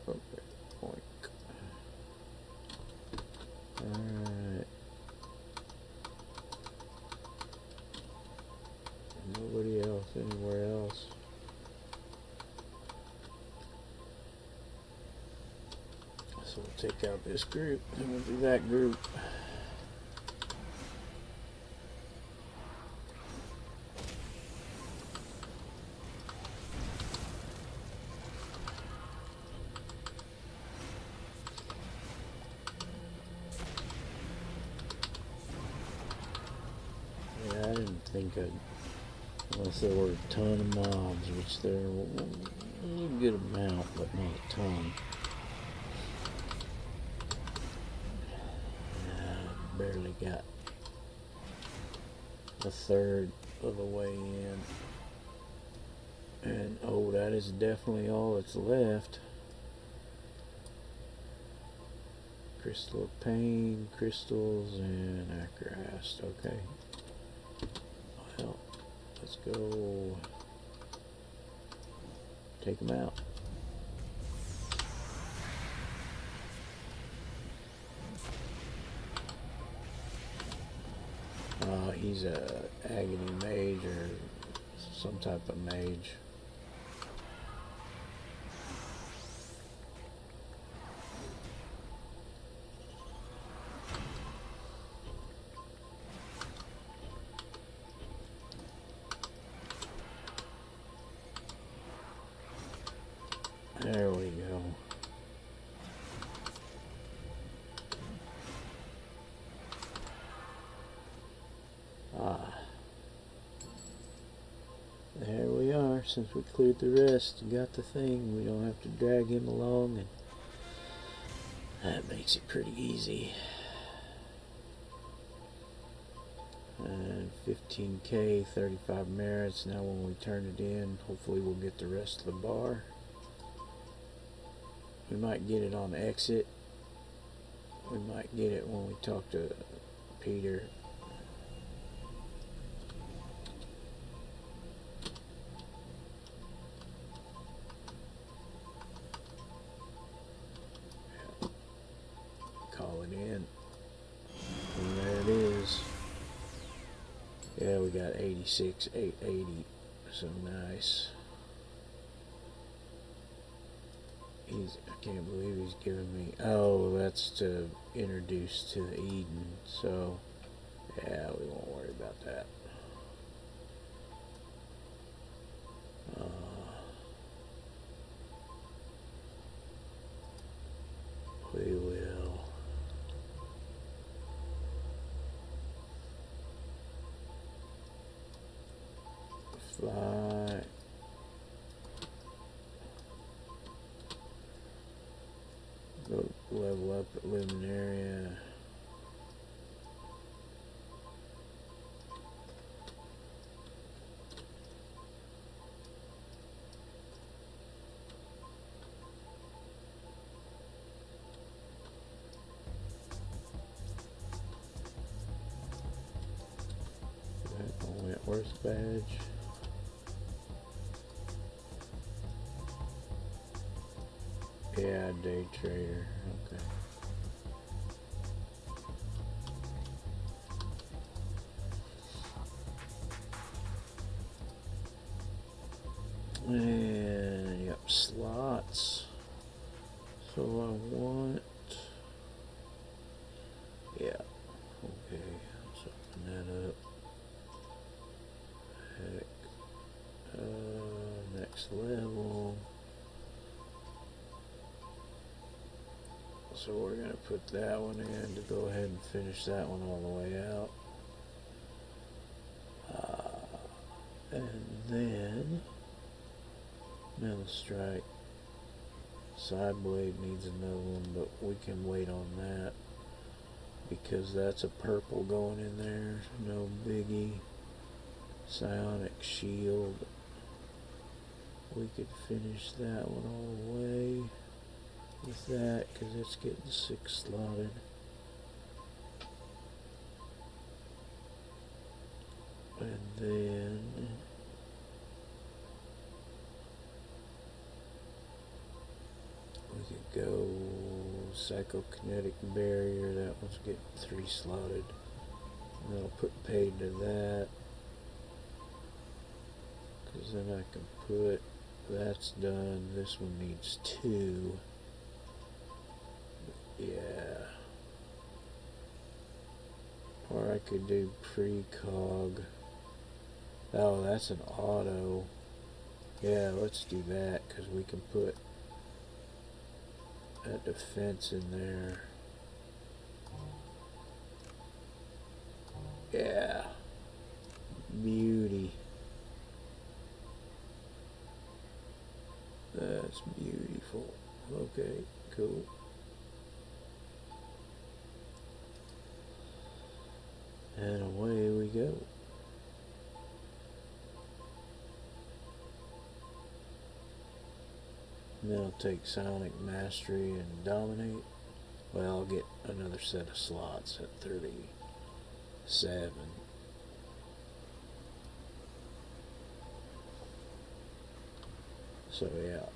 Okay, oink. Alright. Nobody else anywhere else. So we'll take out this group, then we'll do that group. Yeah, I didn't think I'd, unless there were a ton of mobs, which there were a good amount, but not a ton. Barely got a third of the way in. And oh, that is definitely all that's left. Crystal of Pain, crystals, and Acrast. Okay. Well, let's go take them out. He's a agony mage or some type of mage. There we go. There we are. Since we cleared the rest and got the thing, we don't have to drag him along, and that makes it pretty easy. And 15k, 35 merits. Now when we turn it in, hopefully we'll get the rest of the bar. We might get it on exit. We might get it when we talk to Peter. Call it in. And there it is. Yeah, we got 86, 880. So nice. I can't believe he's giving me, oh, that's to introduce to the Eden, so yeah, we won't worry about that. We will fly. Go level up at Luminaria. Wentworth badge. Yeah, day trader. Okay. And yep, slots. So I want, yeah. Okay, let's open that up. Heck. Next. next level. So we're going to put that one in to go ahead and finish that one all the way out. And then metal strike. Side blade needs another one, but we can wait on that because that's a purple going in there. No biggie. Psionic shield. We could finish that one all the way with that because it's getting 6 slotted. And then we could go psychokinetic barrier. That one's getting 3 slotted. And I'll put paid to that because then I can put that's done. This one needs 2. Yeah. Or I could do precog. Oh, that's an auto. Yeah, let's do that because we can put that defense in there. Yeah. Beauty. That's beautiful. Okay, cool. And away we go. And then I'll take Psionic Mastery and Dominate. Well, I'll get another set of slots at 37. So yeah.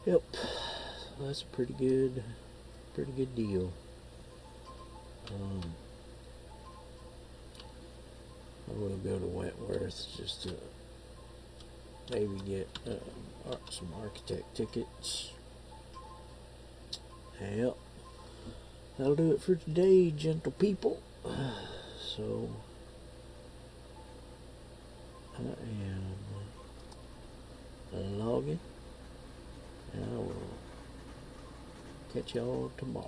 Yep, that's a pretty good deal. I will go to Wentworth just to maybe get some architect tickets. Yep, that'll do it for today, gentle people. So I am logging. I will catch y'all tomorrow.